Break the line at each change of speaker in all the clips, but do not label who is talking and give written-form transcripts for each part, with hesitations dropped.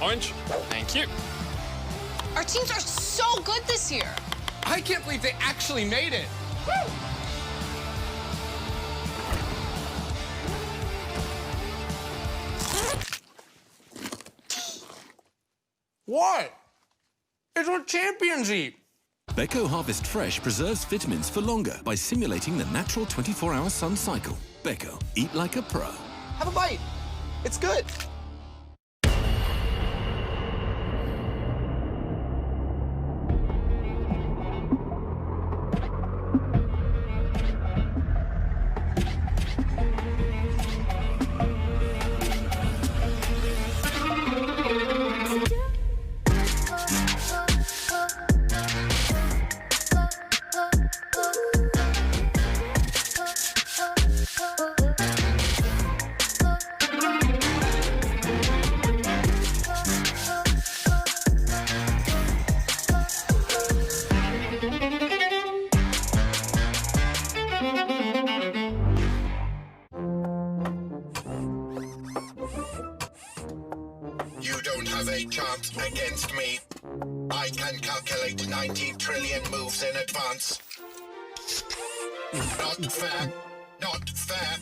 Orange, thank you.
Our teams are so good this year.
I can't believe they actually made it. Woo! What? It's what champions eat.
Beko Harvest Fresh preserves vitamins for longer by simulating the natural 24-hour sun cycle. Beko, eat like a pro.
Have a bite. It's good.
You don't have a chance against me. I can calculate 90 trillion moves in advance. Not fair. Not fair.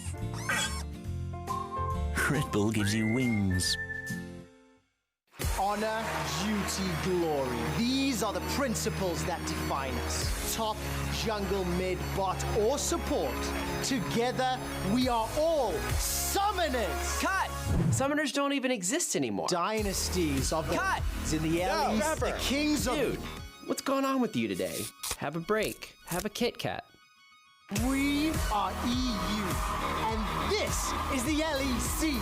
Red Bull gives you wings.
Honor, duty, glory. These are the principles that define us. Top, jungle, mid, bot, or support. Together, we are all summoners.
Cut! Summoners don't even exist anymore.
Dynasties of the
Cut!
In the LEC, the kings of...
Dude, what's going on with you today? Have a break. Have a Kit Kat.
We are EU, and this is the LEC.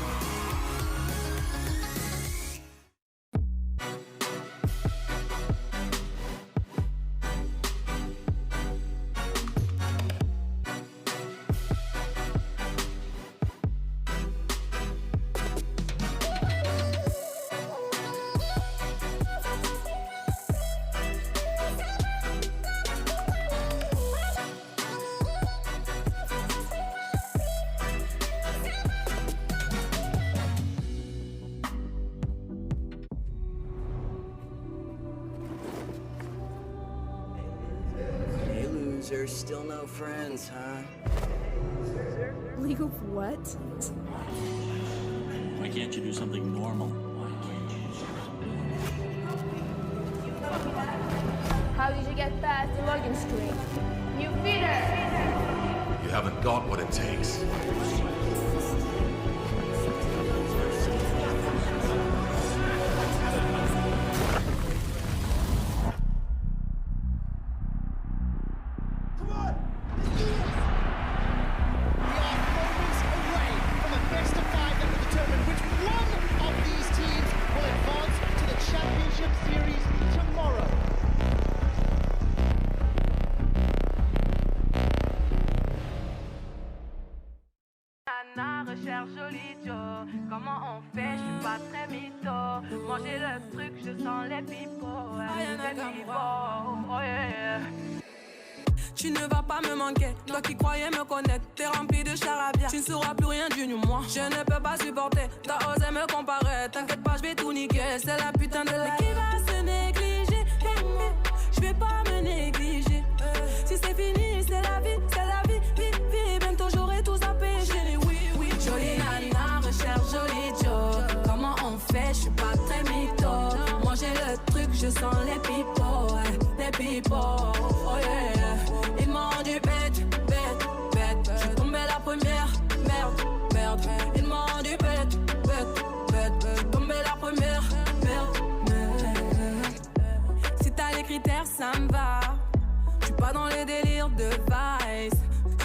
There's still no friends, huh?
League of what?
Why can't you do something normal?
How did you get past the login screen? You feeder!
You haven't got what it takes.
Comment on fait, je suis pas très mytho. Manger le truc, je sens les pipots. Oh yeah. Tu ne vas pas me manquer, toi qui croyais me connaître. T'es rempli de charabia, tu ne sauras plus rien du nu moi. Je ne peux pas supporter, t'as osé me comparer. T'inquiète pas, je vais tout niquer, c'est la putain de la... Mais qui va se négliger? Je vais pas me négliger. Si c'est fini, c'est la vie, vie. Bientôt j'aurai tout zappé, j'ai dit oui. Jolie nana, recherche joli Joe. Comment on fait, je suis pas très mytho. Manger le truc, je sens les pipots. Oh yeah. Ils m'ont dit bête. Je suis tombée la première, merde. Ils m'ont dit bête. Je suis tombée la première, merde. Si t'as les critères, ça me va. Je suis pas dans les délires de vice.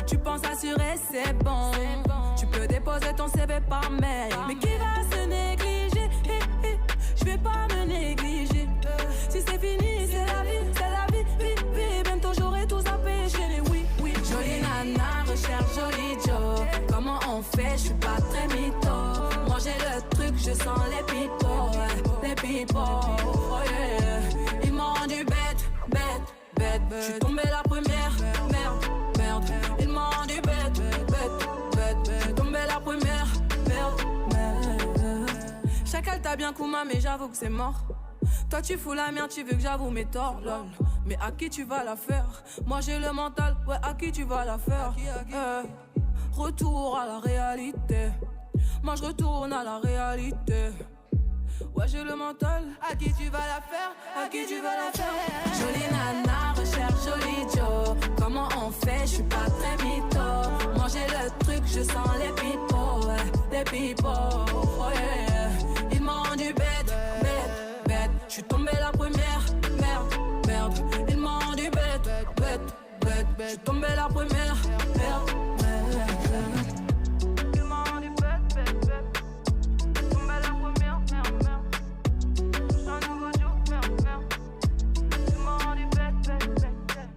Tu penses assurer, c'est bon. Tu peux déposer ton CV par mail. Mais qui va se négliger? Je vais pas me négliger. Si c'est fini, c'est la vie, vie. Bientôt j'aurai tout zappé, j'ai dit oui. Jolie nana, recherche joli Joe. Comment on fait, je suis pas très mytho. Manger le truc, je sens les pipots. Oh yeah. Ils m'ont dit bête. Je suis tombée la première, merde. Ils m'ont dit bête. Je suis tombée la première, merde. Chaque belle, t'as bien Kuma, mais j'avoue que c'est mort. Toi tu fous la merde, tu veux que j'avoue mes torts, lol. Mais à qui tu vas la faire? Moi j'ai le mental, ouais, à qui tu vas la faire? Retour à la réalité. Moi je retourne à la réalité. Ouais, j'ai le mental. À qui tu vas la faire? À qui tu vas la faire? Jolie nana, recherche joli Joe. Comment on fait? Je suis pas très mytho. Moi j'ai le truc, je sens les pipeaux, ouais, les pipeaux, ouais. Ils m'ont rendu bête, bête, bête. Je suis tombé la première, merde, merde. Ils m'ont rendu bête, bête, bête, bête. Je suis tombé la première, merde, merde. Ils m'ont rendu bête, bête, bête. Je suis tombé la première, merde, merde. C'est un nouveau jour, merde, merde. Ils m'ont rendu bête, bête, bête, bête.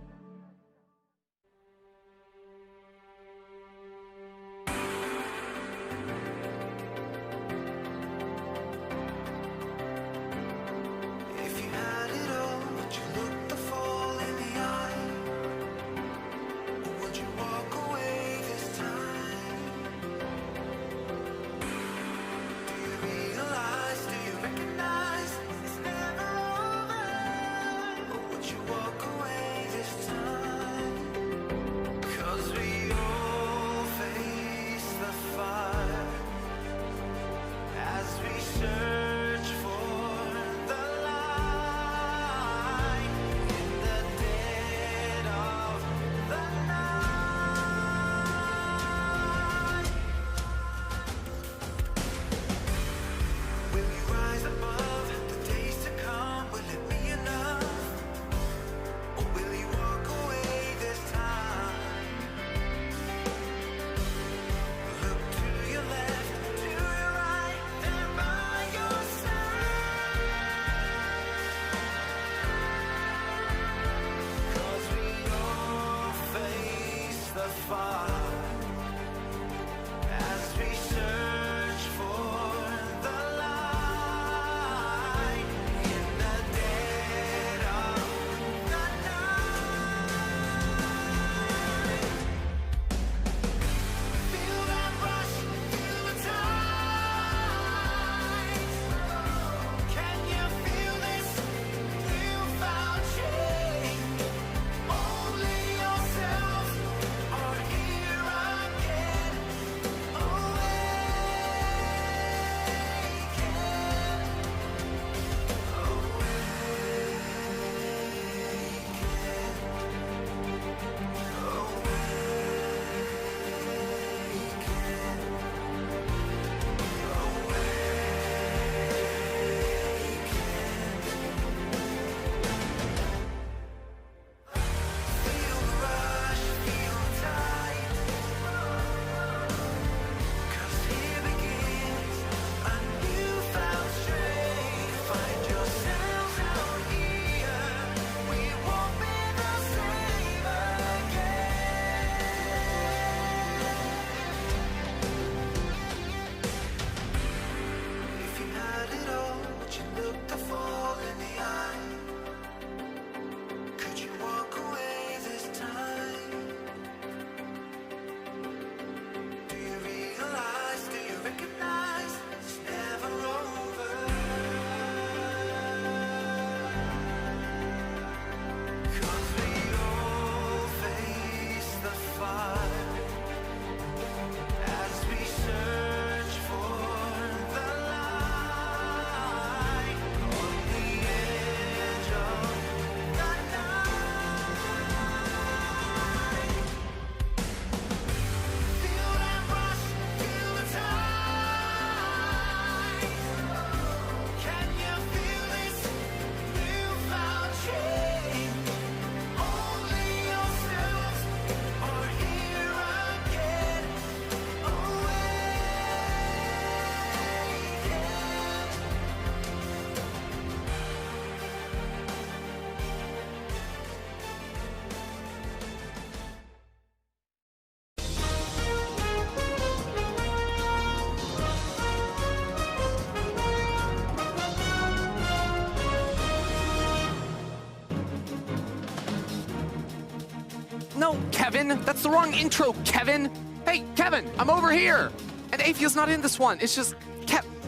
No, Kevin, that's the wrong intro, Kevin. Hey, Kevin, I'm over here. And Afeel's not in this one. It's just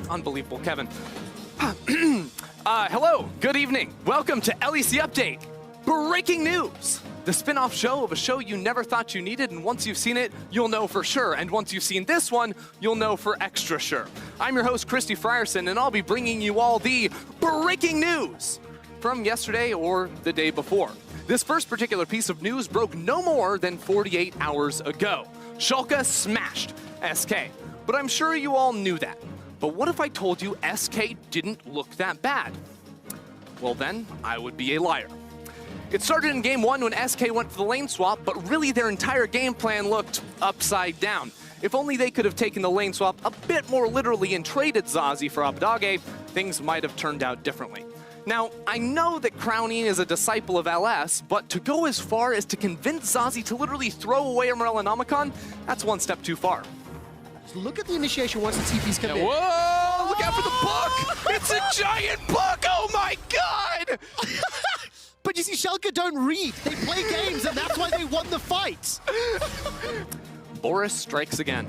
Unbelievable, Kevin. Hello, good evening. Welcome to LEC Update. Breaking news! The spin-off show of a show you never thought you needed, and once you've seen it, you'll know for sure. And once you've seen this one, you'll know for extra sure. I'm your host, Christy Frierson, and I'll be bringing you all the breaking news from yesterday or the day before. This first particular piece of news broke no more than 48 hours ago. Schalke smashed SK, but I'm sure you all knew that. But what if I told you SK didn't look that bad? Well then, I would be a liar. It started in Game 1 when SK went for the lane swap, but really their entire game plan looked upside down. If only they could have taken the lane swap a bit more literally and traded Zazie for Abdage, things might have turned out differently. Now, I know that Crownie is a disciple of LS, but to go as far as to convince Zazie to literally throw away Morellonomicon, that's one step too far.
Look at the initiation once the TPs come in.
Whoa! Look out for the book! It's a giant book! Oh my god!
But you see, Schalke don't read. They play games, and that's why they won the fight.
Boris strikes again.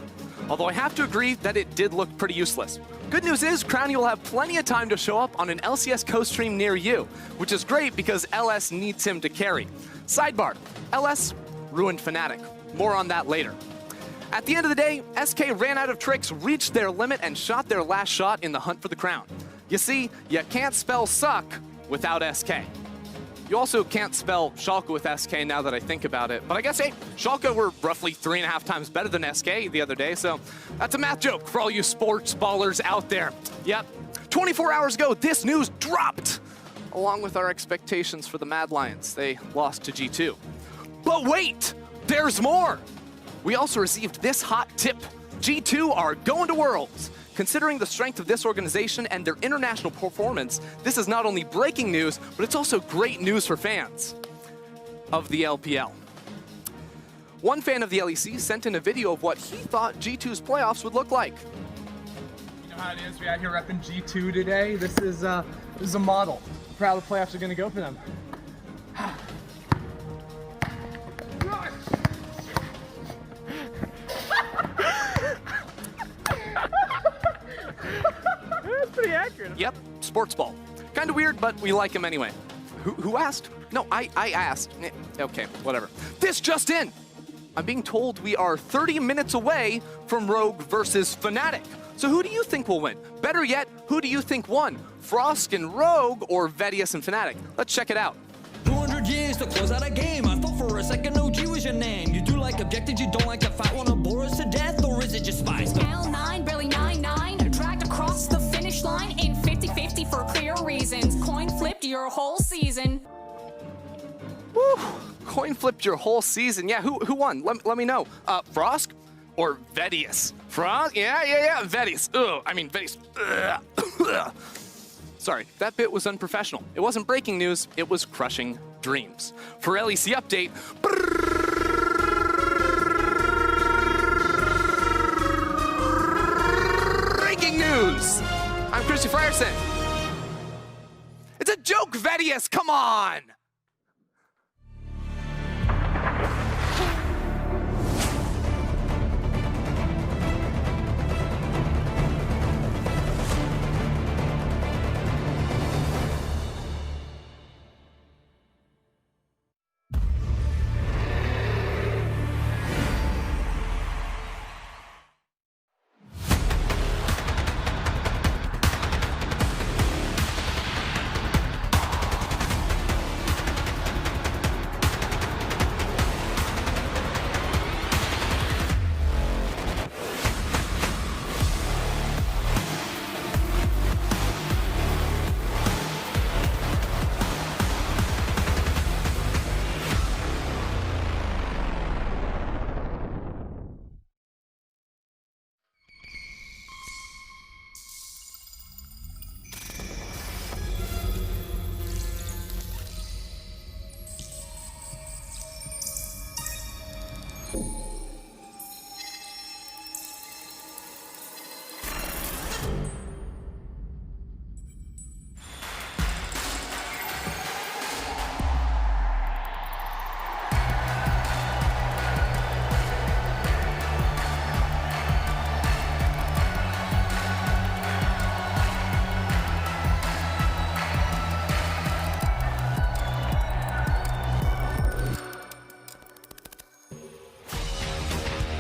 Although I have to agree that it did look pretty useless. Good news is, Crownie will have plenty of time to show up on an LCS co-stream near you, which is great because LS needs him to carry. Sidebar, LS ruined Fnatic. More on that later. At the end of the day, SK ran out of tricks, reached their limit, and shot their last shot in the hunt for the crown. You see, you can't spell suck without SK. You also can't spell Schalke with SK now that I think about it. But I guess, hey, Schalke were roughly 3.5 times better than SK the other day, so that's a math joke for all you sports ballers out there. Yep, 24 hours ago, this news dropped, along with our expectations for the Mad Lions. They lost to G2. But wait, there's more! We also received this hot tip. G2 are going to Worlds. Considering the strength of this organization and their international performance, this is not only breaking news, but it's also great news for fans of the LPL. One fan of the LEC sent in a video of what he thought G2's playoffs would look like.
You know how it is, we out here repping G2 today. This is a model for how the playoffs are going to go for them. That's pretty accurate.
Yep, sports ball. Kind of weird, but we like him anyway. Who asked? No, I asked. Okay, whatever. This just in. I'm being told we are 30 minutes away from Rogue versus Fnatic. So who do you think will win? Better yet, who do you think won? Frost and Rogue or Vedius and Fnatic? Let's check it out.
200 years to close out a game. I thought for a second OG was your name. You do like objectives, you don't like to fight. Wanna bore us to death, or is it just spice?
L9, barely 9-9, dragged across the finish line in 50-50 for clear reasons. Coin flipped your whole season.
Woo! Coin flipped your whole season. Yeah, who won? Let me know. Frost or Vedius? Frost? Yeah, Vedius. Ugh, I mean Vedius. Ugh. Sorry, that bit was unprofessional. It wasn't breaking news, it was crushing dreams. For LEC Update, breaking news! I'm Christy Frierson. It's a joke, Vedius, come on!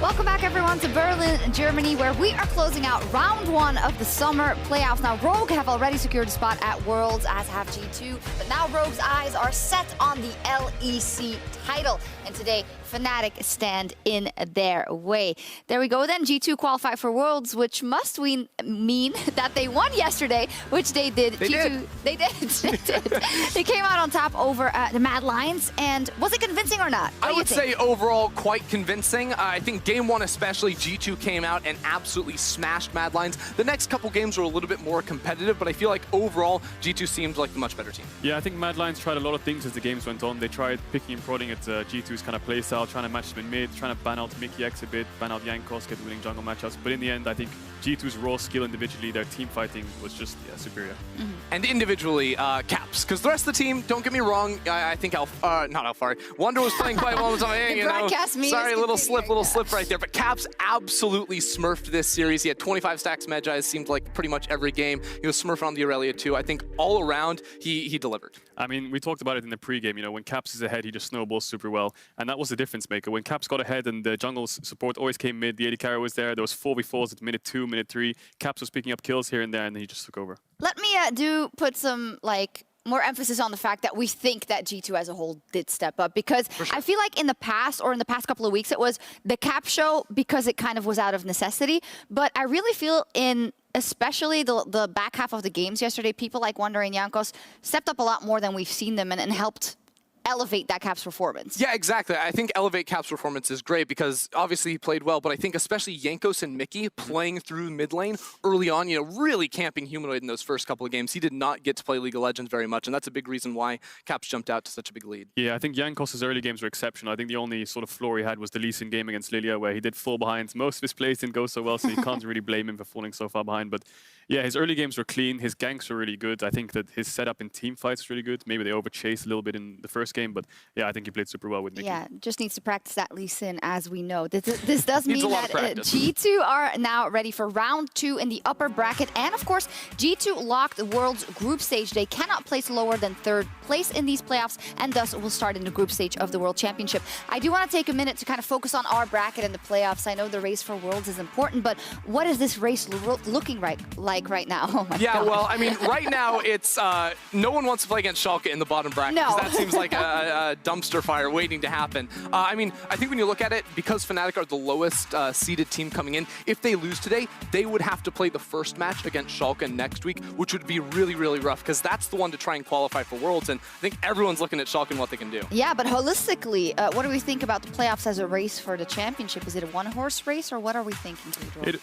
Welcome back, everyone, to Berlin, Germany, where we are closing out round 1 of the summer playoffs. Now, Rogue have already secured a spot at Worlds, as have G2, but now Rogue's eyes are set on the LEC title. And today, Fnatic stand in their way. There we go then. G2 qualified for Worlds, which must mean that they won yesterday, which they did.
They did.
They did. They came out on top over the Mad Lions. And was it convincing or not?
I would say overall quite convincing. I think game 1 especially, G2 came out and absolutely smashed Mad Lions. The next couple games were a little bit more competitive, but I feel like overall G2 seemed like the much better team.
Yeah, I think Mad Lions tried a lot of things as the games went on. They tried picking and prodding at G2's kind of playstyle, trying to match them in mid, trying to ban out Mickey X a bit, ban out Jankos, get winning jungle matchups. But in the end, I think G2's raw skill individually, their team fighting was just superior.
And individually, Caps, because the rest of the team, don't get me wrong, I think not Alfari. Wonder was playing quite well. Sorry, little slip right there. But Caps absolutely smurfed this series. He had 25 stacks Magi, seemed like pretty much every game. He was smurfing on the Aurelia too. I think all around, he delivered.
I mean, we talked about it in the pregame. You know, when Caps is ahead, he just snowballs super well. And that was the difference maker. When Caps got ahead and the jungle support always came mid, the AD carry was there. There was 4v4s at minute 2, minute 3. Caps was picking up kills here and there, and then he just took over.
Let me put some, more emphasis on the fact that we think that G2 as a whole did step up, because I feel like in the past couple of weeks, it was the Cap show because it kind of was out of necessity. But I really feel especially the back half of the games yesterday, people like Wonder and Jankos stepped up a lot more than we've seen them and helped elevate that Caps performance.
Yeah, exactly. I think elevate Caps performance is great because obviously he played well, but I think especially Jankos and Mickey playing through mid lane early on, really camping Humanoid in those first couple of games. He did not get to play League of Legends very much, and that's a big reason why Caps jumped out to such a big lead.
Yeah, I think Jankos' early games were exceptional. I think the only sort of flaw he had was the Lee Sin game against Lilia, where he did fall behind. Most of his plays didn't go so well, so you can't really blame him for falling so far behind. But yeah, his early games were clean. His ganks were really good. I think that his setup in team fights was really good. Maybe they overchased a little bit in the first game, but yeah, I think he played super well with Mickey.
Yeah, just needs to practice that Lee Sin, as we know. This does mean that G2 are now ready for round 2 in the upper bracket. And of course, G2 locked the World's group stage. They cannot place lower than 3rd place in these playoffs, and thus will start in the group stage of the World Championship. I do want to take a minute to kind of focus on our bracket and the playoffs. I know the race for Worlds is important, but what is this race looking like right now? Oh my God.
Well, I mean, right now it's no one wants to play against Schalke in the bottom bracket, because that seems like a dumpster fire waiting to happen. I mean, I think when you look at it, because Fnatic are the lowest seeded team coming in, if they lose today, they would have to play the first match against Schalke next week, which would be really, really rough, because that's the one to try and qualify for Worlds, and I think everyone's looking at Schalke and what they can do.
Yeah, but holistically, what do we think about the playoffs as a race for the championship? Is it a one-horse race, or what are we thinking?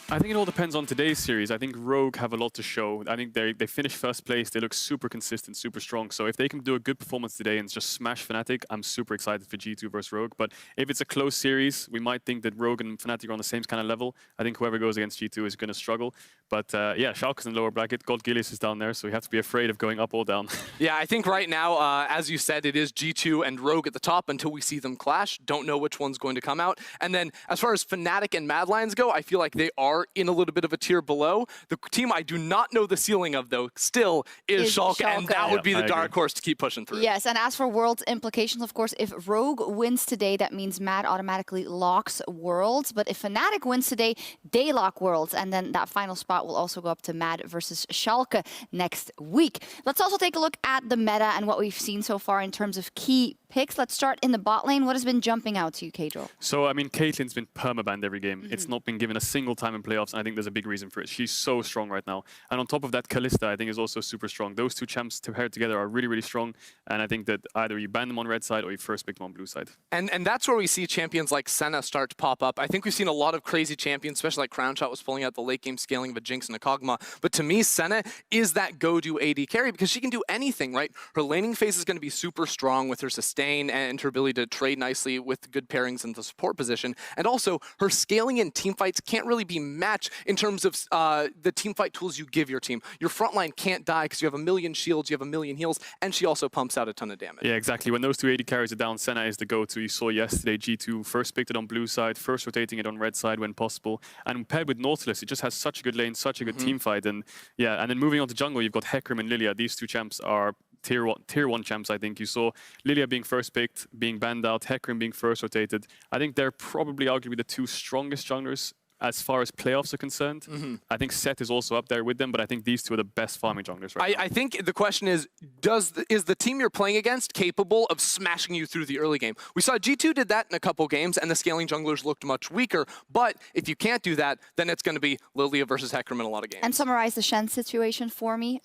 I think it all depends on today's series. I think Rogue have a lot to show. I think they finished first place. They look super consistent, super strong. So if they can do a good performance today and just smash Fnatic, I'm super excited for G2 versus Rogue. But if it's a close series, we might think that Rogue and Fnatic are on the same kind of level. I think whoever goes against G2 is going to struggle. But yeah, Schalke's in the lower bracket. God Gillies is down there, so we have to be afraid of going up or down.
Yeah, I think right now, as you said, it is G2 and Rogue at the top until we see them clash. Don't know which one's going to come out. And then as far as Fnatic and Mad Lions go, I feel like they are in a little bit of a tier below. The team I do not know the ceiling of, though, still is Schalke, and that would be the dark horse to keep pushing through.
Yes, and as for Worlds implications, of course, if Rogue wins today, that means Mad automatically locks Worlds. But if Fnatic wins today, they lock Worlds, and then that final spot will also go up to Mad versus Schalke next week. Let's also take a look at the meta and what we've seen so far in terms of key picks. Let's start in the bot lane. What has been jumping out to you, Kedro?
So, I mean, Caitlyn's been permabanned every game. It's not been given a single time in playoffs, and I think there's a big reason for it. She's so strong right now. And on top of that, Kalista, I think, is also super strong. Those two champs paired together are really, really strong. And I think that either you ban them on red side or you first pick them on blue side.
And that's where we see champions like Senna start to pop up. I think we've seen a lot of crazy champions, especially like Crownshot was pulling out the late game scaling of a Jinx and a Kog'Maw. But to me, Senna is that go-to AD carry because she can do anything, right? Her laning phase is going to be super strong with her sustain and her ability to trade nicely with good pairings in the support position. And also, her scaling in teamfights can't really be matched in terms of the teamfight tools you give your team. Your frontline can't die because you have a million shields, you have a million heals, and she also pumps out a ton of damage.
Yeah, exactly. When those two AD carries are down, Senna is the go-to. You saw yesterday G2 first picked it on blue side, first rotating it on red side when possible. And paired with Nautilus, it just has such a good lane, such a good team fight. And yeah, and then moving on to jungle, you've got Hecarim and Lilia. These two champs are tier one champs, I think. You saw Lilia being first picked, being banned out, Hecarim being first rotated. I think they're probably arguably the two strongest junglers as far as playoffs are concerned. I think Sett is also up there with them, but I think these two are the best farming junglers right now.
I think the question is the team you're playing against capable of smashing you through the early game? We saw G2 did that in a couple games, and the scaling junglers looked much weaker. But if you can't do that, then it's going to be Lilia versus Hecarim in a lot of games.
And summarize the Shen situation for me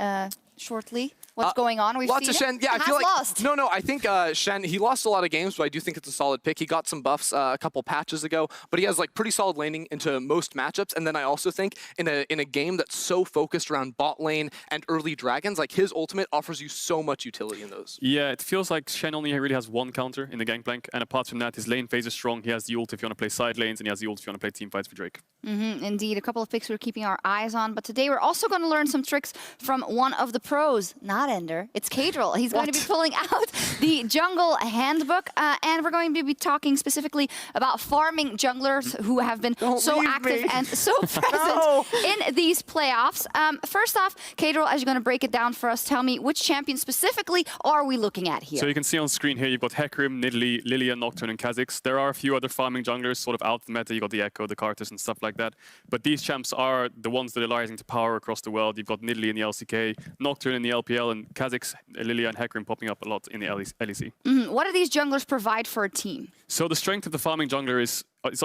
shortly. What's going on? We've
lots
seen
of Shen. Yeah, I feel like
lost.
No. I think Shen, he lost a lot of games, but I do think it's a solid pick. He got some buffs a couple patches ago, but he has like pretty solid laning into most matchups. And then I also think in a game that's so focused around bot lane and early dragons, like his ultimate offers you so much utility in those.
Yeah, it feels like Shen only really has one counter in the Gangplank, and apart from that, his lane phase is strong. He has the ult if you want to play side lanes, and he has the ult if you want to play team fights for Drake.
Indeed, a couple of picks we're keeping our eyes on, but today we're also going to learn some tricks from one of the pros, not Ender. It's Kadril. He's going to be pulling out the jungle handbook, and we're going to be talking specifically about farming junglers who have been so active and so present in these playoffs. First off, Kadril, as you're going to break it down for us, tell me which champion specifically are we looking at here?
So you can see on screen here, you've got Hecarim, Nidalee, Lilia, Nocturne, and Kha'Zix. There are a few other farming junglers sort of out the meta. You got the Echo, the Karthus, and stuff like that. But these champs are the ones that are rising to power across the world. You've got Nidalee in the LCK, Nocturne in the LPL, and Kha'Zix, Lilia, and Hecarim popping up a lot in the LEC.
What do these junglers provide for a team?
So the strength of the farming jungler is,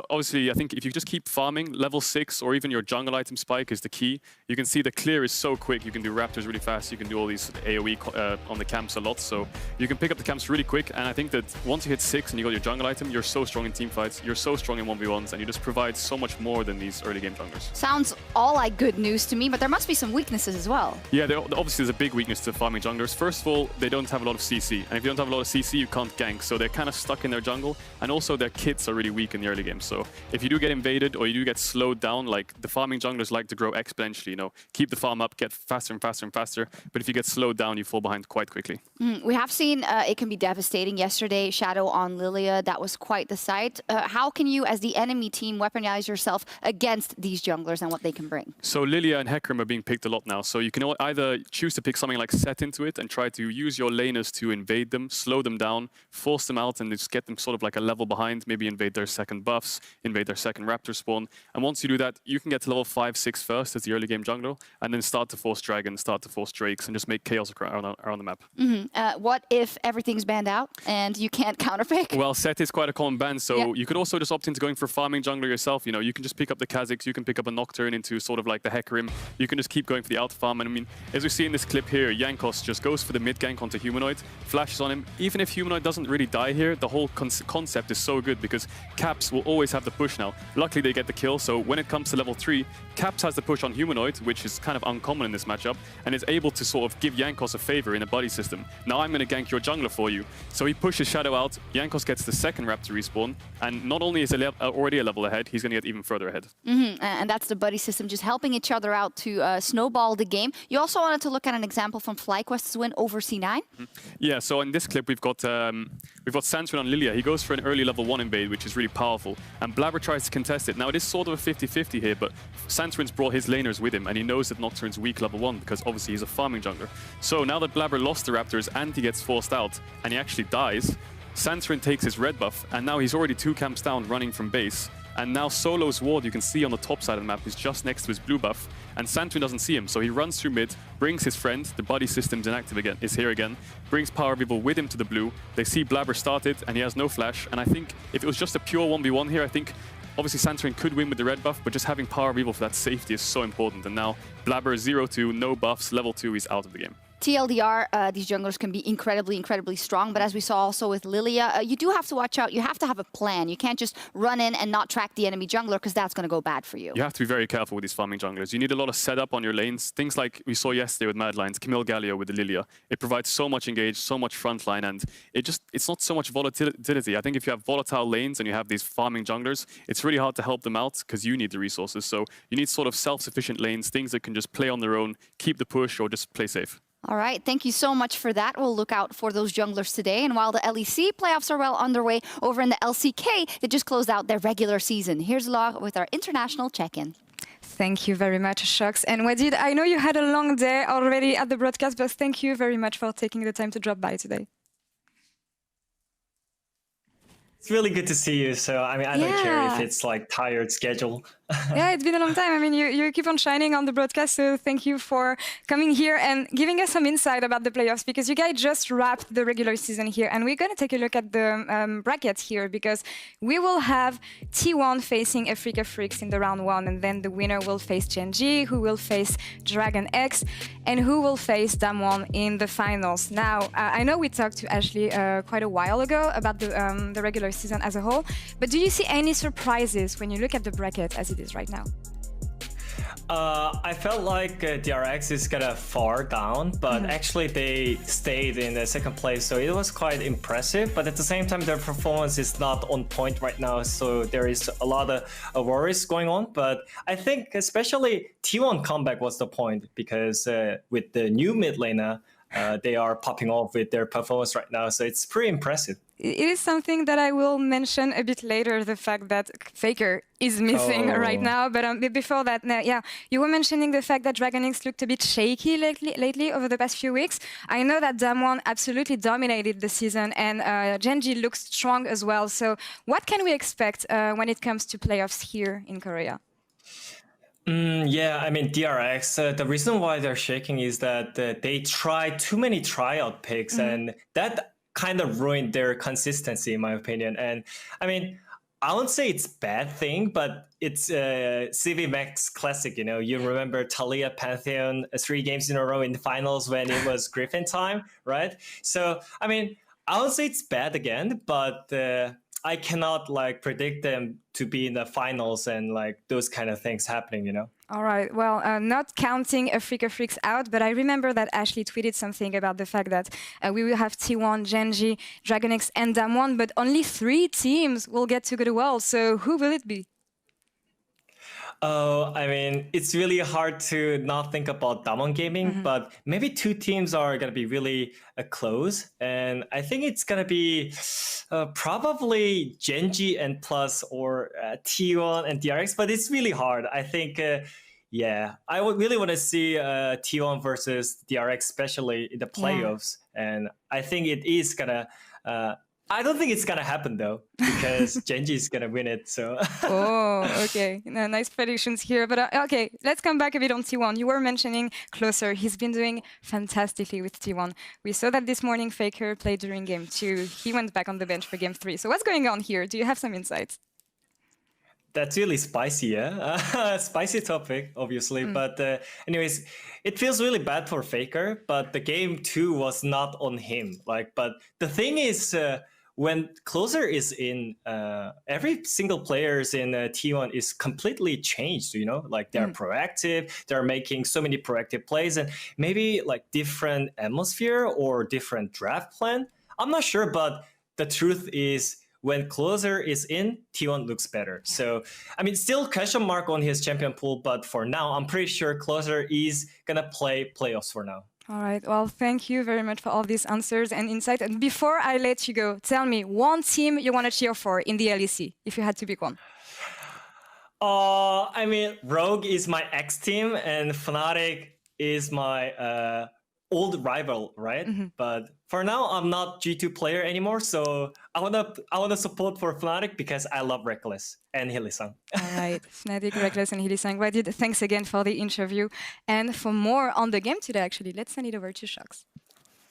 obviously, I think if you just keep farming, level 6 or even your jungle item spike is the key. You can see the clear is so quick. You can do raptors really fast. You can do all these AoE on the camps a lot. So you can pick up the camps really quick. And I think that once you hit 6 and you got your jungle item, you're so strong in team fights. You're so strong in 1v1s. And you just provide so much more than these early game junglers.
Sounds all like good news to me, but there must be some weaknesses as well.
Yeah, obviously there's a big weakness to farming junglers. First of all, they don't have a lot of CC. And if you don't have a lot of CC, you can't gank. So they're kind of stuck in their jungle. And also their kits are really weak in the early game. So if you do get invaded or you do get slowed down, like the farming junglers like to grow exponentially, you know, keep the farm up, get faster and faster and faster. But if you get slowed down, you fall behind quite quickly.
We have seen it can be devastating. Yesterday, Shadow on Lilia, that was quite the sight. How can you, as the enemy team, weaponize yourself against these junglers and what they can bring?
So Lilia and Hecarim are being picked a lot now. So you can either choose to pick something like Sett into it and try to use your laners to invade them, slow them down, force them out, and just get them sort of like a level behind, maybe invade their second buffs, invade their second raptor spawn. And once you do that, you can get to level 5, 6 first as the early game jungler, and then start to force dragons, start to force drakes, and just make chaos around the map.
What if everything's banned out and you can't counterpick?
Well, Sett is quite a common ban, so you could also just opt into going for farming jungler yourself. You know, you can just pick up the Kha'Zix, you can pick up a Nocturne into sort of like the Hecarim. You can just keep going for the alpha farm. And I mean, as we see in this clip here, Jankos just goes for the mid gank onto Humanoid, flashes on him. Even if Humanoid doesn't really die here, the whole concept is so good because Caps will always have the push now. Luckily, they get the kill, so when it comes to level 3, Caps has the push on Humanoid, which is kind of uncommon in this matchup, and is able to sort of give Jankos a favor in a buddy system. Now I'm going to gank your jungler for you. So he pushes Shadow out, Jankos gets the second Raptor respawn, and not only is he already a level ahead, he's going to get even further ahead.
And that's the buddy system, just helping each other out to snowball the game. You also wanted to look at an example from FlyQuest's win over C9?
Yeah, so in this clip, we've got Sandstorm on Lilia. He goes for an early level 1 invade, which is really powerful, and Blabber tries to contest it. Now it is sort of a 50-50 here, but Sandstorm's brought his laners with him, and he knows that Nocturne's weak level 1 because obviously he's a farming jungler. So now that Blabber lost the Raptors and he gets forced out, and he actually dies, Sandstorm takes his red buff, and now he's already 2 camps down running from base. And now Solo's ward, you can see on the top side of the map, is just next to his blue buff, and Sandstorm doesn't see him, so he runs through mid, brings his friend, the buddy system's inactive again, is here again, brings Power Evil with him to the blue. They see Blabber started, and he has no flash, and I think if it was just a pure 1v1 here, I think obviously Sandstorm could win with the red buff, but just having Power Evil for that safety is so important, and now Blabber is 0-2, no buffs, level 2, he's out of the game.
TLDR, these junglers can be incredibly strong, but as we saw also with Lilia, you do have to watch out. You have to have a plan. You can't just run in and not track the enemy jungler because that's going to go bad for you.
You have to be very careful with these farming junglers. You need a lot of setup on your lanes. Things like we saw yesterday with Mad Lions, Camille Galio with the Lilia. It provides so much engage, so much frontline, and it's not so much volatility. I think if you have volatile lanes and you have these farming junglers, it's really hard to help them out because you need the resources. So you need sort of self-sufficient lanes, things that can just play on their own, keep the push, or just play safe.
All right, thank you so much for that. We'll look out for those junglers today. And while the LEC playoffs are well underway, over in the LCK, they just closed out their regular season. Here's Law with our international check-in.
Thank you very much, Shox. And Wadid, I know you had a long day already at the broadcast, but thank you very much for taking the time to drop by today.
It's really good to see you. So, I mean, I don't care if it's like tired schedule.
Yeah, it's been a long time. I mean, you keep on shining on the broadcast, so thank you for coming here and giving us some insight about the playoffs, because you guys just wrapped the regular season here, and we're going to take a look at the bracket here, because we will have T1 facing FLICKR in the round 1, and then the winner will face Gen.G, who will face Dragon X, and who will face Damwon in the finals. Now, I know we talked to Ashley quite a while ago about the regular season as a whole, but do you see any surprises when you look at the bracket as it is right now?
I felt like DRX is kind of far down, but actually they stayed in the second place, so it was quite impressive. But at the same time, their performance is not on point right now, so there is a lot of worries going on. But I think especially T1 comeback was the point, because with the new mid laner, they are popping off with their performance right now, so it's pretty impressive.
It is something that I will mention a bit later, the fact that FLICKR is missing right now. But before that, yeah, you were mentioning the fact that Dragon X looked a bit shaky lately over the past few weeks. I know that Damwon absolutely dominated the season, and Gen.G looks strong as well. So what can we expect when it comes to playoffs here in Korea?
Yeah, I mean, DRX, the reason why they're shaking is that they tried too many tryout picks, and that kind of ruined their consistency, in my opinion. And I mean, I won't say it's a bad thing, but it's CV Max Classic, you know. You remember Talia Pantheon 3 games in a row in the finals when it was Griffin time, right? So, I mean, I won't say it's bad again, but I cannot like predict them to be in the finals and like those kind of things happening, you know?
All right. Well, not counting FLICKR out, but I remember that Ashley tweeted something about the fact that we will have T1, Gen.G, Dragon X, and Damwon, but only 3 teams will get to go to Worlds. So who will it be?
Oh, I mean, it's really hard to not think about Damwon Gaming, but maybe 2 teams are going to be really close. And I think it's going to be probably Gen.G and Plus or T1 and DRX, but it's really hard. I think, yeah, I would really want to see T1 versus DRX, especially in the playoffs. And I think it is going to... I don't think it's going to happen, though, because Gen.G is going to win it. So.
Oh, okay. Nice predictions here. But okay, let's come back a bit on T1. You were mentioning Closer. He's been doing fantastically with T1. We saw that this morning FLICKR played during Game 2. He went back on the bench for Game 3. So what's going on here? Do you have some insights?
That's really spicy, yeah? Spicy topic, obviously. But anyways, it feels really bad for FLICKR, but the Game 2 was not on him. But the thing is... when Closer is in, every single players in T1 is completely changed, you know? Like they're proactive, they're making so many proactive plays, and maybe like different atmosphere or different draft plan. I'm not sure, but the truth is when Closer is in, T1 looks better. So, I mean, still question mark on his champion pool, but for now, I'm pretty sure Closer is gonna play playoffs for now.
All right. Well, thank you very much for all these answers and insight. And before I let you go, tell me one team you want to cheer for in the LEC, if you had to pick one.
I mean, Rogue is my ex-team and Fnatic is my old rival, right? But for now, I'm not G2 player anymore, so I wanna support for Fnatic because I love Reckless and Hylissang.
All right, Fnatic, Reckless, and Hylissang. Wadid, thanks again for the interview. And for more on the game today, actually, let's send it over to Shox.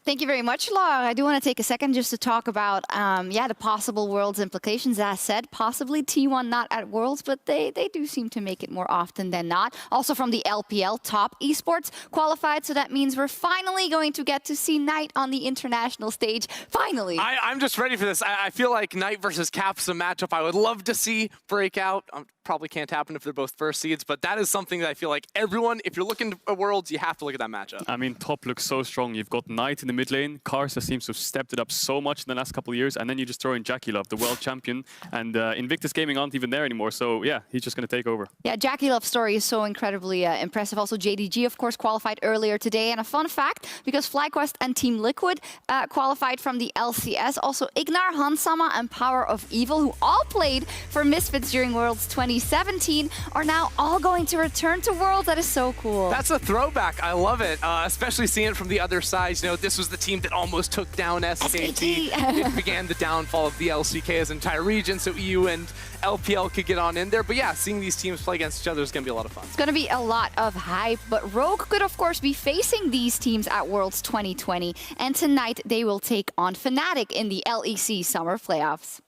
Thank you very much, Laura. I do want to take a second just to talk about, the possible Worlds implications. As said, possibly T1 not at Worlds, but they do seem to make it more often than not. Also from the LPL, top esports qualified, so that means we're finally going to get to see Knight on the international stage. Finally.
I'm just ready for this. I feel like Knight versus Caps is a matchup I would love to see break out. Probably can't happen if they're both first seeds, but that is something that I feel like everyone, if you're looking at Worlds, you have to look at that matchup.
I mean, top looks so strong. You've got Knight in the the mid lane. Karsa seems to have stepped it up so much in the last couple of years, and then you just throw in Jackie Love, the world champion, and Invictus Gaming aren't even there anymore, so yeah, he's just going to take over.
Yeah, Jackie Love's story is so incredibly impressive. Also, JDG, of course, qualified earlier today, and a fun fact, because FlyQuest and Team Liquid qualified from the LCS, also Ignar, Hansama, and Power of Evil, who all played for Misfits during Worlds 2017, are now all going to return to Worlds. That is so cool.
That's a throwback. I love it, especially seeing it from the other side. You know, this was the team that almost took down SKT. It began the downfall of the LCK as an entire region, so EU and LPL could get on in there. But yeah, seeing these teams play against each other is going to be a lot of fun.
It's going to be a lot of hype, but Rogue could, of course, be facing these teams at Worlds 2020. And tonight, they will take on Fnatic in the LEC Summer Playoffs.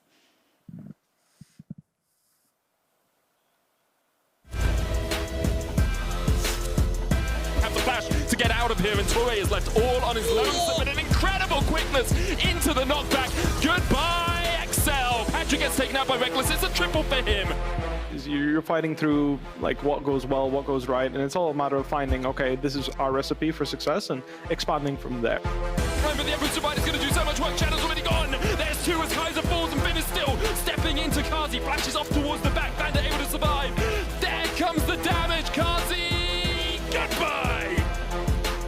To get out of here, and Toure is left all on his lonesome, but an incredible quickness into the knockback. Goodbye, Excel. Patrick gets taken out by Reckless. It's a triple for him.
You're fighting through like what goes well, what goes right, and it's all a matter of finding, okay, this is our recipe for success and expanding from there.
Remember, the Emperor's Divide is going to do so much work. Shadow's already gone. There's two as Kaiser falls, and Finn is still stepping into Kazi. Flashes off towards the back. Vander able to survive. There comes the damage. Kazi, goodbye.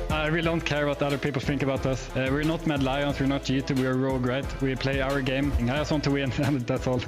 I really don't care what other people think about us. We're not Mad Lions, we're not G2, we're Rogue, right? We play our game. I just want to win, and that's all.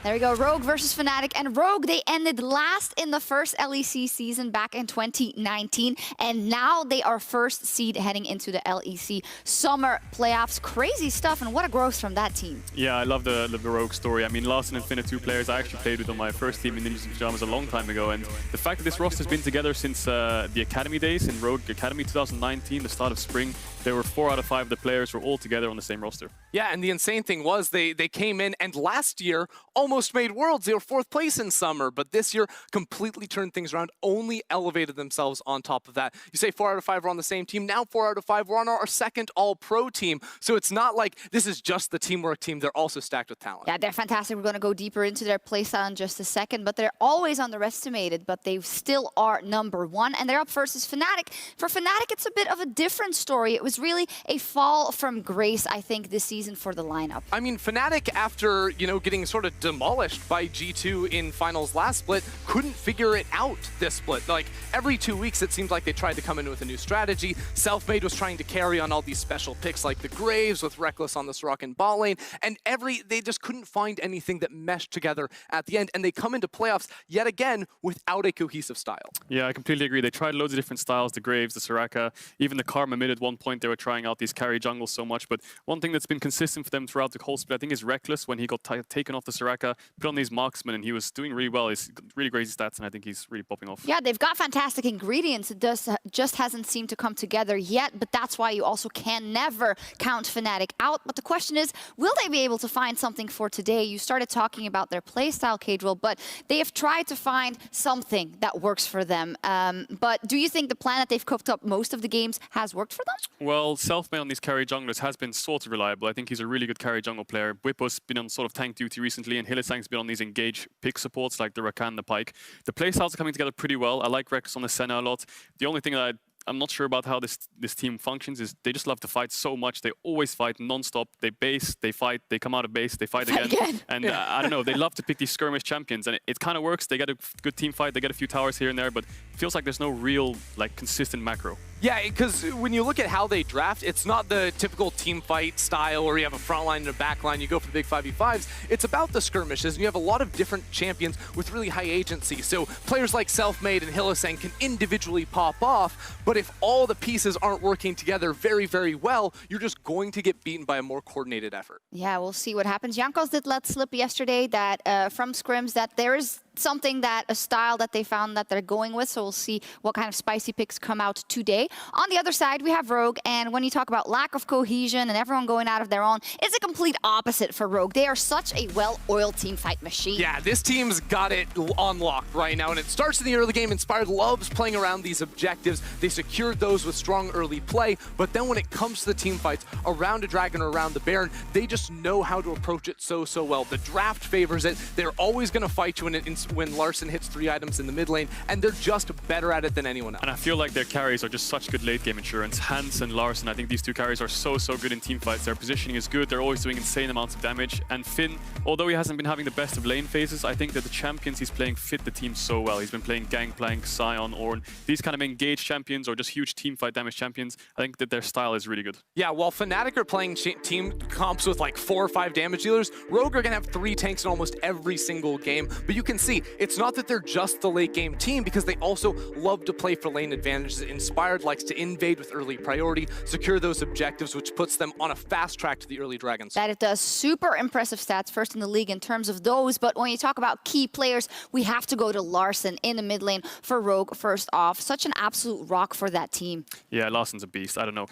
There we go, Rogue versus Fnatic. And Rogue, they ended last in the first LEC season back in 2019. And now they are first seed heading into the LEC Summer Playoffs. Crazy stuff, and what a growth from that team.
Yeah, I love the Rogue story. I mean, Larson and Finn are two players I actually played with on my first team in Ninjas in Pyjamas a long time ago. And the fact that this roster's been together since the Academy days in Rogue Academy 2019, the start of spring, there were 4 out of 5 of the players were all together on the same roster.
Yeah, and the insane thing was they came in and last year almost made Worlds. They were 4th place in Summer, but this year completely turned things around, only elevated themselves on top of that. You say 4 out of 5 were on the same team. Now 4 out of 5 were on our second all-pro team. So it's not like this is just the teamwork team. They're also stacked with talent.
Yeah, they're fantastic. We're going to go deeper into their playstyle in just a second, but they're always underestimated, but they still are #1, and they're up versus Fnatic. For Fnatic, it's a bit of a different story. It was really a fall from grace, I think, this season for the lineup.
I mean, Fnatic, after, you know, getting sort of demolished by G2 in finals last split, couldn't figure it out this split. Like, every 2 weeks, it seemed like they tried to come in with a new strategy. Selfmade was trying to carry on all these special picks like the Graves with Reckless on the Sorokin bot lane, and they just couldn't find anything that meshed together at the end, and they come into playoffs yet again without a cohesive style.
Yeah, I completely agree. They tried loads of different styles, the Graves, the Soraka, even the Karma mid at one point. They were trying out these carry jungles so much, but one thing that's been consistent for them throughout the whole split, I think, is Reckless. When he got taken off the Soraka, put on these marksmen, and he was doing really well. He's got really crazy stats, and I think he's really popping off.
Yeah, they've got fantastic ingredients. It just hasn't seemed to come together yet, but that's why you also can never count Fnatic out. But the question is, will they be able to find something for today? You started talking about their playstyle, Cadril, but they have tried to find something that works for them. But do you think the plan that they've cooked up most of the games has worked for them?
Well, Selfmade on these carry junglers has been sort of reliable. I think he's a really good carry jungle player. Whippo's been on sort of tank duty recently, and Hylissang's been on these engage pick supports like the Rakan, the Pyke. The playstyles are coming together pretty well. I like Rex on the Senna a lot. The only thing that I'm not sure about how this team functions is they just love to fight so much. They always fight non-stop. They base, they fight, they come out of base, they fight again. And I don't know, they love to pick these skirmish champions, and it kind of works. They get a good team fight, they get a few towers here and there, but it feels like there's no real like consistent macro.
Yeah, because when you look at how they draft, it's not the typical team fight style where you have a front line and a back line, you go for the big 5v5s. It's about the skirmishes, and you have a lot of different champions with really high agency. So players like Selfmade and Hylissang can individually pop off, but if all the pieces aren't working together very, very well, you're just going to get beaten by a more coordinated effort.
Yeah, we'll see what happens. Jankos did let slip yesterday that from scrims that there is something a style that they found that they're going with, so we'll see what kind of spicy picks come out today. On the other side, we have Rogue, and when you talk about lack of cohesion and everyone going out of their own, it's a complete opposite for Rogue. They are such a well-oiled team fight machine.
Yeah, this team's got it on lock right now, and it starts in the early game. Inspired loves playing around these objectives. They secured those with strong early play, but then when it comes to the team fights around a Dragon or around the Baron, they just know how to approach it so well. The draft favors it. They're always going to fight you in moments when Larson hits 3 items in the mid lane, and they're just better at it than anyone else.
And I feel like their carries are just such good late game insurance. Hans and Larson, I think these two carries are so good in team fights. Their positioning is good. They're always doing insane amounts of damage. And Finn, although he hasn't been having the best of lane phases, I think that the champions he's playing fit the team so well. He's been playing Gangplank, Sion, Ornn, these kind of engaged champions or just huge team fight damage champions. I think that their style is really good.
Yeah, while Fnatic are playing team comps with like 4 or 5 damage dealers, Rogue are going to have 3 tanks in almost every single game. But you can see, it's not that they're just the late game team, because they also love to play for lane advantages. Inspired likes to invade with early priority, secure those objectives, which puts them on a fast track to the early dragons.
That it does. Super impressive stats, first in the league in terms of those. But when you talk about key players, we have to go to Larson in the mid lane for Rogue first off. Such an absolute rock for that team.
Yeah, Larson's a beast. I don't know.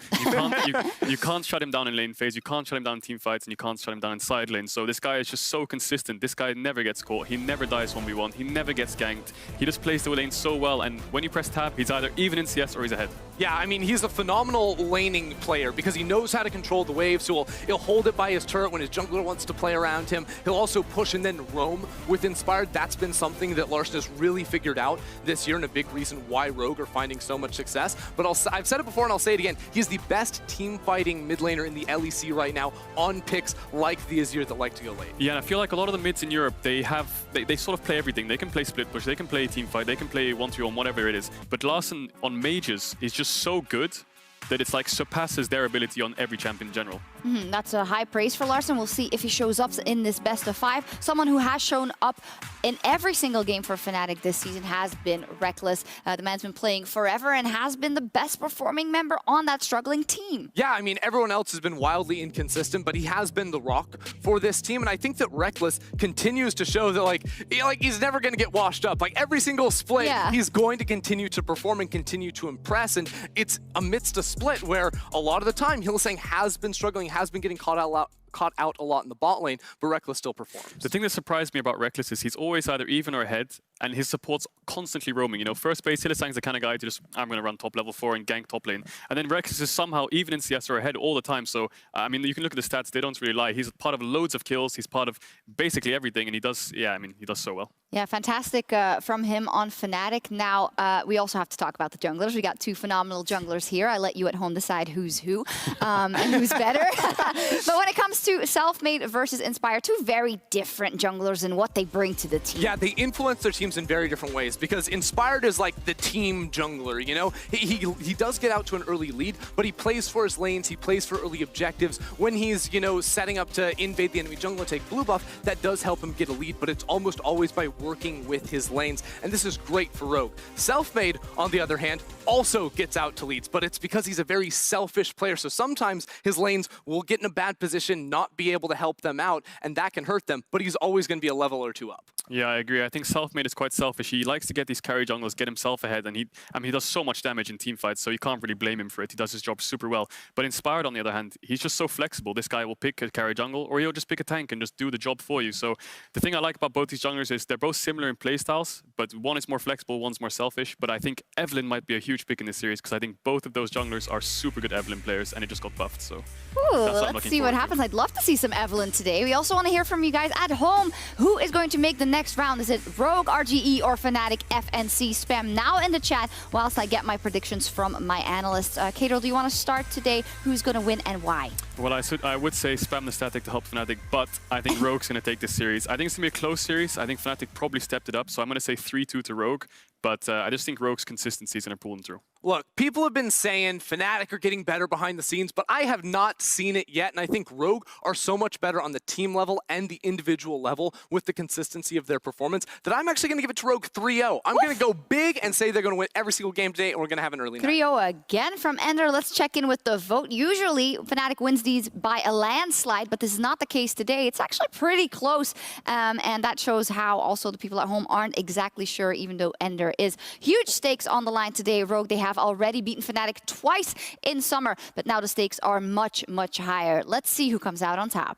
You can't shut him down in lane phase, you can't shut him down in team fights, and you can't shut him down in side lane. So this guy is just so consistent. This guy never gets caught. He never dies 1v1. He never gets ganked. He just plays the lane so well, and when you press tab, he's either even in CS or he's ahead.
Yeah, I mean, he's a phenomenal laning player because he knows how to control the waves. So he'll hold it by his turret when his jungler wants to play around him. He'll also push and then roam with Inspired. That's been something that Larson has really figured out this year, and a big reason why Rogue are finding so much success. But I've said it before and I'll say it again, he's the best team fighting mid laner in the LEC right now on picks like the Azir that like to go late.
Yeah, and I feel like a lot of the mids in Europe, they sort of play everything. They can play split push, they can play team fight, they can play 1-2-1, whatever it is. But Larson on mages is just so good that it's like surpasses their ability on every champion in general.
That's a high praise for Larson. We'll see if he shows up in this best of 5. Someone who has shown up in every single game for Fnatic this season has been Reckless. The man's been playing forever and has been the best performing member on that struggling team.
Yeah, I mean, everyone else has been wildly inconsistent, but he has been the rock for this team. And I think that Reckless continues to show that like he's never going to get washed up. Like every single split, he's going to continue to perform and continue to impress. And it's amidst a split where a lot of the time Hylissang has been struggling, has been getting caught out a lot in the bot lane, but Reckless still performs.
The thing that surprised me about Reckless is he's always either even or ahead, and his support's constantly roaming. You know, first base, Hylissang's the kind of guy to just, I'm going to run top level 4 and gank top lane. And then Reckless is somehow even in CS or ahead all the time. So, I mean, you can look at the stats, they don't really lie. He's part of loads of kills, he's part of basically everything, and he does, yeah, I mean, he does so well.
Yeah, fantastic from him on Fnatic. Now, we also have to talk about the junglers. We got 2 phenomenal junglers here. I let you at home decide who's who and who's better. But when it comes to Selfmade versus Inspire, 2 very different junglers and what they bring to the team.
Yeah, they influence their teams in very different ways because Inspired is like the team jungler, you know? He does get out to an early lead, but he plays for his lanes, he plays for early objectives. When he's, you know, setting up to invade the enemy jungle and take blue buff, that does help him get a lead, but it's almost always by working with his lanes, and this is great for Rogue. Selfmade, on the other hand, also gets out to leads, but it's because he's a very selfish player, so sometimes his lanes will get in a bad position, not be able to help them out, and that can hurt them, but he's always going to be a level or 2 up.
Yeah, I agree. I think Selfmade is quite selfish. He likes to get these carry junglers, get himself ahead, and he does so much damage in team fights, so you can't really blame him for it. He does his job super well. But Inspired, on the other hand, he's just so flexible. This guy will pick a carry jungle, or he'll just pick a tank and just do the job for you. So the thing I like about both these junglers is they're both similar in playstyles, but one is more flexible, one's more selfish. But I think Evelynn might be a huge pick in this series, because I think both of those junglers are super good Evelynn players, and it just got buffed. So
let's see what happens. I'd love to see some Evelynn today. We also want to hear from you guys at home. Who is going to make the next round? Is it Rogue, RGE, or Fnatic FNC? Spam now in the chat whilst I get my predictions from my analysts. Kato, do you want to start today? Who's going to win and why?
Well, I would say spam the static to help Fnatic, but I think Rogue's going to take this series. I think it's going to be a close series. I think Fnatic probably stepped it up, so I'm going to say 3-2 to Rogue. But I just think Rogue's consistency is going to pull them through.
Look, people have been saying Fnatic are getting better behind the scenes, but I have not seen it yet, and I think Rogue are so much better on the team level and the individual level with the consistency of their performance that I'm actually going to give it to Rogue 3-0. I'm going to go big and say they're going to win every single game today, and we're going to have an early night.
3-0 again from Ender. Let's check in with the vote. Usually, Fnatic wins these by a landslide, but this is not the case today. It's actually pretty close, and that shows how also the people at home aren't exactly sure, even though Ender is. Huge stakes on the line today. Rogue, they have already beaten Fnatic twice in summer, but now the stakes are much, much higher. Let's see who comes out on top.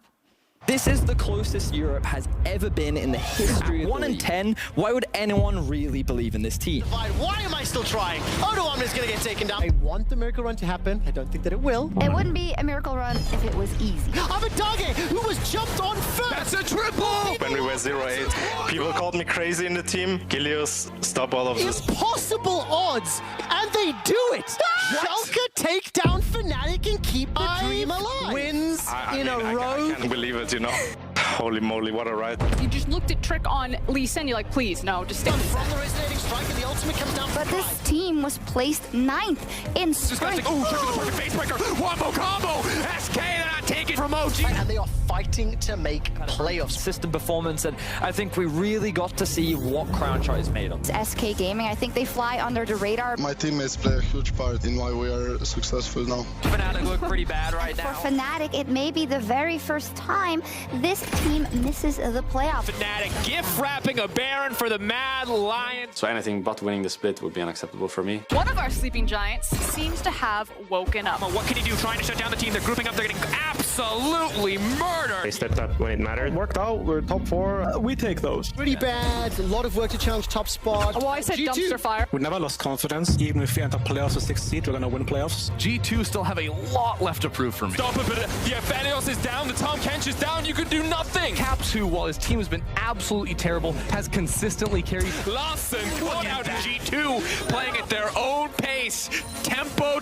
This is the closest Europe has ever been in the history of 1 in 10. Why would anyone really believe in this team?
Why am I still trying? Oh Miracle Run is going to get taken down. I want the Miracle Run to happen. I don't think that it will.
It wouldn't be a Miracle Run if it was easy.
Abadage, who was jumped on first.
That's a triple!
When we were 0-8, people called me crazy in the team. Gilius, stop all of this.
Impossible odds, and they do it. Schalke take down Fnatic and keep the dream alive. Wins in a row.
I can't believe it, you know. Holy moly, what a ride.
You just looked at Trick on Lee Sin, you're like, please, no, just stay.
From the resonating strike, and the ultimate comes down.
But this team was placed 9th in Spring.
Oh, Trick with the perfect face breaker. Wombo combo. SK, they're not taking from OG.
And they are fighting to make playoffs.
System performance, and I think we really got to see what Crownshot is made of.
SK Gaming, I think they fly under the radar.
My teammates play a huge part in why we are successful now.
Fnatic look pretty bad right now.
For Fnatic, it may be the very first time this team misses the playoffs.
Fnatic gift wrapping a Baron for the Mad Lions.
So anything but winning the split would be unacceptable for me.
One of our sleeping giants seems to have woken up.
What can he do? Trying to shut down the team. They're grouping up. They're getting absolutely murdered.
They stepped up when it mattered.
Worked out. We're top 4. We take those.
Pretty bad. A lot of work to challenge top spot.
Well, I said
G2.
dumpster fire.
We never lost confidence. Even if we enter playoffs with 6th seed, we're going to win playoffs.
G2 still have a lot left to prove for me.
Stop it, but the Aphanios is down. The Tom Kench is down. You can do nothing.
Caps, who, while his team has been absolutely terrible, has consistently carried.
Larson caught out G2, playing at their own pace. Tempo.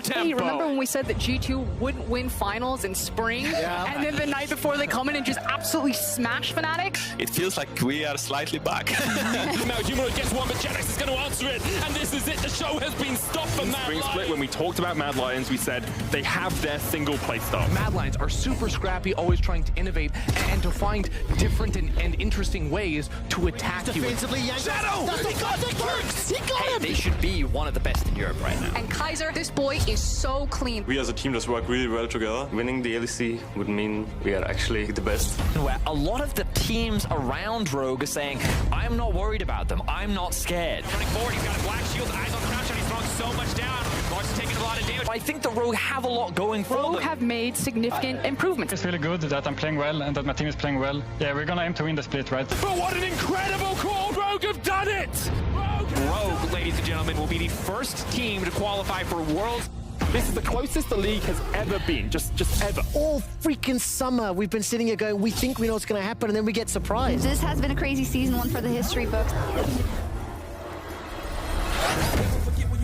Hey, remember when we said that G2 wouldn't win finals in spring? Yeah. And then the night before they come in and just absolutely smash Fnatic?
It feels like we are slightly back.
Now Humanoid gets one, but Genex is going to answer it. And this is it. The show has been stopped for Mad
Spring
Lions.
Split, when we talked about Mad Lions, we said they have their single play style.
Mad Lions are super scrappy, always trying to innovate and to find different and interesting ways to attack you.
Defensively,
Shadow!
He got him!
They should be one of the best in Europe right now.
And Kaiser, this boy is so clean.
We as a team just work really well together. Winning the LEC would mean we are actually the best.
Where a lot of the teams around Rogue are saying, I'm not worried about them, I'm not scared.
Running forward, he's got a black shield, eyes on Crownshot, he's throwing so much down. Mark's taking a lot of damage.
I think the Rogue have a lot going for them.
Rogue have made significant improvements.
It's really good that I'm playing well and that my team is playing well. Yeah, we're gonna aim to win the split, right?
But what an incredible call! Rogue have done it! Rogue, ladies and gentlemen, will be the first team to qualify for Worlds.
This is the closest the league has ever been, just ever.
All freaking summer, we've been sitting here going, we think we know what's going to happen, and then we get surprised.
This has been a crazy season, one for the history books.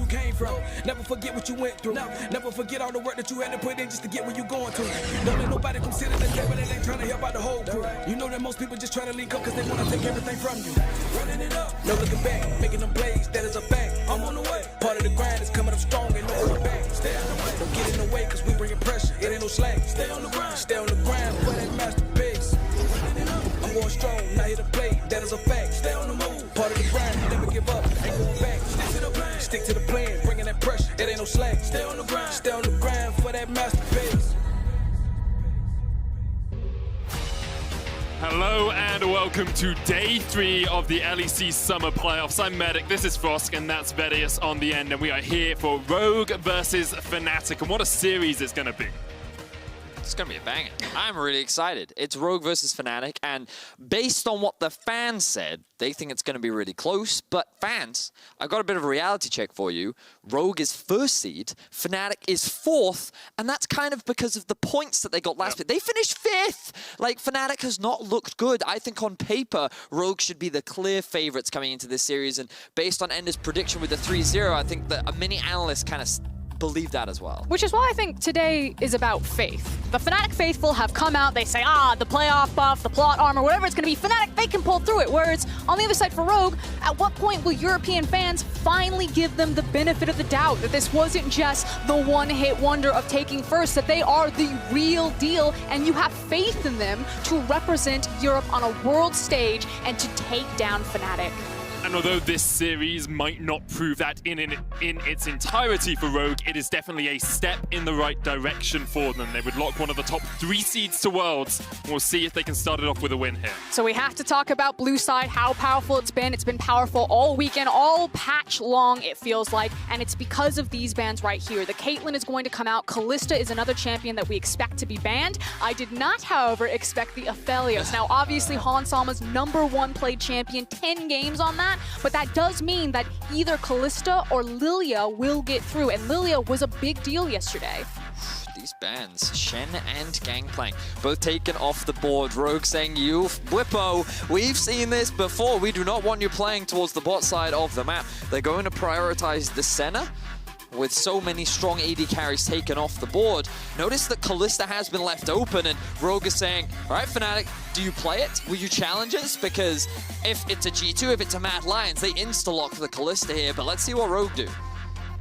Came from. Never forget what you went through. Never forget all the work that you had to put in just to get where you going to. Don't let nobody come sit at the table that ain't trying to help out the whole crew. You know that most people just trying to link up because they want to take everything from you. Running it up, no looking back, making them plays, that is a fact. I'm on the way. Part of the grind is coming up strong and no coming back. Stay on the way. Don't get in the way because we bringing pressure. It ain't no slack. Stay on the grind. Stay on the grind for that masterpiece. Running it up. I'm going strong, not here to play. That is a fact. Stay on the move. Part of the grind, never give up. Ain't going back. Stick to the plan. Stick to the plan. Bringing that pressure. It ain't no slack. Stay on the grind. Stay on the grind for that masterpiece.
Hello and welcome to day 3 of the LEC Summer Playoffs. I'm Medic, this is Frosk, and that's Vedius on the end, and we are here for Rogue versus Fnatic, and what a series it's going to be.
It's going to be a banger. I'm really excited. It's Rogue versus Fnatic, and based on what the fans said, they think it's going to be really close. But fans, I've got a bit of a reality check for you. Rogue is 1st seed, Fnatic is 4th, and that's kind of because of the points that they got last bit. They finished 5th. Like, Fnatic has not looked good. I think on paper, Rogue should be the clear favorites coming into this series, and based on Ender's prediction with the 3-0, I think that many analysts kind of believe that as well.
Which is why I think today is about faith. The Fnatic faithful have come out, they say, the playoff buff, the plot armor, whatever it's going to be, Fnatic, they can pull through it. Whereas on the other side for Rogue, at what point will European fans finally give them the benefit of the doubt that this wasn't just the one-hit wonder of taking first, that they are the real deal, and you have faith in them to represent Europe on a world stage and to take down Fnatic.
And although this series might not prove that in its entirety for Rogue, it is definitely a step in the right direction for them. They would lock one of the top 3 seeds to Worlds. We'll see if they can start it off with a win here.
So we have to talk about blue side, how powerful it's been. It's been powerful all weekend, all patch long, it feels like. And it's because of these bans right here. The Caitlyn is going to come out. Kalista is another champion that we expect to be banned. I did not, however, expect the Aphelios. Now, obviously, Hans Sama's #1 played champion, 10 games on that. that, but that does mean that either Kalista or Lilia will get through, and Lilia was a big deal yesterday.
These bans, Shen and Gangplank, both taken off the board. Rogue saying, you, Bwipo, we've seen this before. We do not want you playing towards the bot side of the map. They're going to prioritize the Senna. With so many strong AD carries taken off the board, notice that Kalista has been left open, and Rogue is saying, all right, Fnatic, do you play it? Will you challenge us? Because if it's a G2, if it's a Mad Lions, they insta-lock the Kalista here, but let's see what Rogue do.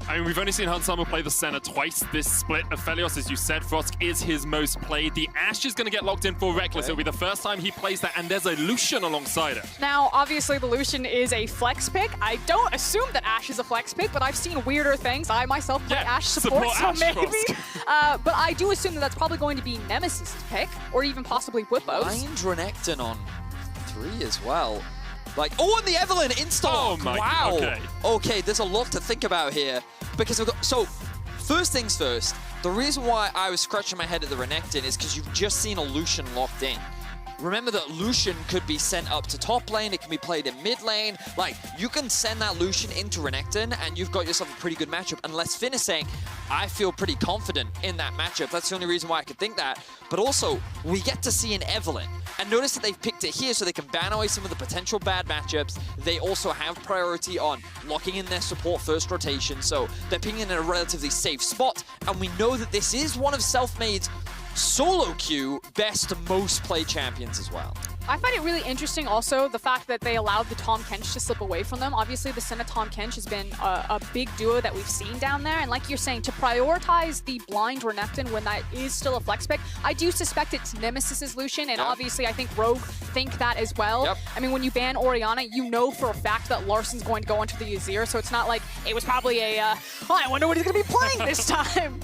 I mean, we've only seen Hunt Summer play the Senna twice this split. Aphelios, as you said, Frost is his most played. The Ashe is going to get locked in for Reckless. It'll be the first time he plays that, and there's a Lucian alongside it.
Now, obviously, the Lucian is a flex pick. I don't assume that Ashe is a flex pick, but I've seen weirder things. I myself play Ashe support, so
Ashe,
maybe.
Frost.
But I do assume that that's probably going to be Nemesis' pick, or even possibly Bwipo's.
Blind Renekton on 3 as well. Like, oh, and the Evelynn insta-lock.
Oh my,
wow. Okay, there's a lot to think about here. Because we've got, so, first things first, the reason why I was scratching my head at the Renekton is because you've just seen a Lucian locked in. Remember that Lucian could be sent up to top lane, it can be played in mid lane. Like, you can send that Lucian into Renekton and you've got yourself a pretty good matchup. Unless Finn is saying, I feel pretty confident in that matchup. That's the only reason why I could think that. But also, we get to see an Evelynn. And notice that they've picked it here so they can ban away some of the potential bad matchups. They also have priority on locking in their support first rotation. So they're picking in a relatively safe spot. And we know that this is one of Selfmade's solo queue best most played champions as well.
I find it really interesting also the fact that they allowed the Tahm Kench to slip away from them. Obviously, the Senna Tahm Kench has been a big duo that we've seen down there. And like you're saying, to prioritize the blind Renekton when that is still a flex pick, I do suspect it's Nemesis' Lucian. And obviously, I think Rogue think that as well. I mean, when you ban Orianna, you know for a fact that Larsen's going to go into the Azir. So it's not like it was probably a, oh, I wonder what he's going to be playing this time.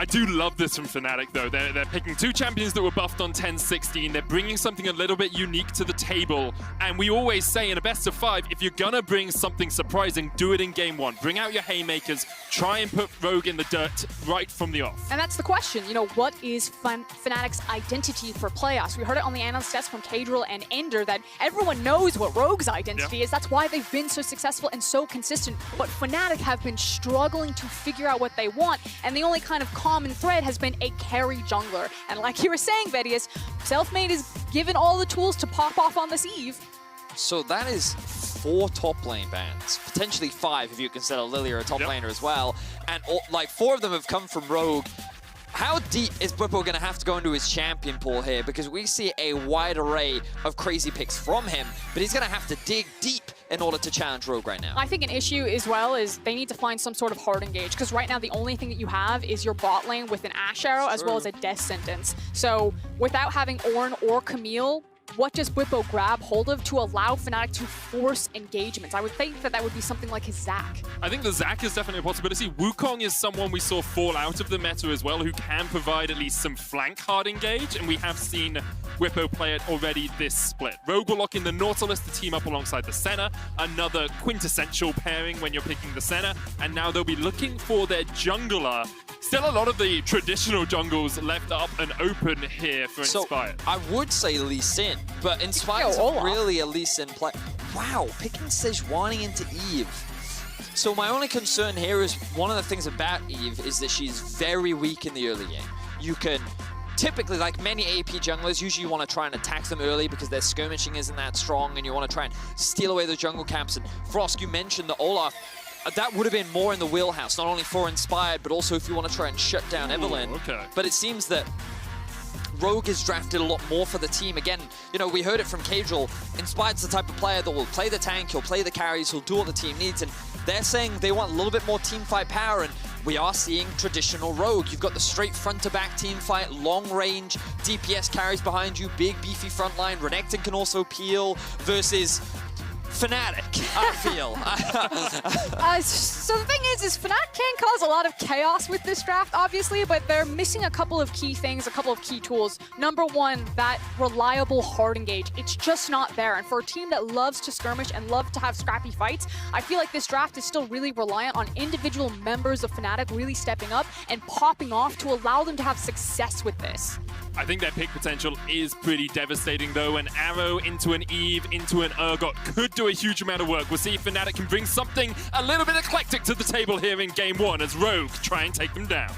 I do love this from Fnatic, though. They're picking 2 champions that were buffed on 10-16. They're bringing something a little bit unique to the table. And we always say in a best of 5, if you're going to bring something surprising, do it in game 1. Bring out your haymakers. Try and put Rogue in the dirt right from the off.
And that's the question. You know, what is Fnatic's identity for playoffs? We heard it on the analyst test from Kadriel and Ender that everyone knows what Rogue's identity is. That's why they've been so successful and so consistent. But Fnatic have been struggling to figure out what they want. And the only kind of common thread has been a carry jungler. And like you were saying, Vedius, Selfmade is given all the tools to pop off on this eve.
So that is 4 top lane bans. Potentially 5 if you consider Lilia a top laner as well. And like 4 of them have come from Rogue. How deep is Bwipo going to have to go into his champion pool here? Because we see a wide array of crazy picks from him, but he's going to have to dig deep in order to challenge Rogue right now.
I think an issue as well is they need to find some sort of hard engage, because right now the only thing that you have is your bot lane with an Ashe Arrow as well as a Death Sentence. So without having Ornn or Camille, what does Bwipo grab hold of to allow Fnatic to force engagements? I would think that that would be something like his Zac.
I think the Zac is definitely a possibility. Wukong is someone we saw fall out of the meta as well, who can provide at least some flank hard engage, and we have seen Bwipo play it already this split. Rogue will lock in the Nautilus to team up alongside the Senna, another quintessential pairing when you're picking the Senna, and now they'll be looking for their jungler. Still a lot of the traditional jungles left up and open here for Inspired.
I would say Lee Sin, but Inspired isn't really a Lee Sin play. Wow, picking Sejuani into Eve. So my only concern here is one of the things about Eve is that she's very weak in the early game. You can typically, like many AP junglers, usually you want to try and attack them early because their skirmishing isn't that strong and you want to try and steal away the jungle camps. And Frost, you mentioned the Olaf. That would have been more in the wheelhouse, not only for Inspired, but also if you want to try and shut down Evelynn. But it seems that Rogue is drafted a lot more for the team. Again, you know, we heard it from Kadriel. Inspired's the type of player that will play the tank, he'll play the carries, he'll do what the team needs. And they're saying they want a little bit more team fight power, and we are seeing traditional Rogue. You've got the straight front-to-back team fight, long-range DPS carries behind you, big, beefy front line. Renekton can also peel versus Fnatic, I feel.
So the thing is Fnatic can cause a lot of chaos with this draft, obviously, but they're missing a couple of key things, a couple of key tools. Number one, that reliable hard engage. It's just not there. And for a team that loves to skirmish and loves to have scrappy fights, I feel like this draft is still really reliant on individual members of Fnatic really stepping up and popping off to allow them to have success with this.
I think their pick potential is pretty devastating though. An arrow into an Eve, into an Urgot could do a huge amount of work. We'll see if Fnatic can bring something a little bit eclectic to the table here in game 1 as Rogue try and take them down.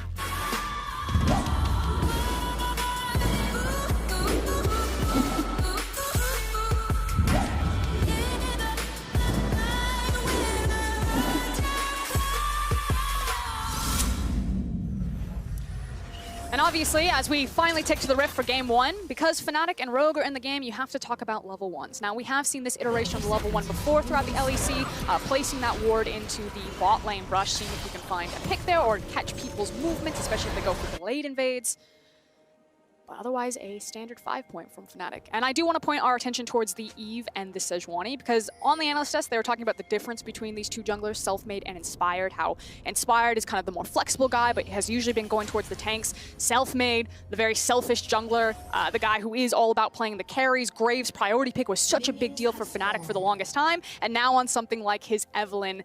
And obviously, as we finally take to the Rift for Game 1, because Fnatic and Rogue are in the game, you have to talk about level 1s. Now, we have seen this iteration of the level 1 before throughout the LEC, placing that ward into the bot lane brush, seeing if you can find a pick there or catch people's movements, especially if they go for delayed invades. But otherwise, a standard 5-point from Fnatic. And I do want to point our attention towards the Eve and the Sejuani, because on the analyst test, they were talking about the difference between these two junglers, Selfmade and Inspired, how Inspired is kind of the more flexible guy, but has usually been going towards the tanks. Selfmade, the very selfish jungler, the guy who is all about playing the carries. Graves' priority pick was such a big deal for Fnatic for the longest time, and now on something like his Evelynn,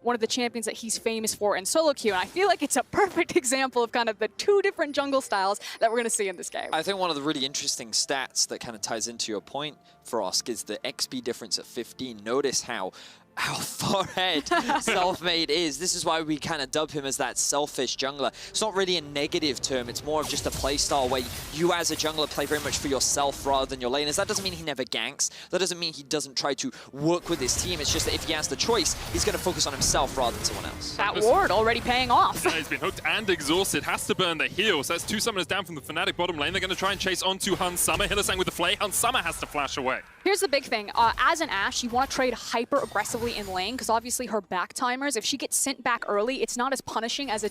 one of the champions that he's famous for in solo queue. And I feel like it's a perfect example of kind of the two different jungle styles that we're going to see in this game.
I think one of the really interesting stats that kind of ties into your point, Frosk, is the XP difference at 15. Notice how far ahead Selfmade is. This is why we kind of dub him as that selfish jungler. It's not really a negative term, it's more of just a play style where you as a jungler play very much for yourself rather than your laners. That doesn't mean he never ganks, that doesn't mean he doesn't try to work with his team. It's just that if he has the choice, he's going to focus on himself rather than someone else.
That ward already paying off.
Yeah, he's been hooked and exhausted, has to burn the heal. So that's 2 summoners down from the Fnatic bottom lane. They're going to try and chase onto Hansama. Hylissang with the flay. Hansama has to flash away.
Here's the big thing. As an Ashe, you want to trade hyper aggressively in lane, because obviously her back timers, if she gets sent back early, it's not as punishing as a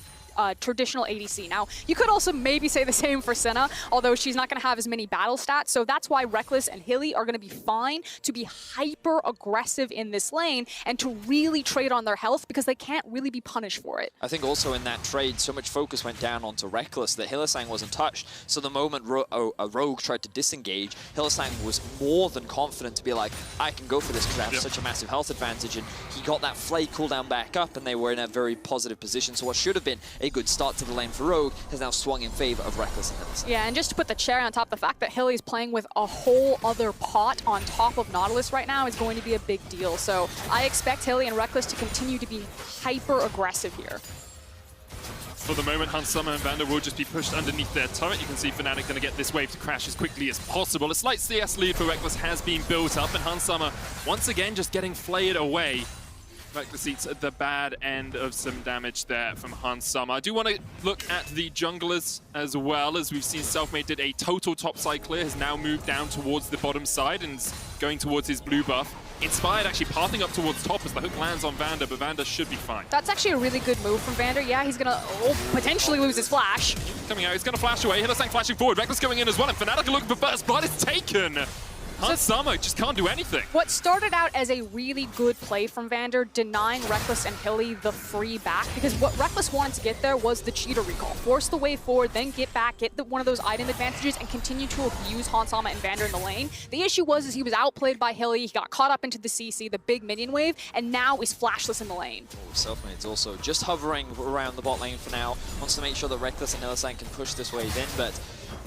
traditional ADC. Now, you could also maybe say the same for Senna, although she's not going to have as many battle stats, so that's why Rekkles and Hilly are going to be fine to be hyper aggressive in this lane and to really trade on their health, because they can't really be punished for it.
I think also in that trade, so much focus went down onto Rekkles that Hylissang wasn't touched, so the moment Rogue tried to disengage, Hylissang was more than confident to be like, I can go for this because I have such a massive health advantage, and he got that Flay cooldown back up, and they were in a very positive position. So what should have been a good start to the lane for Rogue has now swung in favor of Rekkles and Hylissang.
Yeah, and just to put the cherry on top, the fact that Hilly's playing with a whole other pot on top of Nautilus right now is going to be a big deal. So I expect Hilly and Rekkles to continue to be hyper aggressive here.
For the moment, Hansama and Vander will just be pushed underneath their turret. You can see Fnatic going to get this wave to crash as quickly as possible. A slight CS lead for Rekkles has been built up, and Hansama once again just getting flayed away. Rekkles eats at the bad end of some damage there from Hansama. I do want to look at the junglers as well, as we've seen Selfmade did a total topside clear, has now moved down towards the bottom side and is going towards his blue buff. Inspired actually pathing up towards top as the hook lands on Vander, but Vander should be fine.
That's actually a really good move from Vander. Yeah, he's going to potentially lose his flash.
Coming out, he's going to flash away. Hylissang flashing forward. Rekkles going in as well, and Fnatic are looking for first blood. It's taken. Hansama just can't do anything.
What started out as a really good play from Vander, denying Rekkles and Hilly the free back, because what Rekkles wanted to get there was the cheater recall. Force the wave forward, then get back, get one of those item advantages, and continue to abuse Hansama and Vander in the lane. The issue was he was outplayed by Hilly, he got caught up into the CC, the big minion wave, and now is flashless in the lane.
Selfmade's also just hovering around the bot lane for now. Wants to make sure that Rekkles and Hylissang can push this wave in, but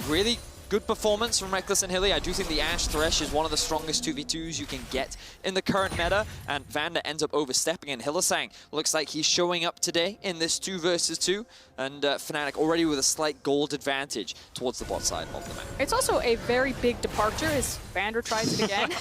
really good performance from Rekkles and Hilly. I do think the Ashe Thresh is one of the strongest 2v2s you can get in the current meta, and Vander ends up overstepping, and Hylissang looks like he's showing up today in this 2 versus 2, and Fnatic already with a slight gold advantage towards the bot side of the map.
It's also a very big departure, as Vander tries it again.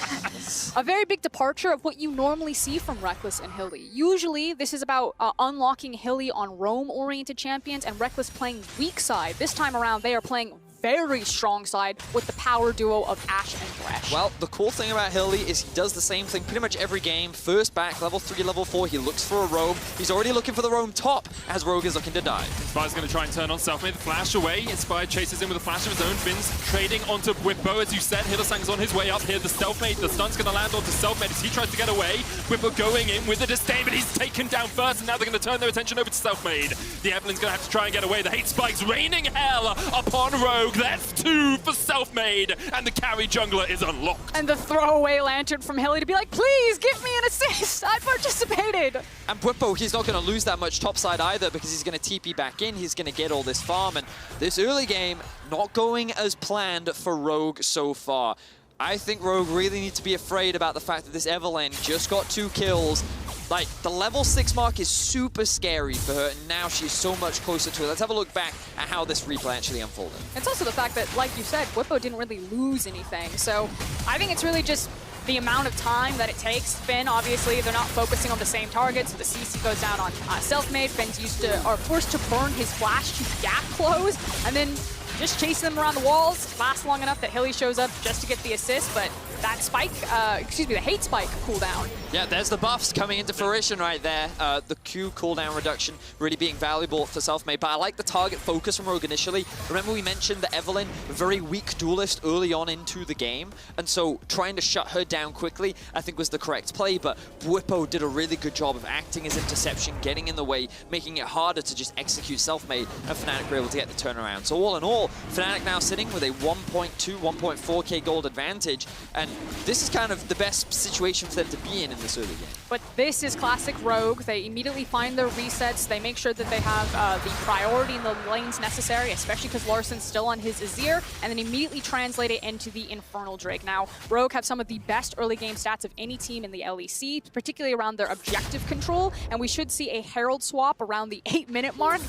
A very big departure of what you normally see from Rekkles and Hilly. Usually, this is about unlocking Hilly on roam-oriented champions and Rekkles playing weak side. This time around, they are playing very strong side with the power duo of Ashe and Thresh.
Well, the cool thing about Hilly is he does the same thing pretty much every game. First back, level 3, level 4, he looks for a roam. He's already looking for the roam top as Rogue is looking to dive.
Inspired's going to try and turn on Selfmade, the flash away. Inspired chases in with a flash of his own. Fins trading onto Whippo, as you said. Hylissang's on his way up here. The Selfmade, the stun's going to land onto Selfmade as he tries to get away. Whippo going in with the disdain, but he's taken down first, and now they're going to turn their attention over to Selfmade. The Evelynn's going to have to try and get away. The hate spikes raining hell upon Rogue. That's 2 for Selfmade, and the carry jungler is unlocked.
And the throwaway lantern from Hilly to be like, please give me an assist. I participated.
And Bwipo, he's not going to lose that much topside either because he's going to TP back in. He's going to get all this farm. And this early game, not going as planned for Rogue so far. I think Rogue really need to be afraid about the fact that this Evelyn just got 2 kills. Like, the level 6 mark is super scary for her, and now she's so much closer to it. Let's have a look back at how this replay actually unfolded.
It's also the fact that, like you said, Bwipo didn't really lose anything. So I think it's really just the amount of time that it takes. Finn, obviously, they're not focusing on the same target, so the CC goes down on Selfmade. Finn's are forced to burn his flash to gap close, and then just chasing them around the walls. Lasts long enough that Hilly shows up just to get the assist, but that spike, the hate spike cooldown.
Yeah, there's the buffs coming into fruition right there. The Q cooldown reduction really being valuable for Selfmade, but I like the target focus from Rogue initially. Remember we mentioned that Evelyn, a very weak duelist early on into the game, and so trying to shut her down quickly, I think was the correct play, but Bwipo did a really good job of acting as interception, getting in the way, making it harder to just execute Selfmade, and Fnatic were able to get the turnaround. So all in all, Fnatic now sitting with a 1.2, 1.4k gold advantage, and this is kind of the best situation for them to be in this early game.
But this is classic Rogue. They immediately find their resets. They make sure that they have the priority in the lanes necessary, especially because Larson's still on his Azir, and then immediately translate it into the Infernal Drake. Now, Rogue have some of the best early game stats of any team in the LEC, particularly around their objective control, and we should see a Herald swap around the 8-minute mark.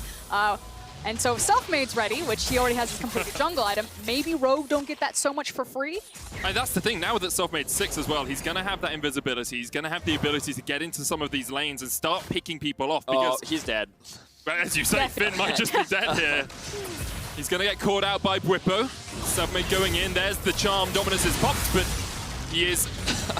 And so if Selfmade's ready, which he already has his completed jungle item, maybe Rogue don't get that so much for free.
And that's the thing, now that Selfmade's 6 as well, he's going to have that invisibility. He's going to have the ability to get into some of these lanes and start picking people off. Because
he's dead.
As you say, Finn might just be dead here. He's going to get caught out by Bwipo. Selfmade going in. There's the charm. Dominus is popped, but he is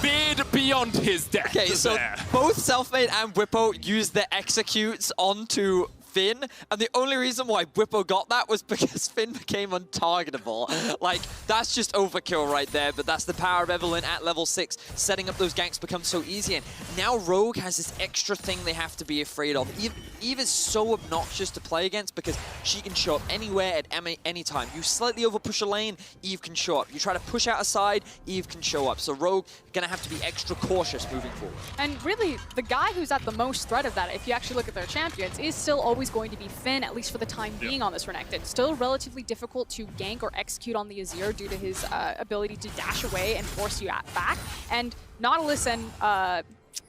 bid beyond his death.
Okay, so both Selfmade and Bwipo used their executes onto Finn, and the only reason why Bwipo got that was because Finn became untargetable. Like, that's just overkill right there, but that's the power of Evelyn at level 6. Setting up those ganks becomes so easy, and now Rogue has this extra thing they have to be afraid of. Eve is so obnoxious to play against because she can show up anywhere at any time. You slightly over push a lane, Eve can show up. You try to push out a side, Eve can show up. So Rogue gonna have to be extra cautious moving forward.
And really, the guy who's at the most threat of that, if you actually look at their champions, is still always going to be Finn, at least for the time being on this Renekton. Still relatively difficult to gank or execute on the Azir due to his ability to dash away and force you back. And Nautilus and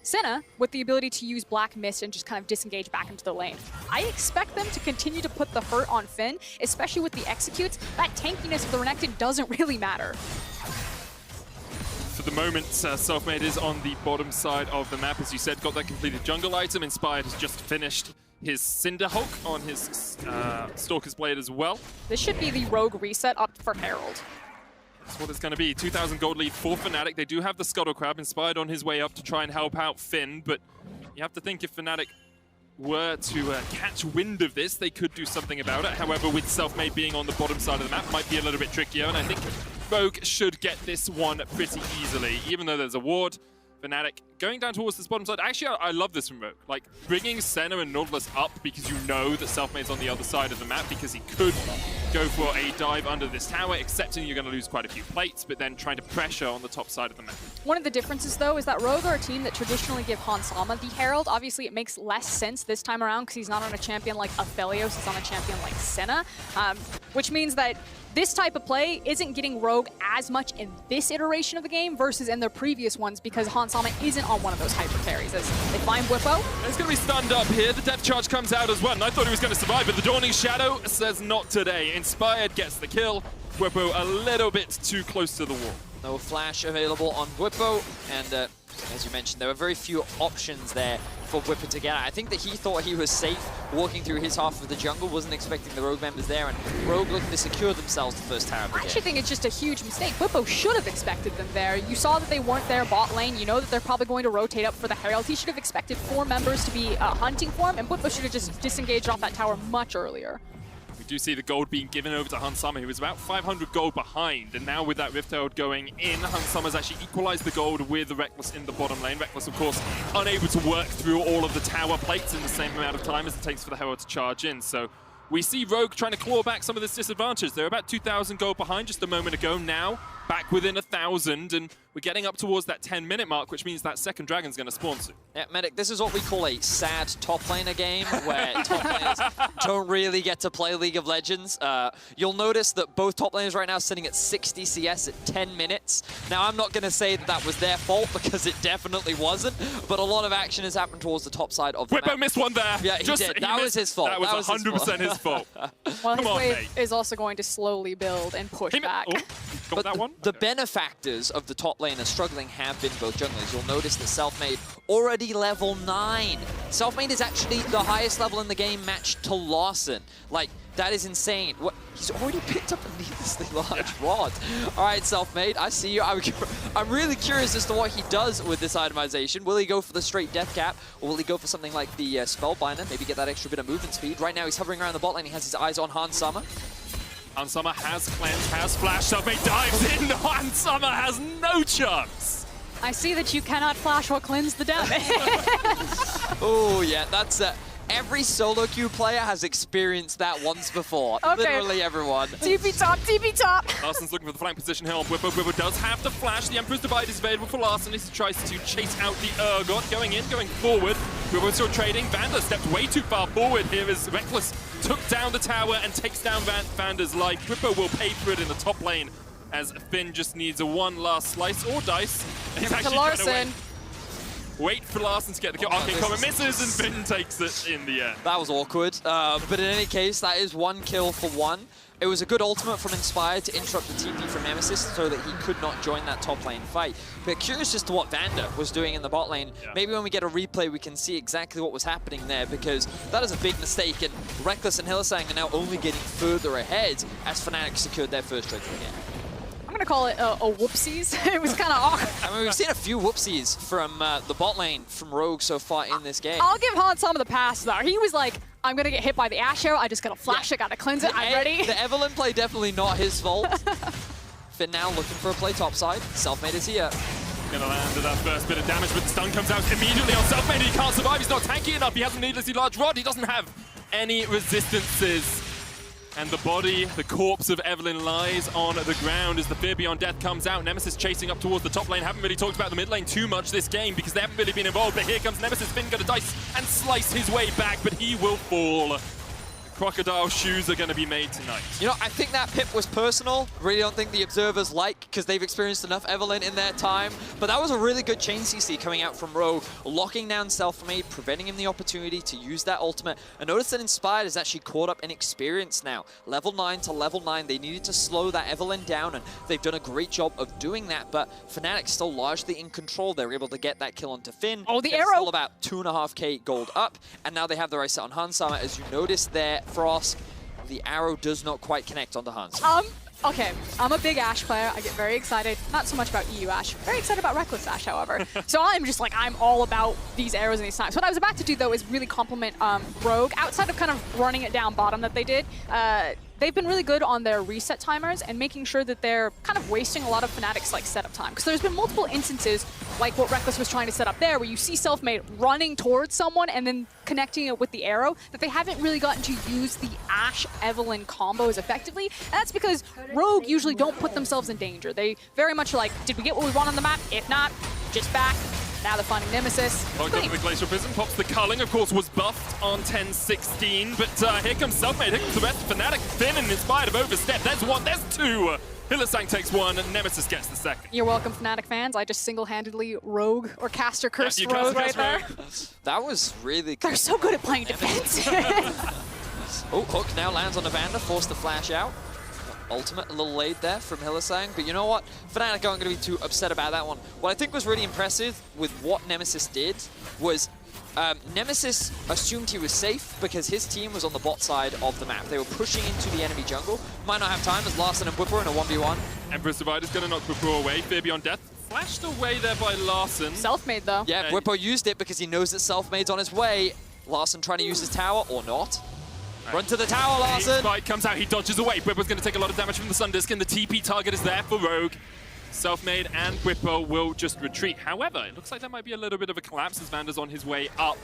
Senna with the ability to use Black Mist and just kind of disengage back into the lane. I expect them to continue to put the hurt on Finn, especially with the executes. That tankiness of the Renekton doesn't really matter.
For the moment, Selfmade is on the bottom side of the map. As you said, got that completed jungle item. Inspired has just finished his Cinder Hulk on his Stalker's Blade as well.
This should be the Rogue reset up for Herald.
That's what it's going to be. 2,000 gold lead for Fnatic. They do have the Scuttle Crab. Inspired on his way up to try and help out Finn, but you have to think if Fnatic were to catch wind of this, they could do something about it. However, with Selfmade being on the bottom side of the map, might be a little bit trickier, and I think Rogue should get this one pretty easily, even though there's a ward. Fnatic going down towards this bottom side. Actually, I love this from Rogue. Like, bringing Senna and Nautilus up because you know that Selfmade's on the other side of the map because he could go for a dive under this tower, accepting you're going to lose quite a few plates, but then trying to pressure on the top side of the map.
One of the differences, though, is that Rogue are a team that traditionally give Hansama the Herald. Obviously, it makes less sense this time around because he's not on a champion like Aphelios, he's on a champion like Senna, which means that this type of play isn't getting Rogue as much in this iteration of the game versus in their previous ones because Hansama isn't on one of those hyper carries. As they find Bwipo.
He's going to be stunned up here. The Death Charge comes out as well, and I thought he was going to survive, but the Dawning Shadow says not today. Inspired gets the kill. Bwipo a little bit too close to the wall.
No flash available on Bwipo, and as you mentioned, there were very few options there for Bwipo to get out. I think that he thought he was safe walking through his half of the jungle, wasn't expecting the Rogue members there, and Rogue looking to secure themselves the first tower of the game.
I actually think it's just a huge mistake. Bwipo should have expected them there. You saw that they weren't there bot lane. You know that they're probably going to rotate up for the Herald. He should have expected 4 members to be hunting for him, and Bwipo should have just disengaged off that tower much earlier.
We do see the gold being given over to Hansama, who was about 500 gold behind, and now with that Rift Herald going in, Hansama's actually equalized the gold with the Reckless in the bottom lane. Reckless, of course, unable to work through all of the tower plates in the same amount of time as it takes for the Herald to charge in, so we see Rogue trying to claw back some of this disadvantage. They're about 2,000 gold behind just a moment ago. Now, back within 1,000, and we're getting up towards that 10-minute mark, which means that second dragon's going to spawn soon.
Yeah, Medic, this is what we call a sad top laner game, where top laners don't really get to play League of Legends. You'll notice that both top laners right now are sitting at 60 CS at 10 minutes. Now, I'm not going to say that that was their fault, because it definitely wasn't, but a lot of action has happened towards the top side of the
Whippo
map.
missed one there.
Yeah, he did. That was his fault.
That was 100% his fault.
Well,
Come
his
on,
wave
mate.
is also going to slowly build and push back.
Got that one?
The benefactors of the top lane are struggling have been both junglers. You'll notice that Selfmade already level 9. Selfmade is actually the highest level in the game matched to Larson. Like, that is insane. What? He's already picked up a needlessly large rod. All right, Selfmade, I see you. I'm really curious as to what he does with this itemization. Will he go for the straight death cap, or will he go for something like the Spellbinder, maybe get that extra bit of movement speed? Right now, he's hovering around the bot lane. He has his eyes on Hans Summer.
Hans Summer has cleansed, has flashed. Selfmade dives in. Hans Summer has no chance.
I see that you cannot flash or cleanse the damage.
Oh, yeah, that's every solo queue player has experienced that once before.
Okay.
Literally everyone.
TP top, TP top.
Larson's looking for the flank position here on Whippo. Whippo does have the flash. The Emperor's Divide is available for Larson as he tries to chase out the Urgot. Going in, going forward. Whippo still trading. Vander stepped way too far forward here as Reckless took down the tower and takes down Vander's life. Whippo will pay for it in the top lane as Finn just needs a one last slice or dice. And he's actually trying to wait for Larson to get the kill. Arcane Comet misses and Finn takes it in the end.
That was awkward, but in any case, that is one kill for one. It was a good ultimate from Inspired to interrupt the TP from Nemesis so that he could not join that top lane fight. But curious as to what Vander was doing in the bot lane. Yeah. Maybe when we get a replay, we can see exactly what was happening there, because that is a big mistake, and Reckless and Hylissang are now only getting further ahead as Fnatic secured their first trade again.
I'm going to call it a whoopsies. It was kind of awkward.
I mean, we've seen a few whoopsies from the bot lane from Rogue so far in this game.
I'll give Hans some of the pass, though. He was like, I'm going to get hit by the Ash arrow. I just got to flash it, got to cleanse it. I'm ready.
The Evelynn play definitely not his fault. Finn now looking for a play topside. Selfmade is here.
Gonna land that first bit of damage, but the stun comes out immediately on Selfmade. He can't survive. He's not tanky enough. He has a needlessly large rod. He doesn't have any resistances. And the body, the corpse of Evelynn lies on the ground as the Fear Beyond Death comes out. Nemesis chasing up towards the top lane. Haven't really talked about the mid lane too much this game because they haven't really been involved. But here comes Nemesis. Finn gonna dice and slice his way back, but he will fall. Crocodile shoes are going to be made tonight.
You know, I think that pip was personal. Really don't think the observers like, because they've experienced enough Evelynn in their time. But that was a really good chain CC coming out from Rogue, locking down Selfmade, preventing him the opportunity to use that ultimate. And notice that Inspired is actually caught up in experience now. Level 9 to level 9, they needed to slow that Evelynn down, and they've done a great job of doing that. But Fnatic still largely in control. They're able to get that kill onto Finn.
Oh, the
They're
arrow!
Still about 2.5k gold up, and now they have the right set on Hans Summer. As you notice there, Frost, the arrow does not quite connect onto Hans.
Okay, I'm a big Ashe player. I get very excited. Not so much about EU Ashe. Very excited about Reckless Ashe, however. So I'm just like, I'm all about these arrows and these snipes. What I was about to do, though, is really compliment Rogue. Outside of kind of running it down bottom that they did, they've been really good on their reset timers and making sure that they're kind of wasting a lot of Fnatic's like setup time. Because there's been multiple instances, like what Reckless was trying to set up there, where you see Selfmade running towards someone and then connecting it with the arrow, that they haven't really gotten to use the Ashe Evelynn combos effectively. And that's because Rogue usually don't put themselves in danger. They very much are like, did we get what we want on the map? If not, just back. Now they're finding Nemesis.
Got the Glacial Prism, pops the culling, of course, was buffed on 10-16, but here comes Selfmade, here comes the rest. Fnatic, Finn, and Inspired have overstepped. There's one, there's two. Hylissang takes one, and Nemesis gets the second.
You're welcome, Fnatic fans. I just single-handedly Rogue or caster cursed Rogue right there.
That was really cool.
They're so good at playing defense.
Oh, Hook now lands on Evander, forced to flash out. Ultimate a little late there from Hylissang, but you know what? Fnatic aren't going to be too upset about that one. What I think was really impressive with what Nemesis did was Nemesis assumed he was safe because his team was on the bot side of the map. They were pushing into the enemy jungle. Might not have time as Larson and Whipper in a 1v1.
Emperor's Divide is going to knock Whipper away. Fear Beyond Death flashed away there by Larson.
Selfmade though.
Yeah, Whipper used it because he knows that Selfmade's on his way. Larson trying to use his tower or not. Run to the tower, Larson!
Spike comes out, he dodges away. Whipper's going to take a lot of damage from the Sun Disc, and the TP target is there for Rogue. Selfmade and Whipper will just retreat. However, it looks like there might be a little bit of a collapse as Vander's on his way up.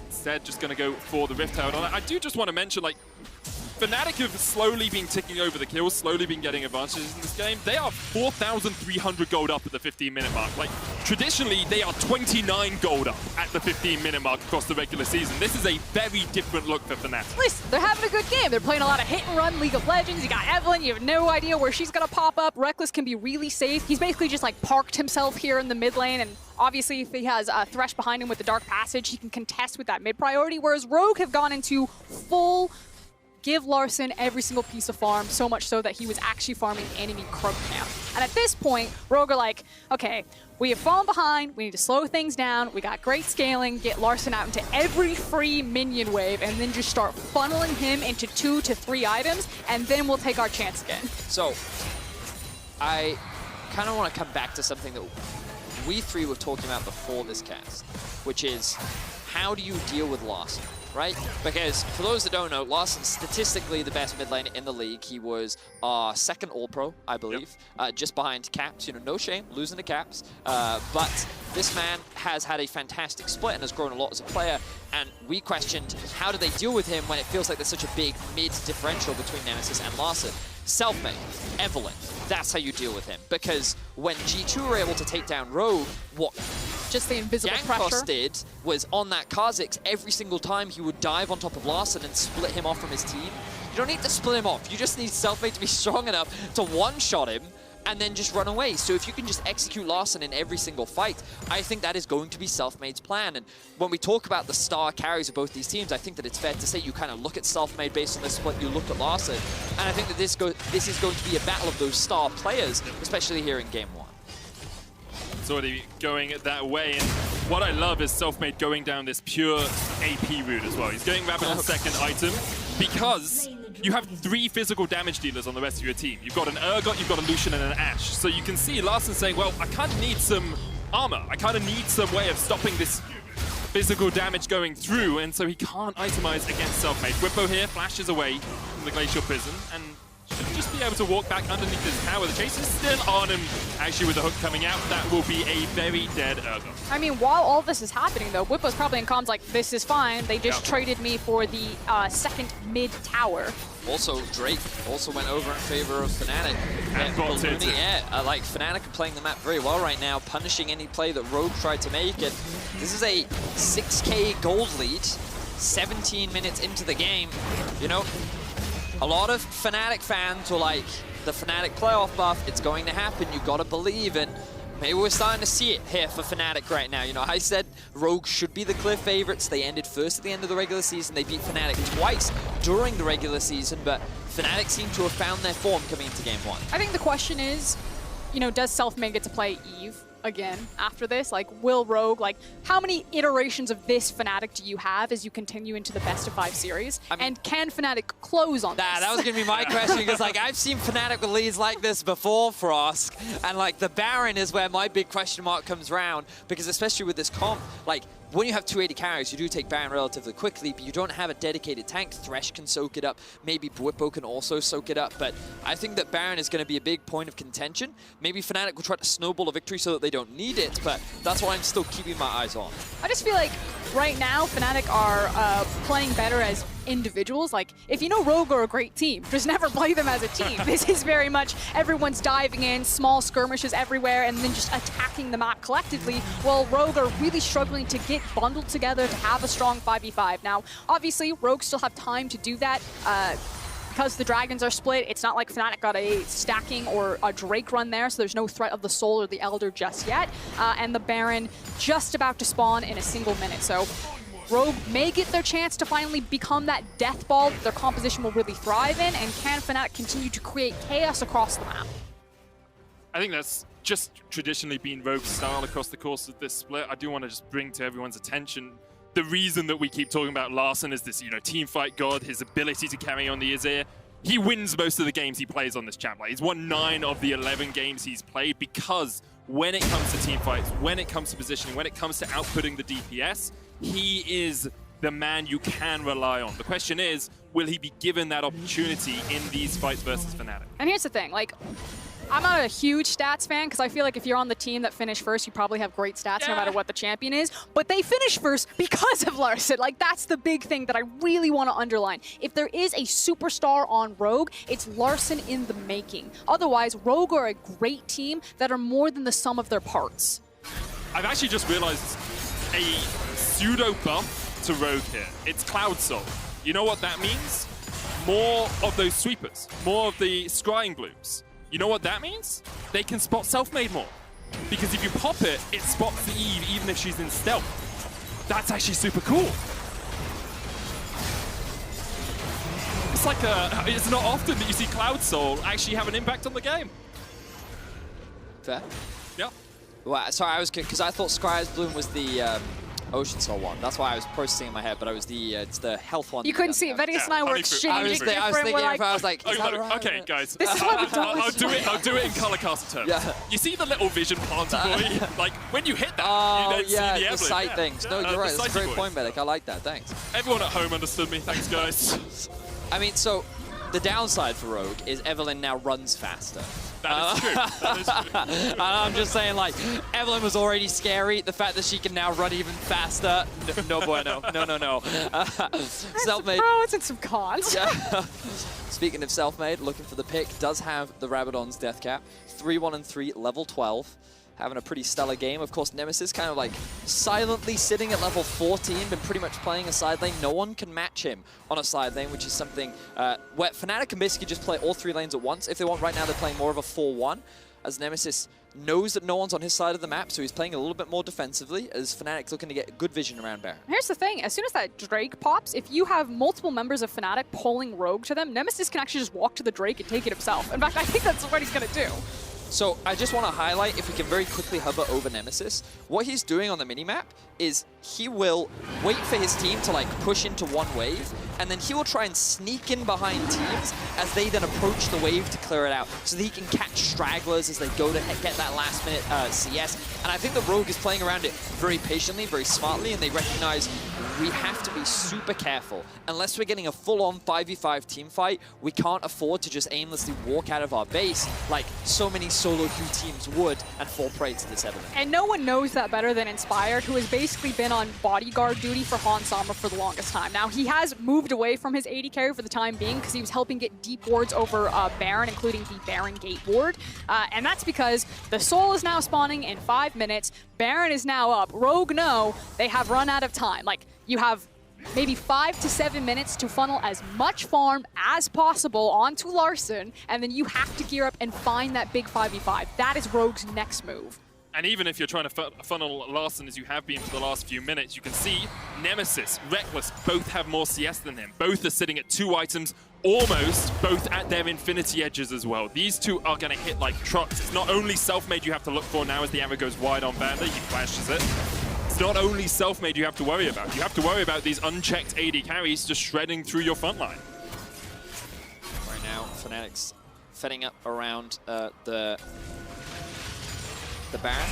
Instead, just going to go for the Rift Herald. I do just want to mention, like, Fnatic have slowly been ticking over the kills, slowly been getting advantages in this game. They are 4,300 gold up at the 15-minute mark. Like, traditionally, they are 29 gold up at the 15-minute mark across the regular season. This is a very different look for Fnatic.
At least they're having a good game. They're playing a lot of hit-and-run League of Legends. You got Evelyn. You have no idea where she's going to pop up. Reckless can be really safe. He's basically just, like, parked himself here in the mid lane, and obviously, if he has Thresh behind him with the Dark Passage, he can contest with that mid priority, whereas Rogue have gone into full give Larson every single piece of farm, so much so that he was actually farming enemy Croak camp. And at this point, Rogue are like, okay, we have fallen behind, we need to slow things down, we got great scaling, get Larson out into every free minion wave, and then just start funneling him into 2 to 3 items, and then we'll take our chance again.
So, I kind of want to come back to something that we three were talking about before this cast, which is how do you deal with Larson, right? Because for those that don't know, Larson's statistically the best mid laner in the league. He was our second All-Pro, I believe, just behind Caps. You know, no shame, losing to Caps. But this man has had a fantastic split and has grown a lot as a player. And we questioned how do they deal with him when it feels like there's such a big mid differential between Nemesis and Larson. Selfmade, Evelyn, that's how you deal with him. Because when G2 were able to take down Rogue, what
just the invisible pressure
did was on that Kha'Zix, every single time he would dive on top of Larson and split him off from his team. You don't need to split him off. You just need Selfmade to be strong enough to one-shot him and then just run away. So if you can just execute Larson in every single fight, I think that is going to be Selfmade's plan. And when we talk about the star carries of both these teams, I think that it's fair to say you kind of look at Selfmade based on this split, you look at Larson, and I think that this is going to be a battle of those star players, especially here in Game 1.
It's already going that way, and what I love is Selfmade going down this pure AP route as well. He's going rapid on second item because you have 3 physical damage dealers on the rest of your team. You've got an Urgot, you've got a Lucian, and an Ashe. So you can see Larson saying, well, I kind of need some armor. I kind of need some way of stopping this physical damage going through, and so he can't itemize against Selfmade. Whippo here flashes away from the Glacial Prison, and should just be able to walk back underneath his tower. The chase is still on him, actually with the hook coming out. That will be a very dead Urgot.
I mean, while all this is happening, though, Whippo's probably in comms like, this is fine. They just traded me for the second mid tower.
Also, Drake also went over in favor of Fnatic. Like, Fnatic are playing the map very well right now, punishing any play that Rogue tried to make. And this is a 6k gold lead, 17 minutes into the game. You know, a lot of Fnatic fans were like, the Fnatic playoff buff, it's going to happen, you gotta believe. And maybe we're starting to see it here for Fnatic right now. You know, I said Rogue should be the clear favorites. They ended first at the end of the regular season. They beat Fnatic twice during the regular season, but Fnatic seem to have found their form coming into Game 1.
I think the question is, you know, does Selfmade get to play Eve again after this? Like, will Rogue, like, how many iterations of this Fnatic do you have as you continue into the best of 5 series? I mean, and can Fnatic close on this?
That was going to be my question, because, like, I've seen Fnatic with leads like this before, Frosk, and, like, the Baron is where my big question mark comes round, because especially with this comp, like, when you have 280 carries, you do take Baron relatively quickly, but you don't have a dedicated tank. Thresh can soak it up. Maybe Bwipo can also soak it up. But I think that Baron is going to be a big point of contention. Maybe Fnatic will try to snowball a victory so that they don't need it, but that's what I'm still keeping my eyes on.
I just feel like right now, Fnatic are playing better as individuals. Like, if you know Rogue are a great team, just never play them as a team. This is very much everyone's diving in, small skirmishes everywhere, and then just attacking the map collectively, while Rogue are really struggling to get bundled together to have a strong 5v5. Now, obviously, Rogue still have time to do that. Because the Dragons are split, it's not like Fnatic got a stacking or a Drake run there, so there's no threat of the Soul or the Elder just yet. And the Baron just about to spawn in a single minute. So Rogue may get their chance to finally become that death ball that their composition will really thrive in, and can Fnatic continue to create chaos across the map?
I think that's just traditionally been Rogue's style across the course of this split. I do want to just bring to everyone's attention the reason that we keep talking about Larson is this, you know, team fight god, his ability to carry on the Azir. He wins most of the games he plays on this champ. Like, he's won 9 of the 11 games he's played, because when it comes to team fights, when it comes to positioning, when it comes to outputting the DPS, he is the man you can rely on. The question is, will he be given that opportunity in these fights versus Fnatic?
And here's the thing, like, I'm not a huge stats fan because I feel like if you're on the team that finished first, you probably have great stats no matter what the champion is. But they finished first because of Larssen. Like, that's the big thing that I really want to underline. If there is a superstar on Rogue, it's Larssen in the making. Otherwise, Rogue are a great team that are more than the sum of their parts.
I've actually just realized a pseudo buff to Rogue here. It's Cloud Soul. You know what that means? More of those sweepers, more of the scrying blooms. You know what that means? They can spot Selfmade more. Because if you pop it, it spots the Eve even if she's in stealth. That's actually super cool. It's like it's not often that you see Cloud Soul actually have an impact on the game.
Fair.
Yeah.
Well, sorry, I was because I thought Scryer's Bloom was the Ocean Soul one. That's why I was processing in my head, but it's the health one.
You couldn't see it. Venius and I were exchanging different.
I was thinking, I was like, is that right?
Okay, guys.
This is what we do.
I'll do it in color caster terms.
Yeah.
You see the little vision planter boy? Like, when you hit that, you don't see the emblem.
Sight things. No, you're right. That's a great point, Medic. I like that. Thanks.
Everyone at home understood me. Thanks, guys.
I mean, so the downside for Rogue is Evelyn now runs faster.
That is true. That is true.
And I'm just saying, like, Evelyn was already scary. The fact that she can now run even faster, no bueno. No. Selfmade.
Pros and some cons.
Yeah. Speaking of Selfmade, looking for the pick, does have the Rabadon's death cap. 3-1-3, level 12. Having a pretty stellar game. Of course, Nemesis kind of like silently sitting at level 14, been pretty much playing a side lane. No one can match him on a side lane, which is something where Fnatic can basically just play all 3 lanes at once. If they want, right now they're playing more of a 4-1, as Nemesis knows that no one's on his side of the map, so he's playing a little bit more defensively, as Fnatic's looking to get good vision around Baron.
Here's the thing, as soon as that Drake pops, if you have multiple members of Fnatic pulling Rogue to them, Nemesis can actually just walk to the Drake and take it himself. In fact, I think that's what he's going to do.
So I just want to highlight, if we can very quickly hover over Nemesis, what he's doing on the minimap is he will wait for his team to like push into one wave, and then he will try and sneak in behind teams as they then approach the wave to clear it out, so that he can catch stragglers as they go to get that last minute CS. And I think the Rogue is playing around it very patiently, very smartly, and they recognize we have to be super careful. Unless we're getting a full-on 5v5 team fight, we can't afford to just aimlessly walk out of our base like so many solo queue teams would and fall prey to this Evelyn.
And no one knows that better than Inspired, who has basically been on bodyguard duty for Hans Sommer for the longest time. Now, he has moved away from his AD carry for the time being because he was helping get deep wards over Baron, including the Baron Gate ward. And that's because the Soul is now spawning in 5 minutes. Baron is now up. Rogue, no, they have run out of time. Like, you have maybe 5 to 7 minutes to funnel as much farm as possible onto Larssen, and then you have to gear up and find that big 5v5. That is Rogue's next move.
And even if you're trying to funnel Larssen as you have been for the last few minutes, you can see Nemesis, Reckless, both have more CS than him. Both are sitting at 2 items, almost both at their infinity edges as well. These two are going to hit like trucks. It's not only Selfmade you have to look for now as the arrow goes wide on Vander, he flashes it. It's not only Selfmade you have to worry about. You have to worry about these unchecked AD carries just shredding through your front line.
Right now, Fnatic's fetting up around the Baron.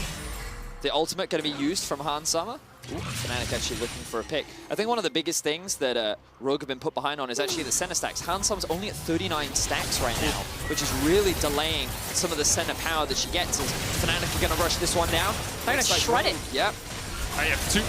The ultimate going to be used from Hans Sommer. Fnatic actually looking for a pick. I think one of the biggest things that Rogue have been put behind on is actually the center stacks. Hans Sommer's only at 39 stacks right now, which is really delaying some of the center power that she gets. As Fnatic are going to rush this one down.
They're going to shred it.
Yep.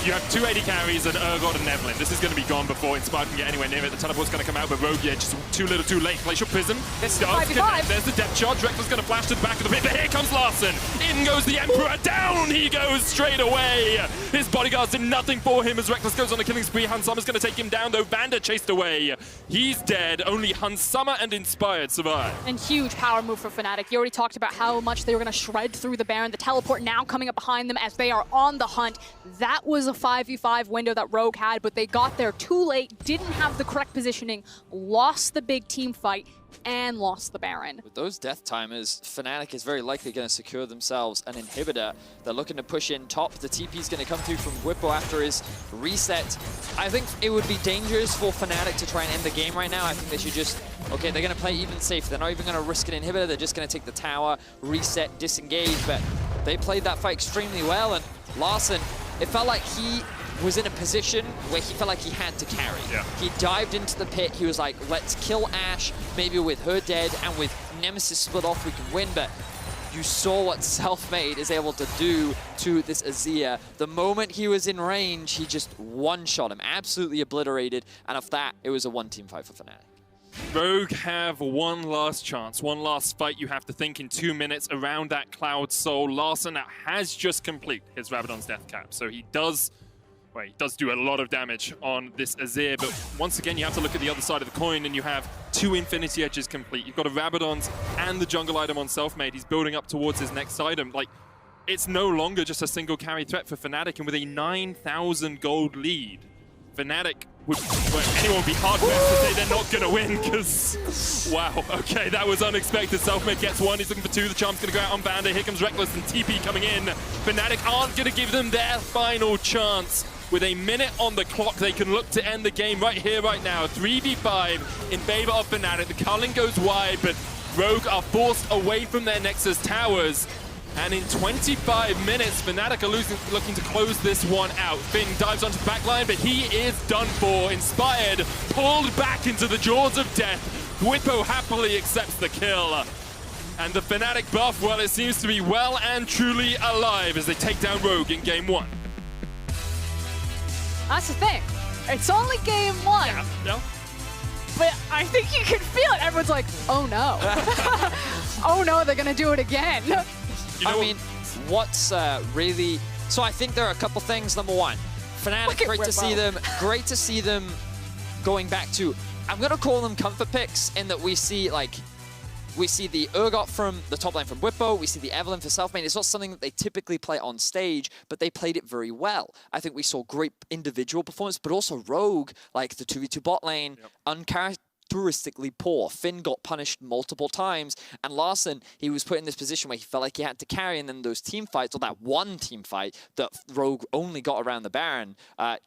You have two AD carries, and Urgot and Evelyn. This is going to be gone before Inspired can get anywhere near it. The teleport's going to come out, but Rogue, yeah, just too little too late. Glacial Prism.
This is 5v5.
There's the depth charge. Reckless going to flash to the back of the pit, but here comes Larssen. In goes the Emperor. Down he goes straight away. His bodyguards did nothing for him as Reckless goes on a killing spree. Hans Sommer's going to take him down, though. Vander chased away. He's dead. Only Hans Sommer and Inspired survive.
And huge power move for Fnatic. You already talked about how much they were going to shred through the Baron. The teleport now coming up behind them as they are on the hunt. That was a 5v5 window that Rogue had, but they got there too late, didn't have the correct positioning, lost the big team fight, and lost the Baron.
With those death timers, Fnatic is very likely going to secure themselves an inhibitor. They're looking to push in top. The TP is going to come through from Whippo after his reset. I think it would be dangerous for Fnatic to try and end the game right now. I think they should just, okay, they're going to play even safe. They're not even going to risk an inhibitor. They're just going to take the tower, reset, disengage. But they played that fight extremely well, and Larssen, it felt like he was in a position where he felt like he had to carry.
Yeah.
He dived into the pit. He was like, let's kill Ashe, maybe with her dead, and with Nemesis split off, we can win. But you saw what Selfmade is able to do to this Azir. The moment he was in range, he just one-shot him, absolutely obliterated, and of that, it was a one-team fight for Fnatic.
Rogue have one last chance, one last fight. You have to think in 2 minutes around that Cloud Soul. Larssen has just completed his Rabadon's death cap, so he does do a lot of damage on this Azir, but once again, you have to look at the other side of the coin, and you have 2 Infinity Edges complete. You've got a Rabadon's and the jungle item on Selfmade. He's building up towards his next item. Like, it's no longer just a single carry threat for Fnatic, and with a 9,000 gold lead, Fnatic anyone would be hard-pressed to say they're not going to win, because, wow, okay, that was unexpected. Selfmade gets 1, he's looking for 2, the Charm's going to go out on Banda. Here comes Reckless and TP coming in. Fnatic aren't going to give them their final chance. With a minute on the clock, they can look to end the game right here, right now. 3v5 in favor of Fnatic. The culling goes wide, but Rogue are forced away from their Nexus towers. And in 25 minutes, Fnatic are looking to close this one out. Finn dives onto the backline, but he is done for. Inspired, pulled back into the jaws of death. Whippo happily accepts the kill. And the Fnatic buff, well, it seems to be well and truly alive as they take down Rogue in game 1.
That's the thing. It's only game 1.
Yeah.
But I think you can feel it. Everyone's like, oh no. Oh no, they're going to do it again.
I mean, what's really... So I think there are a couple things. Number one, Fnatic, great to see them going back to... I'm going to call them comfort picks in that we see, like... We see the Urgot from the top lane from Whippo. We see the Evelynn for Selfmade. It's not something that they typically play on stage, but they played it very well. I think we saw great individual performance, but also Rogue, like the 2v2 bot lane, uncharacteristically poor. Finn got punished multiple times, and Larssen, he was put in this position where he felt like he had to carry, and then those team fights, or that one team fight that Rogue only got around the Baron,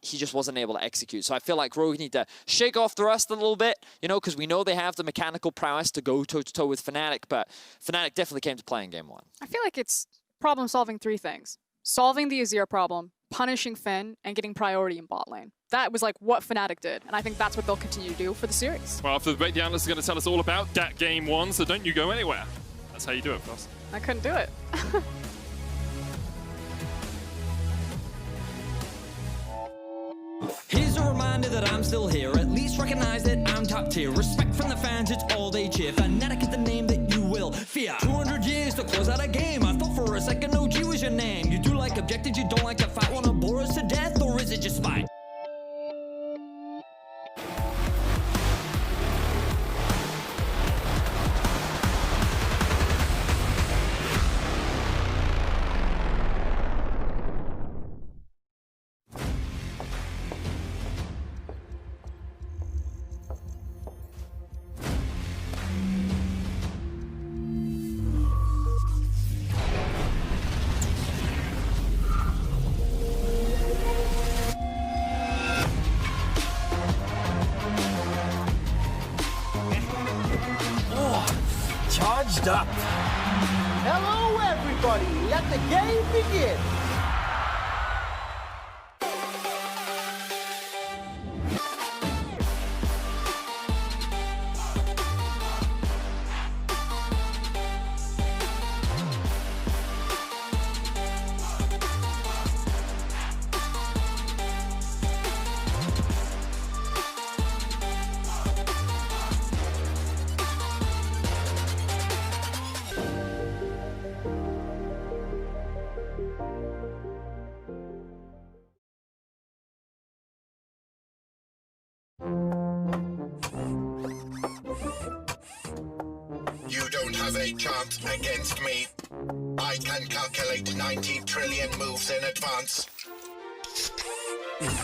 he just wasn't able to execute. So I feel like Rogue need to shake off the rust a little bit, you know, because we know they have the mechanical prowess to go toe-to-toe with Fnatic, but Fnatic definitely came to play in game 1.
I feel like it's problem-solving 3 things. Solving the Azir problem, punishing Finn, and getting priority in bot lane. That was like what Fnatic did, and I think that's what they'll continue to do for the series.
Well, after the break, the analysts are going to tell us all about that game 1, so don't you go anywhere. That's how you do it, Frost.
I couldn't do it.
Here's a reminder that I'm still here. At least recognize that I'm top tier. Respect from the fans, it's all they cheer. Fnatic is the name that you will fear. 200 years to close out a game. I thought for a second OG was your name. You do like objectives, you don't like to fight. Wanna bore us to death, or is it just spite?
Charged up. Hello, everybody. Let the game begin.
You don't have a chance against me. I can calculate 90 trillion moves in advance.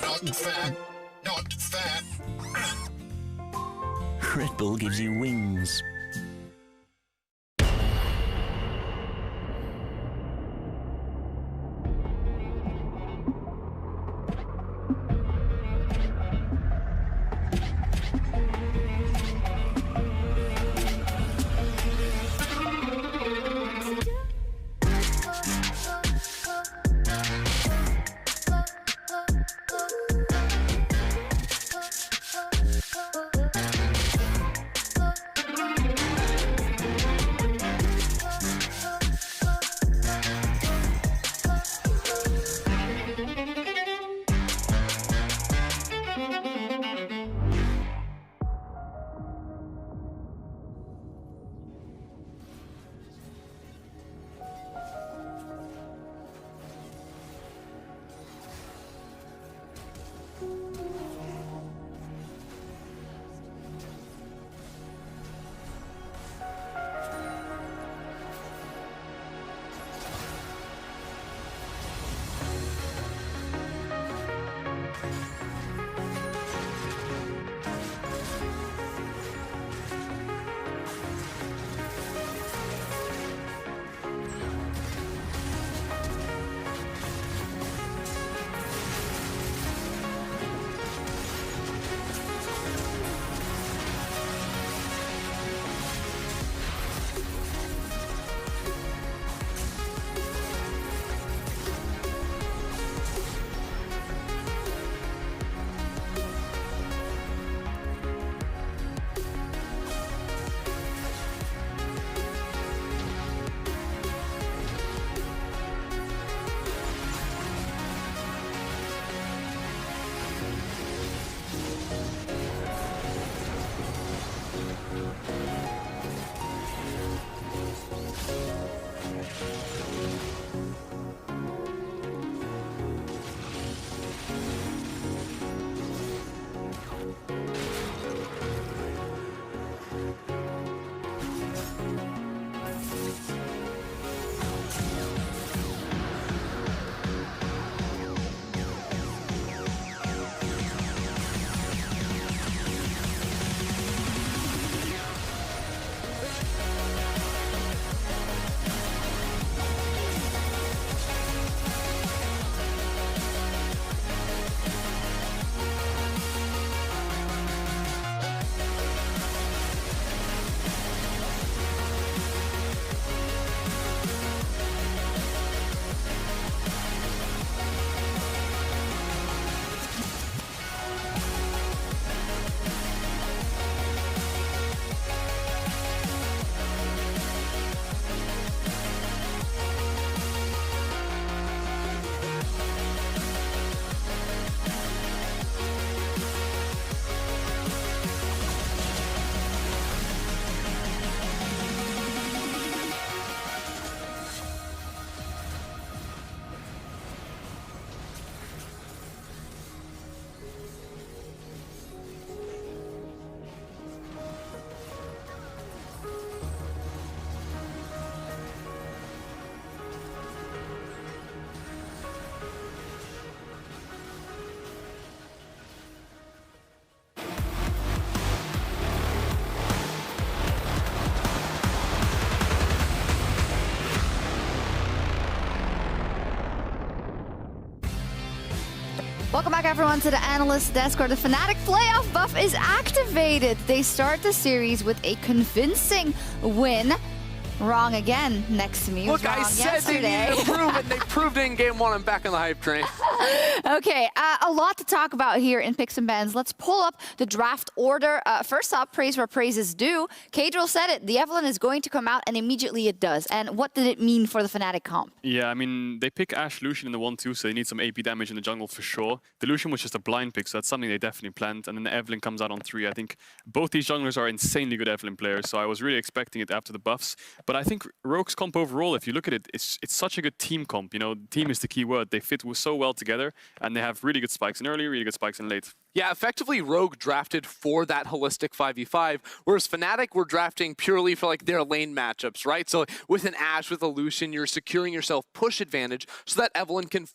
Not fair. Not fair.
Red Bull gives you wings.
Welcome back, everyone, to the analyst desk where the Fnatic playoff buff is activated. They start the series with a convincing win. Wrong again next to me.
Look, I said they needed to prove it. They proved it in game 1. I'm back on the hype train.
Okay, a lot to talk about here in Picks and Bans. Let's pull up the draft order. First up, praise where praise is due. Kadriel said it. The Evelynn is going to come out, and immediately it does. And what did it mean for the Fnatic comp?
Yeah, I mean, they pick Ashe Lucian in the 1-2, so they need some AP damage in the jungle for sure. The Lucian was just a blind pick, so that's something they definitely planned. And then the Evelynn comes out on 3. I think both these junglers are insanely good Evelynn players, so I was really expecting it after the buffs. But I think Rogue's comp overall, if you look at it, it's such a good team comp. You know, team is the key word. They fit so well together, and they have really good spikes in early, really good spikes in late.
Yeah, effectively, Rogue drafted for that holistic 5v5, whereas Fnatic were drafting purely for like their lane matchups, right? So with an Ashe, with a Lucian, you're securing yourself push advantage so that Evelynn can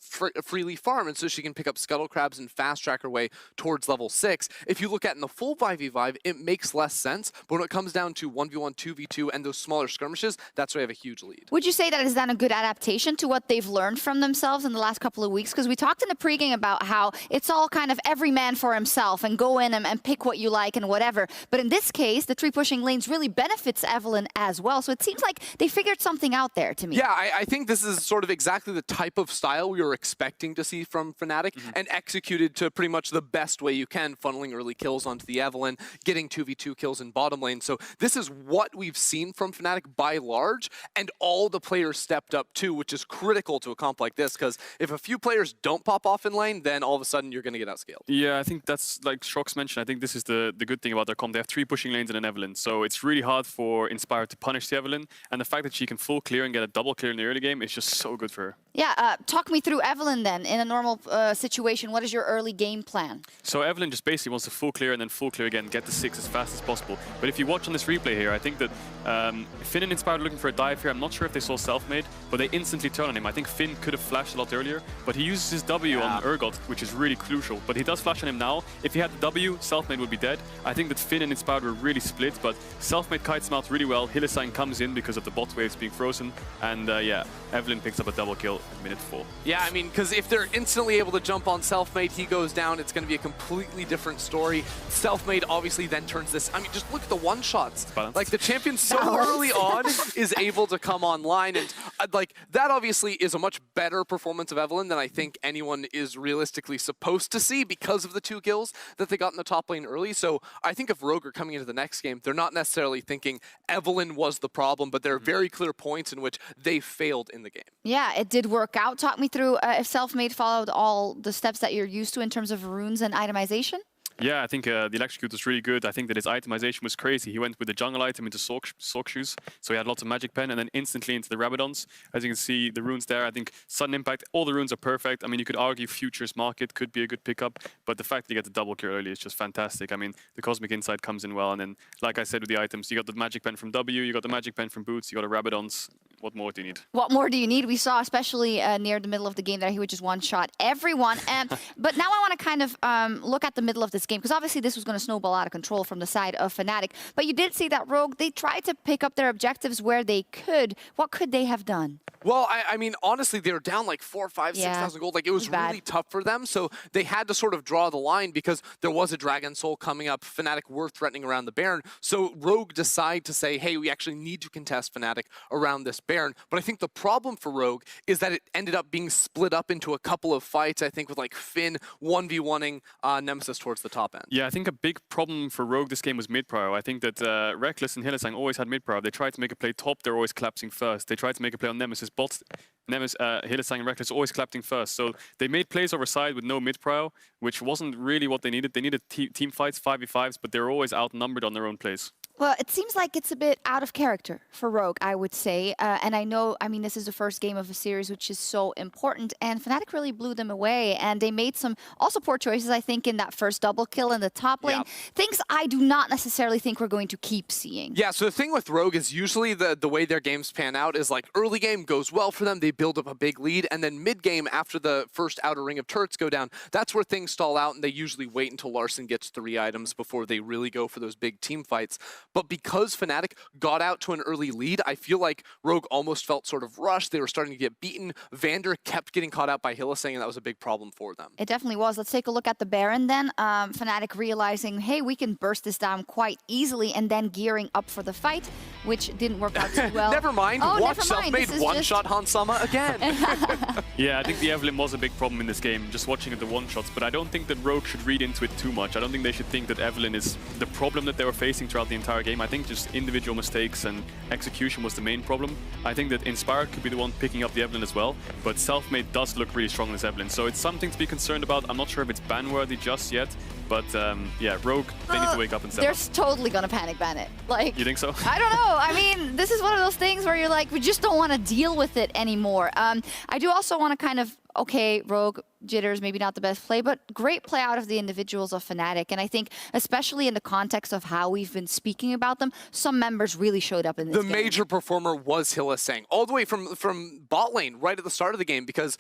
freely farm, and so she can pick up Scuttle Crabs and fast track her way towards level 6. If you look at in the full 5v5, it makes less sense, but when it comes down to 1v1, 2v2, and those smaller skirmishes, that's where they have a huge lead.
Would you say that is then a good adaptation to what they've learned from themselves in the last couple of weeks? Because we talked in the pregame about how it's all kind of every man for himself and go in and pick what you like and whatever. But in this case, the 3 pushing lanes really benefits Evelynn as well. So it seems like they figured something out there to me.
Yeah, I think this is sort of exactly the type of style we were expecting to see from Fnatic and executed to pretty much the best way you can, funneling early kills onto the Evelynn, getting 2v2 kills in bottom lane. So this is what we've seen from Fnatic by large, and all the players stepped up too, which is critical to a comp like this, because if a few players don't pop off in lane, then all of a sudden you're going to get outscaled.
Yeah, I think that's, like Shrox mentioned, I think this is the good thing about their comp. They have 3 pushing lanes and an Evelynn, so it's really hard for Inspire to punish the Evelynn, and the fact that she can full clear and get a double clear in the early game is just so good for her.
Yeah, talk me through Evelynn then. In a normal situation, what is your early game plan?
So Evelynn just basically wants to full clear and then full clear again, get the 6 as fast as possible. But if you watch on this replay here, I think that Finn and Inspire are looking for a dive here. I'm not sure if they saw self-made, but they instantly turn on him. I think Finn could have flashed a lot earlier, but he uses his W on Urgot, which is really crucial. But he does flash on him now. If he had the W, self-made would be dead. I think that Finn and Inspired were really split, but self-made kites him out really well. Hylissang comes in because of the bot waves being frozen, and yeah, Evelynn picks up a double kill at minute 4.
Yeah, I mean, because if they're instantly able to jump on self-made, he goes down, it's going to be a completely different story. Self-made obviously then turns this, I mean, just look at the one-shots. Like, the champion so early on is able to come online, and like, that obviously is a much better performance of Evelynn than I think anyone is realistically supposed to see because of the 2 kills that they got in the top lane early. So I think if Rogue are coming into the next game, they're not necessarily thinking Evelynn was the problem, but there are very clear points in which they failed in the game.
Yeah, it did work out. Talk me through if Selfmade followed all the steps that you're used to in terms of runes and itemization.
Yeah, I think the electrocute was really good. I think that his itemization was crazy. He went with the jungle item into sock shoes, so he had lots of magic pen, and then instantly into the Rabadons. As you can see, the runes there, I think sudden impact, all the runes are perfect. I mean, you could argue Futures Market could be a good pickup, but the fact that you get the double kill early is just fantastic. I mean, the Cosmic Insight comes in well, and then, like I said with the items, you got the magic pen from W, you got the magic pen from Boots, you got the Rabadons. What more do you need?
What more do you need? We saw, especially near the middle of the game, that he would just one-shot everyone. But now I want to kind of look at the middle of this game, because obviously this was going to snowball out of control from the side of Fnatic. But you did see that Rogue, they tried to pick up their objectives where they could. What could they have done?
Well, I mean, honestly, they were down like 4,000, 5,000, 6,000 gold. Like, it was really tough for them. So they had to sort of draw the line because there was a Dragon Soul coming up. Fnatic were threatening around the Baron. So Rogue decided to say, hey, we actually need to contest Fnatic around this Baron. But I think the problem for Rogue is that it ended up being split up into a couple of fights, I think, with like Finn 1v1ing Nemesis towards the top end.
Yeah, I think a big problem for Rogue this game was mid-prio. I think that Reckless and Hylissang always had mid-prio. They tried to make a play top, they're always collapsing first. They tried to make a play on Nemesis bots. Hylissang and Reckless always collapsing first. So they made plays over side with no mid-prio, which wasn't really what they needed. They needed team fights, 5v5s, but they were always outnumbered on their own plays.
Well, it seems like it's a bit out of character for Rogue, I would say. And I know, I mean, this is the first game of a series which is so important, and Fnatic really blew them away. And they made some also poor choices, I think, in that first double kill in the top lane. Things I do not necessarily think we're going to keep seeing.
Yeah, so the thing with Rogue is usually the way their games pan out is like early game goes well for them, they build up a big lead, and then mid game after the first outer ring of turrets go down, that's where things stall out, and they usually wait until Larssen gets 3 items before they really go for those big team fights. but because Fnatic got out to an early lead, I feel like Rogue almost felt sort of rushed. They were starting to get beaten. Vander kept getting caught out by Hylissang, and that was a big problem for them.
It definitely was. Let's take a look at the Baron then. Fnatic realizing, hey, we can burst this down quite easily, and then gearing up for the fight, which didn't work out too well.
Never mind.
Oh,
Watch
never mind.
Selfmade one-shot Hansama again.
Yeah, I think the Evelynn was a big problem in this game, just watching at the one-shots, but I don't think that Rogue should read into it too much. I don't think they should think that Evelynn is the problem that they were facing throughout the entire game. I think just individual mistakes and execution was the main problem. I think that Inspired could be the one picking up the Evelynn as well, but Selfmade does look really strong in this Evelynn, so it's something to be concerned about. I'm not sure if it's ban-worthy just yet, but yeah, Rogue, they need to wake up and
They're
step up.
totally gonna panic ban it. Like,
You think so?
I don't know. I mean, this is one of those things where you're like, we just don't want to deal with it anymore. I do also want to kind of, okay, Rogue, Jitters, maybe not the best play, but great play out of the individuals of Fnatic. And I think, especially in the context of how we've been speaking about them, some members really showed up in this game.
The major performer was Hylissang, all the way from bot lane right at the start of the game, because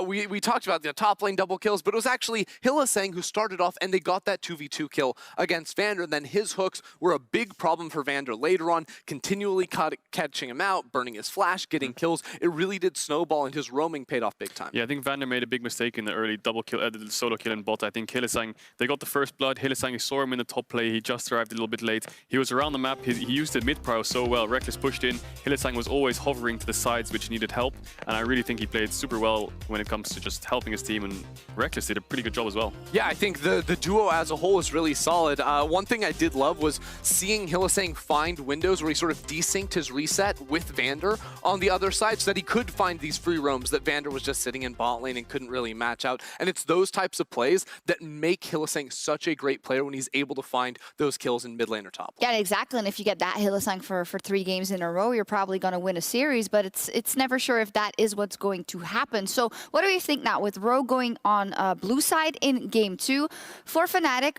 we talked about the top lane double kills, but it was actually Hylissang who started off, and they got that 2v2 kill against Vander. And then his hooks were a big problem for Vander later on, continually catching him out, burning his flash, getting kills. It really did snowball, and his roaming paid off big time.
Yeah, I think Vander made a big mistake in the early double kill, the solo kill in bot. I think Hylissang, they got the first blood. Hylissang, you saw him in the top play. He just arrived a little bit late. He was around the map. He used the mid prow so well. Reckless pushed in. Hylissang was always hovering to the sides, which needed help. And I really think he played super well when it comes to just helping his team. And Reckless did a pretty good job as well.
Yeah, I think the duo as a whole is really solid. One thing I did love was seeing Hylissang find windows where he sort of desynced his reset with Vander on the other side so that he could find these free roams that Vander was just sitting in bot lane and couldn't really match out. And it's those types of plays that make Hylissang such a great player when he's able to find those kills in mid lane or top lane.
Yeah, exactly. And if you get that Hylissang for 3 games in a row, you're probably going to win a series, but it's never sure if that is what's going to happen. So what do we think now with Rogue going on blue side in game 2 for Fnatic?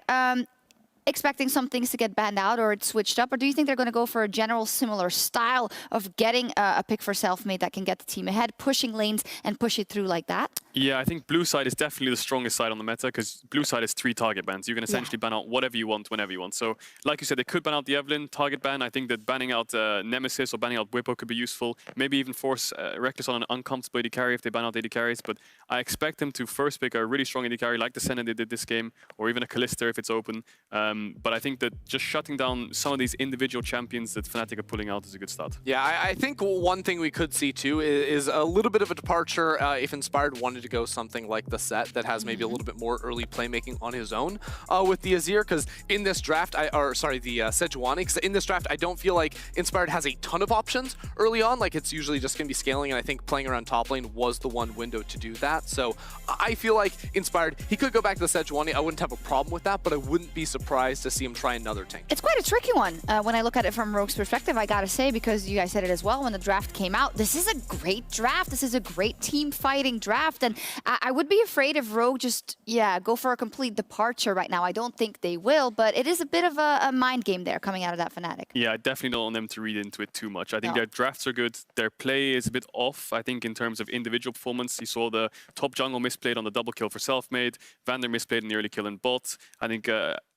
Expecting some things to get banned out or it's switched up, or do you think they're going to go for a general similar style of getting a pick for Selfmade that can get the team ahead, pushing lanes and push it through like that?
Yeah, I think blue side is definitely the strongest side on the meta because blue side is 3 target bans. You can essentially ban out whatever you want, whenever you want. So, like you said, they could ban out the Evelynn target ban. I think that banning out Nemesis or banning out Whippo could be useful. Maybe even force Reckless on an uncomfortable AD carry if they ban out AD carries. But I expect them to first pick a really strong AD carry like the Senna they did this game, or even a Kalista if it's open. But I think that just shutting down some of these individual champions that Fnatic are pulling out is a good start.
Yeah, I think one thing we could see too is a little bit of a departure if Inspired wanted to go something like the Set that has maybe a little bit more early playmaking on his own with the Azir, because in this draft, the Sejuani, because in this draft, I don't feel like Inspired has a ton of options early on. Like, it's usually just going to be scaling, and I think playing around top lane was the one window to do that. So I feel like Inspired, he could go back to the Sejuani. I wouldn't have a problem with that, but I wouldn't be surprised to see him try another tank.
It's quite a tricky one when I look at it from Rogue's perspective, I gotta say, because you guys said it as well when the draft came out. This is a great draft. This is a great team fighting draft, and I would be afraid if Rogue just, go for a complete departure right now. I don't think they will, but it is a bit of a mind game there coming out of that Fnatic.
Yeah, I definitely don't want them to read into it too much. I think their drafts are good. Their play is a bit off, I think, in terms of individual performance. You saw the top jungle misplayed on the double kill for Selfmade. Vander misplayed in the early kill in bot. I think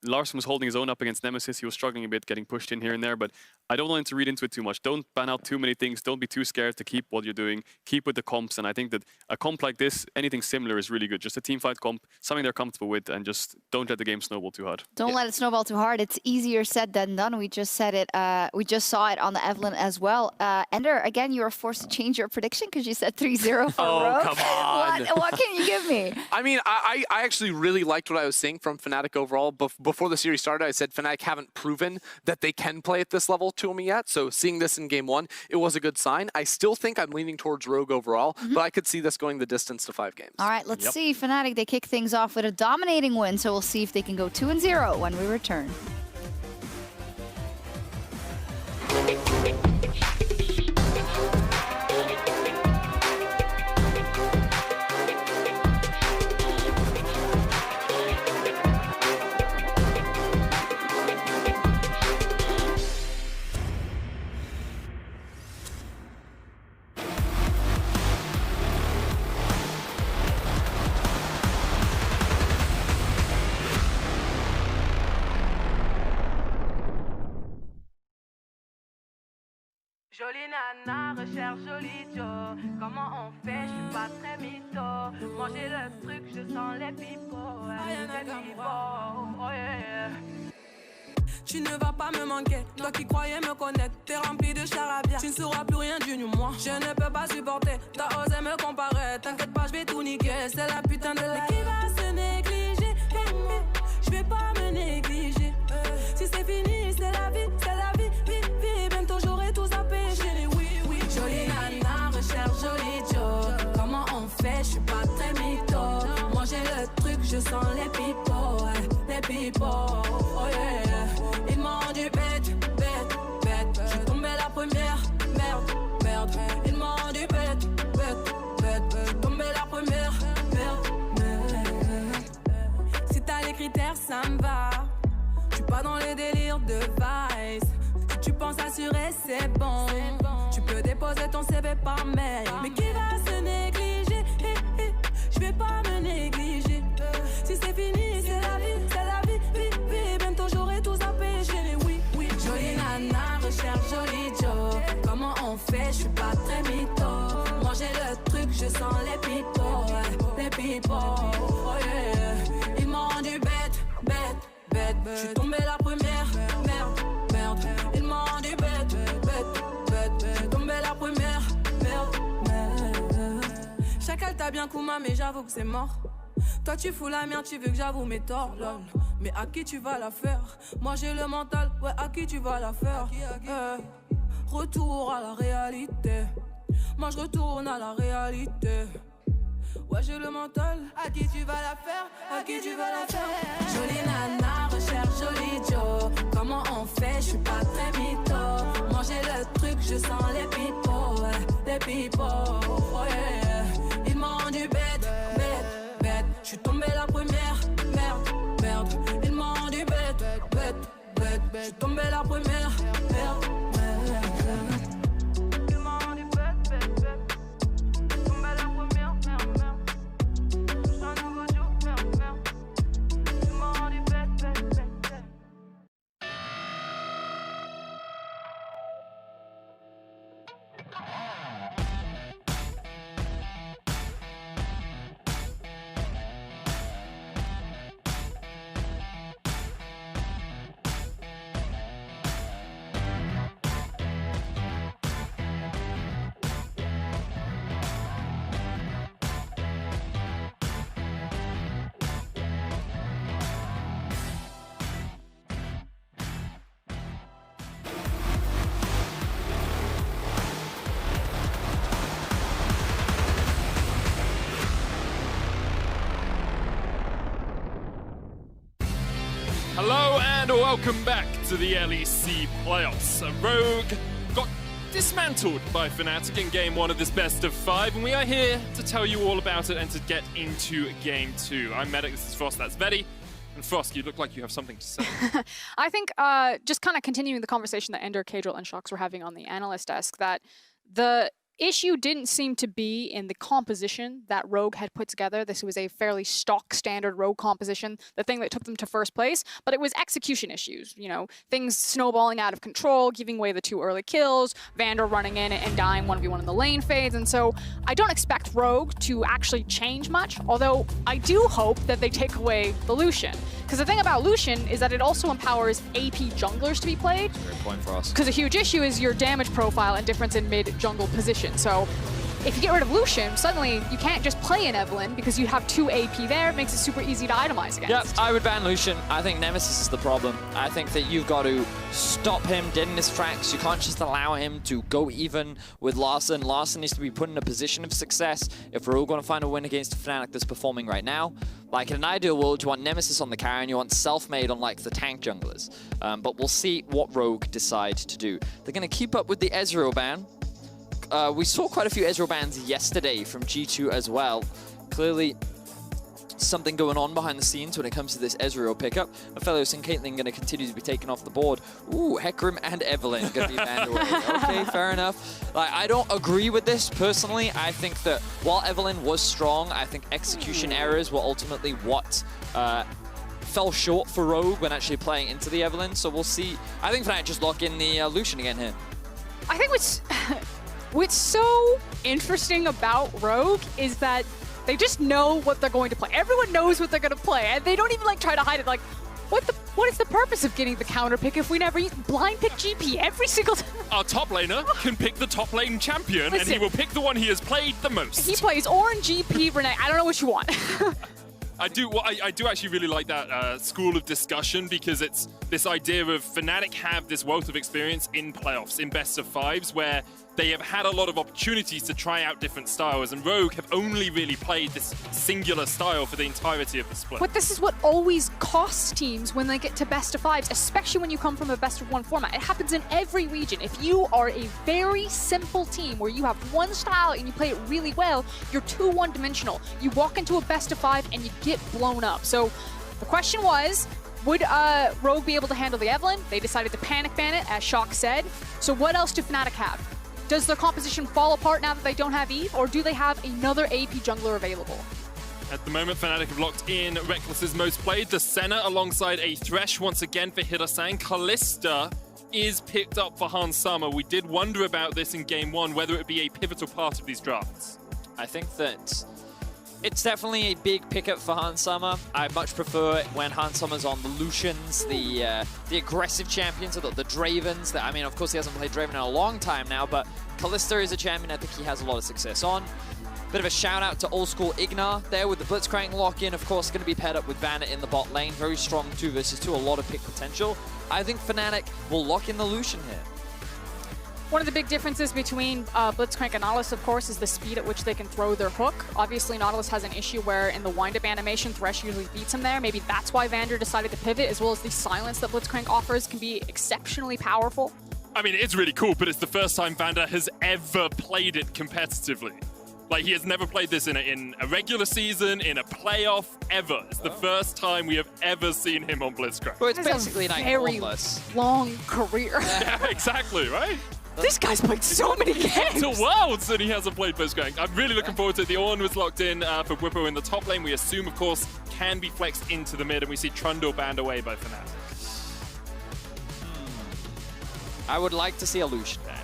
Larson was holding his own up against Nemesis. He was struggling a bit, getting pushed in here and there, but I don't want him to read into it too much. Don't ban out too many things. Don't be too scared to keep what you're doing. Keep with the comps, and I think that a comp like this, anything similar is really good. Just a team fight comp, something they're comfortable with, and just don't let the game snowball too hard.
Don't let it snowball too hard. It's easier said than done. We just said it. We just saw it on the Evelynn as well. Ender, again, you were forced to change your prediction because you said 3-0 for Rogue.
Come on.
What can you give me?
I mean, I actually really liked what I was seeing from Fnatic overall. Before the series started, I said Fnatic haven't proven that they can play at this level to me yet. So seeing this in game 1, it was a good sign. I still think I'm leaning towards Rogue overall, but I could see this going the distance to 5 games.
All right, let's see. Fnatic, they kick things off with a dominating win, so we'll see if they can go 2-0 when we return.
Jolie nana, recherche joli Joe. Comment on fait, je suis pas très mytho. Manger le truc, je sens les pipeaux. Les pipeaux, oh yeah.
Tu ne vas pas me manquer, toi qui croyais me connaître. T'es rempli de charabia, tu ne sauras plus rien du moi. Je ne peux pas supporter, t'as osé me comparer. T'inquiète pas, je vais tout niquer, c'est la putain de la. Mais qui va se négliger? Je vais pas me négliger. Si c'est fini, c'est la vie, vie. Bientôt j'aurai tout zappé. Chérie, oui. Jolie nana, recherche joli Joe. Comment on fait? Je suis pas très mytho. Manger le truc, je sens les pipeaux, les pipeaux. Oh yeah. Ils m'ont rendu bête. Je suis tombée la première, merde. Ils m'ont rendu bête. Je suis tombée la première, merde. Si t'as les critères, ça me va. Je suis pas dans les délires de vice. Si tu penses assurer, c'est bon. Tu peux déposer ton CV par mail. Mais qui va se négliger? Je vais pas me négliger. Si c'est fini, c'est la vie, vie. Bientôt j'aurai tout zappé, chérie, oui. Jolie nana, recherche joli Joe. Comment on fait? Je suis pas très mytho. Manger le truc, je sens les pipeaux, oh yeah. Ils m'ont rendu bête. Je suis tombée la première, merde. Ils m'ont rendu bête. Je suis tombée la première, merde. Chacal t'a bien Kuma, mais j'avoue que c'est mort. Toi tu fous la merde, tu veux que j'avoue mes torts, lol. Mais à qui tu vas la faire? Moi j'ai le mental, ouais, à qui tu vas la faire? Retour à la réalité. Moi je retourne à la réalité. Ouais, j'ai le mental. À qui tu vas la faire? À qui tu vas la faire? Jolie nana, recherche joli Joe. Comment on fait? Je suis pas très mytho. Manger le truc, je sens les pipeaux, oh yeah. Ils m'ont rendu bête. Je suis tombée la première, merde. Ils m'ont rendu bête. Je suis tombée la première, merde. Ils m'ont rendu bête. Tombée la première, merde. C'est un nouveau jour, merde. Ils m'ont rendu bête.
Hello and welcome back to the LEC playoffs. Rogue got dismantled by Fnatic in game 1 of this best of 5, and we are here to tell you all about it and to get into game 2. I'm Medic, this is Frost, that's Vedi. And Frost, you look like you have something to say.
I think just kind of continuing the conversation that Ender, Kadril, and Shox were having on the analyst desk, that the issue didn't seem to be in the composition that Rogue had put together. This was a fairly stock standard Rogue composition, the thing that took them to first place, but it was execution issues, you know, things snowballing out of control, giving away the 2 early kills, Vander running in and dying 1v1 in the lane fades, and so I don't expect Rogue to actually change much, although I do hope that they take away the Lucian. Because the thing about Lucian is that it also empowers AP junglers to be played.
Great point for us.
Because a huge issue is your damage profile and difference in mid-jungle position. So if you get rid of Lucian, suddenly you can't just play an Evelynn because you have 2 AP there. It makes it super easy to itemize against.
Yep, I would ban Lucian. I think Nemesis is the problem. I think that you've got to stop him dead in his tracks. You can't just allow him to go even with Larssen. Larssen needs to be put in a position of success if we're all going to find a win against a Fnatic that's performing right now. Like, in an ideal world, you want Nemesis on the carry and you want Selfmade on, like, the tank junglers. But we'll see what Rogue decide to do. They're going to keep up with the Ezreal ban. We saw quite a few Ezreal bans yesterday from G2 as well. Clearly, something going on behind the scenes when it comes to this Ezreal pickup. Aphelios and Caitlyn going to continue to be taken off the board. Ooh, Hecarim and Evelynn going to be banned away. Okay, fair enough. Like, I don't agree with this personally. I think that while Evelynn was strong, I think execution errors were ultimately what fell short for Rogue when actually playing into the Evelynn. So we'll see. I think Fnatic just lock in the Lucian again here.
I think what's so interesting about Rogue is that they just know what they're going to play. Everyone knows what they're going to play, and they don't even like try to hide it. Like, what is the purpose of getting the counter pick if we never blind pick GP every single time?
Our top laner can pick the top lane champion, and he will pick the one he has played the most.
He plays Orange, GP, Renee. I don't know what you want.
I do actually really like that school of discussion, because it's this idea of Fnatic have this wealth of experience in playoffs, in best of fives, where they have had a lot of opportunities to try out different styles, and Rogue have only really played this singular style for the entirety of the split.
But this is what always costs teams when they get to best of fives, especially when you come from a best of one format. It happens in every region. If you are a very simple team where you have one style and you play it really well, you're too one-dimensional. You walk into a best of five and you get blown up. So the question was, would Rogue be able to handle the Evelynn? They decided to panic ban it, as Shock said. So what else do Fnatic have? Does their composition fall apart now that they don't have Eve, or do they have another AP jungler available?
At the moment, Fnatic have locked in Reckless's most played, the Senna, alongside a Thresh once again for Hidasang. Kalista is picked up for Hans Summer. We did wonder about this in Game 1, whether it would be a pivotal part of these drafts.
I think that it's definitely a big pickup for Hans Summer. I much prefer it when Hans Summer's on the Lucians, the aggressive champions, the Dravens. I mean, of course, he hasn't played Draven in a long time now, but Kalista is a champion I think he has a lot of success on. Bit of a shout out to old school Ignar there with the Blitzcrank lock-in. Of course, going to be paired up with Bandit in the bot lane. Very strong 2 versus 2, a lot of pick potential. I think Fnatic will lock in the Lucian here.
One of the big differences between Blitzcrank and Nautilus, of course, is the speed at which they can throw their hook. Obviously, Nautilus has an issue where in the wind-up animation, Thresh usually beats him there. Maybe that's why Vander decided to pivot, as well as the silence that Blitzcrank offers can be exceptionally powerful.
I mean, it's really cool, but it's the first time Vander has ever played it competitively. Like, he has never played this in a regular season, in a playoff, ever. It's the first time we have ever seen him on Blitzcrank.
Well, it's basically
a very long career.
Yeah, exactly, right?
This guy's played so many games.
It's a world, and he hasn't played Blitzcrank. I'm really looking forward to it. The Ornn was locked in for Whippo in the top lane. We assume, of course, can be flexed into the mid, and we see Trundle banned away by Fnatic.
I would like to see a Lucian ban.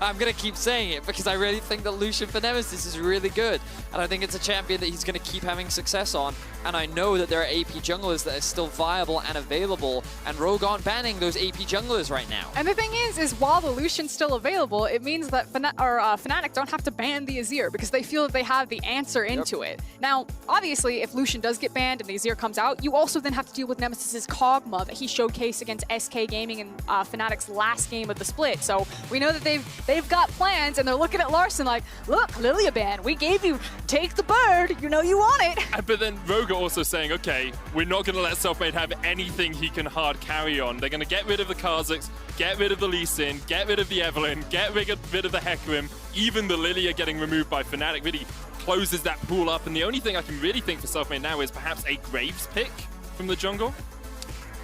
I'm going to keep saying it because I really think that Lucian for Nemesis is really good. And I think it's a champion that he's going to keep having success on. And I know that there are AP junglers that are still viable and available. And Rogue aren't banning those AP junglers right now.
And the thing is while the Lucian's still available, it means that Fnatic don't have to ban the Azir because they feel that they have the answer into it. Now, obviously, if Lucian does get banned and the Azir comes out, you also then have to deal with Nemesis's Kog'Maw that he showcased against SK Gaming in Fnatic's last game of the split. So we know that they've got plans, and they're looking at Larson like, look, Lilia ban, we gave you, take the bird, you know you want it.
But then Rogue are also saying, okay, we're not going to let Selfmade have anything he can hard carry on. They're going to get rid of the Kha'Zix, get rid of the Lee Sin, get rid of the Evelynn, get rid of the Hecarim. Even the Lilia getting removed by Fnatic really closes that pool up. And the only thing I can really think for Selfmade now is perhaps a Graves pick from the jungle.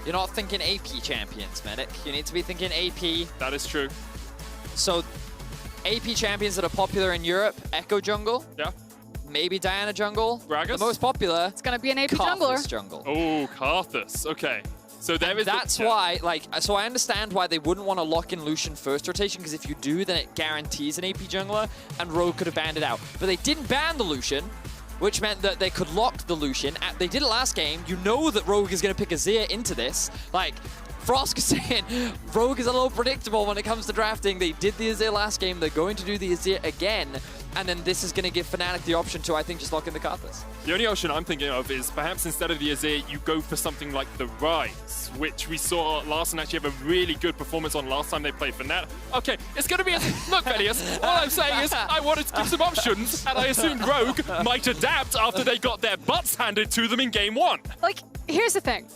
You're not thinking AP champions, Medic. You need to be thinking AP.
That is true.
So, AP champions that are popular in Europe, Echo jungle.
Yeah.
Maybe Diana jungle.
Gragas?
The most popular.
It's going to be an AP
Karthus
jungler.
Jungle.
Oh, Karthus. Okay. So there is.
That's why, so I understand why they wouldn't want to lock in Lucian first rotation, because if you do, then it guarantees an AP jungler, and Rogue could have banned it out. But they didn't ban the Lucian, which meant that they could lock the Lucian. They did it last game. You know that Rogue is going to pick Azir into this. Like, Frosk is saying, Rogue is a little predictable when it comes to drafting. They did the Azir last game. They're going to do the Azir again. And then this is going to give Fnatic the option to, I think, just lock in the Karthus.
The only option I'm thinking of is perhaps instead of the Azir, you go for something like the Rise, which we saw Larson actually have a really good performance on last time they played Fnatic. Okay, it's going to be look, Vedius, all I'm saying is I wanted to give some options, and I assumed Rogue might adapt after they got their butts handed to them in Game 1.
Like, here's the thing.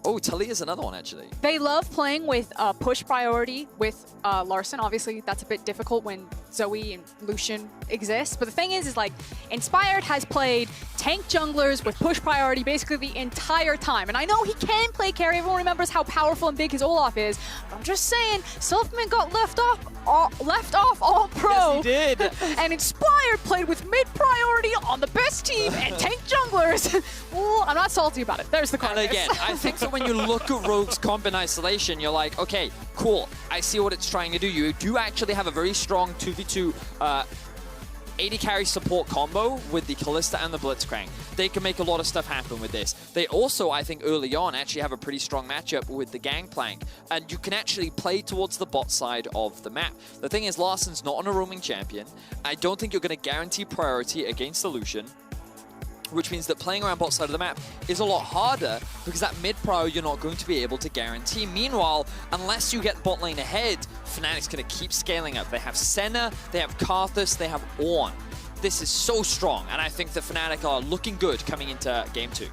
Oh, Talia's another one, actually.
They love playing with push priority with Larson. Obviously, that's a bit difficult when Zoe and Lucian exist. But the thing is like, Inspired has played tank junglers with push priority basically the entire time. And I know he can play carry. Everyone remembers how powerful and big his Olaf is. But I'm just saying, Selfmade got left off all pro.
Yes, he did.
And Inspired played with mid priority on the best team and tank junglers. Ooh, I'm not salty about it. There's the card.
And again, I think that when you look at Rogue's comp in isolation, you're like, okay, cool, I see what it's trying to do. You do actually have a very strong 2v2 AD carry support combo with the Kalista and the Blitzcrank. They can make a lot of stuff happen with this. They also, I think, early on actually have a pretty strong matchup with the Gangplank, and you can actually play towards the bot side of the map. The thing is, Larsen's not on a roaming champion. I don't think you're going to guarantee priority against the Lucian, which means that playing around bot side of the map is a lot harder because that mid-pro you're not going to be able to guarantee. Meanwhile, unless you get bot lane ahead, Fnatic's going to keep scaling up. They have Senna, they have Karthus, they have Ornn. This is so strong, and I think that Fnatic are looking good coming into Game 2.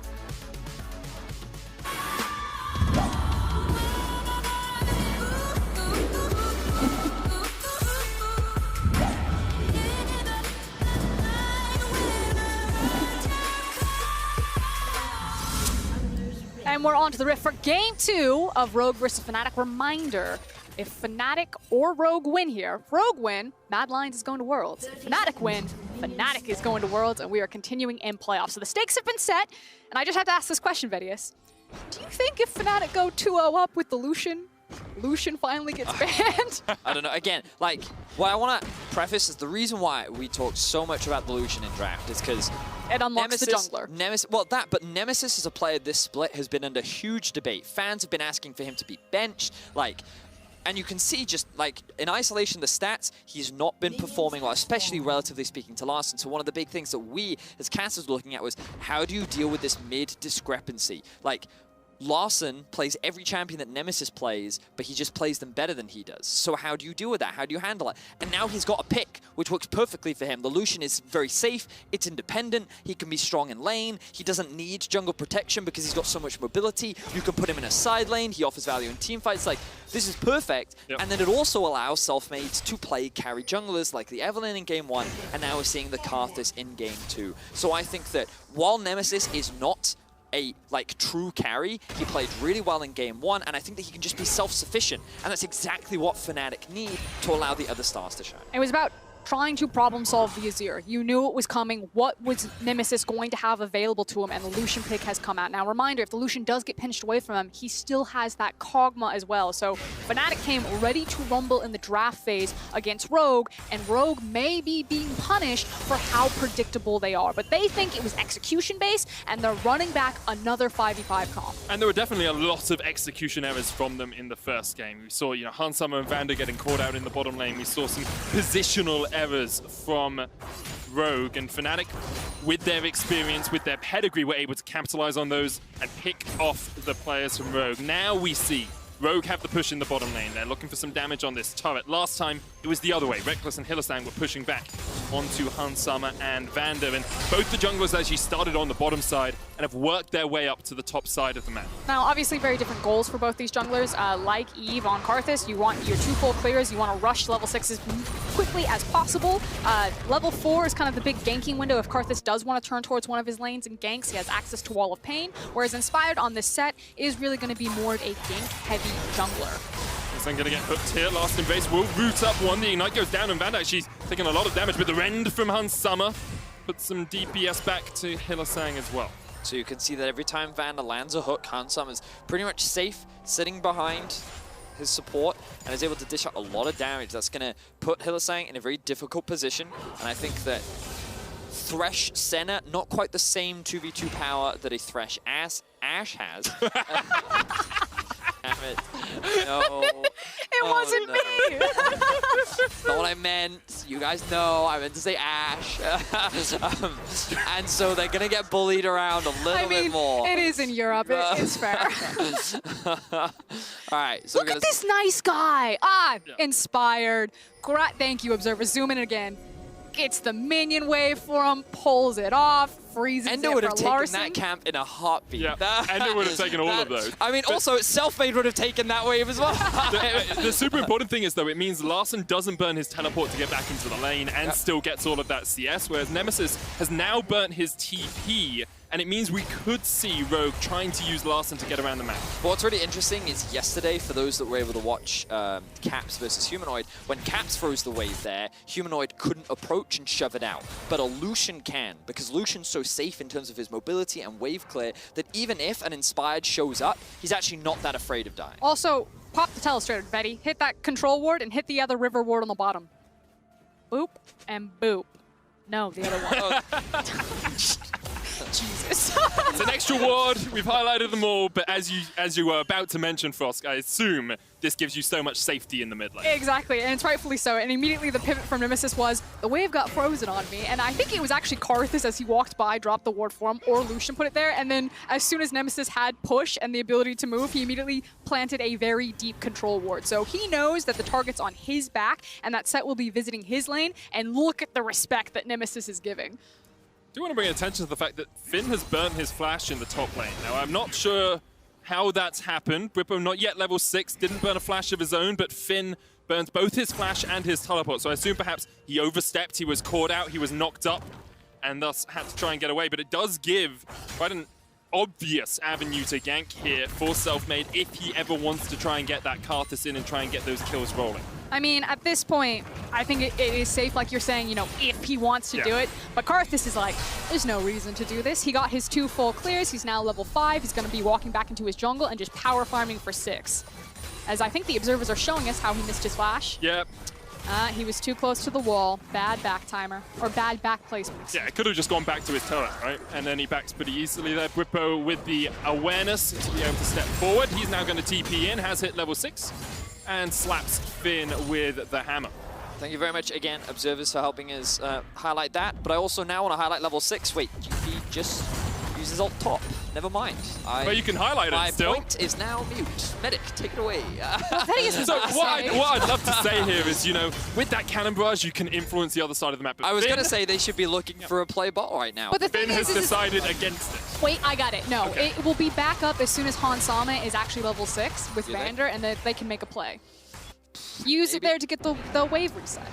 And we're on to the Rift for Game 2 of Rogue versus Fnatic. Reminder, if Fnatic or Rogue win here, if Rogue win, Mad Lions is going to Worlds. If Fnatic win, Fnatic is going to Worlds, and we are continuing in playoffs. So the stakes have been set, and I just have to ask this question, Vedius. Do you think if Fnatic go 2-0 up with the Lucian finally gets banned?
I don't know. Again, like, what I want to preface is the reason why we talked so much about the Lucian in draft is because
it unlocks the jungler.
But Nemesis as a player this split has been under huge debate. Fans have been asking for him to be benched, and you can see just, in isolation, the stats, he's not been performing well, especially relatively speaking to Larsen. So one of the big things that we, as casters, were looking at was, how do you deal with this mid-discrepancy? Larsen plays every champion that Nemesis plays, but he just plays them better than he does. So how do you deal with that? How do you handle it? And now he's got a pick, which works perfectly for him. The Lucian is very safe, it's independent, he can be strong in lane, he doesn't need jungle protection because he's got so much mobility. You can put him in a side lane, he offers value in teamfights. This is perfect. Yep. And then it also allows self-mates to play carry junglers like the Evelynn in Game 1, and now we're seeing the Karthus in Game 2. So I think that while Nemesis is not a true carry, he played really well in Game 1, and I think that he can just be self-sufficient, and that's exactly what Fnatic need to allow the other stars to shine.
It was about trying to problem solve the Azir. You knew it was coming. What was Nemesis going to have available to him? And the Lucian pick has come out. Now, reminder, if the Lucian does get pinched away from him, he still has that Kog'Maw as well. So Fnatic came ready to rumble in the draft phase against Rogue, and Rogue may be being punished for how predictable they are. But they think it was execution-based, and they're running back another 5v5 comp.
And there were definitely a lot of execution errors from them in the first game. We saw, Hans Summer and Vander getting caught out in the bottom lane. We saw some positional errors from Rogue, and Fnatic, with their experience, with their pedigree, were able to capitalize on those and pick off the players from Rogue. Now we see Rogue have the push in the bottom lane. They're looking for some damage on this turret. Last time, it was the other way. Reckless and Hylissang were pushing back onto Hans Summer and Vander, and both the junglers actually started on the bottom side and have worked their way up to the top side of the map.
Now, obviously, very different goals for both these junglers. Like Eve on Karthus, you want your 2 full clears, you want to rush level 6 as quickly as possible. Level 4 is kind of the big ganking window. If Karthus does want to turn towards one of his lanes and ganks, he has access to Wall of Pain, whereas Inspired on this set is really going to be more of a gank-heavy jungler.
Hylissang going to get hooked here. Last Invase will root up one. The Ignite goes down, and Vander actually taking a lot of damage, but the Rend from Hans Summer puts some DPS back to Hylissang as well.
So you can see that every time Vander lands a hook, Hans Summer's pretty much safe, sitting behind his support, and is able to dish out a lot of damage. That's going to put Hylissang in a very difficult position, and I think that Thresh Senna, not quite the same 2v2 power that a Thresh Ash has. Damn it. No.
It wasn't me.
Not what I meant. You guys know. I meant to say Ash. And so they're going to get bullied around a little bit more.
It is in Europe. It's fair.
All right. So
look at this nice guy. Inspired. Thank you, Observer. Zoom in again. Gets the minion wave for him, pulls it off, freezes
Endo
it
would
for
have taken
Larsen.
that camp in a heartbeat.
Yeah, Endo would have taken all of those.
I mean, also, Selfmade would have taken that wave as well.
The super important thing is, though, it means Larsen doesn't burn his teleport to get back into the lane and still gets all of that CS, whereas Nemesis has now burnt his TP, and it means we could see Rogue trying to use Larsen to get around the map.
But what's really interesting is yesterday, for those that were able to watch Caps versus Humanoid, when Caps froze the wave there, Humanoid couldn't approach and shove it out. But a Lucian can, because Lucian's so safe in terms of his mobility and wave clear that even if an Inspired shows up, he's actually not that afraid of dying.
Also, pop the telestrator, Betty. Hit that control ward and hit the other river ward on the bottom. Boop and boop. No, the other one. Jesus.
It's an extra ward. We've highlighted them all, but as you were about to mention, Frosk, I assume this gives you so much safety in the mid lane.
Exactly, and it's rightfully so. And immediately the pivot from Nemesis was, the wave got frozen on me. And I think it was actually Karthus as he walked by, dropped the ward for him, or Lucian put it there. And then as soon as Nemesis had push and the ability to move, he immediately planted a very deep control ward. So he knows that the target's on his back and that Set will be visiting his lane. And look at the respect that Nemesis is giving.
I do want to bring attention to the fact that Finn has burnt his flash in the top lane. Now, I'm not sure how that's happened. Bwipo, not yet level 6, didn't burn a flash of his own, but Finn burns both his flash and his teleport. So I assume perhaps he overstepped, he was caught out, he was knocked up, and thus had to try and get away. But it does give quite an obvious avenue to gank here for Selfmade if he ever wants to try and get that Karthus in and try and get those kills rolling.
I mean, at this point, I think it is safe, like you're saying, you know, if he wants to do it. But Karthus is like, there's no reason to do this. He got his 2 full clears. He's now level 5. He's going to be walking back into his jungle and just power farming for 6. As I think the observers are showing us how he missed his flash.
Yep.
He was too close to the wall. Bad back timer. Or bad back placement.
Yeah, it could have just gone back to his turret, right? And then he backs pretty easily there. Bwipo with the awareness to be able to step forward. He's now going to TP in, has hit level 6. And slaps Finn with the hammer.
Thank you very much again, observers, for helping us highlight that. But I also now want to highlight level 6. Wait, GP just uses ult top. Never mind.
But you can highlight it still.
My point is now mute. Medic, take it away.
So what I'd love to say here is, you know, with that cannon barrage, you can influence the other side of the map. But
I was going to say they should be looking for a play bot right now.
But the
Finn
thing
has decided against it.
Wait, I got it. No, it will be back up as soon as Han Sama is actually level 6 with Vander, and then they can make a play. Use it there to get the wave reset.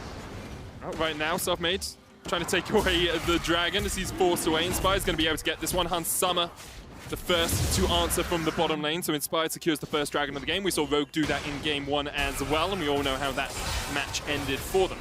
Right now, Selfmade trying to take away the dragon as he's forced away. Inspire's going to be able to get this one. Hans Summer, the first to answer from the bottom lane. So Inspired secures the first dragon of the game. We saw Rogue do that in game 1 as well, and we all know how that match ended for them.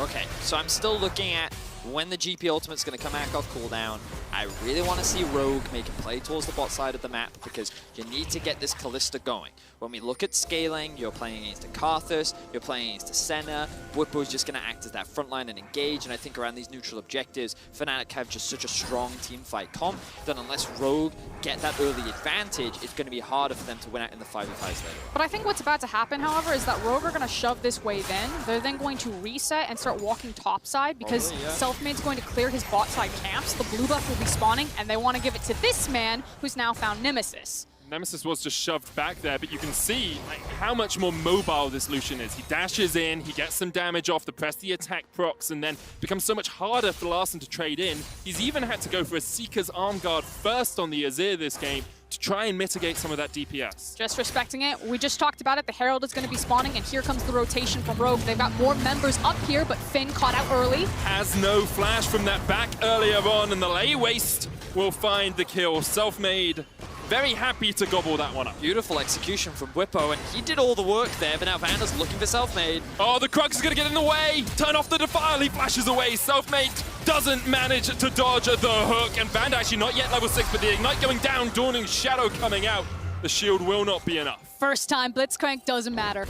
Okay, so I'm still looking at when the GP ultimate's going to come back off cooldown. I really want to see Rogue make a play towards the bot side of the map because you need to get this Kalista going. When we look at scaling, you're playing against a Karthus, you're playing against a Senna. Bwipo's just going to act as that front line and engage, and I think around these neutral objectives, Fnatic have just such a strong team fight comp that unless Rogue get that early advantage, it's going to be harder for them to win out in the 5v5s later.
But I think what's about to happen, however, is that Rogue are going to shove this wave in. They're then going to reset and start walking topside because Selfmade's going to clear his bot side camps. The blue buff will be spawning, and they want to give it to this man who's now found Nemesis.
Nemesis was just shoved back there, but you can see like, how much more mobile this Lucian is. He dashes in, he gets some damage off the press the attack procs, and then becomes so much harder for Larssen to trade in. He's even had to go for a Seeker's Arm Guard first on the Azir this game to try and mitigate some of that DPS.
Just respecting it. We just talked about it. The Herald is going to be spawning, and here comes the rotation from Rogue. They've got more members up here, but Finn caught out early.
Has no flash from that back earlier on, and the lay waste will find the kill. Selfmade very happy to gobble that one up.
Beautiful execution from Bwipo, and he did all the work there, but now Vander's looking for Selfmade.
Oh, the Crux is going to get in the way. Turn off the Defile. He flashes away. Selfmade doesn't manage to dodge the hook, and Vander actually not yet level 6, but the Ignite going down, Dawning Shadow coming out. The shield will not be enough.
First time Blitzcrank doesn't matter.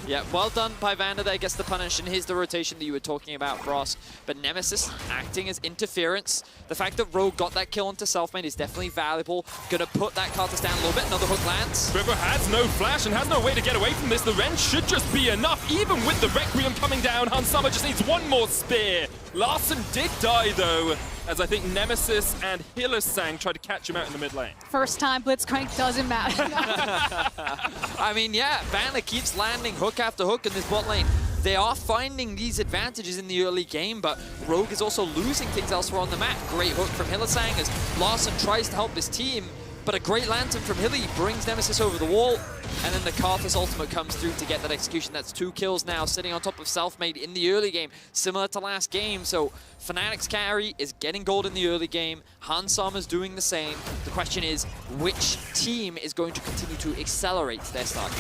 Yeah, well done by Vander there, gets the punish, and here's the rotation that you were talking about, Frost. But Nemesis acting as interference. The fact that Rogue got that kill onto Selfmade is definitely valuable. Gonna put that Karthus down a little bit, another hook lands.
River has no flash and has no way to get away from this. The Wrench should just be enough, even with the Requiem coming down. Hans Summer just needs one more spear. Larssen did die though, as I think Nemesis and Hylissang tried to catch him out in the mid lane.
First time Blitzcrank doesn't matter.
I mean, yeah, Vander keeps landing hook after hook in this bot lane. They are finding these advantages in the early game, but Rogue is also losing things elsewhere on the map. Great hook from Hylissang as Larssen tries to help his team, but a great lantern from Hilly brings Nemesis over the wall, and then the Karthus ultimate comes through to get that execution. That's 2 kills now, sitting on top of Selfmade in the early game, similar to last game. So Fnatic's carry is getting gold in the early game. Hans Sama's doing the same. The question is, which team is going to continue to accelerate their start?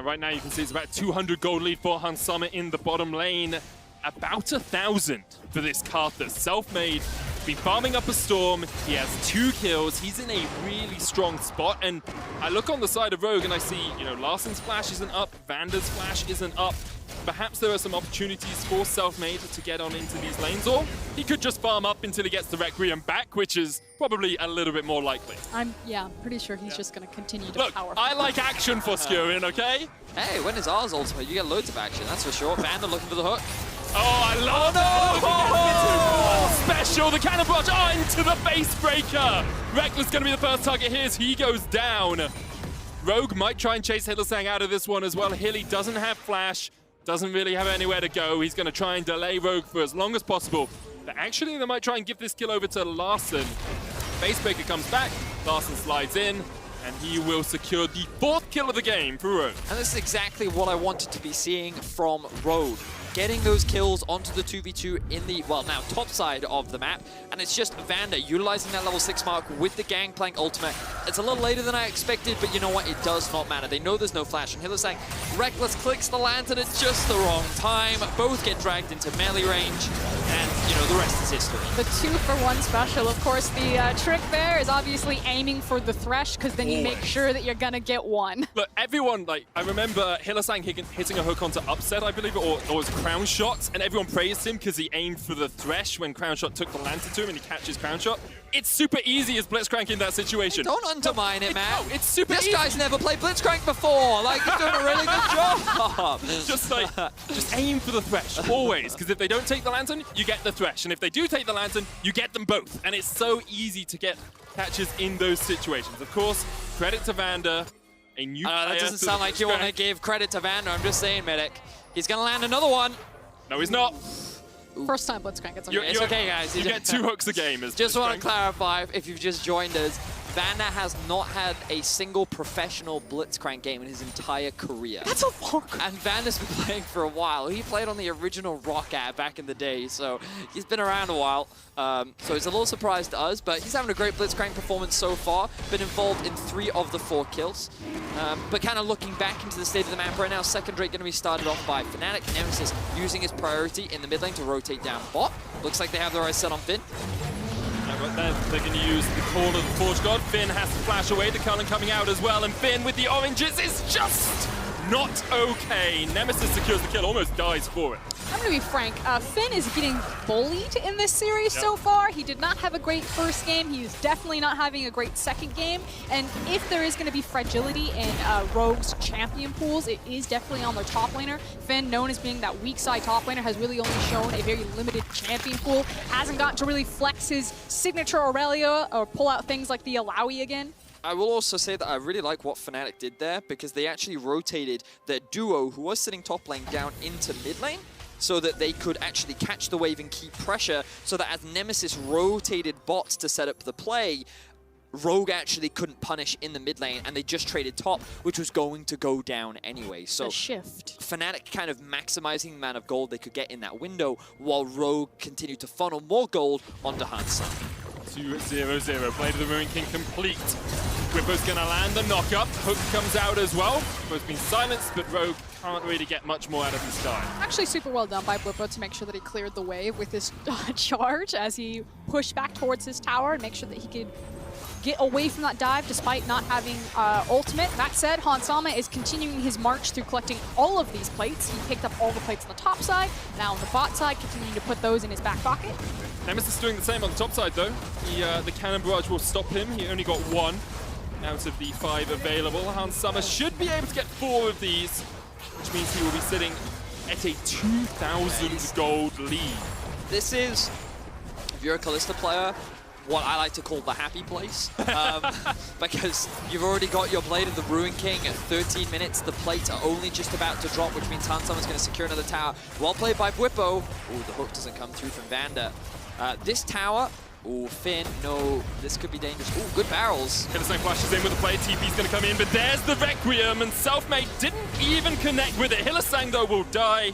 Right now you can see it's about 200 gold lead for Hans Summer in the bottom lane. About 1,000 for this Karthus. Selfmade been farming up a Storm. He has 2 kills. He's in a really strong spot. And I look on the side of Rogue and I see, you know, Larsen's flash isn't up, Vander's flash isn't up. Perhaps there are some opportunities for Selfmade to get on into these lanes, or he could just farm up until he gets the Requiem back, which is probably a little bit more likely.
I'm pretty sure he's just going to continue to
Look,
power.
I like action for Skewin, okay?
Hey, when is ours ultimate? You get loads of action, that's for sure. Vander looking for the hook.
Oh, I love it! Special, the cannon barrage, into the base breaker! Reckless gonna be the first target here as he goes down. Rogue might try and chase Hylissang out of this one as well. Hilly doesn't have flash, doesn't really have anywhere to go. He's gonna try and delay Rogue for as long as possible. But actually, they might try and give this kill over to Larsen. Base breaker comes back, Larsen slides in, and he will secure the 4th kill of the game for Rogue.
And this is exactly what I wanted to be seeing from Rogue. Getting those kills onto the 2v2 in the, well, now top side of the map. And it's just Vander utilizing that level 6 mark with the Gangplank ultimate. It's a little later than I expected, but you know what? It does not matter. They know there's no flash. And Hylissang, Reckless clicks the lantern at just the wrong time. Both get dragged into melee range. And, you know, the rest is history.
The 2-for-1 special, of course, the trick there is obviously aiming for the Thresh, because then you make sure that you're going to get one.
Look, everyone, like, I remember Hylissang hitting a hook onto Upset, I believe, or his Crown Shot, and everyone praised him because he aimed for the Thresh when Crown Shot took the lantern to him and he catches Crown Shot. It's super easy as Blitzcrank in that situation.
Don't undermine it, man.
No, it's super easy.
This guy's never played Blitzcrank before. Like, he's doing a really good job.
just aim for the Thresh, always. Because if they don't take the lantern, you get the Thresh. And if they do take the lantern, you get them both. And it's so easy to get catches in those situations. Of course, credit to Vander. A new
that doesn't sound like you want to give credit to Vander. I'm just saying, Medic. He's going to land another one.
No, he's not.
First time Blitzcrank.
It's okay, guys.
You get 2 hooks a game.
Just want to clarify, if you've just joined us, Vander has not had a single professional Blitzcrank game in his entire career.
That's a long.
And Vander's been playing for a while. He played on the original Roccat back in the day, so he's been around a while. So it's a little surprise to us, but he's having a great Blitzcrank performance so far. Been involved in 3 of the 4 kills. But kind of looking back into the state of the map right now, second Drake going to be started off by Fnatic. Nemesis using his priority in the mid lane to rotate down bot. Looks like they have their eyes set on Finn.
They're going to use the Call of the Forge God. Finn has to flash away. The Cullen coming out as well. And Finn with the oranges is just not okay. Nemesis secures the kill, almost dies for it.
I'm going to be frank. Finn is getting bullied in this series so far. He did not have a great first game. He is definitely not having a great second game. And if there is going to be fragility in Rogue's champion pools, it is definitely on their top laner. Finn, known as being that weak side top laner, has really only shown a very limited champion pool. Hasn't gotten to really flex his signature Aurelia or pull out things like the Alawi again.
I will also say that I really like what Fnatic did there, because they actually rotated their duo, who was sitting top lane, down into mid lane, so that they could actually catch the wave and keep pressure, so that as Nemesis rotated bots to set up the play, Rogue actually couldn't punish in the mid lane, and they just traded top, which was going to go down anyway. So
a shift.
Fnatic kind of maximizing the amount of gold they could get in that window, while Rogue continued to funnel more gold onto Hansa.
2-0-0. Blade of the Ruin King complete. Whippo's gonna land the knock-up. Hook comes out as well. Both been silenced, but Rogue can't really get much more out of this guy.
Actually super well done by Blippo to make sure that he cleared the wave with his charge as he pushed back towards his tower and make sure that he could get away from that dive despite not having ultimate. That said, Hansama is continuing his march through collecting all of these plates. He picked up all the plates on the top side, now on the bot side, continuing to put those in his back pocket.
Nemesis is doing the same on the top side though. The cannon barrage will stop him. He only got 1 out of the 5 available. Hansama should be able to get 4 of these, which means he will be sitting at a 2,000 gold lead.
This is, if you're a Kalista player, what I like to call the happy place, because you've already got your Blade of the Ruin King at 13 minutes. The plates are only just about to drop, which means Hansama's going to secure another tower. Well played by Bwipo. Ooh, the hook doesn't come through from Vander. This tower, ooh, Finn, no, this could be dangerous. Ooh, good barrels.
Hylissang flashes in with the play. TP's going to come in, but there's the Requiem, and Selfmade didn't even connect with it. Hylissang, though, will die.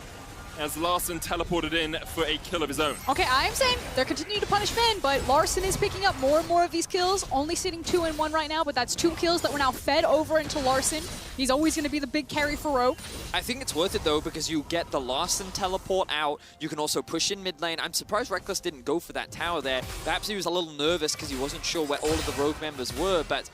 as Larssen teleported in for a kill of his own.
Okay, I am saying they're continuing to punish Min, but Larssen is picking up more and more of these kills, only sitting 2-1 right now, but that's 2 kills that were now fed over into Larssen. He's always going to be the big carry for Rogue.
I think it's worth it though, because you get the Larssen teleport out. You can also push in mid lane. I'm surprised Reckless didn't go for that tower there. Perhaps he was a little nervous because he wasn't sure where all of the Rogue members were, but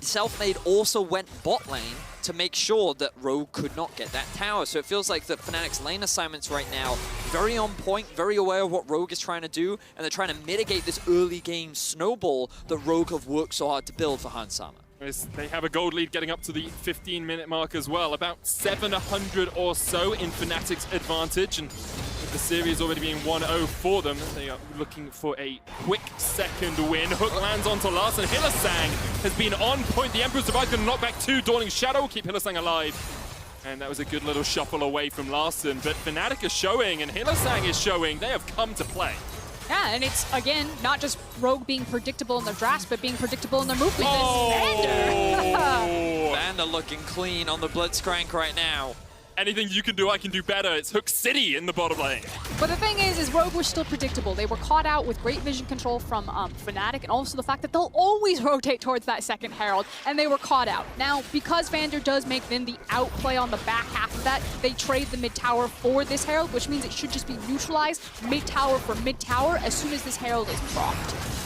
Selfmade also went bot lane to make sure that Rogue could not get that tower. So it feels like that Fnatic's lane assignments right now, very on point, very aware of what Rogue is trying to do, and they're trying to mitigate this early game snowball that Rogue have worked so hard to build for Hans Sama.
They have a gold lead getting up to the 15-minute mark as well. About 700 or so in Fnatic's advantage. And with the series already being 1-0 for them, they are looking for a quick second win. Hook lands onto Larssen. Hylissang has been on point. The Emperor's Device going to knock back 2. Dawning Shadow keep Hylissang alive. And that was a good little shuffle away from Larssen. But Fnatic is showing and Hylissang is showing they have come to play.
Yeah, and it's, again, not just Rogue being predictable in their drafts, but being predictable in their movement.
Oh!
Vander!
Vander looking clean on the Blitzcrank right now.
Anything you can do, I can do better. It's Hook City in the bottom lane.
But the thing is Rogue was still predictable. They were caught out with great vision control from Fnatic, and also the fact that they'll always rotate towards that second Herald, and they were caught out. Now, because Vander does make then the outplay on the back half of that, they trade the mid tower for this Herald, which means it should just be neutralized mid tower for mid tower as soon as this Herald is procced.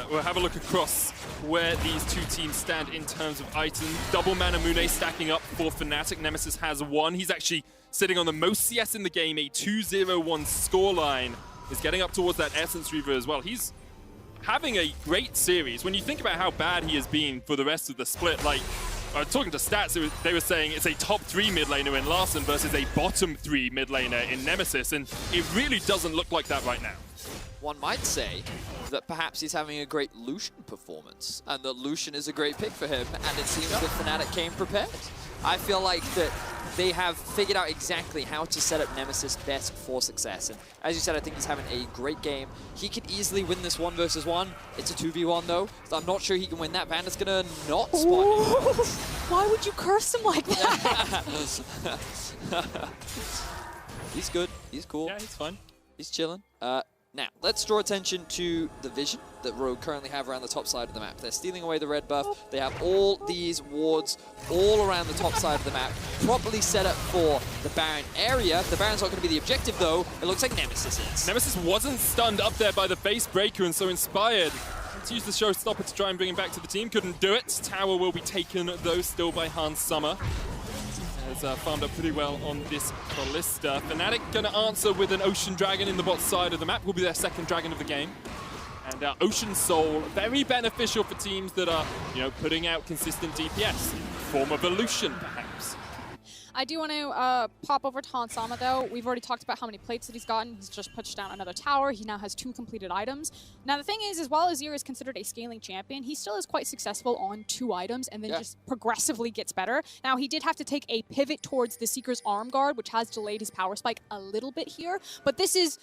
We'll have a look across where these two teams stand in terms of items. Double Manamune stacking up for Fnatic. Nemesis has 1. He's actually sitting on the most CS in the game, a 2-0-1 scoreline. He's getting up towards that Essence Reaver as well. He's having a great series. When you think about how bad he has been for the rest of the split, like, talking to stats, they were saying it's a top 3 mid laner in Larssen versus a bottom 3 mid laner in Nemesis, and it really doesn't look like that right now.
One might say that perhaps he's having a great Lucian performance, and that Lucian is a great pick for him, and it seems that Fnatic came prepared. I feel like that they have figured out exactly how to set up Nemesis best for success, and as you said, I think he's having a great game. He could easily win this 1 versus 1. It's a 2v1 though, so I'm not sure he can win that. Vander's gonna not spot him.
Why would you curse him like that?
He's good, he's cool.
Yeah, he's fine.
He's chilling. Now, let's draw attention to the vision that Rogue currently have around the top side of the map. They're stealing away the red buff. They have all these wards all around the top side of the map, properly set up for the Baron area. The Baron's not going to be the objective, though. It looks like Nemesis is. Nemesis
wasn't stunned up there by the face breaker, and so inspired to use the showstopper to try and bring him back to the team. Couldn't do it. Tower will be taken, though, still by Hans Summer. Has farmed up pretty well on this Ballista. Fnatic going to answer with an Ocean Dragon in the bot side of the map. Will be their second dragon of the game. And Ocean Soul, very beneficial for teams that are, putting out consistent DPS. Form of Illusion, perhaps.
I do want to pop over to Hans Sama, though. We've already talked about how many plates that he's gotten. He's just pushed down another tower. He now has 2 completed items. Now, the thing is, as well as Azir is considered a scaling champion, he still is quite successful on 2 items and then just progressively gets better. Now, he did have to take a pivot towards the Seeker's Arm Guard, which has delayed his power spike a little bit here. But this is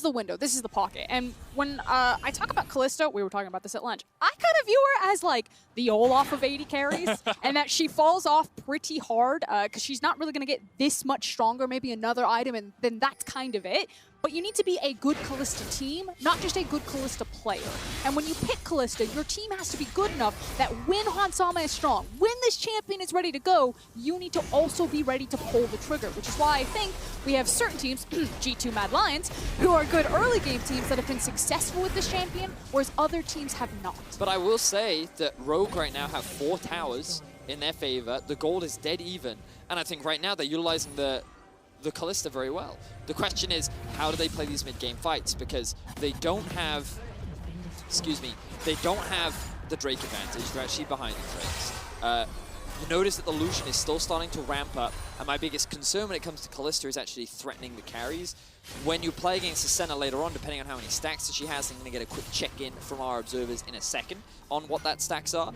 the window. This is the pocket. And when I talk about Kalista, we were talking about this at lunch, I kind of view her as like the Olaf of 80 carries and that she falls off pretty hard because she's not really going to get this much stronger, maybe another item, and then that's kind of it. But you need to be a good Kalista team, not just a good Kalista player. And when you pick Kalista, your team has to be good enough that when Hans Sama is strong, when this champion is ready to go, you need to also be ready to pull the trigger, which is why I think we have certain teams, G2 Mad Lions, who are good early game teams that have been successful with this champion, whereas other teams have not.
But I will say that Rogue right now have 4 towers in their favor. The gold is dead even. And I think right now they're utilizing the Kalista very well. The question is, how do they play these mid-game fights? Because they don't have, they don't have the Drake advantage. They're actually behind the Drakes. You notice that the Lucian is still starting to ramp up, and my biggest concern when it comes to Kalista is actually threatening the carries. When you play against Senna later on, depending on how many stacks that she has, I'm going to get a quick check-in from our observers in a second on what that stacks are.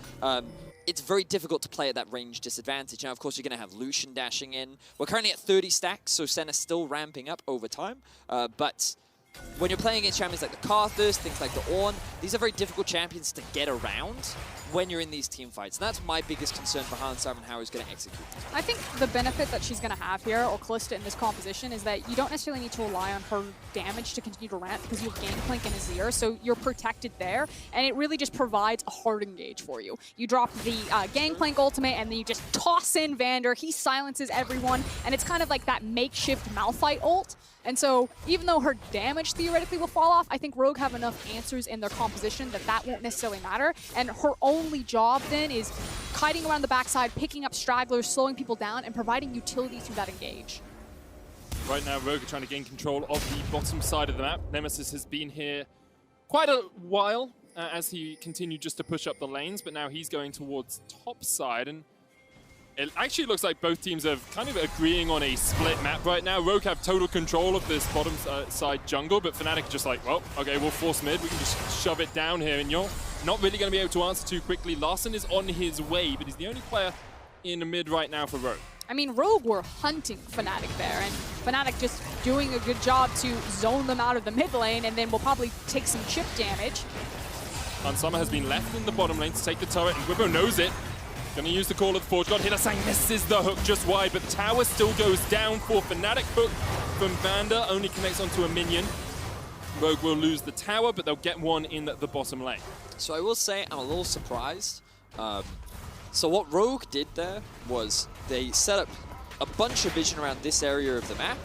It's very difficult to play at that range disadvantage. Now, of course, you're going to have Lucian dashing in. We're currently at 30 stacks, so Senna's still ramping up over time. But when you're playing against champions like the Karthus, things like the Ornn, these are very difficult champions to get around when you're in these team fights. And that's my biggest concern for Hansam and how he's going to execute.
I think the benefit that she's going to have here, or Kalista in this composition, is that you don't necessarily need to rely on her damage to continue to ramp because you have Gangplank and Azir, so you're protected there, and it really just provides a hard engage for you. You drop the Gangplank ultimate, and then you just toss in Vander. He silences everyone, and it's kind of like that makeshift Malphite ult. And so, even though her damage theoretically will fall off, I think Rogue have enough answers in their composition that that won't necessarily matter. And her only job then is kiting around the backside, picking up stragglers, slowing people down, and providing utility through that engage.
Right now, Rogue are trying to gain control of the bottom side of the map. Nemesis has been here quite a while as he continued just to push up the lanes, but now he's going towards top side. And it actually looks like both teams are kind of agreeing on a split map right now. Rogue have total control of this bottom side jungle, but Fnatic just like, well, okay, we'll force mid. We can just shove it down here, and you're not really going to be able to answer too quickly. Larssen is on his way, but he's the only player in the mid right now for Rogue.
I mean, Rogue were hunting Fnatic there, and Fnatic just doing a good job to zone them out of the mid lane, and then will probably take some chip damage.
Hansama has been left in the bottom lane to take the turret, and Wibbo knows it. Gonna use the call of the Forge God. Hittersang misses the hook just wide, but the tower still goes down for Fnatic. Hook from Vander only connects onto a minion. Rogue will lose the tower, but they'll get one in the bottom lane.
So I will say I'm a little surprised. So what Rogue did there was they set up a bunch of vision around this area of the map.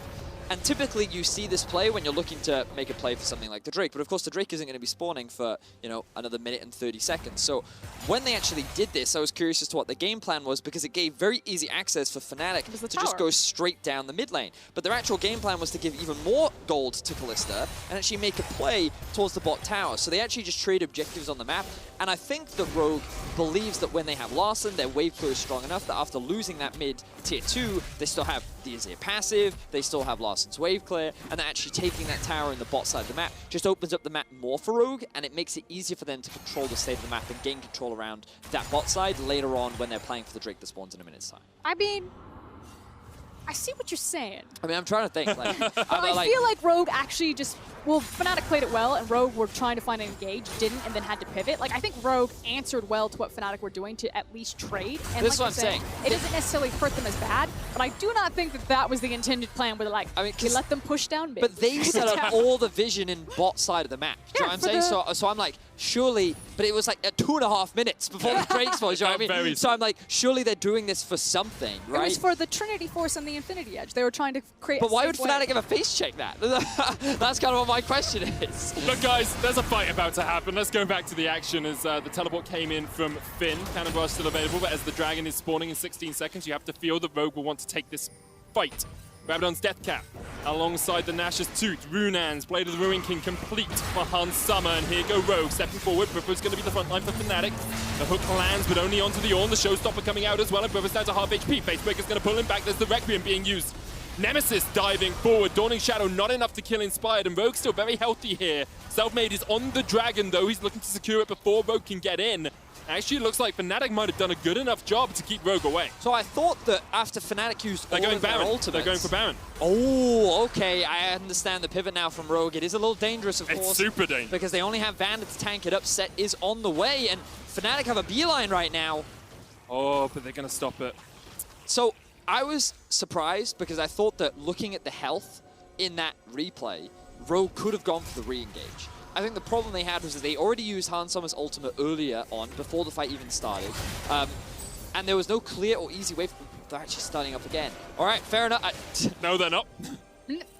And typically you see this play when you're looking to make a play for something like the Drake. But of course the Drake isn't going to be spawning for, you know, another minute and 30 seconds. So when they actually did this, I was curious as to what the game plan was, because it gave very easy access for Fnatic to just go straight down the mid lane. But their actual game plan was to give even more gold to Kalista and actually make a play towards the bot tower. So they actually just trade objectives on the map. And I think that Rogue believes that when they have Larssen, their wave clear is strong enough that after losing that mid tier 2, they still have the Azir passive, they still have Larssen's wave clear, and that actually taking that tower in the bot side of the map just opens up the map more for Rogue, and it makes it easier for them to control the state of the map and gain control around that bot side later on when they're playing for the Drake that spawns in a minute's time.
I mean, I see what you're saying.
I mean, I'm trying to think. Like,
I feel like Rogue actually just, well, Fnatic played it well, and Rogue were trying to find an engage, didn't, and then had to pivot. Like, I think Rogue answered well to what Fnatic were doing to at least trade. And
this is
like
what I'm saying.
It doesn't necessarily hurt them as bad, but I do not think that that was the intended plan, where they're like, I mean, we let them push down mid.
But they set up all the vision in bot side of the map. Do you know what I'm saying? So I'm like, surely, but it was like at 2.5 minutes before the Drake spawns, you know what I mean? So I'm like, surely they're doing this for something, right?
It was for the Trinity Force and the Infinity Edge. They were trying to create
But why would Fnatic ever face check that? That's kind of what my question is.
Look, guys, there's a fight about to happen. Let's go back to the action as the teleport came in from Finn. Cannon Barrage still available, but as the Dragon is spawning in 16 seconds, you have to feel that Rogue will want to take this fight. Rabadon's Death Cap alongside the Nash's Toot. Runan's Blade of the Ruin King complete for Hansama, and here go Rogue stepping forward. Bripper's going to be the front line for Fnatic. The hook lands, but only onto the Ornn. The Showstopper coming out as well, and Bripper's down to half HP. Facebreaker's going to pull him back. There's the Requiem being used. Nemesis diving forward. Dawning Shadow not enough to kill Inspired, and Rogue still very healthy here. Selfmade is on the Dragon, though. He's looking to secure it before Rogue can get in. Actually, it looks like Fnatic might have done a good enough job to keep Rogue away.
So I thought that after Fnatic used all of their ultimates...
They're going for Baron.
Oh, okay. I understand the pivot now from Rogue. It is a little dangerous, of course.
It's super dangerous.
Because they only have Vander to tank it up. Set is on the way, and Fnatic have a beeline right now.
Oh, but they're going to stop it.
So I was surprised because I thought that looking at the health in that replay, Rogue could have gone for the re-engage. I think the problem they had was that they already used Hansama's ultimate earlier on, before the fight even started. And there was no clear or easy way for them. They're actually starting up again. All right, fair enough.
No, they're not.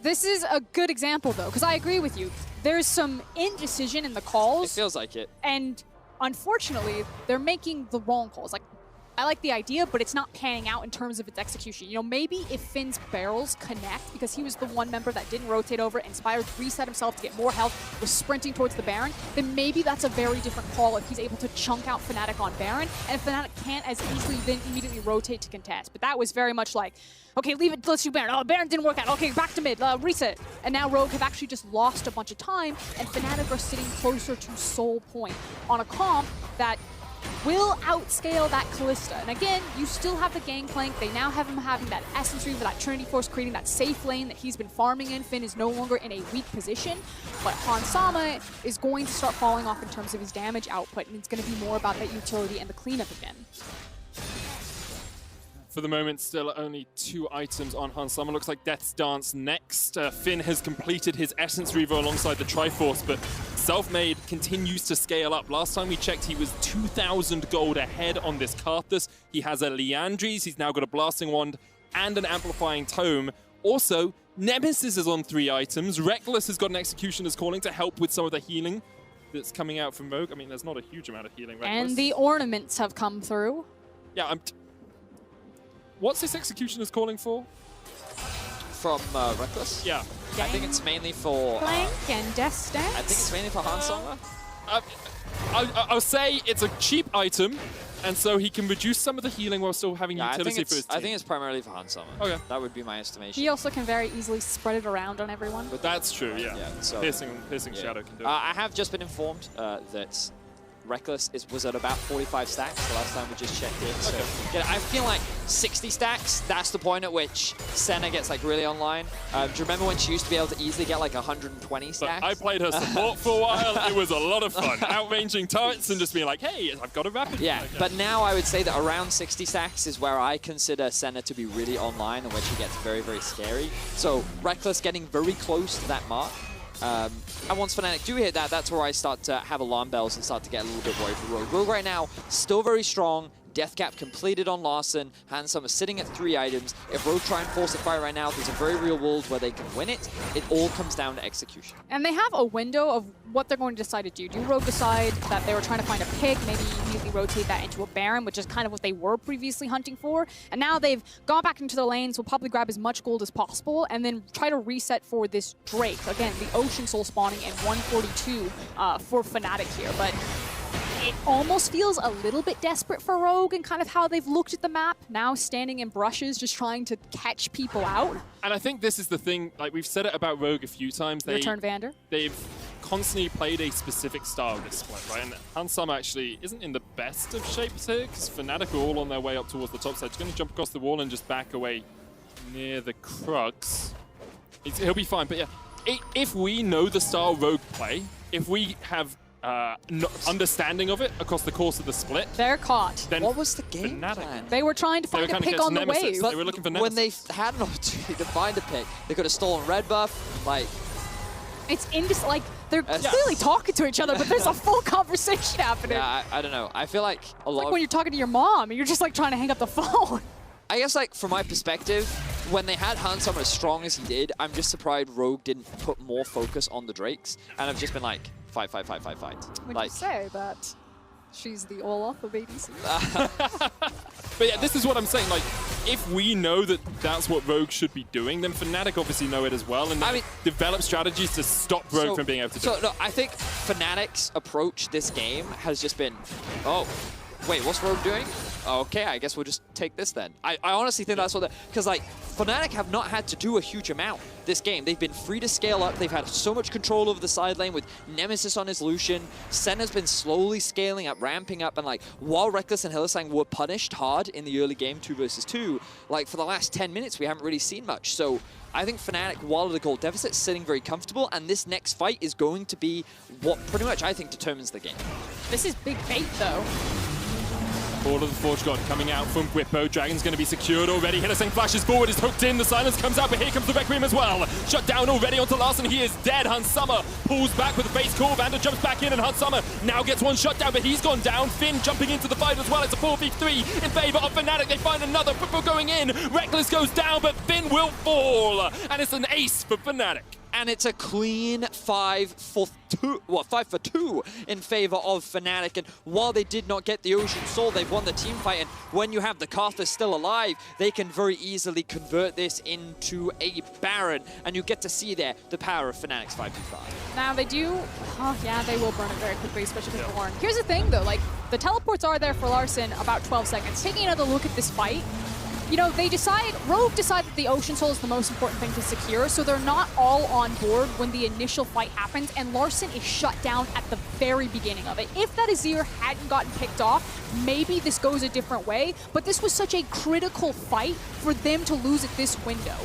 This is a good example, though, because I agree with you. There's some indecision in the calls.
It feels like it.
And unfortunately, they're making the wrong calls. Like, I like the idea, but it's not panning out in terms of its execution. You know, maybe if Finn's barrels connect, because he was the one member that didn't rotate over, Inspired reset himself to get more health, was sprinting towards the Baron, then maybe that's a very different call if he's able to chunk out Fnatic on Baron, and if Fnatic can't as easily then immediately rotate to contest. But that was very much like, okay, leave it, let's do Baron. Oh, Baron didn't work out. Okay, back to mid, reset. And now Rogue have actually just lost a bunch of time, and Fnatic are sitting closer to Soul Point on a comp that will outscale that Kalista. And again, you still have the Gangplank. They now have him having that Essence Reaver, that Trinity Force, creating that safe lane that he's been farming in. Finn is no longer in a weak position, but Hansama is going to start falling off in terms of his damage output, and it's going to be more about that utility and the cleanup again.
For the moment, still only 2 items on Hansama. Looks like Death's Dance next. Finn has completed his Essence Reaver alongside the Triforce, but Selfmade continues to scale up. Last time we checked, he was 2,000 gold ahead on this Karthus. He has a Liandry's, he's now got a Blasting Wand and an Amplifying Tome. Also, Nemesis is on 3 items. Reckless has got an Executioner's Calling to help with some of the healing that's coming out from Rogue. I mean, there's not a huge amount of healing. Reckless.
And the ornaments have come through.
Yeah, what's this Executioner's Calling for?
From Reckless?
Yeah.
I think it's mainly for...
Plank and Death Dance?
I think it's mainly for Hansama.
I'll say it's a cheap item, and so he can reduce some of the healing while still having utility for his team.
I think it's primarily for Hansama.
Okay.
That would be my estimation.
He also can very easily spread it around on everyone.
But that's true, yeah.
So,
Piercing Shadow can do it.
I have just been informed that Reckless was at about 45 stacks the last time we just checked in. So yeah, I feel like 60 stacks, that's the point at which Senna gets like really online. Do you remember when she used to be able to easily get like 120 stacks?
I played her support for a while. It was a lot of fun. Outranging turrets and just being like, hey, I've got a rapid.
Yeah, but now I would say that around 60 stacks is where I consider Senna to be really online and where she gets very, very scary. So Reckless getting very close to that mark. And once Fnatic do hit that, that's where I start to have alarm bells and start to get a little bit worried for Rogue. Rogue right now, still very strong. Death Cap completed on Larson. Hansama sitting at 3 items. If Rogue try and force a fight right now, there's a very real world where they can win it. It all comes down to execution.
And they have a window of what they're going to decide to do. Do Rogue decide that they were trying to find a pick, maybe immediately rotate that into a Baron, which is kind of what they were previously hunting for. And now they've gone back into the lanes, will probably grab as much gold as possible, and then try to reset for this Drake. Again, the Ocean Soul spawning in 142 for Fnatic here. But it almost feels a little bit desperate for Rogue and kind of how they've looked at the map, now standing in brushes, just trying to catch people out.
And I think this is the thing, like we've said it about Rogue a few times.
Return Vander.
They've constantly played a specific style of this split, right? And Hansama actually isn't in the best of shapes here, because Fnatic are all on their way up towards the top side. He's going to jump across the wall and just back away near the crux. He'll be fine, but yeah, if we know the style Rogue play, if we have understanding of it across the course of the split.
They're caught.
Then what was the game plan?
They were trying to find a pick on the wave.
They were looking for Nemesis.
When they had an opportunity to find a pick, they could have stolen red buff. Like,
it's like they're clearly talking to each other, but there's a full conversation happening.
Yeah, I don't know. I feel like a lot.
Like when you're talking to your mom and you're just like trying to hang up the phone.
I guess, like, from my perspective, when they had Hansama as strong as he did, I'm just surprised Rogue didn't put more focus on the Drakes, and I've just been like, fight.
Would
like,
you say that she's the Olaf of ADC?
But yeah, this is what I'm saying. Like, if we know that that's what Rogue should be doing, then Fnatic obviously know it as well, and develop strategies to stop Rogue from being able to do it.
So, no, I think Fnatic's approach this game has just been, oh, wait, what's Rogue doing? Okay, I guess we'll just take this then. I honestly think that's what because like Fnatic have not had to do a huge amount this game. They've been free to scale up. They've had so much control over the side lane with Nemesis on his Lucian. Senna's been slowly scaling up, ramping up, and like while Reckless and Hylissang were punished hard in the early game 2 versus 2, like for the last 10 minutes we haven't really seen much. So I think Fnatic, while at a gold deficit, is sitting very comfortable, and this next fight is going to be what pretty much I think determines the game.
This is big bait though.
Ball of the Forge God coming out from Gwippo. Dragon's going to be secured already. Hylissang flashes forward, is hooked in. The silence comes out, but here comes the Requiem as well. Shut down already onto Larson. He is dead. Hansama pulls back with a face call. Vander jumps back in, and Hansama now gets one shut down, but he's gone down. Finn jumping into the fight as well. It's a 4v3 in favor of Fnatic. They find another. Gwippo going in. Reckless goes down, but Finn will fall. And it's an ace for Fnatic.
And it's a clean 5 for 2 in favor of Fnatic. And while they did not get the Ocean Soul, they've won the team fight. And when you have the Karthus still alive, they can very easily convert this into a Baron. And you get to see there the power of Fnatic's 5v5.
Now they do, they will burn it very quickly, especially with Born. Here's the thing though, like the teleports are there for Larson about 12 seconds. Taking another look at this fight, you know, Rogue decide that the Ocean Soul is the most important thing to secure, so they're not all on board when the initial fight happens, and Larson is shut down at the very beginning of it. If that Azir hadn't gotten picked off, maybe this goes a different way, but this was such a critical fight for them to lose at this window.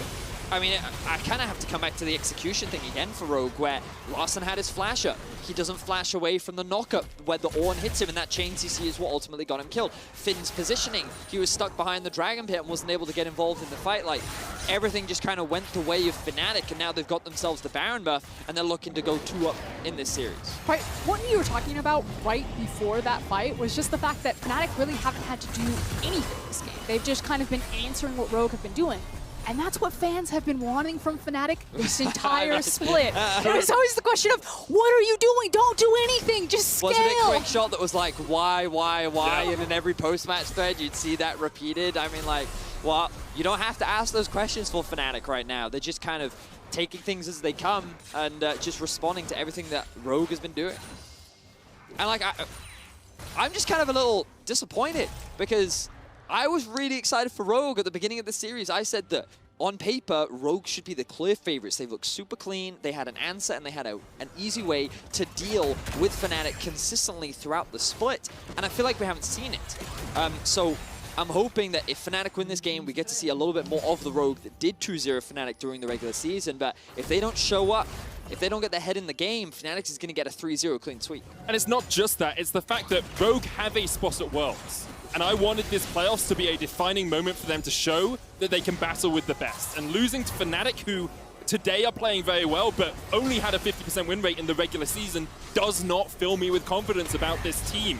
I mean, I kind of have to come back to the execution thing again for Rogue, where Larson had his flasher. He doesn't flash away from the knockup where the Ornn hits him, and that chain CC is what ultimately got him killed. Finn's positioning, he was stuck behind the Dragon Pit and wasn't able to get involved in the fight. Like, everything just kind of went the way of Fnatic, and now they've got themselves the Baron buff, and they're looking to go 2-up in this series.
Right, what you were talking about right before that fight was just the fact that Fnatic really haven't had to do anything this game. They've just kind of been answering what Rogue have been doing. And that's what fans have been wanting from Fnatic this entire split. It was always the question of, what are you doing? Don't do anything, just scale.
Wasn't it Quick Shot that was like, why? Yeah. And in every post-match thread, you'd see that repeated. I mean, like, well, you don't have to ask those questions for Fnatic right now. They're just kind of taking things as they come and just responding to everything that Rogue has been doing. And like, I'm just kind of a little disappointed because I was really excited for Rogue at the beginning of the series. I said that on paper, Rogue should be the clear favorites. They look super clean, they had an answer, and they had an easy way to deal with Fnatic consistently throughout the split. And I feel like we haven't seen it. So I'm hoping that if Fnatic win this game, we get to see a little bit more of the Rogue that did 2-0 Fnatic during the regular season. But if they don't show up, if they don't get their head in the game, Fnatic is going to get a 3-0 clean sweep.
And it's not just that, it's the fact that Rogue have a spot at Worlds. And I wanted this playoffs to be a defining moment for them to show that they can battle with the best. And losing to Fnatic, who today are playing very well, but only had a 50% win rate in the regular season, does not fill me with confidence about this team.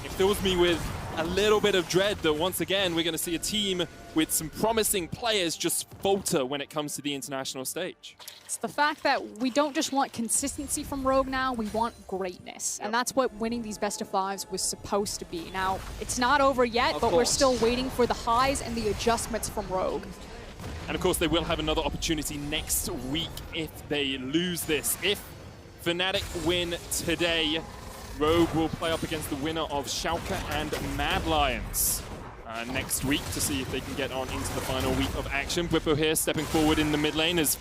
It fills me with a little bit of dread that once again, we're going to see a team with some promising players just falter when it comes to the international stage.
It's the fact that we don't just want consistency from Rogue now, we want greatness. And that's what winning these best of fives was supposed to be. Now, it's not over yet, but we're still waiting for the highs and the adjustments from Rogue.
And of course, they will have another opportunity next week if they lose this. If Fnatic win today, Rogue will play up against the winner of Schalke and Mad Lions next week to see if they can get on into the final week of action. Bwipo here stepping forward in the mid lane as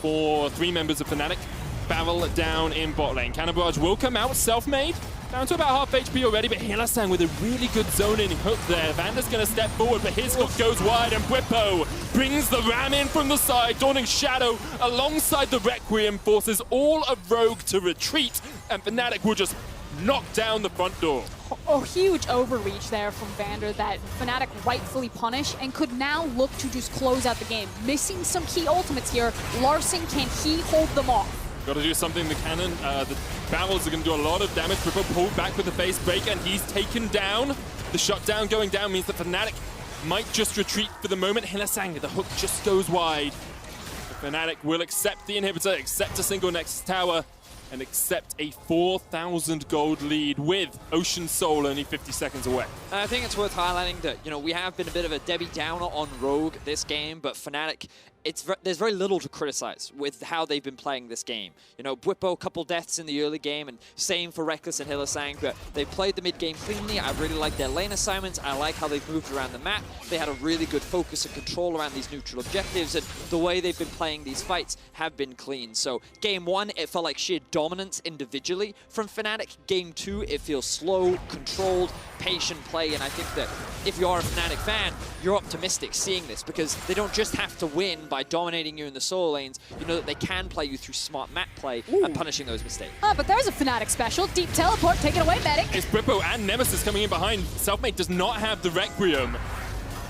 3 members of Fnatic barrel down in bot lane. Cannon Barrage will come out, self-made, down to about half HP already, but Hillasang with a really good zoning hook there. Vander's going to step forward, but his hook goes wide, and Bwipo brings the ram in from the side. Dawning Shadow alongside the Requiem forces all of Rogue to retreat, and Fnatic will just knock down the front door.
A huge overreach there from Vander that Fnatic rightfully punished and could now look to just close out the game. Missing some key ultimates here. Larson, can he hold them off?
Got to do something. The cannon, the barrels are going to do a lot of damage. Bwipo pulled back with the face break, and he's taken down. The shutdown going down means that Fnatic might just retreat for the moment. Hillasang, the hook just goes wide. Fnatic will accept the inhibitor, accept a single Nexus Tower, and accept a 4,000 gold lead with Ocean Soul only 50 seconds away.
And I think it's worth highlighting that, you know, we have been a bit of a Debbie Downer on Rogue this game, but Fnatic, there's very little to criticize with how they've been playing this game. You know, Bwipo, a couple deaths in the early game, and same for Rekkles and Hillasang, but they played the mid game cleanly. I really like their lane assignments. I like how they've moved around the map. They had a really good focus and control around these neutral objectives, and the way they've been playing these fights have been clean. So game 1, it felt like sheer dominance individually from Fnatic. Game 2, it feels slow, controlled, patient play, and I think that if you are a Fnatic fan, you're optimistic seeing this because they don't just have to win by dominating you in the solo lanes. You know that they can play you through smart map play and punishing those mistakes.
But there's a Fnatic special. Deep teleport, take it away, Medic.
It's Bwipo and Nemesis coming in behind. Selfmade does not have the Requiem.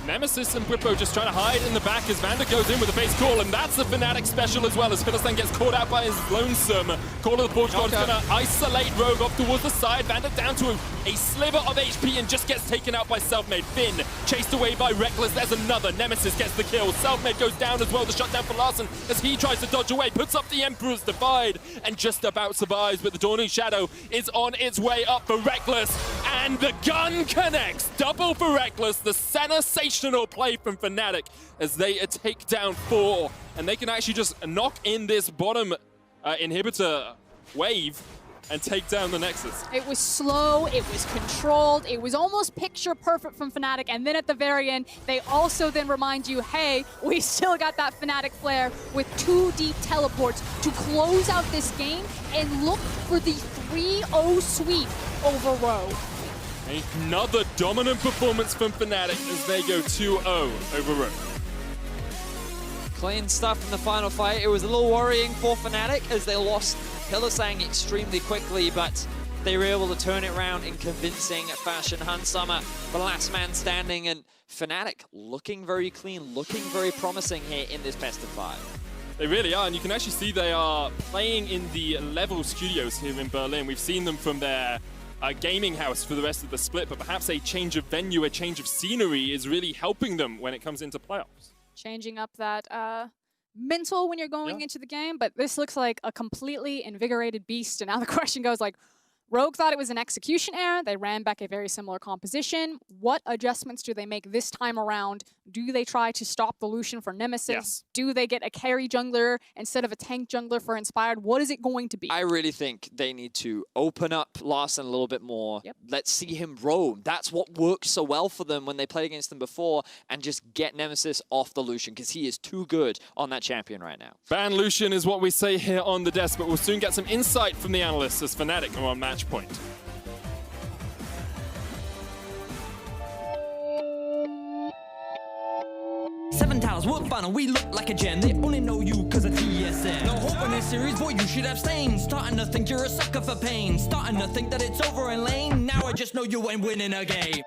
Nemesis and Bwipo just trying to hide in the back as Vander goes in with a face call, and that's the Fnatic special as well as Philistine gets caught out by his lonesome. Call of the Porch God is going to isolate Rogue off towards the side. Vander down to a sliver of HP and just gets taken out by Selfmade. Finn chased away by Rekkles. There's another. Nemesis gets the kill. Selfmade goes down as well. The shutdown for Larson as he tries to dodge away. Puts up the Emperor's Divide and just about survives, but the Dawning Shadow is on its way up for Rekkles, and the gun connects. Double for Rekkles. The sensational play from Fnatic as they take down 4, and they can actually just knock in this bottom inhibitor wave and take down the Nexus.
It was slow, it was controlled, it was almost picture perfect from Fnatic, and then at the very end, they also then remind you, hey, we still got that Fnatic flare with 2 deep teleports to close out this game and look for the 3-0 sweep over Rogue.
Another dominant performance from Fnatic as they go 2-0 over Rogue.
Clean stuff in the final fight. It was a little worrying for Fnatic as they lost Hylissang extremely quickly, but they were able to turn it around in convincing fashion. Hansama, the last man standing, and Fnatic looking very clean, looking very promising here in this best of 5.
They really are, and you can actually see they are playing in the Level Studios here in Berlin. We've seen them from their gaming house for the rest of the split, but perhaps a change of venue, a change of scenery is really helping them when it comes into playoffs.
Changing up that mental when you're going into the game, but this looks like a completely invigorated beast. And now the question goes like, Rogue thought it was an execution error. They ran back a very similar composition. What adjustments do they make this time around? Do they try to stop the Lucian for Nemesis? Yes. Do they get a carry jungler instead of a tank jungler for Inspired? What is it going to be?
I really think they need to open up Larson a little bit more. Yep. Let's see him roam. That's what worked so well for them when they played against them before, and just get Nemesis off the Lucian because he is too good on that champion right now.
Ban Lucian is what we say here on the desk, but we'll soon get some insight from the analysts as Fnatic are on match point.
7 towers, world final, we look like a gem. They only know you cause of TSM. No hope in this series, boy, you should abstain. Starting to think you're a sucker for pain. Starting to think that it's over in lane. Now I just know you ain't winning a game.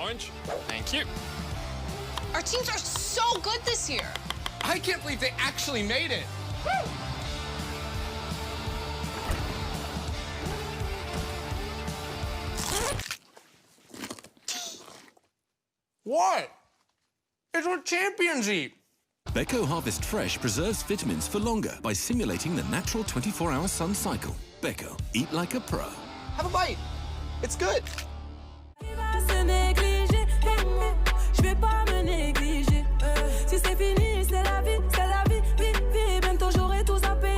Orange, thank you.
Our teams are so good this year.
I can't believe they actually made it. Woo! What? It's what champions eat.
Beko Harvest Fresh preserves vitamins for longer by simulating the natural 24-hour sun cycle. Beko, eat like a pro.
Have a bite. It's good.
Je vais pas me négliger. Si c'est fini, c'est la vie, vie. Bientôt j'aurai tout zappé.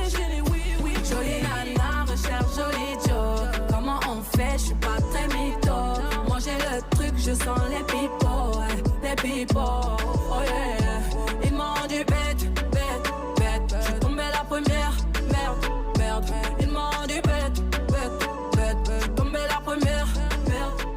Oui. Jolie nana, recherche joli Joe. Comment on fait? Je suis pas très mytho. Moi j'ai le truc, je sens les pipeaux. Oh yeah. Ils m'ont dit bête. Je suis tombé la première, merde. Ils m'ont dit bête. Je suis tombé la première, merde.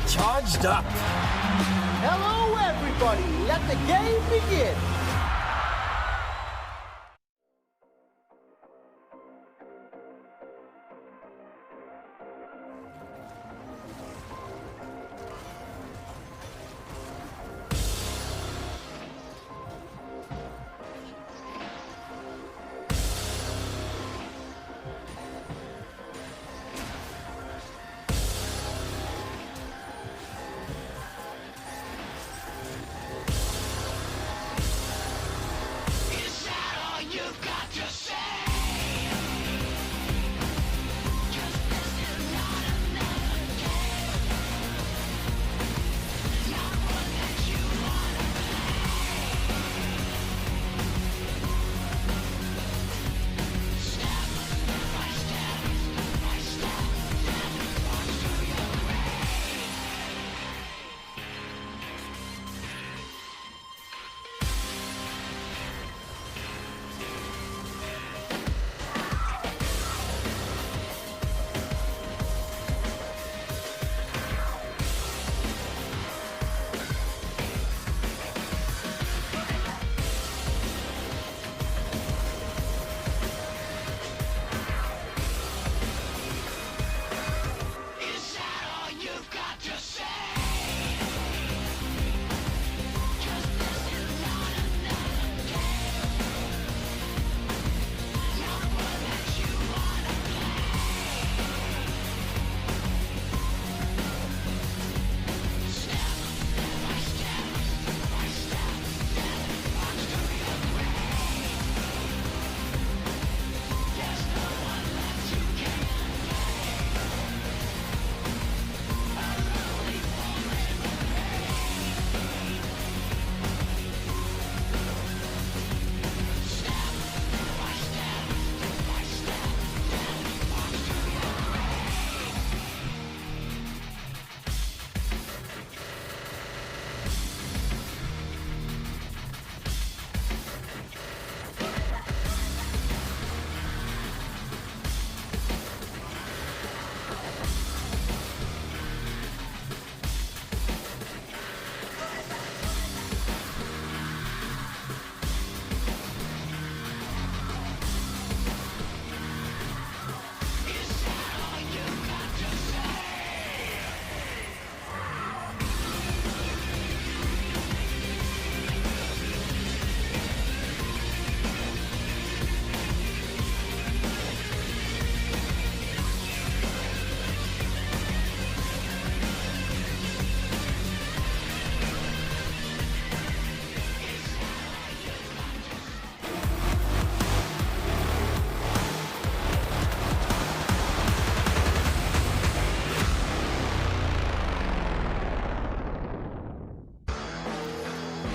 Charged up. Hello, everybody. Let the game begin.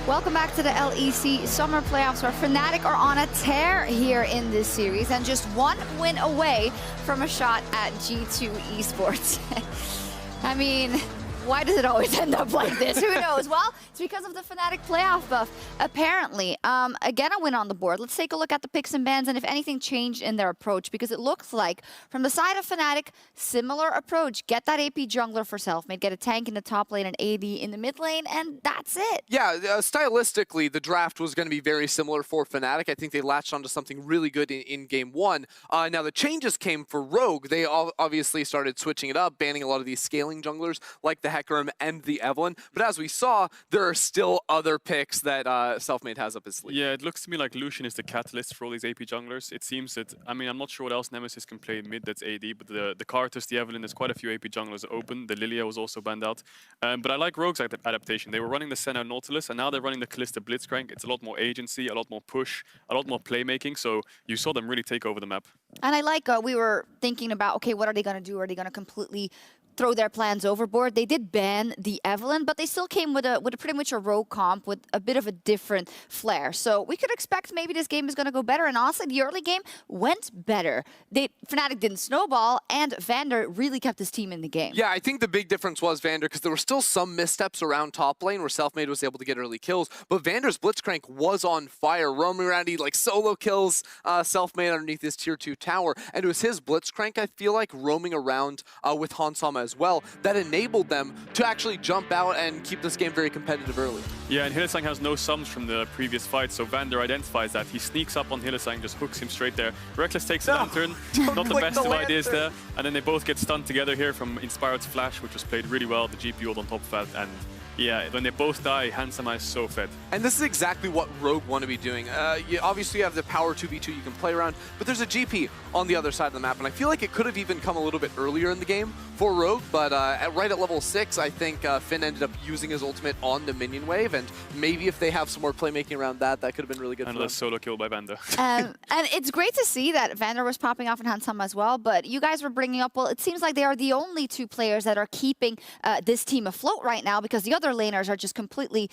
Welcome back to the LEC Summer Playoffs, where Fnatic are on a tear here in this series and just one win away from a shot at G2 Esports. I mean, why does it always end up like this? Who knows? Well, it's because of the Fnatic playoff buff, apparently. Again, a win on the board. Let's take a look at the picks and bans and if anything changed in their approach, because it looks like from the side of Fnatic, similar approach. Get that AP jungler for Selfmade, get a tank in the top lane and AD in the mid lane, and that's it.
Yeah, stylistically, the draft was going to be very similar for Fnatic. I think they latched onto something really good in game one. Now, the changes came for Rogue. They obviously started switching it up, banning a lot of these scaling junglers like the Hecarim and the Evelynn. But as we saw, there are still other picks that Selfmade has up his sleeve.
Yeah, it looks to me like Lucian is the catalyst for all these AP junglers. It seems that, I mean, I'm not sure what else Nemesis can play mid that's AD, but the Karthus, the Evelynn, there's quite a few AP junglers open. The Lilia was also banned out. But I like Rogue's adaptation. They were running the Senna Nautilus, and now they're running the Kalista Blitzcrank. It's a lot more agency, a lot more push, a lot more playmaking, so you saw them really take over the map.
And I like, we were thinking about, okay, what are they going to do? Are they going to completely throw their plans overboard? They did ban the Evelynn, but they still came with a pretty much a rogue comp with a bit of a different flair. So we could expect maybe this game is going to go better. And honestly, the early game went better. Fnatic didn't snowball, and Vander really kept his team in the game.
Yeah, I think the big difference was Vander, because there were still some missteps around top lane where Selfmade was able to get early kills, but Vander's Blitzcrank was on fire, roaming around. He like solo kills Selfmade underneath his tier 2 tower, and it was his Blitzcrank, I feel like, roaming around with Hansama as well, that enabled them to actually jump out and keep this game very competitive early.
Yeah, and Hylissang has no sums from the previous fight, so Vander identifies that. He sneaks up on Hylissang, just hooks him straight there. Reckless takes a lantern, not the best of ideas there, and then they both get stunned together here from Inspired's flash, which was played really well. The GP ult on top of that, and yeah, when they both die, Hansama is so fed.
And this is exactly what Rogue want to be doing. You obviously have the power 2v2 you can play around, but there's a GP on the other side of the map, and I feel like it could have even come a little bit earlier in the game for Rogue, but right at level 6, I think Finn ended up using his ultimate on the minion wave, and maybe if they have some more playmaking around that, that could have been really good.
Another solo kill by Vander.
And it's great to see that Vander was popping off in Hansama as well, but you guys were bringing up, well, it seems like they are the only two players that are keeping this team afloat right now, because the other laners are just completely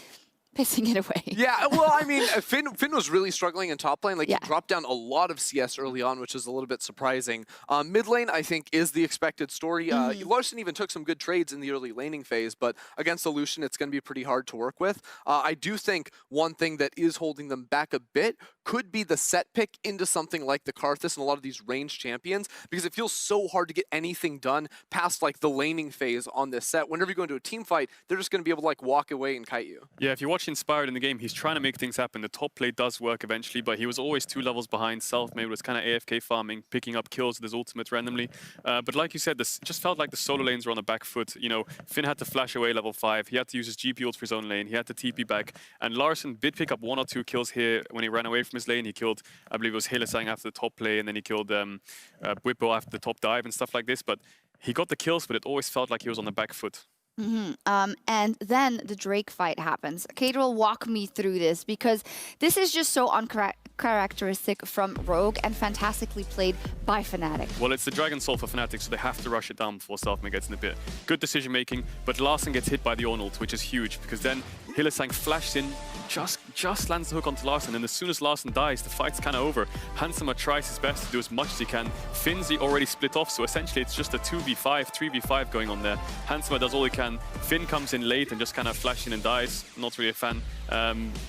pissing it away.
Yeah, well, I mean, Finn was really struggling in top lane. Like, he dropped down a lot of CS early on, which is a little bit surprising. Mid lane, I think, is the expected story. Larson even took some good trades in the early laning phase, but against the Lucian, it's going to be pretty hard to work with. I do think one thing that is holding them back a bit could be the set pick into something like the Karthus and a lot of these ranged champions, because it feels so hard to get anything done past, like, the laning phase on this set. Whenever you go into a team fight, they're just going to be able to, like, walk away and kite you.
Yeah, if you watch Inspired in the game, he's trying to make things happen. The top play does work eventually, but he was always 2 levels behind. Selfmade was kind of AFK farming, picking up kills with his ultimate randomly. But like you said, this just felt like the solo lanes were on the back foot. You know, Finn had to flash away level 5. He had to use his GP ult for his own lane. He had to TP back. And Larson did pick up 1 or 2 kills here when he ran away from his lane. He killed, I believe it was Hylissang after the top play, and then he killed Whippo after the top dive and stuff like this. But he got the kills, but it always felt like he was on the back foot.
And then the Drake fight happens. Kate will walk me through this, because this is just so uncharacteristic from Rogue and fantastically played by Fnatic.
Well, it's the Dragon Soul for Fnatic, so they have to rush it down before Selfmade gets in the pit. Good decision making, but Larson gets hit by the Ornn ult, which is huge, because then Hylissang flashed in, just lands the hook onto Larson, and as soon as Larson dies, the fight's kind of over. Hansama tries his best to do as much as he can. Finzi already split off, so essentially it's just a 2v5, 3v5 going on there. Hansama does all he can. Finn comes in late and just kind of flashes in and dies. Not really a fan.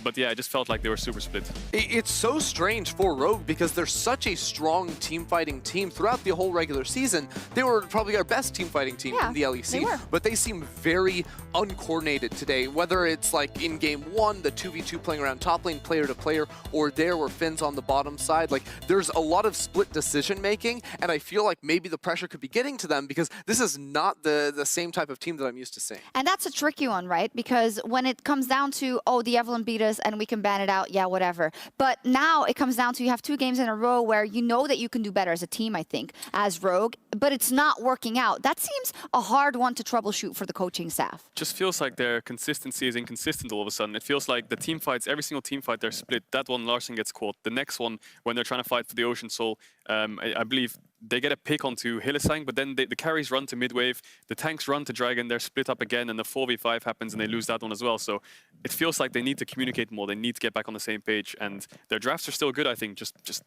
But yeah, it just felt like they were super split.
It's so strange for Rogue, because they're such a strong team fighting team throughout the whole regular season. They were probably our best team fighting team in the LEC, but they seem very uncoordinated today, whether it's like in game 1, the 2v2 playing around top lane player to player, or there where Finn's on the bottom side. Like, there's a lot of split decision making, and I feel like maybe the pressure could be getting to them, because this is not the same type of team that I'm used to seeing.
And that's a tricky one, right? Because when it comes down to, oh, the Evelynn beat us and we can ban it out, yeah, whatever. But now it comes down to, you have 2 games in a row where you know that you can do better as a team, I think, as Rogue, but it's not working out. That seems a hard one to troubleshoot for the coaching staff.
Just feels like their consistency is inconsistent all of a sudden. It feels like the team fights, every single team fight, they're split. That one, Larson gets caught. The next one, when they're trying to fight for the Ocean Soul, I believe they get a pick onto Hylissang, but then the carries run to mid-wave, the tanks run to Dragon, they're split up again, and the 4v5 happens and they lose that one as well. So it feels like they need to communicate more, they need to get back on the same page, and their drafts are still good, I think,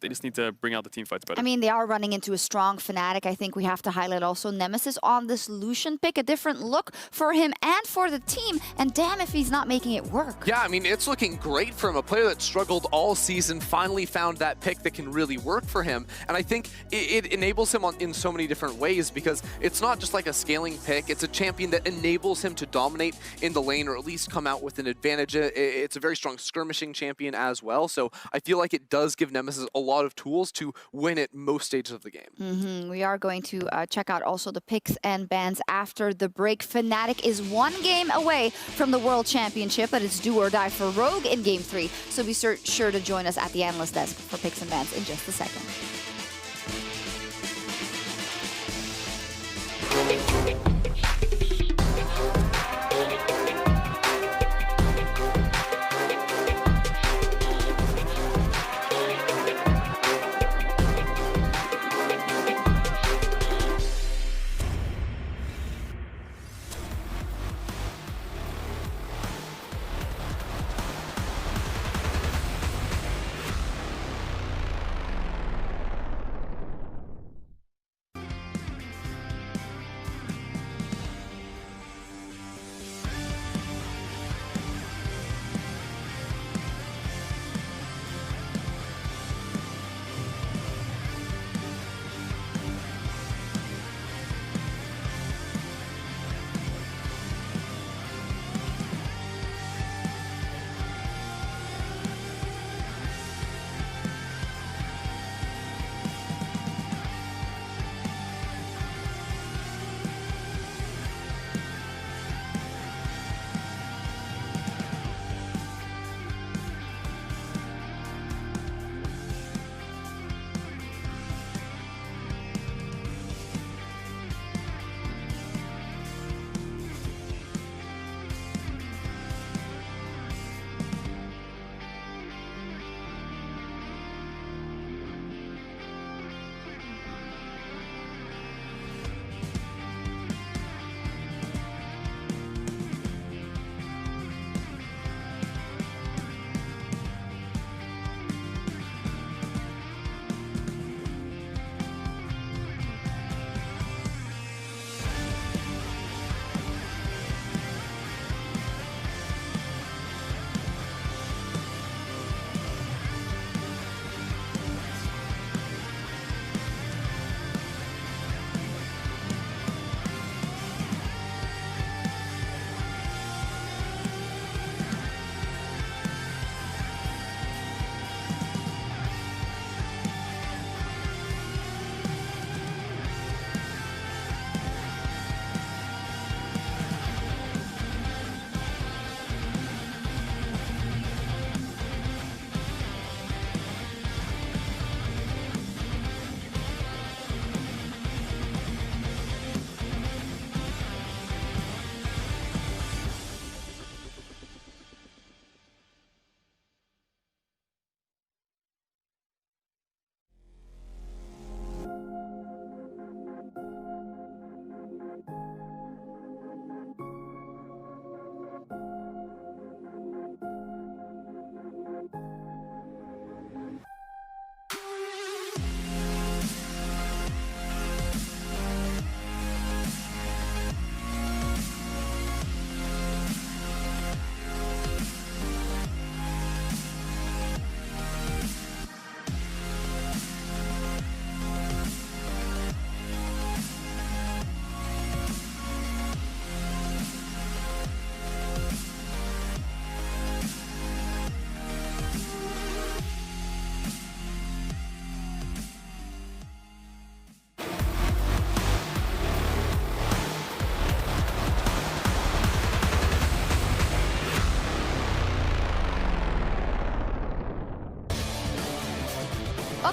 they just need to bring out the team fights better.
I mean, they are running into a strong Fnatic. I think we have to highlight also Nemesis on this Lucian pick, a different look for him and for the team, and damn if he's not making it work.
Yeah, I mean, it's looking great for him. A player that struggled all season finally found that pick that can really work for him, and I think it enables him in so many different ways, because it's not just like a scaling pick, it's a champion that enables him to dominate in the lane, or at least come out with an advantage. It's a very strong skirmishing champion as well, so I feel like it does give Nemesis a lot of tools to win at most stages of the game.
We are going to check out also the picks and bans after the break. Fnatic is 1 game away from the World Championship, but it's do or die for Rogue in Game 3, so be sure to join us at the analyst desk for picks and bans in just a second.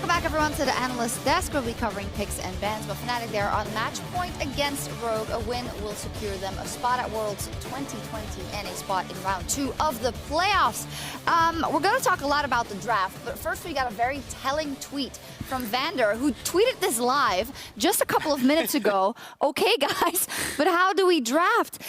Welcome back, everyone, to the analyst desk. We'll be covering picks and bans, but Fnatic, they're on match point against Rogue. A win will secure them a spot at Worlds 2020 and a spot in round 2 of the playoffs. We're going to talk a lot about the draft, but first we got a very telling tweet from Vander, who tweeted this live just a couple of minutes ago. Okay, guys, but how do we draft?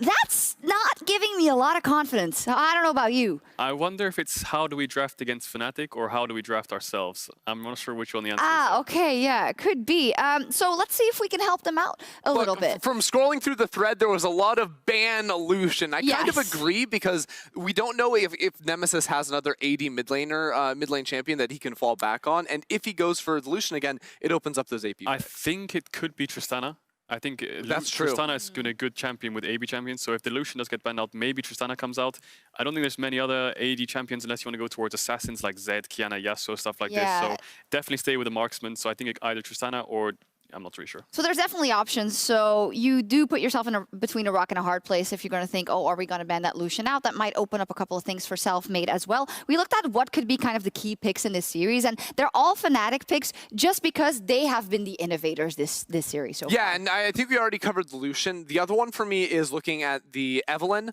That's not giving me a lot of confidence. I don't know about you.
I wonder if it's how do we draft against Fnatic or how do we draft ourselves. I'm not sure which one the answer is.
Okay, yeah, it could be. So let's see if we can help them out a little bit.
From scrolling through the thread, there was a lot of ban Lucian. I kind of agree because we don't know if Nemesis has another AD mid lane champion that he can fall back on. And if he goes for the Lucian again, it opens up those AP picks.
I think it could be Tristana. I think
that's true.
Tristana is a good champion with AB champions, so if the Lucian does get banned out, maybe Tristana comes out. I don't think there's many other AD champions unless you want to go towards assassins like Zed, Kiana, Yasuo, stuff like this. So definitely stay with the marksman. So I think either Tristana or I'm not really sure.
So there's definitely options. So you do put yourself in between a rock and a hard place if you're going to think, oh, are we going to ban that Lucian out? That might open up a couple of things for Selfmade as well. We looked at what could be kind of the key picks in this series, and they're all Fnatic picks just because they have been the innovators this series so far.
And I think we already covered the Lucian. The other one for me is looking at the Evelynn,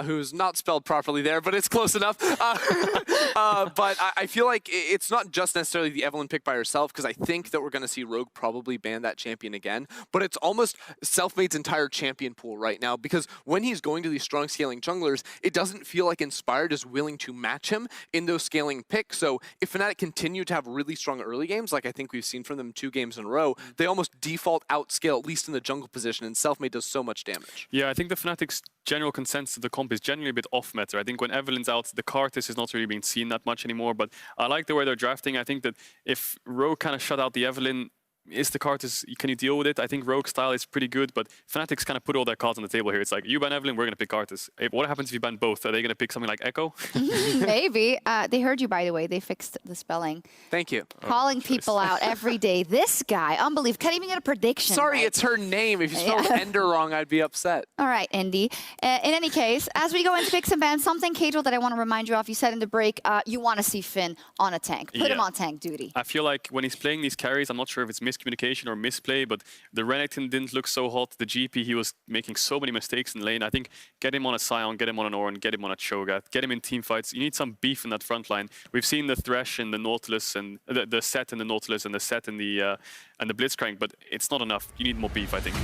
who's not spelled properly there, but it's close enough. But I feel like it's not just necessarily the Evelynn pick by herself, because I think that we're going to see Rogue probably ban that champion again, but it's almost Selfmade's entire champion pool right now, because when he's going to these strong scaling junglers, it doesn't feel like Inspired is willing to match him in those scaling picks. So if Fnatic continue to have really strong early games, like I think we've seen from them 2 games in a row, they almost default outscale, at least in the jungle position, and Selfmade does so much damage.
Yeah, I think the Fnatic's general consensus of the comp is generally a bit off meta. I think when Evelynn's out, the Karthus is not really being seen that much anymore, but I like the way they're drafting. I think that if Rogue kind of shut out the Evelynn, is the Karthus, can you deal with it? I think Rogue style is pretty good, but Fnatic's kind of put all their cards on the table here. It's like, you ban Evelynn, we're going to pick Karthus. What happens if you ban both? Are they going to pick something like Echo?
Maybe. They heard you, by the way. They fixed the spelling.
Thank you.
Calling people out every day. This guy, unbelievable. Can't even get a prediction.
Sorry,
right?
It's her name. If you spelled Ender wrong, I'd be upset.
All right, Indy. In any case, as we go into picks and bans, something, Cajal, that I want to remind you of. You said in the break, you want to see Finn on a tank. Put him on tank duty.
I feel like when he's playing these carries, I'm not sure if it's miscommunication or misplay, but the Renekton didn't look so hot. The GP, he was making so many mistakes in lane. I think get him on a Sion, get him on an Ornn, get him on a Cho'Gath, get him in team fights. You need some beef in that front line. We've seen the Thresh and the Nautilus and the set in the Nautilus and the set in the Blitzcrank, but it's not enough. You need more beef, I think.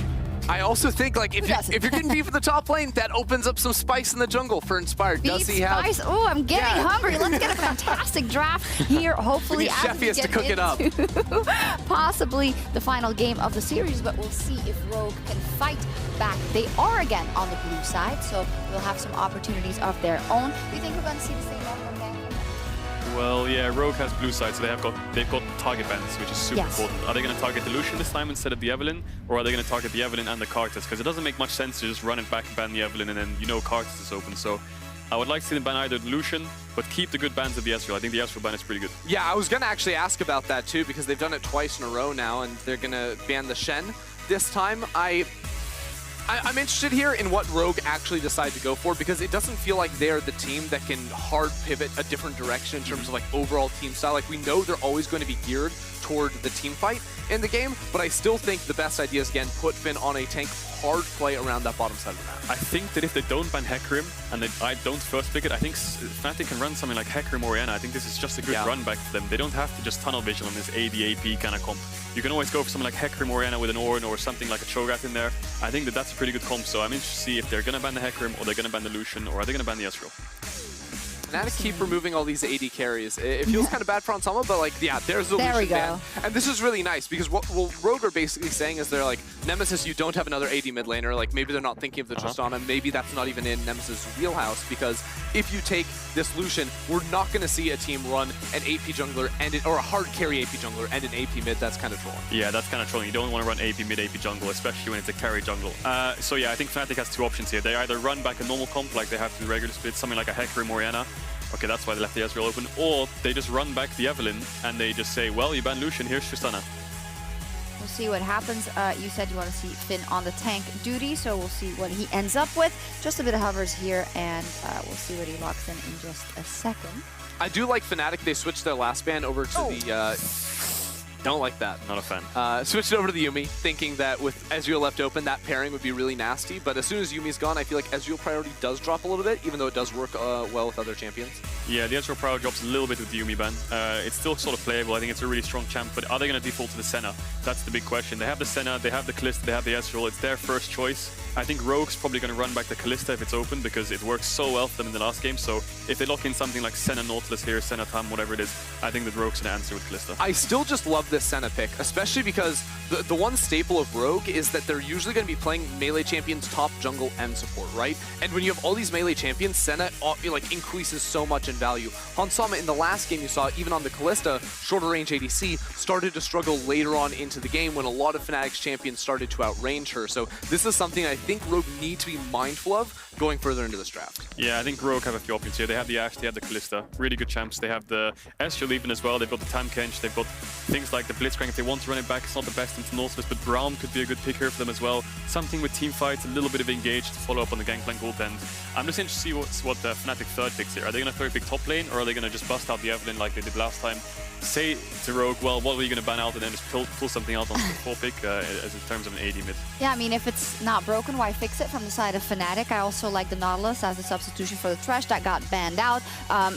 I also think, like, if you're getting beef in the top lane, that opens up some spice in the jungle for Inspired.
Beef,
does he have
spice? Oh, I'm getting hungry. Let's get a fantastic draft here, hopefully, as we get into possibly the final game of the series, but we'll see if Rogue can fight back. They are again on the blue side, so they'll have some opportunities of their own. Do you think we're going to see the same one again?
Well, yeah, Rogue has blue side, so they've got target bans, which is super important. Are they going to target the Lucian this time instead of the Evelynn, or are they going to target the Evelynn and the Karthus? Because it doesn't make much sense to just run it back and ban the Evelynn, and then Karthus is open. So I would like to see them ban either the Lucian, but keep the good bans of the Ezreal. I think the Ezreal ban is pretty good.
Yeah, I was going to actually ask about that too, because they've done it twice in a row now, and they're going to ban the Shen this time. I'm interested here in what Rogue actually decide to go for, because it doesn't feel like they're the team that can hard pivot a different direction in terms of like overall team style. Like, we know they're always going to be geared toward the team fight in the game, but I still think the best idea is, again, put Finn on a tank, hard play around that bottom side of the map.
I think that if they don't ban Hecarim and I don't first pick it, I think Fnatic can run something like Hecarim or Orianna. I think this is just a good run back for them. They don't have to just tunnel vision on this AD AP kind of comp. You can always go for something like Hecarim or Orianna with an Ornn or something like a Cho'Gath in there. I think that's a pretty good comp, so I'm interested to see if they're going to ban the Hecarim or they're going to ban the Lucian or are they going to ban the Ezreal.
Fnatic keep removing all these AD carries. It feels kind of bad for Ensembble, but like, yeah, there's the Lucian ban. And this is really nice, because what Rogue are basically saying is they're like, Nemesis, you don't have another AD mid laner. Like, maybe they're not thinking of the Tristana. Maybe that's not even in Nemesis' wheelhouse, because if you take this Lucian, we're not going to see a team run an AP jungler or a hard carry AP jungler and an AP mid. That's kind of trolling.
Yeah, that's kind of trolling. You don't want to run AP mid, AP jungle, especially when it's a carry jungle. So yeah, I think Fnatic has 2 options here. They either run back a normal comp like they have to the regular split, something like a Hecarim or Orianna. Okay, that's why they left the Ezreal open. Or they just run back the Evelynn and they just say, well, you ban Lucian, here's Tristana.
We'll see what happens. You said you want to see Finn on the tank duty, so we'll see what he ends up with. Just a bit of hovers here, and we'll see what he locks in just a second.
I do like Fnatic. They switched their last ban over to the Don't like that.
Not a fan.
Switched over to the Yuumi, thinking that with Ezreal left open, that pairing would be really nasty. But as soon as Yuumi's gone, I feel like Ezreal priority does drop a little bit, even though it does work well with other champions. Yeah, the Ezreal priority drops a little bit with the Yuumi ban. It's still sort of playable. I think it's a really strong champ, but are they going to default to the Senna? That's the big question. They have the Senna, they have the Kalista, they have the Ezreal. It's their first choice. I think Rogue's probably going to run back to Kalista if it's open, because it works so well for them in the last game. So if they lock in something like Senna Nautilus here, Senna Tam, whatever it is, I think that Rogue's going to answer with Kalista. I still just love this Senna pick, especially because the one staple of Rogue is that they're usually going to be playing melee champions top, jungle, and support, right? And when you have all these melee champions, Senna like increases so much in value. Hansama in the last game you saw, even on the Kalista, shorter range ADC, started to struggle later on into the game when a lot of Fnatic's champions started to outrange her. So this is something I think Rogue need to be mindful of going further into this draft. Yeah, I think Rogue have a few options here. They have the Ashe, they have the Kalista, really good champs. They have the Ezreal even as well. They've got the Tahm Kench, they've got things like the Blitzcrank. If they want to run it back, it's not the best into Nautilus, but Braum could be a good pick here for them as well. Something with team fights, a little bit of engage to follow up on the Gangplank ult end. I'm just interested to see what the Fnatic third picks here. Are they going to third pick top lane, or are they going to just bust out the Evelynn like they did last time? Say to Rogue, well, what were you going to ban out, and then just pull something out on the 4 pick as in terms of an AD mid?
Yeah, I mean, if it's not broken, why fix it? From the side of Fnatic, I also like the Nautilus as a substitution for the Thresh that got banned out.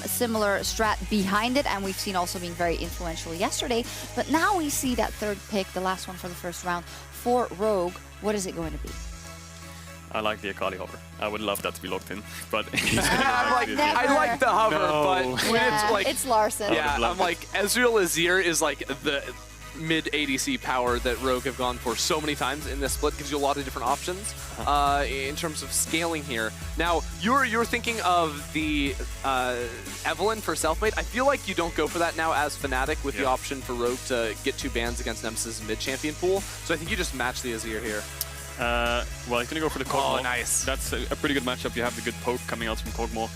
Similar strat behind it, and we've seen also being very influential yesterday. But now we see that third pick, the last one for the first round, for Rogue. What is it going to be?
I like the Akali hover. I would love that to be locked in, but
I like the hover, but when it's like
it's Larson.
Yeah, I'm like Ezreal Azir is like the mid ADC power that Rogue have gone for so many times in this split. Gives you a lot of different options in terms of scaling here. Now you're thinking of the Evelynn for self-made. I feel like you don't go for that now as Fnatic with the option for Rogue to get 2 bans against Nemesis mid champion pool. So I think you just match the Azir here.
Well, he's going to go for the Kog'Maw.
Oh, nice.
That's a pretty good matchup. You have the good poke coming out from Kog'Maw.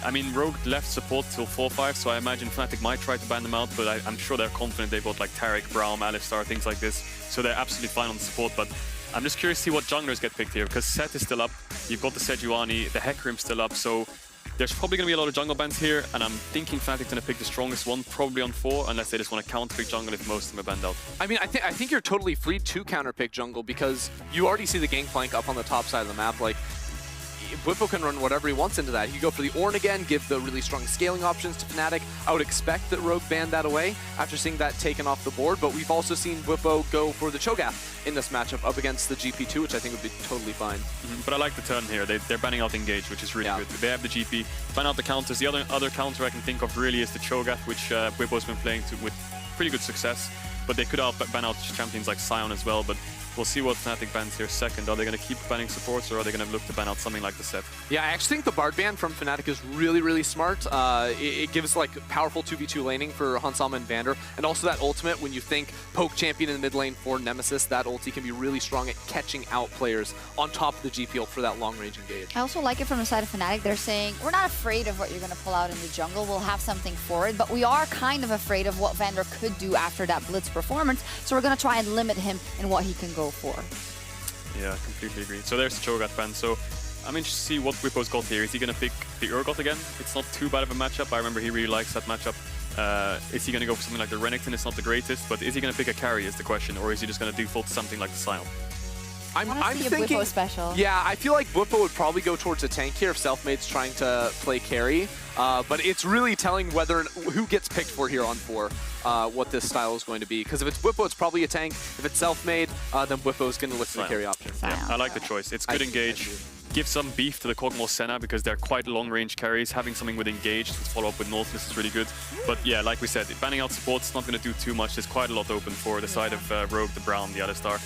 I mean, Rogue left support till 4-5, so I imagine Fnatic might try to ban them out, but I'm sure they're confident they've got like Taric, Braum, Alistar, things like this, so they're absolutely fine on the support. But I'm just curious to see what junglers get picked here, because Sett is still up, you've got the Sejuani, the Hecarim's still up, so there's probably going to be a lot of jungle bans here, and I'm thinking Fnatic's going to pick the strongest one, probably on 4, unless they just want to counter-pick jungle if most of them are banned out. I mean, I think you're totally free to counter-pick jungle, because you already see the Gangplank up on the top side of the map. Like, Bwipo can run whatever he wants into that. He can go for the Ornn again, give the really strong scaling options to Fnatic. I would expect that Rogue banned that away after seeing that taken off the board, but we've also seen Bwipo go for the Cho'Gath in this matchup up against the GP2, which I think would be totally fine. But I like the turn here. They're banning out Engage, which is really good. They have the GP, ban out the counters. The other counter I can think of really is the Cho'Gath, which Bwipo's been playing with pretty good success. But they could ban out champions like Sion as well, but we'll see what Fnatic bans here second. Are they going to keep banning supports, or are they going to look to ban out something like the Sett? Yeah, I actually think the Bard ban from Fnatic is really, really smart. It gives like powerful 2v2 laning for Hansama and Vander, and also that ultimate, when you think poke champion in the mid lane for Nemesis, that ulti can be really strong at catching out players on top of the GP ult for that long range engage.
I also like it from the side of Fnatic. They're saying, we're not afraid of what you're going to pull out in the jungle. We'll have something for it, but we are kind of afraid of what Vander could do after that Blitz performance, so we're going to try and limit him in what he can go for.
Yeah, completely agree. So there's the Cho'Gath ban. So I'm interested to see what Bwipo's got here. Is he going to pick the Urgot again? It's not too bad of a matchup. I remember he really likes that matchup. Is he going to go for something like the Renekton? It's not the greatest, but is he going to pick a carry is the question, or is he just going to default to something like the Sion? I'm thinking
Bwipo special.
Yeah, I feel like Bwipo would probably go towards a tank here if Selfmade's trying to play carry. But it's really telling who gets picked for here on 4, what this style is going to be. Because if it's Bwipo, it's probably a tank. If it's Selfmade, then Bwipo is going to look for the carry option.
Yeah, I like the choice. It's good engage. Give some beef to the Kog'Maw Senna, because they're quite long-range carries. Having something with engage to follow up with Nautilus is really good. But yeah, like we said, banning out support's not going to do too much. There's quite a lot open for the side of Rogue, the Braum, the Alistar.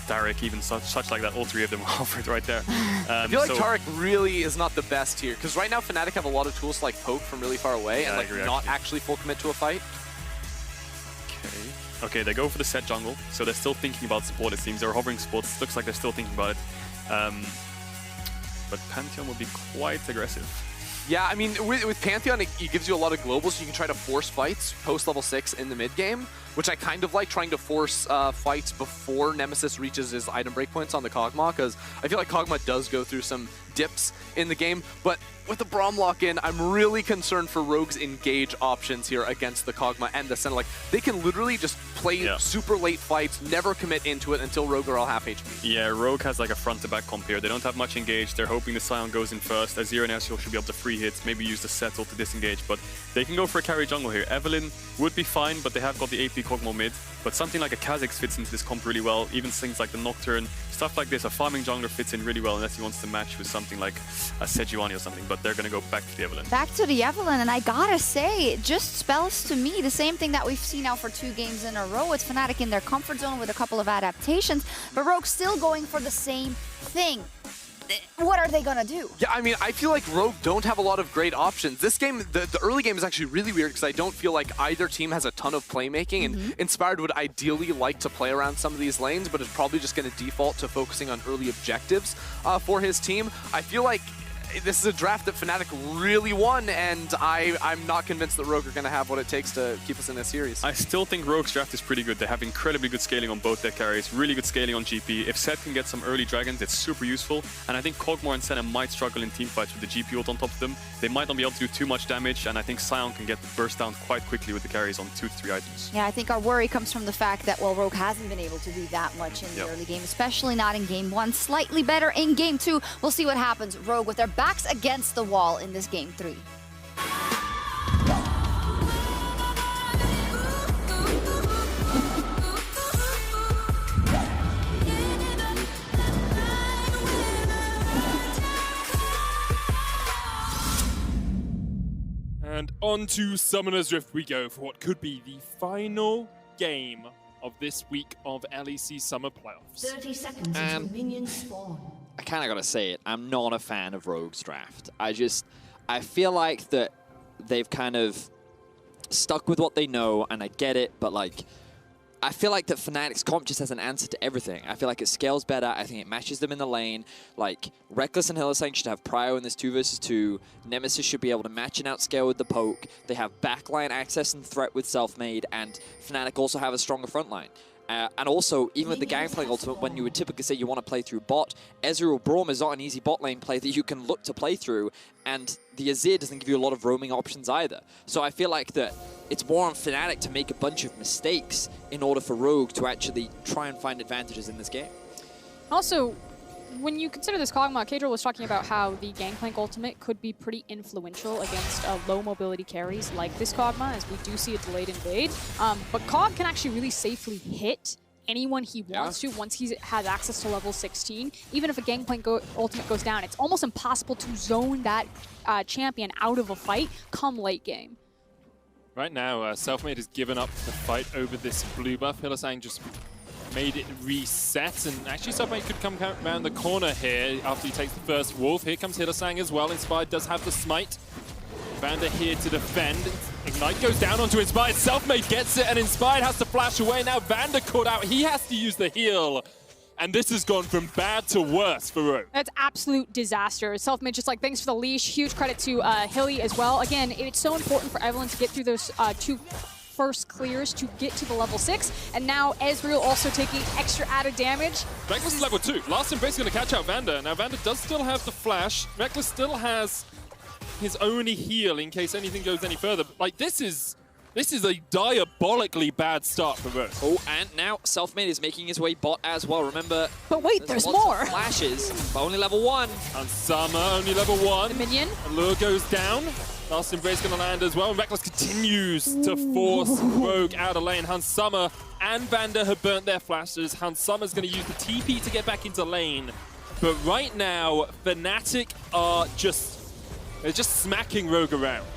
Taric, even such like that, all 3 of them offered right there.
I feel like Taric really is not the best here, because right now Fnatic have a lot of tools like poke from really far away, and like not actually full commit to a fight.
Okay, they go for the Sett jungle, so they're still thinking about support, it seems. They're hovering supports, looks like they're still thinking about it. But Pantheon will be quite aggressive.
Yeah, I mean, with Pantheon, it gives you a lot of globals, so you can try to force fights post-level 6 in the mid-game, which I kind of like, trying to force fights before Nemesis reaches his item breakpoints on the Kog'Maw, because I feel like Kog'Maw does go through some dips in the game, but with the Braum lock in, I'm really concerned for Rogue's engage options here against the Kog'Maw and the Senna. Like, they can literally just play super late fights, never commit into it until Rogue are all half HP.
Yeah, Rogue has like a front-to-back comp here. They don't have much engage. They're hoping the Sion goes in first. Azir and Ezreal should be able to free hit, maybe use the settle to disengage, but they can go for a carry jungle here. Evelynn would be fine, but they have got the AP Kog'Maw mid. But something like a Kha'Zix fits into this comp really well. Even things like the Nocturne, stuff like this, a farming jungler fits in really well unless he wants to match with something like a Sejuani or something, but they're going to go back to the Evelynn.
Back to the Evelynn, and I gotta say, it just spells to me the same thing that we've seen now for 2 games in a row. It's Fnatic in their comfort zone with a couple of adaptations, but Rogue still going for the same thing. What are they gonna do?
Yeah, I mean, I feel like Rogue don't have a lot of great options. This game, the early game is actually really weird because I don't feel like either team has a ton of playmaking, and Inspired would ideally like to play around some of these lanes, but is probably just going to default to focusing on early objectives for his team. I feel like this is a draft that Fnatic really won, and I'm not convinced that Rogue are going to have what it takes to keep us in this series.
I still think Rogue's draft is pretty good. They have incredibly good scaling on both their carries, really good scaling on GP. If Sett can get some early dragons, it's super useful. And I think Kog'Maw and Senna might struggle in teamfights with the GP ult on top of them. They might not be able to do too much damage, and I think Sion can get the burst down quite quickly with the carries on 2 to 3 items.
Yeah, I think our worry comes from the fact that, well, Rogue hasn't been able to do that much in the early game, especially not in game 1. Slightly better in game 2. We'll see what happens. Rogue with their backs against the wall in this game 3.
And on to Summoner's Rift we go for what could be the final game of this week of LEC Summer Playoffs.
30 seconds until minions spawn.
I kind of got to say it, I'm not a fan of Rogue's draft. I feel like that they've kind of stuck with what they know, and I get it, but like, I feel like that Fnatic's comp just has an answer to everything. I feel like it scales better. I think it matches them in the lane. Like, Rekkles and Hylissang should have prio in this 2 versus 2. Nemesis should be able to match and outscale with the poke. They have backline access and threat with Selfmade, and Fnatic also have a stronger frontline. And also, even with the Gangplank ultimate, when you would typically say you want to play through bot, Ezreal Braum is not an easy bot lane play that you can look to play through, and the Azir doesn't give you a lot of roaming options either. So I feel like that it's more on Fnatic to make a bunch of mistakes in order for Rogue to actually try and find advantages in this game.
Also, when you consider this Kog'Maw, Kadril was talking about how the Gangplank ultimate could be pretty influential against low mobility carries like this Kog'Maw, as we do see a delayed invade. But Kog can actually really safely hit anyone he wants to once he has access to level 16. Even if a Gangplank ultimate goes down, it's almost impossible to zone that champion out of a fight come late game.
Right now, Selfmade has given up the fight over this blue buff. Hylissang just made it reset, and actually Selfmade could come around the corner here after he takes the first wolf. Here comes Hylissang as well. Inspired does have the smite. Vander here to defend. Ignite goes down onto Inspired. Selfmade gets it, and Inspired has to flash away. Now Vander caught out. He has to use the heal. And this has gone from bad to worse for Rogue.
That's absolute disaster. Selfmade just like, thanks for the leash. Huge credit to Hilly as well. Again, it's so important for Evelynn to get through those 2 first clears to get to the level 6. And now Ezreal also taking extra added damage.
Rekkles is level 2. Last Embrace is going to catch out Vander. Now Vander does still have the flash. Rekkles still has his only heal in case anything goes any further. Like, this is a diabolically bad start for Rogue.
Oh, and now Selfmade is making his way bot as well. Remember,
but wait, there's
lots
more.
Of flashes, but only level 1.
And Summer only level 1.
The minion.
Allure goes down. Last Embrace going to land as well. And Rekkles continues to force Rogue out of lane. Hans Summer and Vander have burnt their flashes. Hans Summer's going to use the TP to get back into lane. But right now, Fnatic are just smacking Rogue around.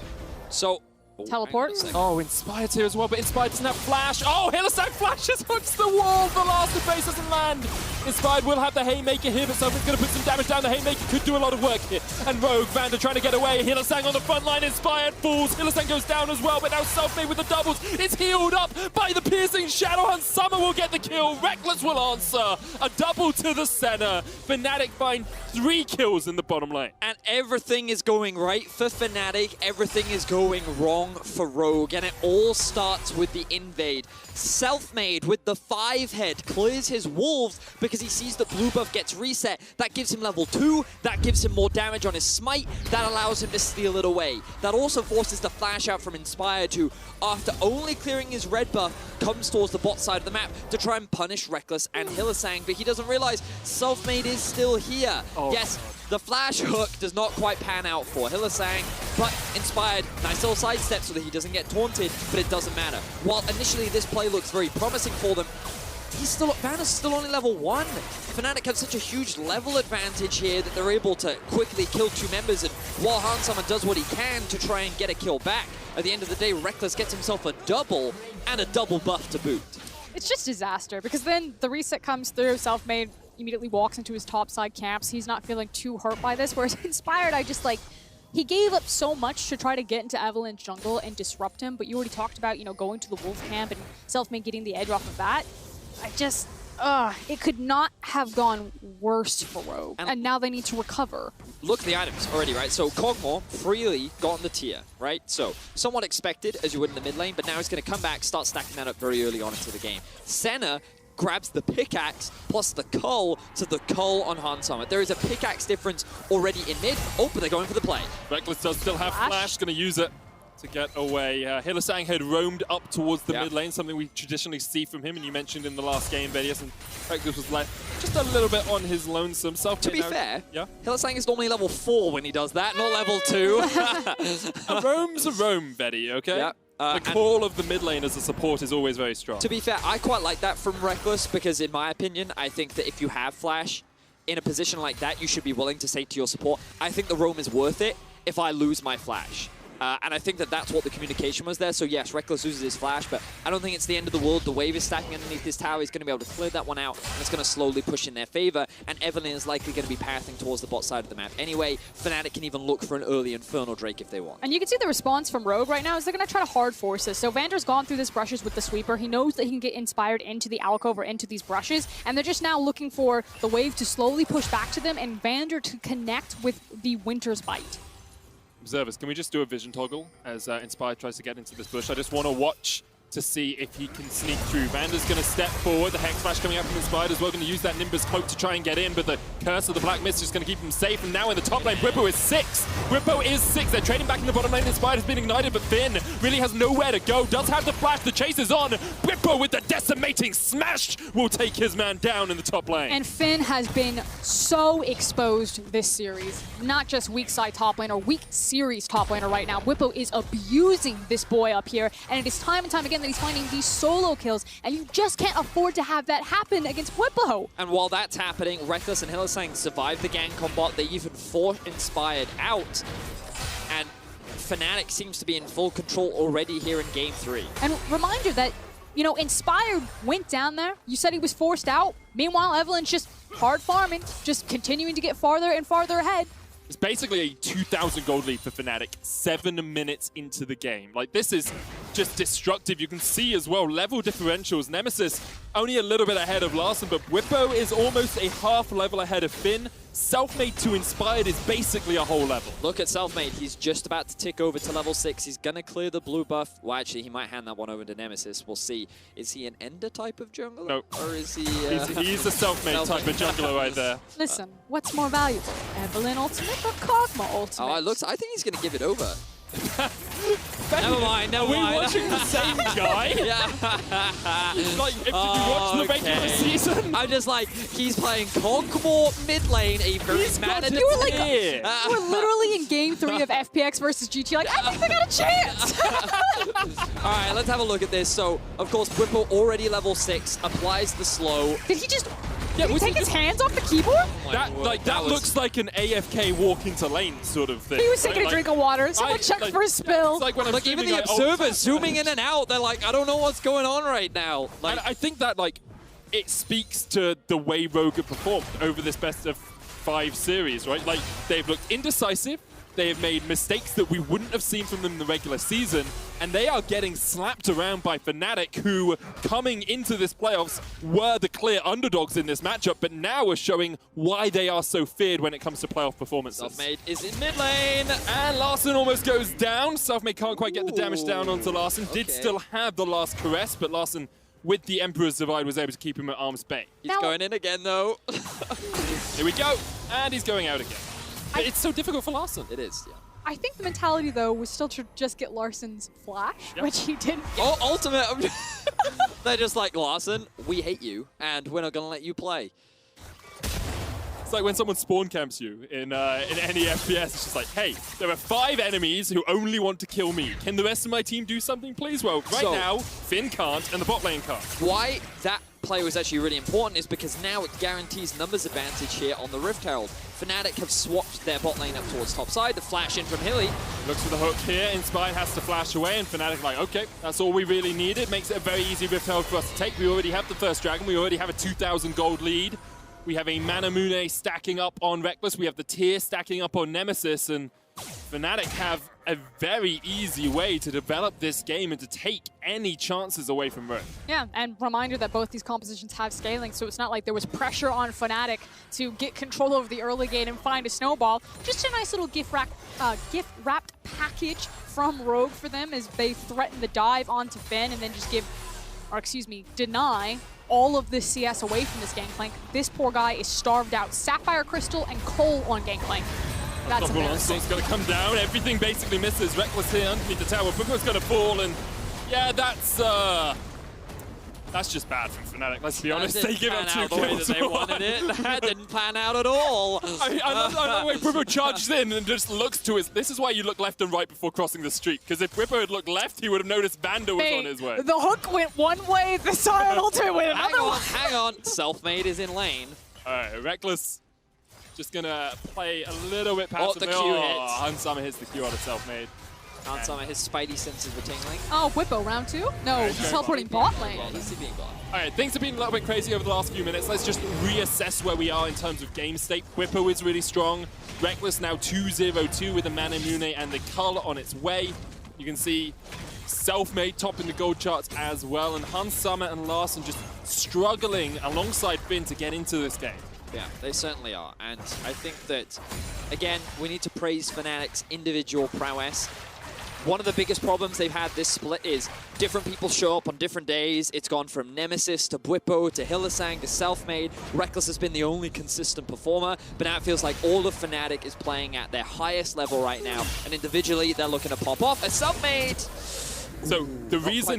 So,
teleports.
Oh, Inspired's here as well, but Inspired doesn't have flash. Oh, Hylissang flashes onto the wall. The last Embrace doesn't land. Inspired will have the Haymaker here, but Selfmade's going to put some damage down. The Haymaker could do a lot of work here. And Rogue, Vander trying to get away. Hylissang on the front line. Inspired falls. Hylissang goes down as well, but now Selfmade with the doubles. It's healed up by the piercing shadow, and Summer will get the kill. Rekkles will answer. A double to the center. Fnatic find 3 kills in the bottom lane.
And everything is going right for Fnatic. Everything is going wrong wrong for Rogue, and it all starts with the invade. Selfmade with the 5-head clears his wolves because he sees that blue buff gets reset. That gives him level 2, that gives him more damage on his smite, that allows him to steal it away. That also forces the flash out from Inspired, who, after only clearing his red buff, comes towards the bot side of the map to try and punish Reckless and Hylissang, but he doesn't realize Selfmade is still here. Yes, the flash hook does not quite pan out for Hylissang, but Inspired, nice little sidestep so that he doesn't get taunted, but it doesn't matter. While initially this play looks very promising for them, Vanda's still only level 1. Fnatic have such a huge level advantage here that they're able to quickly kill 2 members, and while Handsummer does what he can to try and get a kill back, at the end of the day, Reckless gets himself a double and a double buff to boot.
It's just disaster, because then the reset comes through, Selfmade immediately walks into his topside camps. He's not feeling too hurt by this, whereas Inspired, I just like, he gave up so much to try to get into Avalanche jungle and disrupt him, but you already talked about, you know, going to the Wolf camp and Selfmade getting the edge off of that. I just, it could not have gone worse for Rogue, and now they need to recover.
Look at the items already, right? So Kog'Maw freely got on the tier, right? So somewhat expected, as you would in the mid lane, but now he's going to come back, start stacking that up very early on into the game. Senna grabs the pickaxe plus the cull to the cull on Handsummer. There is a pickaxe difference already in mid. Oh, but they're going for the play.
Reckless does still have flash, going to use it to get away. Hylissang had roamed up towards the mid lane, something we traditionally see from him, and you mentioned in the last game, Vedius, and Reckless was left just a little bit on his lonesome self.
To be fair, Hylissang is normally level 4 when he does that, not level 2.
A roam's a roam, Vedi, okay? Yeah. The call of the mid lane as a support is always very strong.
To be fair, I quite like that from Reckless because, in my opinion, I think that if you have flash in a position like that, you should be willing to say to your support, I think the roam is worth it if I lose my flash. And I think that that's what the communication was there. So yes, Reckless loses his flash, but I don't think it's the end of the world. The wave is stacking underneath this tower. He's going to be able to clear that one out, and it's going to slowly push in their favor. And Evelyn is likely going to be pathing towards the bot side of the map. Anyway, Fnatic can even look for an early Infernal Drake if they want.
And you can see the response from Rogue right now is they're going to try to hard force this. So Vander's gone through this brushes with the sweeper. He knows that he can get Inspired into the alcove or into these brushes, and they're just now looking for the wave to slowly push back to them and Vander to connect with the Winter's Bite.
Observers, can we just do a vision toggle as Inspired tries to get into this bush? I just want to watch to see if he can sneak through. Vander's going to step forward. The Hex Flash coming up from Inspired as well. Going to use that Nimbus Cloak to try and get in, but the Curse of the Black Mist is going to keep him safe. And now in the top lane, Bwipo is 6. Bwipo is 6. They're trading back in the bottom lane. Inspired has been ignited, but Finn really has nowhere to go. Does have the flash. The chase is on. Bwipo with the decimating smash will take his man down in the top lane.
And Finn has been so exposed this series. Not just weak side top laner, weak series top laner right now. Bwipo is abusing this boy up here, and it is time and time again that he's finding these solo kills, and you just can't afford to have that happen against Bwipo.
And while that's happening, Reckless and Hylissang survive the gang combat. They even fought Inspired out, and Fnatic seems to be in full control already here in Game 3.
And reminder that, you know, Inspired went down there. You said he was forced out. Meanwhile, Evelyn's just hard farming, just continuing to get farther and farther ahead.
It's basically a 2,000 gold lead for Fnatic 7 minutes into the game. Like, this is just destructive. You can see as well, level differentials. Nemesis only a little bit ahead of Larson, but Bwipo is almost a half level ahead of Finn. Selfmade to Inspired is basically a whole level.
Look at Selfmade. He's just about to tick over to level 6. He's going to clear the blue buff. Well, actually, he might hand that one over to Nemesis. We'll see. Is he an Ender type of jungler?
No.
Or is he...
He's a Selfmade type of jungler right there.
Listen, what's more valuable? Evelyn ultimate or Kog'Maw ultimate?
Oh, I think he's going to give it over. Never mind, never mind.
Are we watching the same guy?
Yeah.
Like, did you watch the regular season?
I'm just like, he's playing Kog'Maw mid lane, a very mad
You were like, you were literally in Game 3 of FPX versus GT, like, I think they got a chance!
All right, let's have a look at this. So, of course, Bwipo already level 6, applies the slow.
Did he just... Did he take his hands off the keyboard?
That looks like an AFK walk into lane sort of thing.
He was taking a drink of water. Someone checked for a spill.
It's like when
Look, even the observers zooming in and out, they're like, I don't know what's going on right now. Like,
and I think that, like, it speaks to the way Rogue have performed over this best of 5 series, right? Like, they've looked indecisive, They have made mistakes that we wouldn't have seen from them in the regular season, and they are getting slapped around by Fnatic, who, coming into this playoffs, were the clear underdogs in this matchup, but now are showing why they are so feared when it comes to playoff performances.
Selfmade is in mid lane,
and Larssen almost goes down. Selfmade can't quite get the damage down onto Larssen. Did still have the last caress, but Larssen, with the Emperor's Divide, was able to keep him at arm's bay.
He's going in again, though.
Here we go, and he's going out again. It's so difficult for Larssen.
It is, yeah.
I think the mentality, though, was still to just get Larssen's flash, which he didn't get.
Oh, ultimate! They're just like, Larssen, we hate you, and we're not going to let you play.
It's like when someone spawn camps you in any FPS, it's just like, hey, there are 5 enemies who only want to kill me. Can the rest of my team do something, please? Well, right now, Finn can't, and the bot lane can't.
Why that play was actually really important is because now it guarantees numbers advantage here on the Rift Herald. Fnatic have swapped their bot lane up towards top side. The flash in from Hilly.
Looks for the hook here. Inspired has to flash away, and Fnatic like, okay, that's all we really needed. Makes it a very easy Rift Herald for us to take. We already have the first dragon. We already have a 2,000 gold lead. We have a Manamune stacking up on Reckless. We have the tier stacking up on Nemesis, and Fnatic have a very easy way to develop this game and to take any chances away from Rogue.
Yeah, and reminder that both these compositions have scaling, so it's not like there was pressure on Fnatic to get control over the early game and find a snowball. Just a nice little gift-wrapped package from Rogue for them as they threaten the dive onto Finn and then just deny all of this CS away from this Gangplank. This poor guy is starved out. Sapphire Crystal and Cole on Gangplank. That's embarrassing.
It's going to come down. Everything basically misses. Reckless here underneath the tower. Booker's going to fall, and yeah, that's just bad from Fnatic. Let's be honest. They give up 2 kills.
They wanted it. That didn't pan out at all.
I love the way Bwipo charges in and just looks to his... This is why you look left and right before crossing the street, because if Bwipo had looked left, he would have noticed Vander was on his way.
The hook went one way, the Sion ultimate went another way.
Hang on. Selfmade is in lane.
All right, Reckless just going to play a little bit past
the Q hit.
Hansama hits the Q out of Selfmade.
Hansama, his spidey senses were tingling.
Oh, Bwipo, round 2? No, he's teleporting bot lane.
Well, he's being gone.
All right, things have been a little bit crazy over the last few minutes. Let's just reassess where we are in terms of game state. Bwipo is really strong. Reckless now 2-0-2 with the Manamune and the Cull on its way. You can see Selfmade topping the gold charts as well, and Hansama and Larssen just struggling alongside Finn to get into this game.
Yeah, they certainly are. And I think that, again, we need to praise Fnatic's individual prowess. One of the biggest problems they've had this split is different people show up on different days. It's gone from Nemesis to Bwipo to Hylissang to Selfmade. Reckless has been the only consistent performer, but now it feels like all of Fnatic is playing at their highest level right now, and individually they're looking to pop off. A Selfmade!
So the reason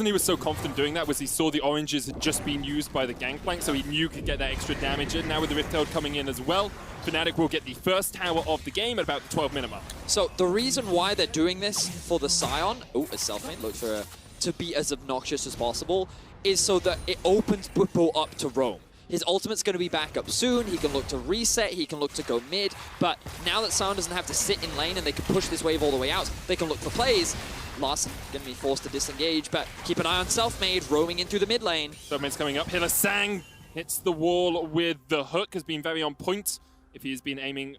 he was so confident doing that was he saw the oranges had just been used by the Gangplank, so he knew he could get that extra damage in. Now with the Rift Herald coming in as well, Fnatic will get the first tower of the game at about the 12-minute mark.
So the reason why they're doing this for the Sion, a Selfmade looked for to be as obnoxious as possible, is so that it opens Bwipo up to roam. His ultimate's going to be back up soon. He can look to reset. He can look to go mid. But now that Sion doesn't have to sit in lane and they can push this wave all the way out, they can look for plays. Larssen going to be forced to disengage, but keep an eye on Selfmade roaming in through the mid lane.
Selfmade's coming up. Hylissang hits the wall with the hook, has been very on point if he has been aiming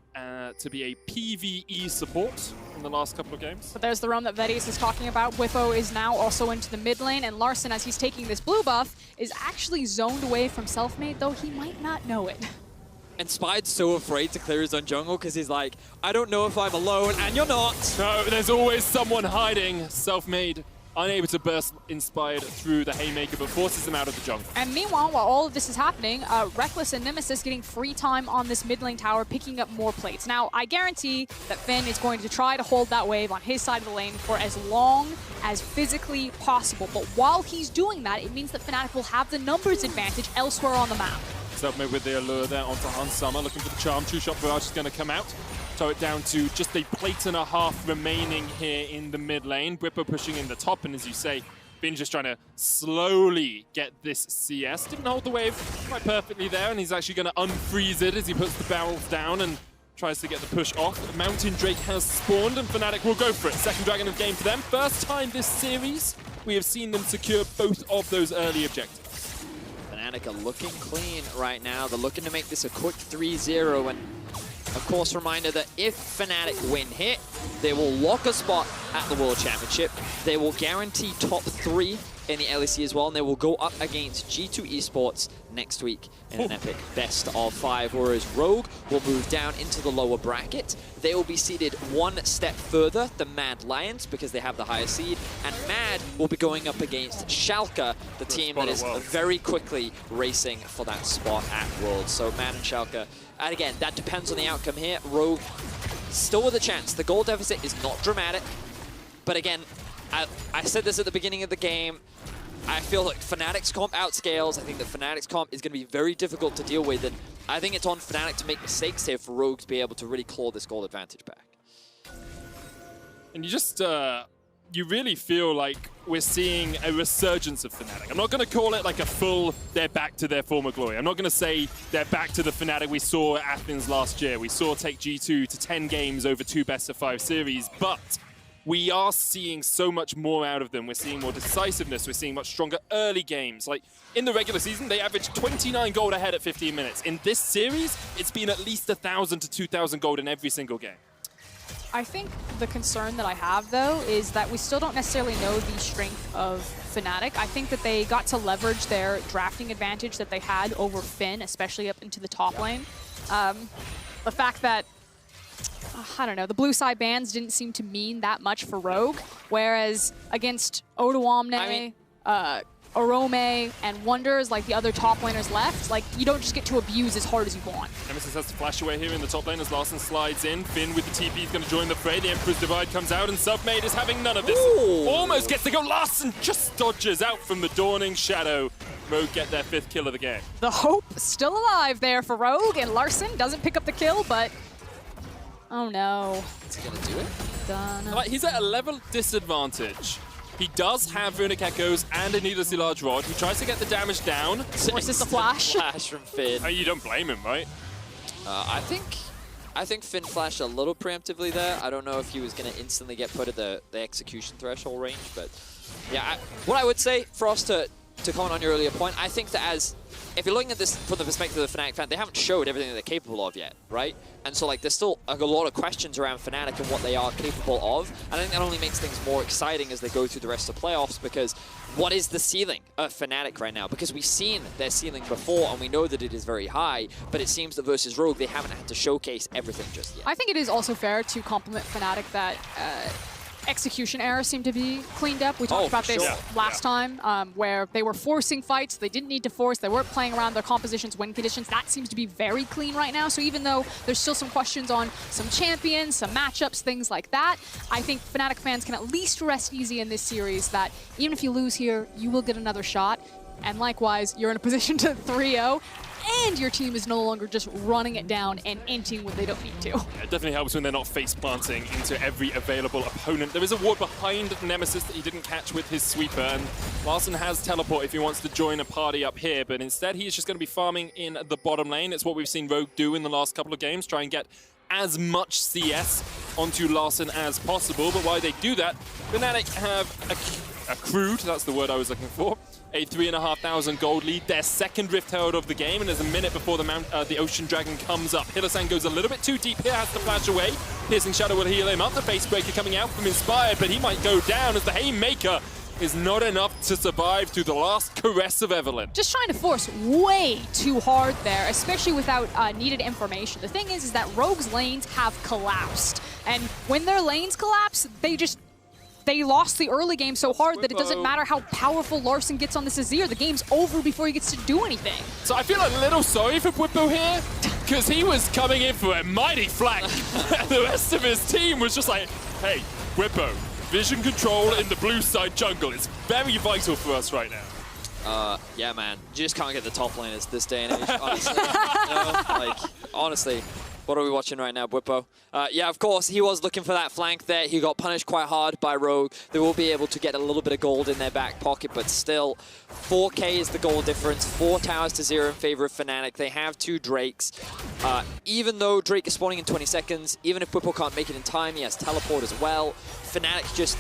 to be a PvE support in the last couple of games.
But there's the roam that Vedis is talking about. Bwipo is now also into the mid lane, and Larssen, as he's taking this blue buff, is actually zoned away from Selfmade, though he might not know it.
And Spide's so afraid to clear his own jungle because he's like, I don't know if I'm alone, and you're not.
No, there's always someone hiding. Selfmade unable to burst Inspired through the Haymaker, but forces him out of the jungle.
And meanwhile, while all of this is happening, Reckless and Nemesis getting free time on this mid lane tower, picking up more plates. Now, I guarantee that Finn is going to try to hold that wave on his side of the lane for as long as physically possible. But while he's doing that, it means that Fnatic will have the numbers advantage elsewhere on the map.
Selfmade with the allure there onto Hansama, looking for the charm. Two-shot barrage is going to come out. Tow it down to just a plate and a half remaining here in the mid lane. Bwipo pushing in the top, and as you say, Finn just trying to slowly get this CS. Didn't hold the wave quite perfectly there, and he's actually going to unfreeze it as he puts the barrels down and tries to get the push off. Mountain Drake has spawned, and Fnatic will go for it. Second Dragon of game for them. First time this series, we have seen them secure both of those early objectives.
Fnatic are looking clean right now. They're looking to make this a quick 3-0, and Of course, reminder that if Fnatic win here, they will lock a spot at the World Championship. They will guarantee top 3 in the LEC as well, and they will go up against G2 Esports next week in an epic best of 5, whereas Rogue will move down into the lower bracket. They will be seeded 1 step further than Mad Lions because they have the higher seed, and Mad will be going up against Schalke, the team that is very quickly racing for that spot at Worlds. So Mad and Schalke, and again, that depends on the outcome here. Rogue still with a chance. The goal deficit is not dramatic, but again, I said this at the beginning of the game, I feel like Fnatic's comp outscales. I think that Fnatic's comp is going to be very difficult to deal with, and I think it's on Fnatic to make mistakes here for Rogue to be able to really claw this goal advantage back.
And you just, you really feel like we're seeing a resurgence of Fnatic. I'm not going to call it like a full, they're back to their former glory. I'm not going to say they're back to the Fnatic we saw at Athens last year. We saw take G2 to 10 games over 2 best-of-5 series, but we are seeing so much more out of them. We're seeing more decisiveness. We're seeing much stronger early games. Like, in the regular season, they averaged 29 gold ahead at 15 minutes. In this series, it's been at least 1,000 to 2,000 gold in every single game.
I think the concern that I have, though, is that we still don't necessarily know the strength of Fnatic. I think that they got to leverage their drafting advantage that they had over Finn, especially up into the top lane. The fact that I don't know, the blue side bans didn't seem to mean that much for Rogue, whereas against Odoamne, Orome, and Wonders, like the other top laners left, like you don't just get to abuse as hard as you want.
Nemesis has to flash away here in the top lane as Larssen slides in. Finn with the TP is going to join the fray. The Emperor's Divide comes out and Submade is having none of this.
Ooh.
Almost gets to go. Larssen just dodges out from the Dawning Shadow. Rogue get their 5th kill of the game.
The hope still alive there for Rogue, and Larssen doesn't pick up the kill, but oh no.
Is he going to do it?
Like, he's at a level disadvantage. He does have Runic Echoes and a needlessly large rod. He tries to get the damage down.
Forces the flash.
Flash from Finn.
Oh, you don't blame him, right?
I think Finn flashed a little preemptively there. I don't know if he was going to instantly get put at the execution threshold range, but yeah. What I would say, Frost, to comment on your earlier point, I think that if you're looking at this from the perspective of the Fnatic fan, they haven't showed everything that they're capable of yet, right? And so like there's still a lot of questions around Fnatic and what they are capable of. And I think that only makes things more exciting as they go through the rest of the playoffs, because what is the ceiling of Fnatic right now? Because we've seen their ceiling before and we know that it is very high, but it seems that versus Rogue, they haven't had to showcase everything just yet.
I think it is also fair to compliment Fnatic that execution errors seem to be cleaned up. We talked about this last time, where they were forcing fights. They didn't need to force. They weren't playing around their compositions, win conditions. That seems to be very clean right now. So even though there's still some questions on some champions, some matchups, things like that, I think Fnatic fans can at least rest easy in this series that even if you lose here, you will get another shot. And likewise, you're in a position to 3-0. And your team is no longer just running it down and inting when they don't need to.
Yeah, it definitely helps when they're not face planting into every available opponent. There is a ward behind Nemesis that he didn't catch with his sweeper, and Larssen has teleport if he wants to join a party up here, but instead he's just going to be farming in the bottom lane. It's what we've seen Rogue do in the last couple of games, try and get as much CS onto Larssen as possible. But while they do that, Fnatic have accrued, that's the word I was looking for, a 3,500 gold lead, their 2nd Rift Herald of the game, and there's a minute before the Ocean Dragon comes up. Hillasan goes a little bit too deep here, has to flash away. Piercing Shadow will heal him up. The Facebreaker coming out from Inspired, but he might go down as the Haymaker is not enough to survive through the last caress of Evelynn.
Just trying to force way too hard there, especially without needed information. The thing is that Rogue's lanes have collapsed, and when their lanes collapse, they lost the early game so hard that it doesn't matter how powerful Larssen gets on this Azir. The game's over before he gets to do anything.
So I feel a little sorry for Bwipo here, because he was coming in for a mighty flank. The rest of his team was just like, hey, Bwipo, vision control in the blue side jungle is very vital for us right now.
Yeah, man. You just can't get the top laners this day and age, honestly. Honestly. What are we watching right now, Bwipo? Yeah, of course, he was looking for that flank there. He got punished quite hard by Rogue. They will be able to get a little bit of gold in their back pocket, but still, 4K is the goal difference. 4 towers to 0 in favor of Fnatic. They have 2 Drakes. Even though Drake is spawning in 20 seconds, even if Bwipo can't make it in time, he has teleport as well. Fnatic just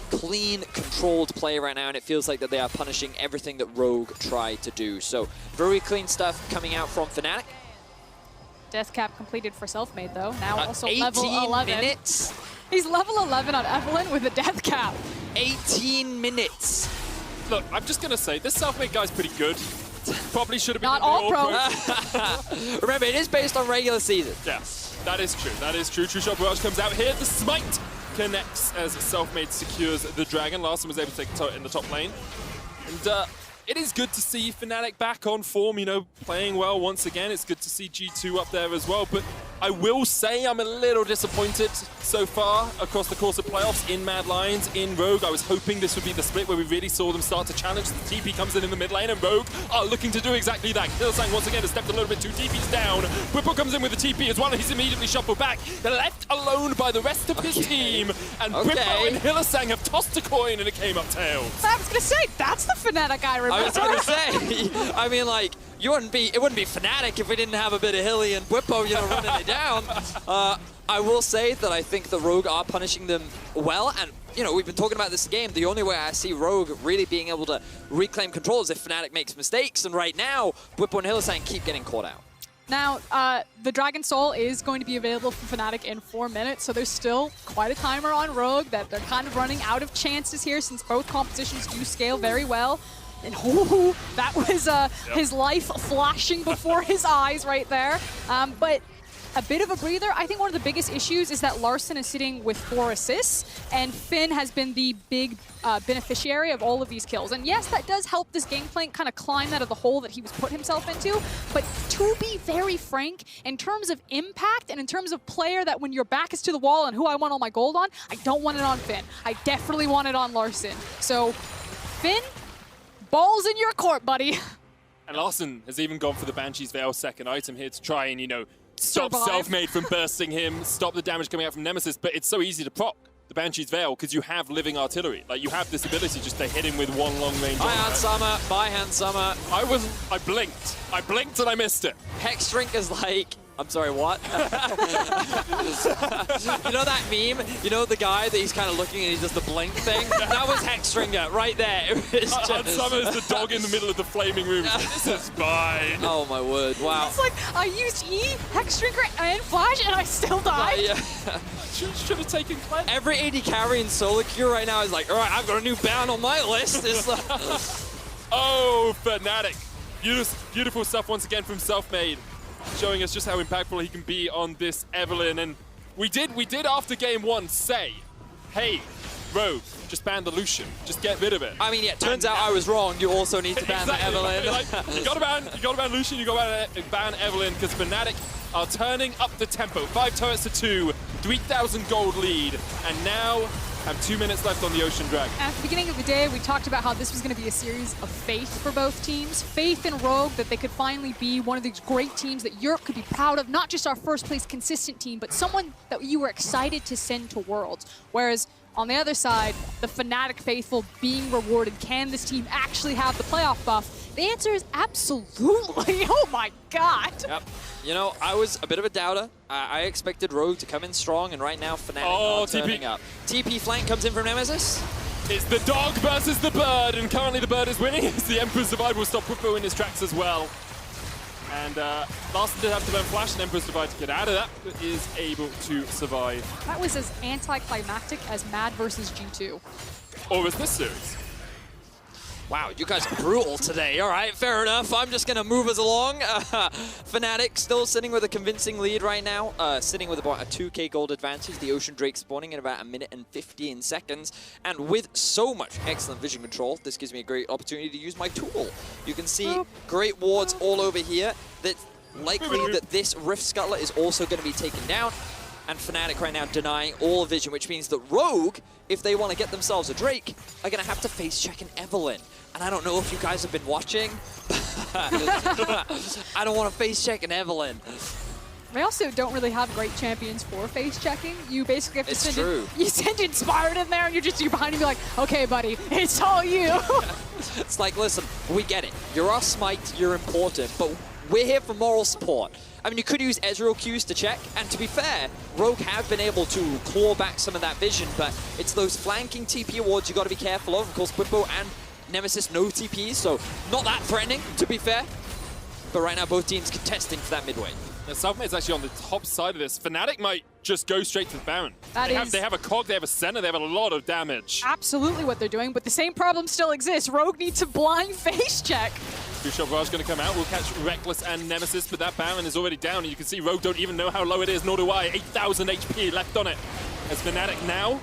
clean, controlled play right now, and it feels like that they are punishing everything that Rogue tried to do. So, very clean stuff coming out from Fnatic.
Death cap completed for Selfmade though. Now also
18
level 11.
minutes.
He's level 11 on Evelyn with a death cap.
18 minutes.
Look, I'm just going to say, this Selfmade guy's pretty good. Probably should have been
Not all pro.
Remember, it is based on regular season.
Yeah, that is true. That is true. True Shot Barrage comes out here. The smite connects as Selfmade secures the dragon. Larson was able to take it in the top lane. And it is good to see Fnatic back on form, you know, playing well once again. It's good to see G2 up there as well. But I will say I'm a little disappointed so far across the course of playoffs in Mad Lions, in Rogue. I was hoping this would be the split where we really saw them start to challenge. The TP comes in the mid lane, and Rogue are looking to do exactly that. Hillsang once again has stepped a little bit too deep. He's down. Whipple comes in with the TP as well, and he's immediately shuffled back. They're left alone by the rest of his team. And Whipple and Hillsang have tossed a coin, and it came up tails.
I was going to say, that's the Fnatic I remember.
I was going to say, I mean, like, it wouldn't be Fnatic if we didn't have a bit of Hilly and Whippo, you know, running it down. I will say that I think the Rogue are punishing them well, and you know, we've been talking about this game. The only way I see Rogue really being able to reclaim control is if Fnatic makes mistakes, and right now, Whippo and Hillsang keep getting caught out.
Now, the Dragon Soul is going to be available for Fnatic in 4 minutes, so there's still quite a timer on Rogue that they're kind of running out of chances here since both compositions do scale very well. And oh, that was his life flashing before his eyes right there. But a bit of a breather. I think one of the biggest issues is that Larson is sitting with 4 assists, and Finn has been the big beneficiary of all of these kills. And yes, that does help this game plan kind of climb out of the hole that he was put himself into. But to be very frank, in terms of impact and in terms of player that when your back is to the wall and who I want all my gold on, I don't want it on Finn. I definitely want it on Larson. So, Finn, balls in your court, buddy.
And Larson has even gone for the Banshee's Veil second item here to try and, you know, stop Selfmade from bursting him, stop the damage coming out from Nemesis, but it's so easy to proc the Banshee's Veil because you have living artillery. Like, you have this ability just to hit him with one long range.
Bye, Hand Summer. Bye, Hand Summer.
I blinked. I blinked and I missed it.
Hex Drink is like... I'm sorry, what? You know that meme? You know the guy that he's kind of looking and he does the blink thing? That was Hexstringer right there. It was just...
Summer is the dog in the middle of the flaming room. This is fine.
Oh my word, wow.
It's like, I used E, Hexstringer, and Flash, and I still died.
Yeah. Should have taken Cleanse.
Every AD carry in solo queue right now is like, all right, I've got a new ban on my list. It's like...
Oh, Fnatic. Beautiful stuff once again from Selfmade, showing us just how impactful he can be on this Evelyn. And we did after game 1 say, hey, Rogue, just ban the Lucian. Just get rid of it.
I mean, yeah, turns out I was wrong. You also need to ban the Evelyn.
Like, you gotta ban Lucian, you gotta ban Evelyn, because Fnatic are turning up the tempo. 5 turrets to 2, 3,000 gold lead, and now have 2 minutes left on the Ocean Dragon.
At the beginning of the day, we talked about how this was going to be a series of faith for both teams. Faith in Rogue that they could finally be one of these great teams that Europe could be proud of. Not just our first place consistent team, but someone that you were excited to send to Worlds. Whereas on the other side, the Fnatic faithful being rewarded. Can this team actually have the playoff buff? The answer is absolutely. Oh my god.
Yep. You know, I was a bit of a doubter. I expected Rogue to come in strong, and right now Fnatic are turning up. TP flank comes in from Nemesis.
It's the dog versus the bird, and currently the bird is winning as the Emperor's Divide will stop Whippo in his tracks as well. And Larson did have to burn Flash, and Emperor's Divide to get out of that, but is able to survive.
That was as anticlimactic as Mad versus G2.
Or was this series?
Wow, you guys are brutal today. All right, fair enough. I'm just going to move us along. Fnatic still sitting with a convincing lead right now, sitting with about a 2k gold advantage. The Ocean Drake spawning in about 1 minute and 15 seconds. And with so much excellent vision control, this gives me a great opportunity to use my tool. You can see great wards all over here. That's likely that this Rift Scuttler is also going to be taken down. And Fnatic right now denying all vision, which means that Rogue, if they want to get themselves a Drake, are going to have to face check an Evelyn. And I don't know if you guys have been watching. I don't want to face check an Evelyn.
They also don't really have great champions for face checking. You basically have to send Inspired in there, and you're behind and be like, okay, buddy, it's all you.
It's like, listen, we get it. You're our smite, you're important, but we're here for moral support. I mean, you could use Ezreal Qs to check, and to be fair, Rogue have been able to claw back some of that vision, but it's those flanking TP awards you got to be careful of. Of course, Whippo and Nemesis no TPs, so not that threatening, to be fair. But right now, both teams contesting for that mid-way.
Selfmade's actually on the top side of this. Fnatic might just go straight to the Baron. They have a Cog, they have a Senna, they have a lot of damage.
Absolutely what they're doing, but the same problem still exists. Rogue needs to blind face check.
Two-shot barrage going to come out. We'll catch Reckless and Nemesis, but that Baron is already down. And you can see Rogue don't even know how low it is, nor do I. 8,000 HP left on it. As Fnatic now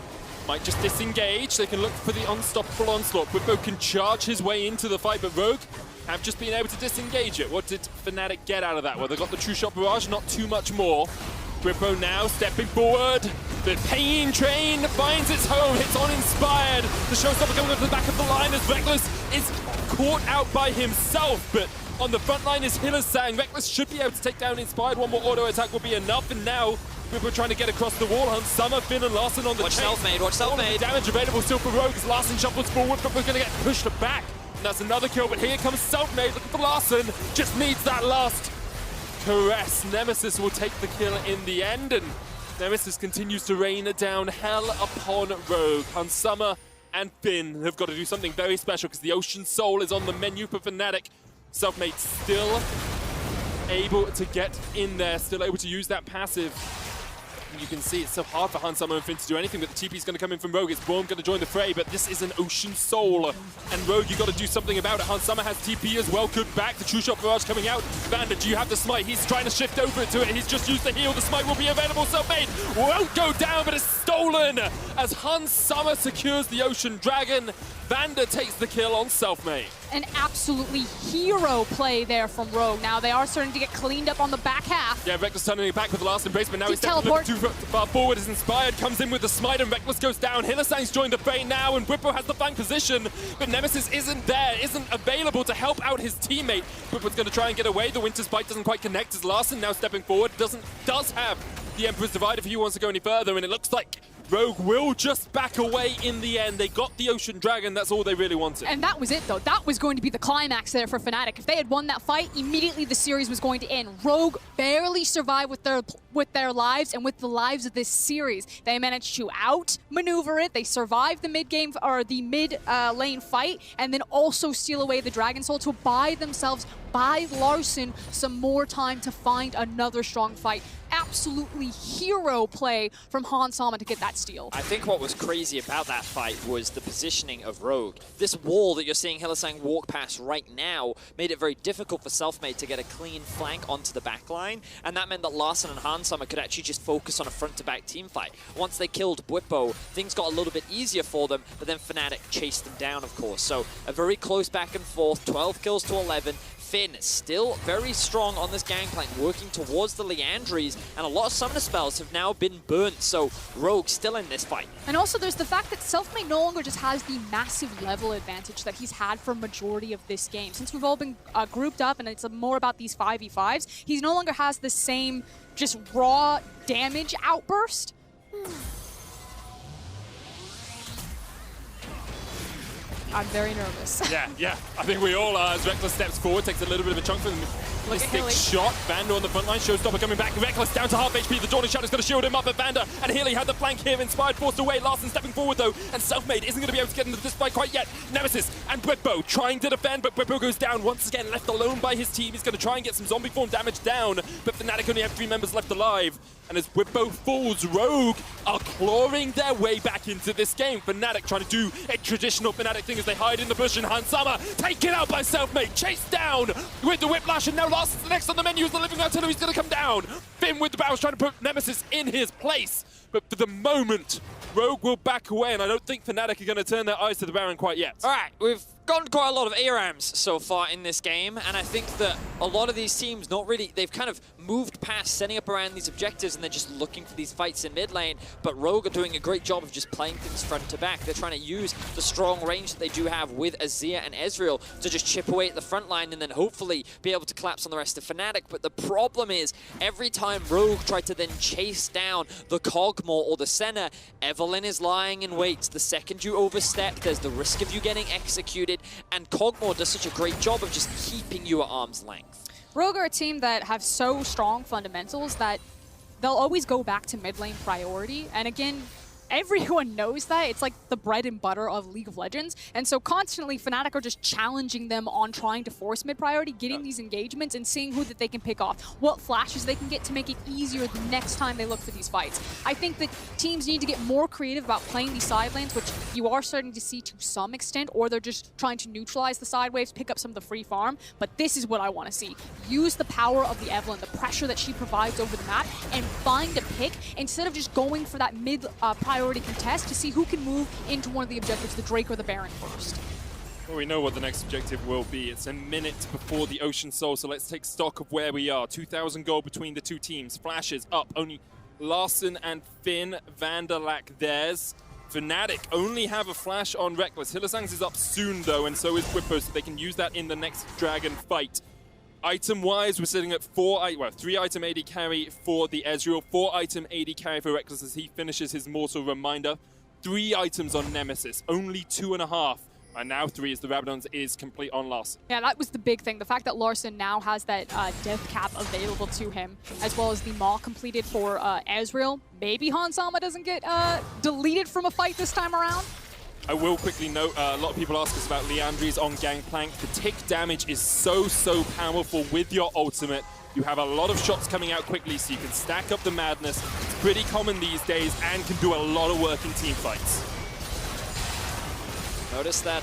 might just disengage. They can look for the unstoppable onslaught. Bwipo can charge his way into the fight, but Rogue have just been able to disengage it. What did Fnatic get out of that? Well, they got the true shot barrage, not too much more. Bwipo now stepping forward. The pain train finds its home, hits on Inspired. The showstopper coming up to the back of the line as Reckless is caught out by himself, but on the front line is Hylissang. Reckless should be able to take down Inspired. One more auto attack will be enough, and now Bwipo trying to get across the wall. Summer, Finn, and Larson on the
Watch
chase.
Selfmade, watch Selfmade.
Damage available still for Rogue as Larson shuffles forward, but we're going to get pushed back. And that's another kill, but here comes Selfmade. Look at the Larson. Just needs that last caress. Nemesis will take the kill in the end, and Nemesis continues to rain down hell upon Rogue. Summer and Finn have got to do something very special because the Ocean Soul is on the menu for Fnatic. Selfmade still able to get in there, still able to use that passive. And you can see it's so hard for Summer and Finn to do anything, but the TP is going to come in from Rogue. It's Braum going to join the fray, but this is an Ocean Soul. And Rogue, you got to do something about it. Summer has TP as well. Good back. The true shot barrage coming out. Vander, do you have the smite? He's trying to shift over to it. He's just used the heal. The smite will be available. Selfmade won't go down, but it's stolen as Summer secures the Ocean Dragon. Vander takes the kill on Selfmade.
An absolutely hero play there from Rogue. Now they are starting to get cleaned up on the back half.
Yeah, Reckless turning it back with the last embrace, but now he's stepping too far forward as Inspired comes in with the smite and Reckless goes down. Hylissang's joined the fray now and Bwipo has the flank position, but Nemesis isn't there, isn't available to help out his teammate. Bwipo's going to try and get away. The Winter's Bite doesn't quite connect as Larson now stepping forward. Does have the Emperor's Divide if he wants to go any further, and it looks like Rogue will just back away in the end. They got the Ocean Dragon, that's all they really wanted.
And that was it though. That was going to be the climax there for Fnatic. If they had won that fight, immediately the series was going to end. Rogue barely survived with their lives and with the lives of this series. They managed to outmaneuver it. They survived the mid-game or the mid-lane fight and then also steal away the Dragon Soul to buy Larson some more time to find another strong fight. Absolutely hero play from Summer to get that steal.
I think what was crazy about that fight was the positioning of Rogue. This wall that you're seeing Hylissang walk past right now made it very difficult for Selfmade to get a clean flank onto the back line, and that meant that Larson and Summer could actually just focus on a front-to-back team fight. Once they killed Bwipo, things got a little bit easier for them, but then Fnatic chased them down, of course. So a very close back and forth, 12 kills to 11. Finn still very strong on this gangplank, working towards the Leandries, and a lot of summoner spells have now been burnt, so Rogue still in this fight.
And also there's the fact that Selfmade no longer just has the massive level advantage that he's had for majority of this game. Since we've all been grouped up and it's more about these 5v5s, he no longer has the same just raw damage outburst. I'm very nervous.
Yeah. I think we all are as Reckless steps forward, takes a little bit of a chunk from the mystic shot. Vander on the front line, Showstopper coming back. Reckless down to half HP. The Dawning Shadow's going to shield him up, but Vander and Healy had the flank here. Inspired forced away. Larson stepping forward though, and Selfmade isn't going to be able to get into this fight quite yet. Nemesis and Bwipo trying to defend, but Bwipo goes down once again, left alone by his team. He's going to try and get some zombie form damage down, but Fnatic only have 3 members left alive. And as Bwipo falls, Rogue are clawing their way back into this game. Fnatic trying to do a traditional Fnatic thing as they hide in the bush, and Summer taken out by Selfmade, chased down with the Whiplash, and now Larson's the next on the menu as the Living Artillery's going to come down. Finn with the barrels trying to put Nemesis in his place, but for the moment, Rogue will back away, and I don't think Fnatic are going to turn their eyes to the Baron quite yet.
All right, we've gotten quite a lot of ARAMs so far in this game, and I think that a lot of these teams they've kind of moved past setting up around these objectives and they're just looking for these fights in mid lane, but Rogue are doing a great job of just playing things front to back. They're trying to use the strong range that they do have with Azir and Ezreal to just chip away at the front line and then hopefully be able to collapse on the rest of Fnatic. But the problem is, every time Rogue tried to then chase down the Kog'Maw or the Senna, Evelynn is lying in wait. The second you overstep, there's the risk of you getting executed, and Kog'Maw does such a great job of just keeping you at arm's length.
Rogue are a team that have so strong fundamentals that they'll always go back to mid lane priority. And again, everyone knows that. It's like the bread and butter of League of Legends. And so constantly Fnatic are just challenging them on trying to force mid-priority, getting these engagements and seeing who that they can pick off, what flashes they can get to make it easier the next time they look for these fights. I think that teams need to get more creative about playing these side lanes, which you are starting to see to some extent, or they're just trying to neutralize the side waves, pick up some of the free farm. But this is what I want to see. Use the power of the Evelynn, the pressure that she provides over the map, and find a pick instead of just going for that mid-priority contest to see who can move into one of the objectives, the Drake or the Baron first.
Well, we know what the next objective will be. It's a minute before the Ocean Soul, so let's take stock of where we are. 2,000 gold between the two teams. Flashes up. Only Larssen and Finn Vanderlack theirs. Fnatic only have a flash on Reckless. Hylissang's is up soon, though, and so is Whippo, so they can use that in the next Dragon fight. Item-wise, we're sitting at 3-item AD carry for the Ezreal, 4-item AD carry for Reckless as he finishes his Mortal Reminder, 3 items on Nemesis, only 2.5. And now 3 as the Rabadons is complete on Larssen.
Yeah, that was the big thing. The fact that Larssen now has that death cap available to him, as well as the Maw completed for Ezreal. Maybe Hansama doesn't get deleted from a fight this time around.
I will quickly note, a lot of people ask us about Liandry's on Gangplank. The tick damage is so powerful with your ultimate. You have a lot of shots coming out quickly, so you can stack up the madness. It's pretty common these days and can do a lot of work in team fights.
Notice that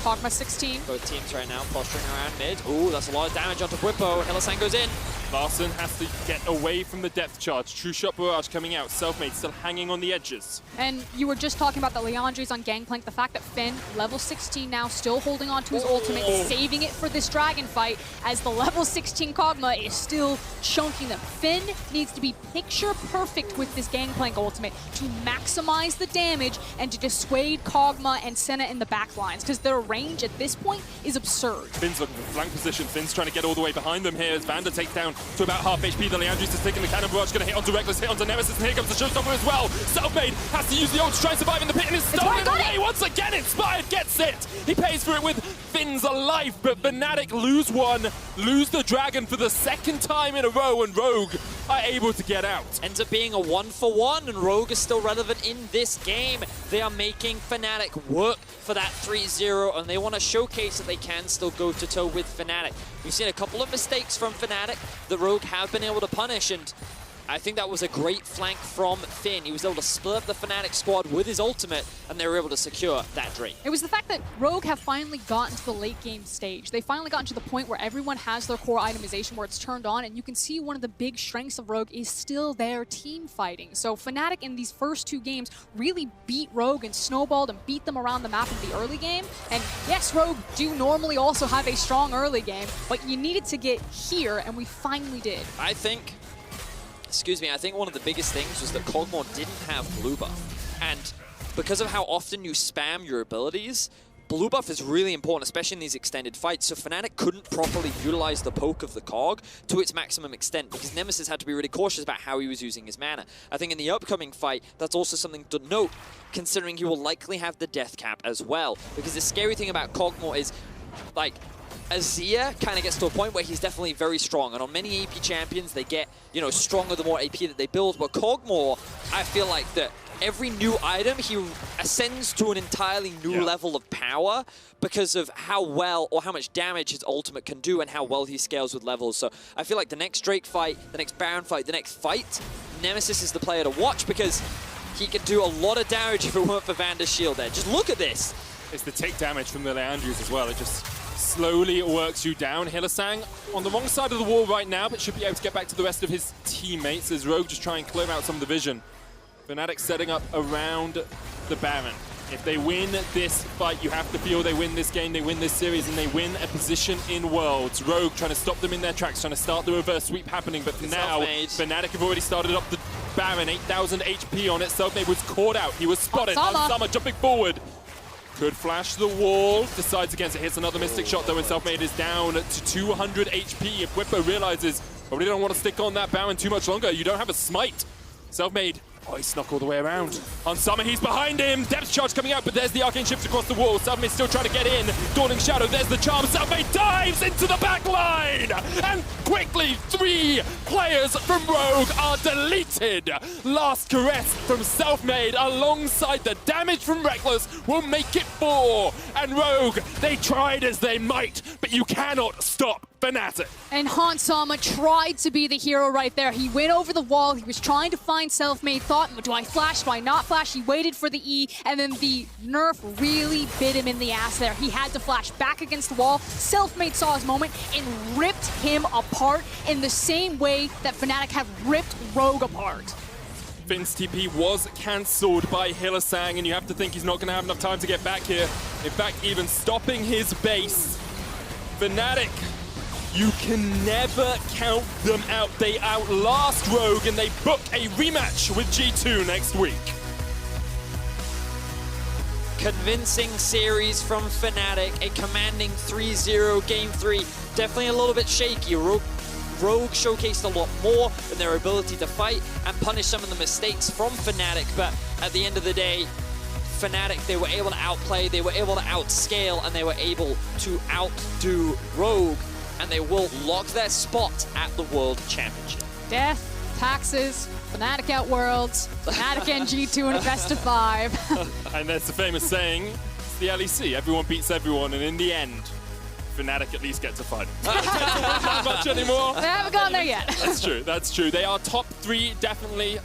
Kog'Maw 16.
Both teams right now posturing around mid. Ooh, that's a lot of damage onto Whippo. Hylissang goes in.
Larssen has to get away from the depth charge. True Shot Barrage coming out. Selfmade still hanging on the edges.
And you were just talking about the Liandry's on Gangplank. The fact that Finn, level 16 now, still holding on to his ultimate, saving it for this dragon fight, as the level 16 Kog'Maw is still chunking them. Finn needs to be picture perfect with this Gangplank ultimate to maximize the damage and to dissuade Kog'Maw and Senna in the back lines, because their range at this point is absurd.
Finn's looking for flank position. Finn's trying to get all the way behind them here as Vander takes down to about half HP. The Liandry's is taking the cannon barrage, going to hit onto Reckless, hit onto Nemesis, and here comes the showstopper as well. Selfmade has to use the ult to try and survive in the pit, and is stolen away once again. Inspired gets it. He pays for it with Finn's life, but Fnatic lose the dragon for the 2nd time in a row, and Rogue are able to get out.
Ends up being a 1-for-1, and Rogue is still relevant in this game. They are making Fnatic work for that 3-0, and they want to showcase that they can still go to-toe with Fnatic. We've seen a couple of mistakes from Fnatic that Rogue have been able to punish, and I think that was a great flank from Finn. He was able to split up the Fnatic squad with his ultimate, and they were able to secure that Drake.
It was the fact that Rogue have finally gotten to the late game stage. They finally gotten to the point where everyone has their core itemization, where it's turned on, and you can see one of the big strengths of Rogue is still their team fighting. So Fnatic in these first 2 games really beat Rogue and snowballed and beat them around the map in the early game. And yes, Rogue do normally also have a strong early game, but you needed to get here, and we finally did.
I think one of the biggest things was that Kog'Maw didn't have blue buff. And because of how often you spam your abilities, blue buff is really important, especially in these extended fights. So Fnatic couldn't properly utilize the poke of the Kog to its maximum extent, because Nemesis had to be really cautious about how he was using his mana. I think in the upcoming fight, that's also something to note, considering he will likely have the death cap as well. Because the scary thing about Kog'Maw is, like, Azir kind of gets to a point where he's definitely very strong, and on many AP champions they get, you know, stronger the more AP that they build, but Kog'Maw, I feel like that every new item he ascends to an entirely new level of power because of how well or how much damage his ultimate can do and how well he scales with levels. So I feel like the next Drake fight, the next Baron fight, the next fight, Nemesis is the player to watch, because he could do a lot of damage if it weren't for Vander's shield there. Just look at this.
It's the tick damage from the Liandry's as well. It just slowly works you down. Hylissang on the wrong side of the wall right now, but should be able to get back to the rest of his teammates as Rogue just try and clear out some of the vision. Fnatic setting up around the Baron. If they win this fight, you have to feel they win this game, they win this series, and they win a position in Worlds. Rogue trying to stop them in their tracks, trying to start the reverse sweep happening, but for now, Fnatic have already started up the Baron, 8,000 HP on it. Selfmade was caught out, he was spotted. Hansama jumping forward. Could flash the wall, decides against it, hits another Mystic Shot though, and Selfmade is down to 200 HP. If Whippo realizes, probably don't want to stick on that Baron too much longer, you don't have a smite. Selfmade Oh, he snuck all the way around. On Summer, he's behind him. Depth charge coming out, but there's the Arcane Shift across the wall. Selfmade still trying to get in. Dawning Shadow, there's the charm. Selfmade dives into the back line. And quickly, 3 players from Rogue are deleted. Last Caress from Selfmade alongside the damage from Reckless will make it 4. And Rogue, they tried as they might, but you cannot stop Fnatic.
And Hansama tried to be the hero right there. He went over the wall. He was trying to find Selfmade. Thought, do I flash? Do I not flash? He waited for the E, and then the nerf really bit him in the ass there. He had to flash back against the wall. Selfmade saw his moment and ripped him apart in the same way that Fnatic have ripped Rogue apart.
Finn's TP was cancelled by Hylissang, and you have to think he's not going to have enough time to get back here. In fact, even stopping his base. Fnatic, you can never count them out. They outlast Rogue, and they book a rematch with G2 next week.
Convincing series from Fnatic, a commanding 3-0 Game 3. Definitely a little bit shaky. Rogue showcased a lot more in their ability to fight and punish some of the mistakes from Fnatic, but at the end of the day, Fnatic, they were able to outplay, they were able to outscale, and they were able to outdo Rogue, and they will lock their spot at the World Championship.
Death, taxes, Fnatic out Worlds, Fnatic and G2 in a best of 5.
And there's the famous saying, it's the LEC, everyone beats everyone, and in the end, Fnatic at least gets a fight. Not much anymore.
They haven't gone there yet.
That's true, that's true. They are top 3, definitely.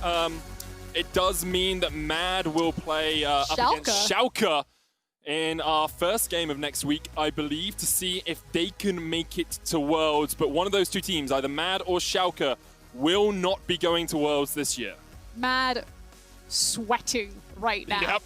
It does mean that Mad will play up against Schalke in our first game of next week, I believe, to see if they can make it to Worlds. But one of those 2 teams, either Mad or Schalke, will not be going to Worlds this year.
Mad sweating right now.
Yep.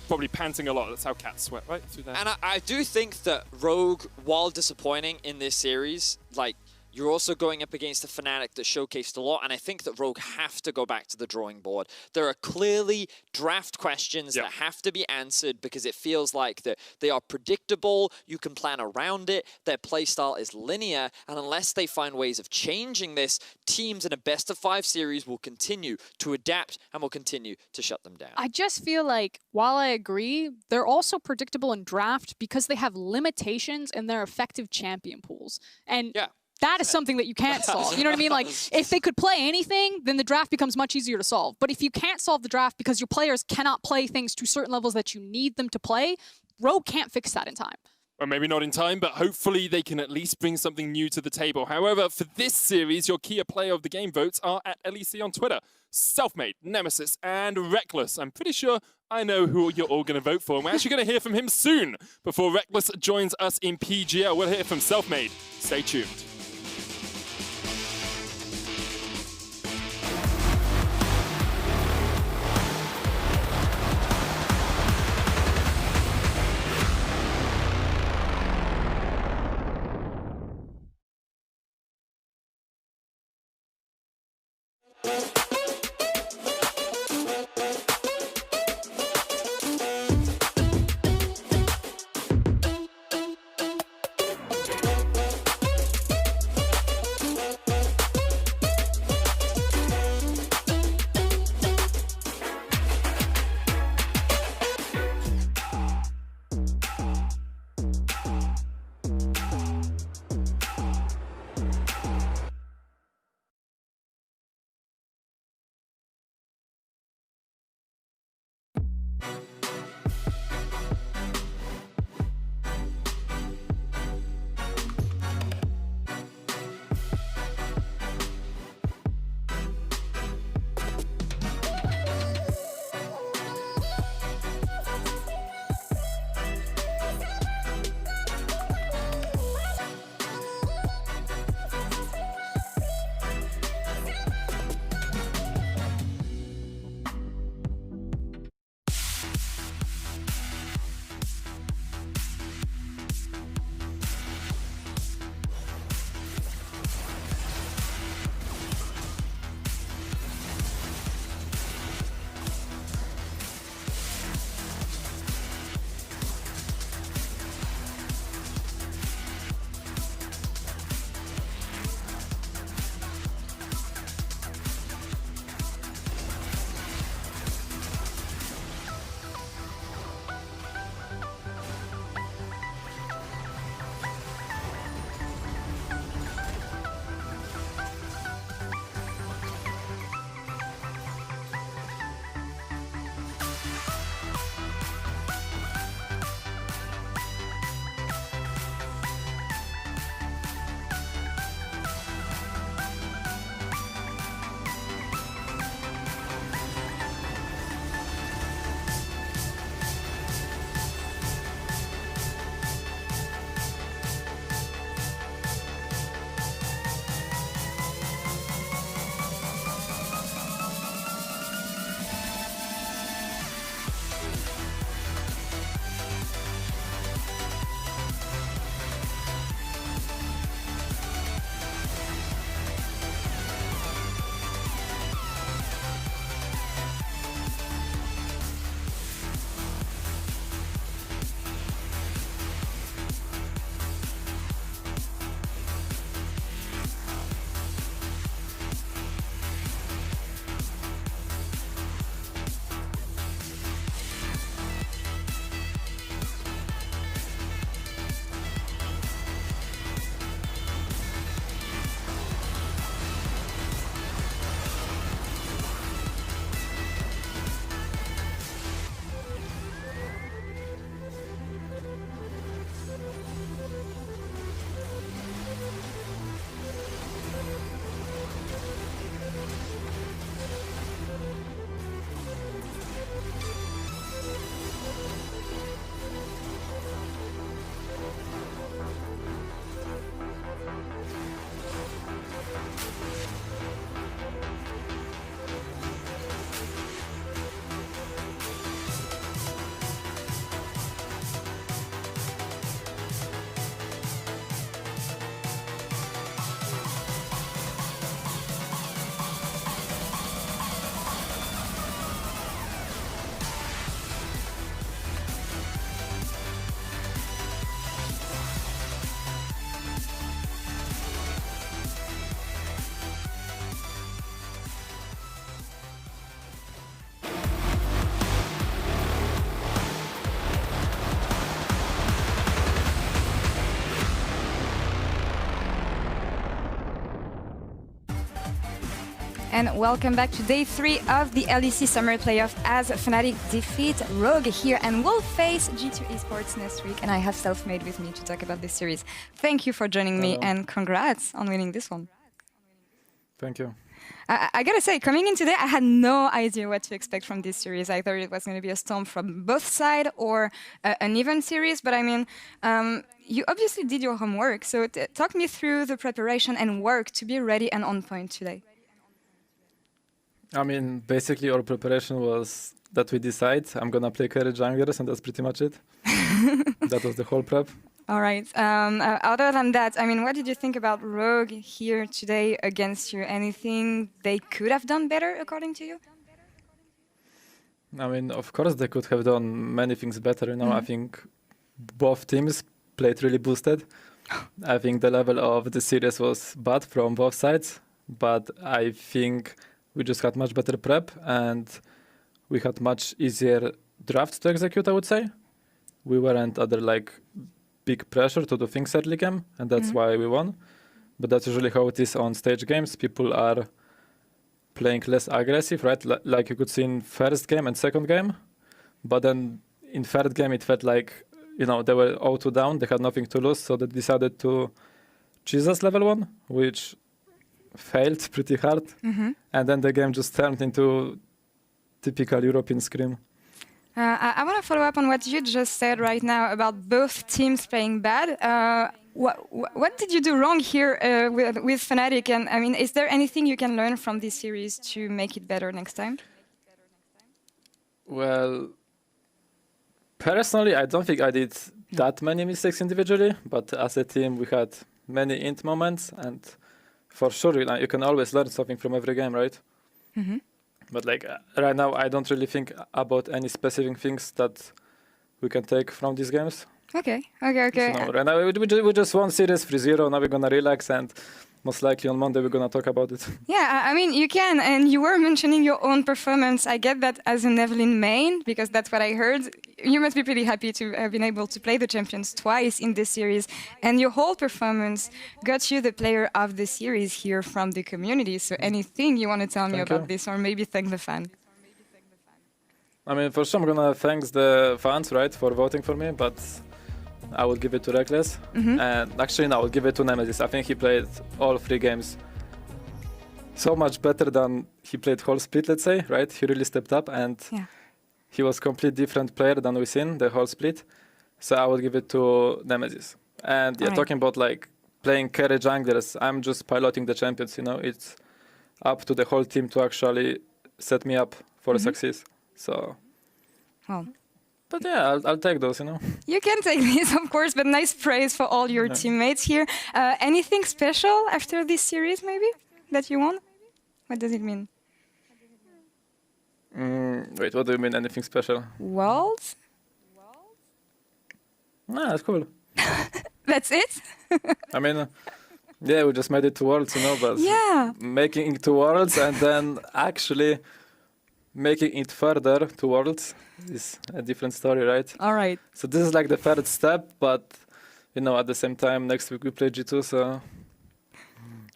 Probably panting a lot. That's how cats sweat, right? Through there.
And I do think that Rogue, while disappointing in this series, like, you're also going up against a Fnatic that showcased a lot, and I think that Rogue have to go back to the drawing board. There are clearly draft questions that have to be answered because it feels like that they are predictable, you can plan around it, their playstyle is linear, and unless they find ways of changing this, teams in a best-of-5 series will continue to adapt and will continue to shut them down.
I just feel like, while I agree, they're also predictable in draft because they have limitations in their effective champion pools. And that is something that you can't solve. You know what I mean? Like, if they could play anything, then the draft becomes much easier to solve. But if you can't solve the draft because your players cannot play things to certain levels that you need them to play, Rogue can't fix that in time.
Or maybe not in time, but hopefully they can at least bring something new to the table. However, for this series, your key player of the game votes are at LEC on Twitter. Selfmade, Nemesis, and Reckless. I'm pretty sure I know who you're all going to vote for. And we're actually going to hear from him soon. Before Reckless joins us in PGL, we'll hear from Selfmade. Stay tuned.
And welcome back to day 3 of the LEC Summer Playoff as Fnatic defeat Rogue here and will face G2 Esports next week. And I have Selfmade with me to talk about this series. Thank you for joining me and congrats on winning this one.
Thank you.
I gotta say, coming in today, I had no idea what to expect from this series. I thought it was going to be a storm from both sides or an even series. But I mean, you obviously did your homework. So talk me through the preparation and work to be ready and on point today.
I mean, basically our preparation was that we decide I'm going to play carry junglers, and that's pretty much it. That was the whole prep.
All right. Other than that, I mean, what did you think about Rogue here today against you? Anything they could have done better, according to you?
I mean, of course they could have done many things better. You know, I think both teams played really boosted. I think the level of the series was bad from both sides, but I think we just had much better prep and we had much easier drafts to execute, I would say. We weren't under like big pressure to do things early game, and that's why we won. But that's usually how it is on stage games. People are playing less aggressive, right? Like you could see in first game and second game. But then in third game, it felt like, you know, they were 0-2 down. They had nothing to lose, so they decided to choose us level 1, which failed pretty hard. And then the game just turned into typical European scrim.
I want to follow up on what you just said right now about both teams playing bad. What did you do wrong here with Fnatic? And I mean, is there anything you can learn from this series to make it better next time?
Well, personally, I don't think I did that many mistakes individually, but as a team, we had many int moments, and for sure, you can always learn something from every game, right? But like right now, I don't really think about any specific things that we can take from these games.
Okay.
So right now, we just won series 3-0. Now we're gonna relax, and most likely on Monday we're gonna talk about it.
Yeah, I mean, you can, and you were mentioning your own performance. I get that as an Evelyn main, because that's what I heard. You must be pretty happy to have been able to play the champions twice in this series, and your whole performance got you the player of the series here from the community. So anything you want to tell me about this, or maybe thank the fan?
I mean, for sure I'm gonna thank the fans, right, for voting for me, but I would give it to Reckless. And actually, no, I would give it to Nemesis. I think he played all 3 games so much better than he played whole split, let's say, right? He really stepped up, and he was a completely different player than we've seen the whole split. So I would give it to Nemesis. And yeah, talking about like playing carry junglers, I'm just piloting the champions, you know? It's up to the whole team to actually set me up for success. So...
Well.
But yeah, I'll take those, you know.
You can take these, of course, but nice praise for all your teammates here. Anything special after this series, maybe, that you won? What does it mean?
Wait, what do you mean, anything special?
Worlds?
That's cool.
That's it?
I mean, yeah, we just made it to Worlds, you know, but making it to Worlds and then actually making it further to Worlds is a different story, right?
All right.
So this is like the third step, but, you know, at the same time, next week we play G2, so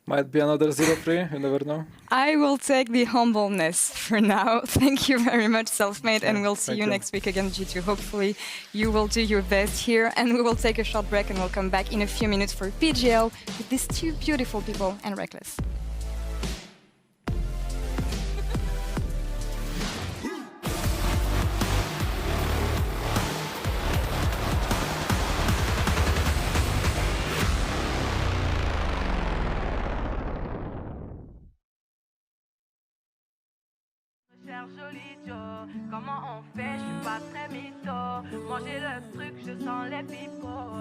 might be another 0-3, you never know.
I will take the humbleness for now. Thank you very much, Selfmade, and we'll see you next week again, G2. Hopefully you will do your best here, and we will take a short break, and we'll come back in a few minutes for PGL with these 2 beautiful people and Reckless.
Comment on fait, je suis pas très mytho. Manger le truc, je sens les pipots.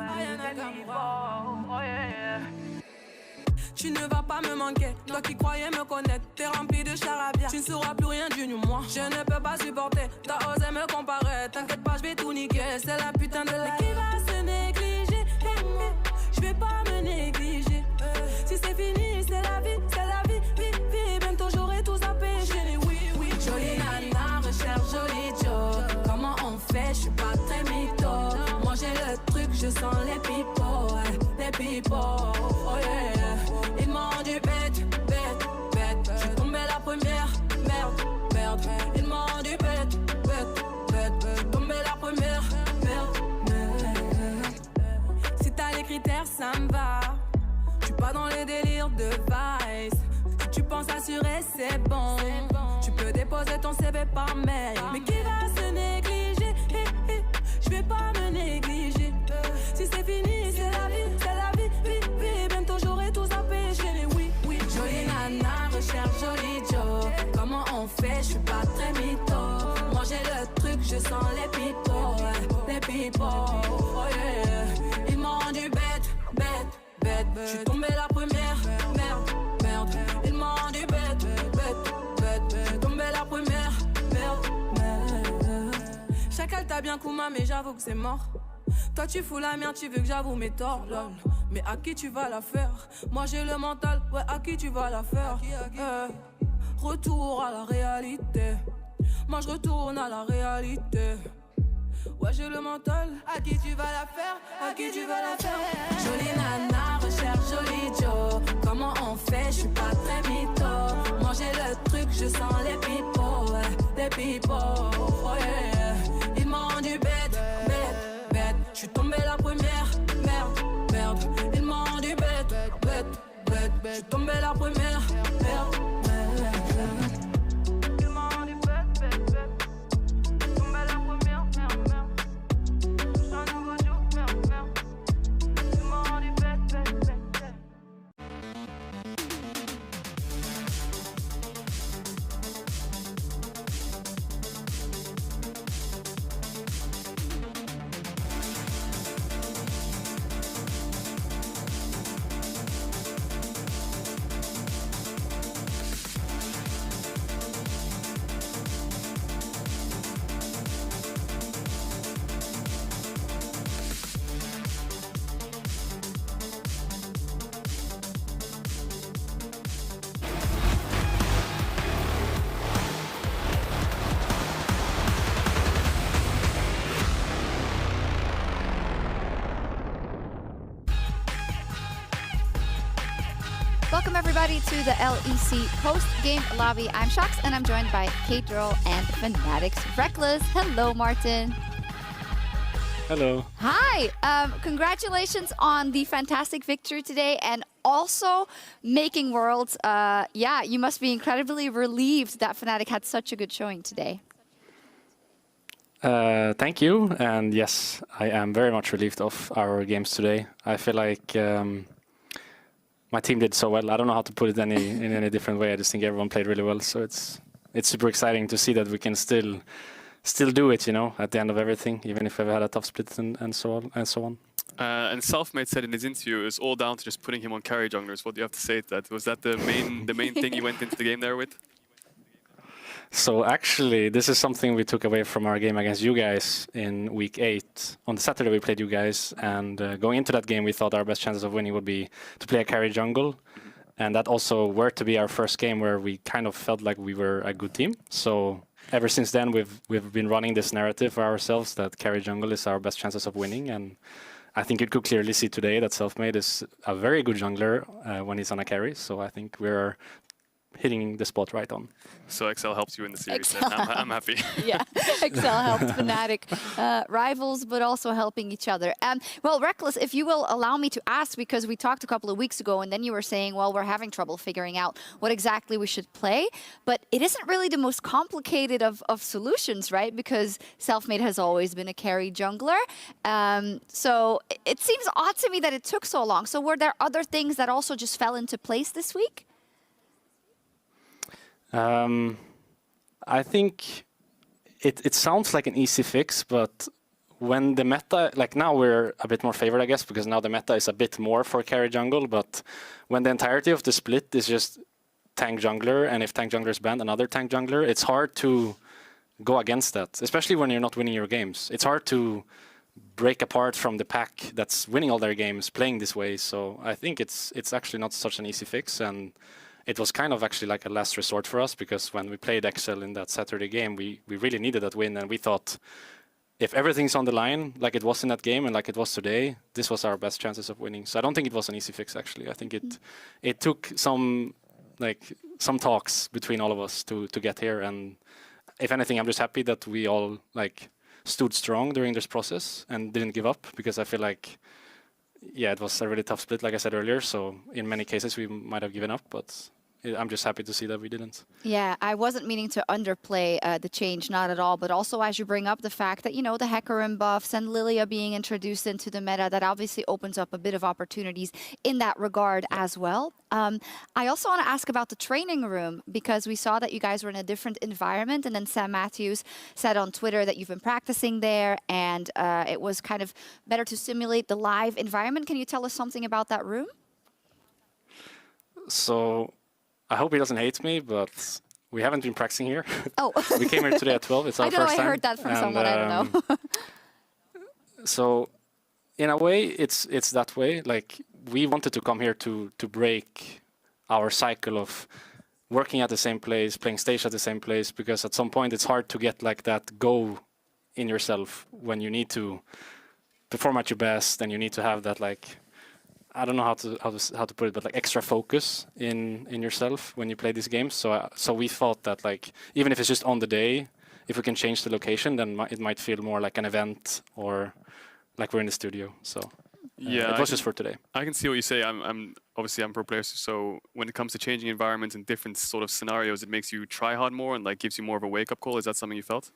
Tu ne vas pas me manquer, toi qui croyais me connaître. T'es rempli de charabia, tu ne sauras plus rien du moi. Je ne peux pas supporter, t'as osé me comparer. T'inquiète pas, je vais tout niquer, c'est la putain de la. Qui va se négliger? Je vais pas me négliger. Si c'est fini, c'est la vie, vie. Bientôt j'aurai tout zappé. J'ai dit oui. Jolie nana, recherche joli Joe. Comment on fait, je suis pas très mytho. Manger le truc, je sens les pipots. Oh yeah. Ils m'ont rendu bête. J'suis tombé la première. critères, ça me va. Je suis pas dans les délires de Vice. Si tu penses assurer, c'est bon. Tu peux déposer ton CV par mail. Mais qui va se négliger? Je vais pas me négliger. Si c'est fini, c'est la vie, c'est la vie. Oui, bientôt j'aurai tout zappé, chérie, oui. Jolie nana, recherche joli Joe. Comment on fait? Je suis pas très mytho. Moi j'ai le truc, je sens les pipeaux. Les pipeaux, oh yeah. Ils m'ont rendu bête. Je suis tombé la première, merde. Ils m'ont rendu bête. Je suis tombé la première, merde. Chacal t'a bien Kuma, mais j'avoue que c'est mort. Toi tu fous la merde, tu veux que j'avoue mes torts, lol. Mais à qui tu vas la faire? Moi j'ai le mental, ouais, à qui tu vas la faire? Retour à la réalité. Moi je retourne à la réalité. Ouais, j'ai le mental. À qui tu vas la faire? À qui tu vas la faire? Jolie nana, recherche joli Joe. Comment on fait? Je suis pas très mytho. Moi j'ai le truc, je sens les pipeaux. Les pipeaux, oh yeah. Ils m'ont rendu bête. Je suis tombé la première, merde. Ils m'ont rendu bête. Je suis tombé la première, merde. Ils m'ont rendu bête. Tombé la première, merde. C'est un nouveau jour, merde. Ils m'ont rendu bête.
Welcome everybody to the LEC post-game lobby. I'm Shox and I'm joined by K-Drill and Fanatics Reckless. Hello, Martin.
Hello.
Hi. Congratulations on the fantastic victory today and also making Worlds. Yeah, you must be incredibly relieved that Fnatic had such a good showing today.
Thank you. And yes, I am very much relieved of our games today. I feel like my team did so well. I don't know how to put it in any different way. I just think everyone played really well. So it's super exciting to see that we can still do it, you know, at the end of everything, even if we've had a tough split and so on.
And Selfmade said in his interview, it's all down to just putting him on carry junglers. What do you have to say to that? Was that the main thing you went into the game there with?
So actually, this is something we took away from our game against you guys in week 8. On the Saturday, we played you guys, and going into that game, we thought our best chances of winning would be to play a carry jungle. And that also were to be our first game where we kind of felt like we were a good team. So ever since then, we've been running this narrative for ourselves that carry jungle is our best chances of winning. And I think you could clearly see today that Selfmade is a very good jungler when he's on a carry. So I think we're hitting the spot right on.
So XL helps you in the series. I'm happy.
Yeah, XL helped Fnatic rivals, but also helping each other. Well, Reckless, if you will allow me to ask, because we talked a couple of weeks ago, and then you were saying, well, we're having trouble figuring out what exactly we should play. But it isn't really the most complicated of solutions, right? Because Selfmade has always been a carry jungler. So it seems odd to me that it took so long. So were there other things that also just fell into place this week?
I think it sounds like an easy fix, but when the meta, like now we're a bit more favored, I guess, because now the meta is a bit more for carry jungle, but when the entirety of the split is just tank jungler, and if tank jungler is banned, another tank jungler, it's hard to go against that, especially when you're not winning your games. It's hard to break apart from the pack that's winning all their games playing this way, so I think it's actually not such an easy fix, and it was kind of actually like a last resort for us, because when we played XL in that Saturday game, we really needed that win, and we thought if everything's on the line, like it was in that game and like it was today, this was our best chances of winning. So I don't think it was an easy fix, actually. I think it took some talks between all of us to get here, and if anything, I'm just happy that we all stood strong during this process and didn't give up, because I feel like
yeah, it was a really tough split, like I said earlier. So in many cases, we might have given up, but I'm just happy to see that we didn't.
Yeah, I wasn't meaning to underplay the change, not at all. But also, as you bring up the fact that, you know, the Hecarim buffs and Lilia being introduced into the meta, that obviously opens up a bit of opportunities in that regard as well. I also want to ask about the training room, because we saw that you guys were in a different environment. And then Sam Matthews said on Twitter that you've been practicing there and it was kind of better to simulate the live environment. Can you tell us something about that room?
So I hope he doesn't hate me, but we haven't been practicing here.
Oh.
We came here today at 12. It's our first time.
I heard that from someone, I don't know.
So in a way, it's that way. Like, we wanted to come here to break our cycle of working at the same place, playing stage at the same place, because at some point it's hard to get like that go in yourself when you need to perform at your best, and you need to have that, like, I don't know how to put it, but like extra focus in yourself when you play these games. So we thought that, like, even if it's just on the day, if we can change the location, then it might feel more like an event or like we're in the studio. So
yeah,
it was just for today.
I can see what you say. I'm pro player, so when it comes to changing environments and different sort of scenarios, it makes you try hard more and like gives you more of a wake up call. Is that something you felt?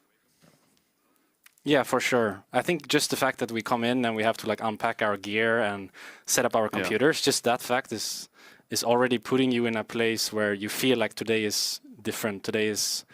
Yeah, for sure. I think just the fact that we come in and we have to like unpack our gear and set up our computers, just that fact is already putting you in a place where you feel like today is different. Today is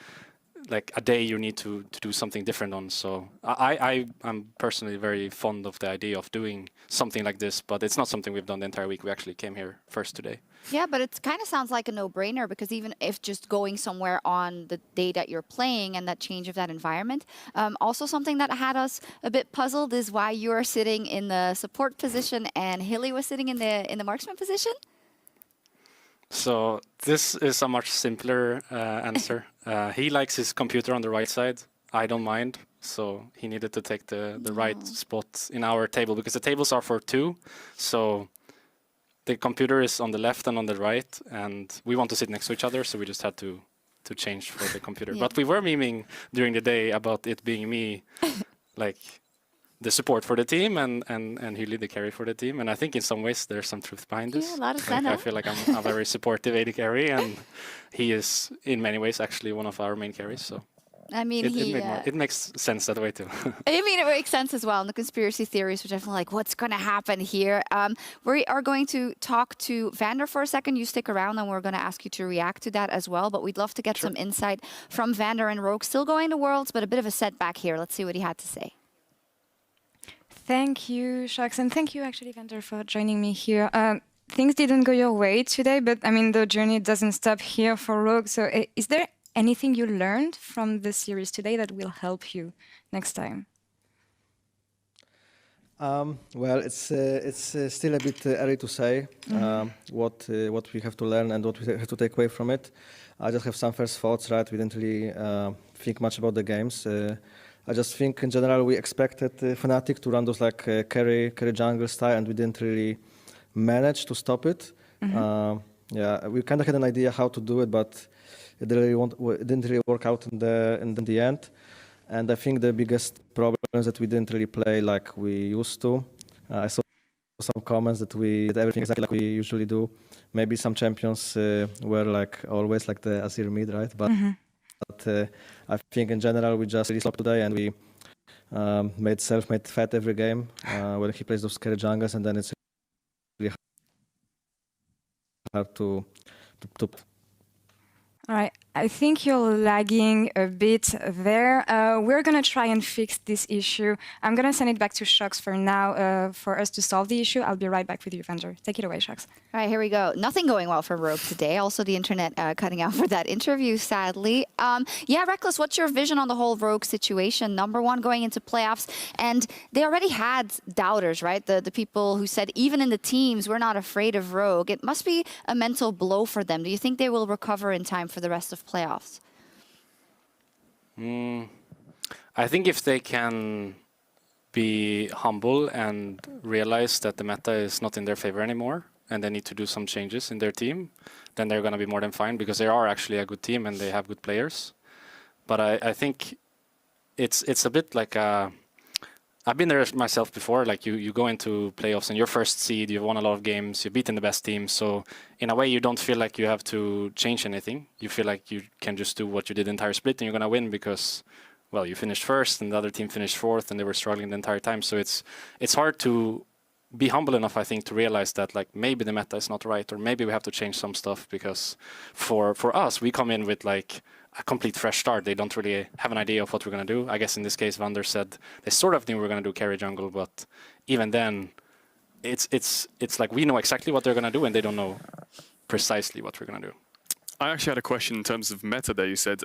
like a day you need to do something different on. So I'm personally very fond of the idea of doing something like this, but it's not something we've done the entire week. We actually came here first today.
Yeah, but it kind of sounds like a no-brainer, because even if just going somewhere on the day that you're playing and that change of that environment, also something that had us a bit puzzled is why you are sitting in the support position and Hilly was sitting in the marksman position.
So this is a much simpler answer. He likes his computer on the right side. I don't mind. So he needed to take the right spot in our table, because the tables are for two. So the computer is on the left and on the right, and we want to sit next to each other, so we just had to change for the computer. Yeah. But we were memeing during the day about it being me, like the support for the team, and Hilly the carry for the team. And I think in some ways there's some truth behind this.
Yeah, a lot of
like, I feel like I'm a very supportive AD carry, and he is in many ways actually one of our main carries. So
I mean,
it makes sense that way too.
I mean, it makes sense as well. And the conspiracy theories were definitely like, what's going to happen here? We are going to talk to Vander for a second. You stick around and we're going to ask you to react to that as well. But we'd love to get some insight from Vander and Rogue. Still going to Worlds, but a bit of a setback here. Let's see what he had to say.
Thank you, Shox, and thank you actually, Vander, for joining me here. Things didn't go your way today, but I mean, the journey doesn't stop here for Rogue. So is there anything you learned from the series today that will help you next time?
Well, it's still a bit early to say what we have to learn and what we have to take away from it. I just have some first thoughts, right? We didn't really think much about the games. I just think in general we expected Fnatic to run those like carry jungle style, and we didn't really manage to stop it. Yeah, we kind of had an idea how to do it, but it didn't really work out in the end. And I think the biggest problem is that we didn't really play like we used to. I saw some comments that we did everything exactly like we usually do. Maybe some champions were like always like the Azir mid, right? But I think in general we just really stopped today, and we made self-made fat every game when he plays those carry jungles, and then it's really hard to.
All right, I think you're lagging a bit there. We're going to try and fix this issue. I'm going to send it back to Shox for now for us to solve the issue. I'll be right back with you, Vander. Take it away, Shox.
All right, here we go. Nothing going well for Rogue today. Also, the internet cutting out for that interview, sadly. Yeah, Reckless, what's your vision on the whole Rogue situation? Number one, going into playoffs. And they already had doubters, right? The people who said, even in the teams, we're not afraid of Rogue. It must be a mental blow for them. Do you think they will recover in time for the rest of playoffs?
I think if they can be humble and realize that the meta is not in their favor anymore and they need to do some changes in their team, then they're going to be more than fine, because they are actually a good team and they have good players. But I think it's a bit like a I've been there myself before. Like you go into playoffs and you're first seed, you've won a lot of games, you've beaten the best team. So in a way, you don't feel like you have to change anything. You feel like you can just do what you did the entire split and you're going to win because, well, you finished first and the other team finished fourth and they were struggling the entire time. So it's hard to be humble enough, I think, to realize that like maybe the meta is not right or maybe we have to change some stuff because for us, we come in with like a complete fresh start. They don't really have an idea of what we're going to do. I guess in this case, Vander said they sort of knew we were going to do carry jungle, but even then, it's like we know exactly what they're going to do and they don't know precisely what we're going to do.
I actually had a question in terms of meta there. You said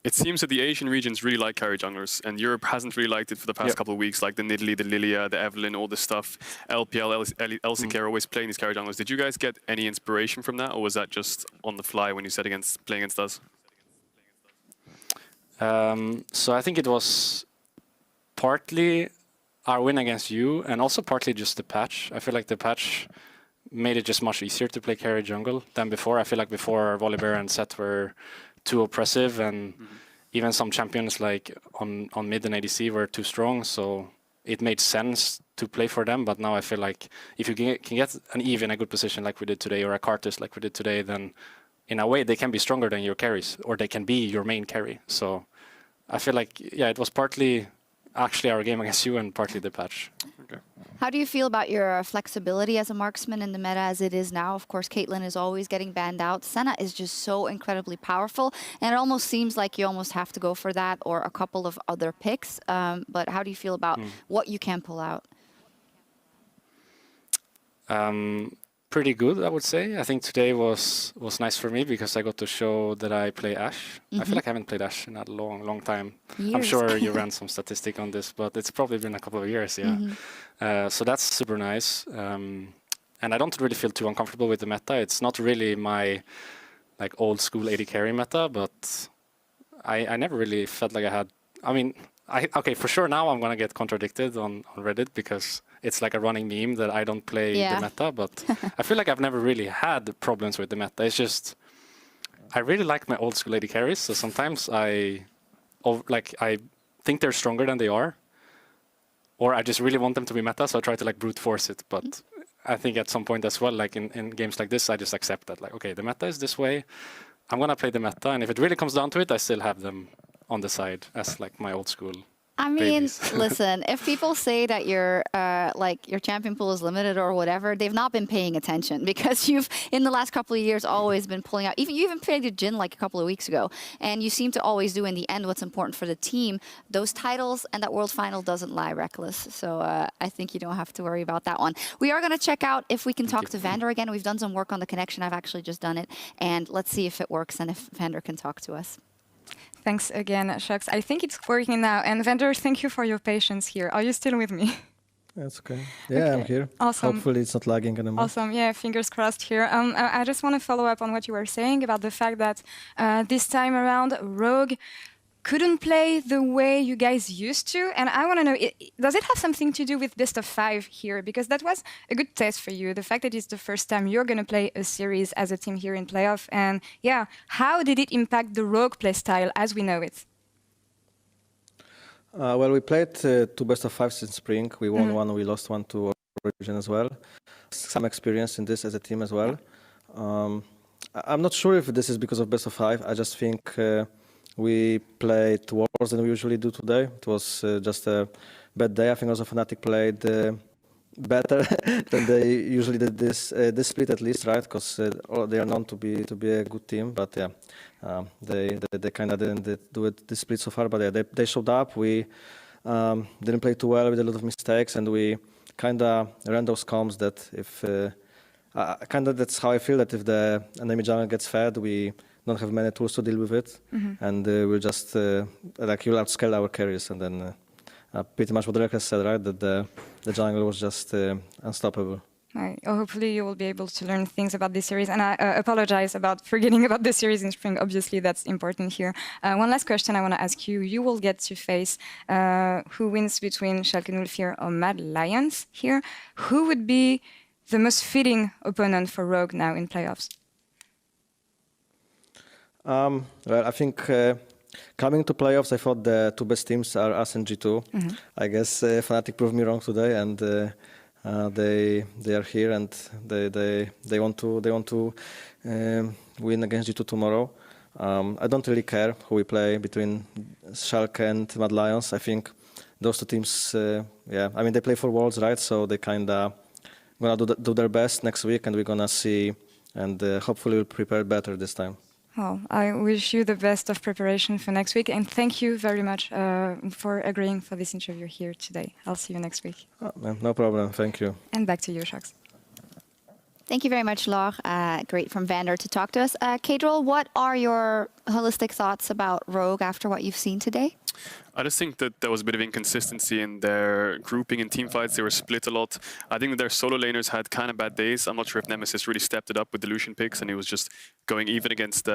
it seems that the Asian regions really like carry junglers, and Europe hasn't really liked it for the past couple of weeks, like the Nidalee, the Lilia, the Evelyn, all this stuff. LPL, LCK are always playing these carry junglers. Did you guys get any inspiration from that, or was that just on the fly when you said playing against us?
So I think it was partly our win against you and also partly just the patch. I feel like the patch made it just much easier to play carry jungle than before. I feel like before Volibear and Set were too oppressive and even some champions like on mid and ADC were too strong. So it made sense to play for them. But now I feel like if you can get an Eve in a good position like we did today or a Karthus like we did today, then in a way, they can be stronger than your carries, or they can be your main carry. So I feel like, yeah, it was partly actually our game against you and partly the patch.
Okay.
How do you feel about your flexibility as a marksman in the meta as it is now? Of course, Caitlyn is always getting banned out. Senna is just so incredibly powerful, and it almost seems like you almost have to go for that or a couple of other picks. But how do you feel about what you can pull out?
Pretty good, I would say. I think today was nice for me because I got to show that I play Ashe. I feel like I haven't played Ashe in a long time.
Years.
I'm sure you ran some statistic on this, but it's probably been a couple of years, yeah. So that's super nice. And I don't really feel too uncomfortable with the meta. It's not really my like old school AD carry meta, but I never really felt like I had. I mean, okay, for sure now I'm gonna get contradicted on Reddit because it's like a running meme that I don't play the meta, but I feel like I've never really had problems with the meta. It's just I really like my old school AD carries, so sometimes I think they're stronger than they are, or I just really want them to be meta, so I try to like brute force it. But I think at some point as well, like in games like this, I just accept that like, okay, the meta is this way, I'm gonna play the meta, and if it really comes down to it, I still have them on the side as like my old school.
I mean,
babies.
listen, if people say that your champion pool is limited or whatever, they've not been paying attention because you've, in the last couple of years, always been pulling out. You even played a Jhin like a couple of weeks ago, and you seem to always do in the end what's important for the team. Those titles and that world final doesn't lie, Reckless. So I think you don't have to worry about that one. We are going to check out if we can talk to Vander again. We've done some work on the connection. I've actually just done it, and let's see if it works and if Vander can talk to us.
Thanks again, Shucks. I think it's working now. And Vander, thank you for your patience here. Are you still with me?
That's okay. Yeah, I'm here.
Awesome.
Hopefully it's not lagging anymore.
Awesome. Yeah, fingers crossed here. I just want to follow up on what you were saying about the fact that this time around, Rogue couldn't play the way you guys used to. And I want to know, does it have something to do with best of 5 here? Because that was a good test for you. The fact that it's the first time you're going to play a series as a team here in playoff. And yeah, how did it impact the Rogue play style as we know it?
Well, we played 2 best of 5s in spring. We won one, we lost one to Origin as well. Some experience in this as a team as well. I'm not sure if this is because of best of 5. I just think we played worse than we usually do today. It was just a bad day. I think also Fnatic played better than they usually did this split at least, right? Because they are known to be a good team. But yeah, they kind of didn't do it this split so far. But yeah, they showed up. We didn't play too well with a lot of mistakes, and we kind of ran those comms that if kind of that's how I feel that if the enemy jungle gets fed, we don't have many tools to deal with it, and we'll just like you'll outscale our carries, and then pretty much what Reckless said, right? That the jungle was just unstoppable.
Right. Hopefully you will be able to learn things about this series, and I apologize about forgetting about the series in spring. Obviously, that's important here. One last question I want to ask you. You will get to face who wins between Schalke 04 or Mad Lions here. Who would be the most fitting opponent for Rogue now in playoffs?
Well, I think Coming to playoffs, I thought the two best teams are us and G2. I guess Fnatic proved me wrong today, and they are here and they want to win against G2 tomorrow. I don't really care who we play between Schalke and Mad Lions. I think those two teams, I mean, they play for Worlds, right? So they kind of gonna do their best next week, and we're gonna see, and hopefully we'll prepare better this time.
Well, I wish you the best of preparation for next week, and thank you very much for agreeing for this interview here today. I'll see you next week.
No problem, thank you.
And back to you, Shax.
Thank you very much, Laure. Great from Vander to talk to us. Kadril, what are your holistic thoughts about Rogue after what you've seen today?
I just think that there was a bit of inconsistency in their grouping and team fights. They were split a lot. I think that their solo laners had kind of bad days. I'm not sure if Nemesis really stepped it up with the Lucian picks, and he was just going even against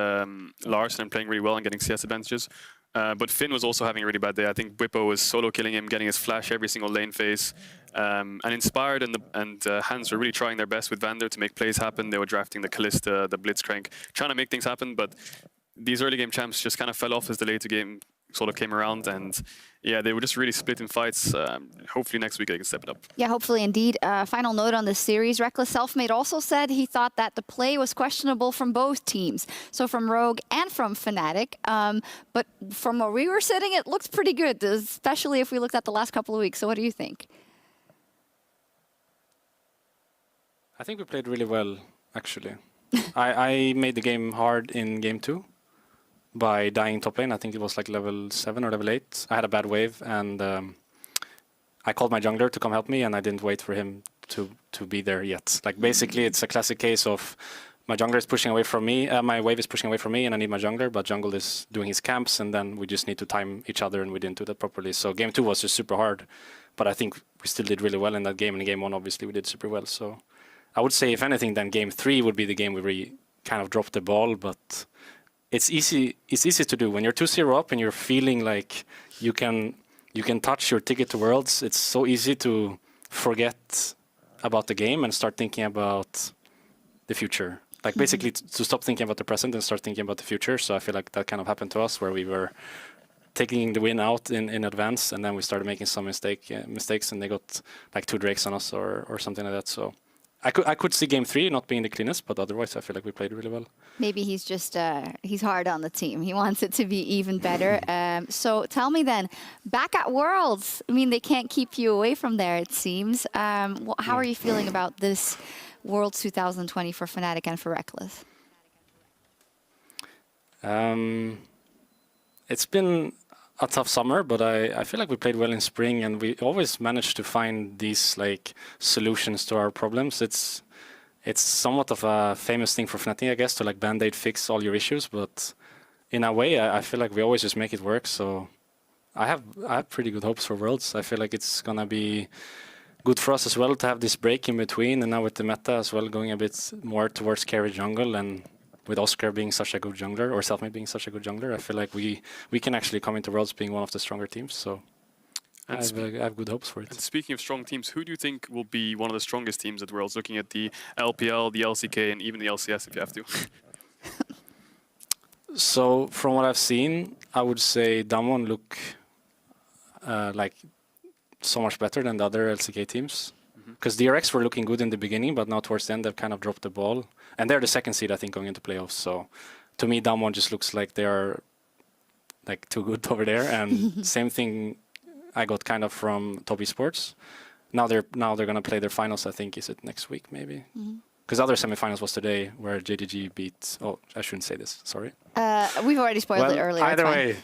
Larson and playing really well and getting CS advantages. But Finn was also having a really bad day. I think Bwipo was solo killing him, getting his flash every single lane phase. And Inspired and Hans were really trying their best with Vander to make plays happen. They were drafting the Kalista, the Blitzcrank, trying to make things happen. But these early game champs just kind of fell off as the later game sort of came around, and yeah, they were just really split in fights. Hopefully next week they can step it up.
Yeah, hopefully indeed. Final note on this series, Reckless Selfmade also said he thought that the play was questionable from both teams, so from Rogue and from Fnatic. But from where we were sitting, it looked pretty good, especially if we looked at the last couple of weeks. So what do you think?
I think we played really well, actually. I made the game hard in game 2. By dying top lane. I think it was like level 7 or level 8. I had a bad wave, and I called my jungler to come help me, and I didn't wait for him to be there yet. Like basically, it's a classic case of my jungler is pushing away from me, my wave is pushing away from me, and I need my jungler, but jungle is doing his camps, and then we just need to time each other, and we didn't do that properly. So game 2 was just super hard, but I think we still did really well in that game, and in game 1, obviously, we did super well. So I would say, if anything, then game 3 would be the game where we kind of dropped the ball, but it's easy to do when you're 2-0 up and you're feeling like you can touch your ticket to Worlds. It's so easy to forget about the game and start thinking about the future. Like basically to stop thinking about the present and start thinking about the future. So I feel like that kind of happened to us, where we were taking the win out in advance, and then we started making some mistakes, and they got like 2 Drakes on us or something like that. So I could see game 3 not being the cleanest, but otherwise I feel like we played really well.
Maybe he's just, he's hard on the team. He wants it to be even better. So tell me then, back at Worlds, I mean, they can't keep you away from there, it seems. How are you feeling about this Worlds 2020 for Fnatic and for Reckless?
It's been a tough summer, but I feel like we played well in spring, and we always managed to find these like solutions to our problems. It's somewhat of a famous thing for Fnatic, I guess, to like band-aid fix all your issues, but in a way I feel like we always just make it work. So I have pretty good hopes for Worlds. I feel like it's gonna be good for us as well to have this break in between, and now with the meta as well going a bit more towards carry jungle, and with Oscar being such a good jungler, or Selfmade being such a good jungler, I feel like we can actually come into Worlds being one of the stronger teams. So I have good hopes for it.
And speaking of strong teams, who do you think will be one of the strongest teams at Worlds, looking at the LPL, the LCK, and even the LCS if you have to?
So from what I've seen, I would say Damwon look like so much better than the other LCK teams. Because DRX were looking good in the beginning, but now towards the end they've kind of dropped the ball. And they're the second seed, I think, going into playoffs. So to me, Damwon just looks like they are like too good over there. And same thing I got kind of from top Esports. Now they're gonna play their finals. I think is it next week maybe? Because other semifinals was today, where JDG beat. Oh, I shouldn't say this. Sorry.
We've already spoiled it earlier.
Either way.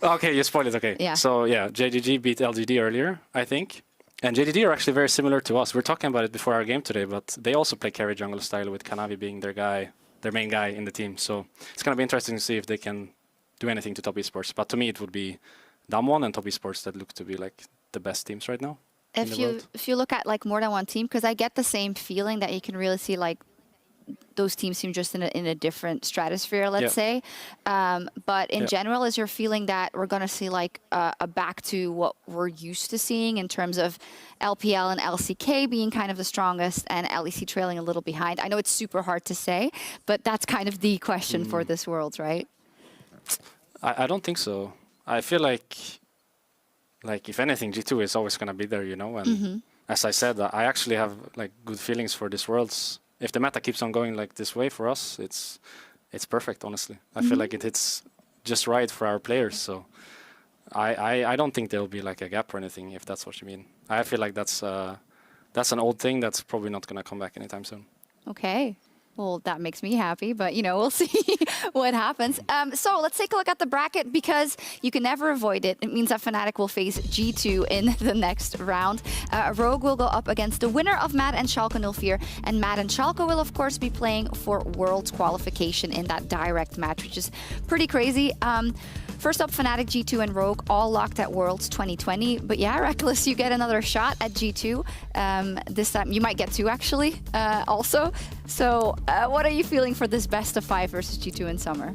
Okay, you spoiled it. Okay.
Yeah.
So yeah, JDG beat LGD earlier, I think. And JDD are actually very similar to us. We were talking about it before our game today, but they also play carry jungle style, with Kanavi being their main guy in the team. So it's going to be interesting to see if they can do anything to top Esports. But to me, it would be Damwon and top Esports that look to be like the best teams right now.
If you look at like more than one team, because I get the same feeling that you can really see like those teams seem just in a different stratosphere, let's say. But in general, is your feeling that we're going to see like a back to what we're used to seeing in terms of LPL and LCK being kind of the strongest and LEC trailing a little behind? I know it's super hard to say, but that's kind of the question for this Worlds, right?
I don't think so. I feel like if anything, G2 is always going to be there, you know. And as I said, I actually have like good feelings for this Worlds. If the meta keeps on going like this way for us, it's perfect, honestly. I feel like it hits just right for our players. So I don't think there'll be like a gap or anything, if that's what you mean. I feel like that's an old thing that's probably not going to come back anytime soon.
Okay. Well, that makes me happy, but, you know, we'll see what happens. So let's take a look at the bracket, because you can never avoid it. It means that Fnatic will face G2 in the next round. Rogue will go up against the winner of Mad and Schalke 04, and Mad and Schalke will, of course, be playing for Worlds qualification in that direct match, which is pretty crazy. First up, Fnatic, G2, and Rogue all locked at Worlds 2020. But yeah, Reckless, you get another shot at G2. This time, you might get two, actually, also. So what are you feeling for this best of 5 versus G2 in summer?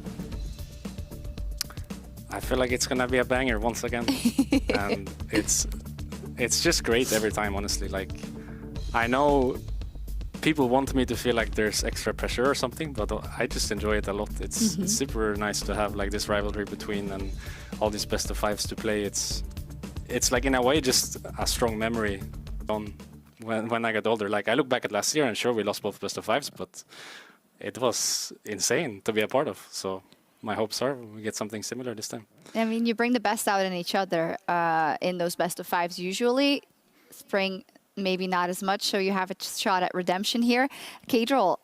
I feel like it's going to be a banger once again. And it's just great every time, honestly. Like, I know people want me to feel like there's extra pressure or something, but I just enjoy it a lot. It's super nice to have like this rivalry between and all these best of 5s to play. It's like in a way just a strong memory on when I get older. Like I look back at last year and sure we lost both best of 5s, but it was insane to be a part of. So my hopes are we get something similar this time.
I mean, you bring the best out in each other in those best of 5s usually. Spring, maybe not as much, so you have a shot at redemption here. Kadril,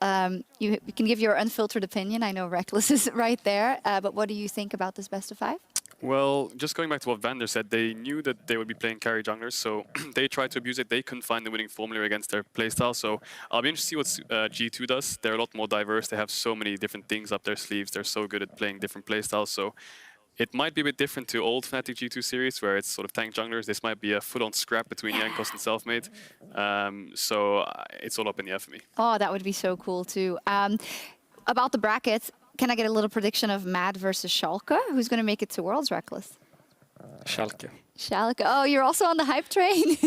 you can give your unfiltered opinion. I know Reckless is right there, but what do you think about this best of 5?
Well, just going back to what Vander said, they knew that they would be playing carry junglers, so they tried to abuse it. They couldn't find the winning formula against their playstyle, so I'll be interested to see what G2 does. They're a lot more diverse. They have so many different things up their sleeves. They're so good at playing different playstyles, so it might be a bit different to old Fnatic G2 series, where it's sort of tank junglers. This might be a full-on scrap between Jankos and Selfmade. So it's all up in the air for me. Oh,
that would be so cool, too. About the brackets, can I get a little prediction of Mad versus Schalke? Who's going to make it to Worlds, Reckless?
Schalke.
Schalke. Oh, you're also on the hype train?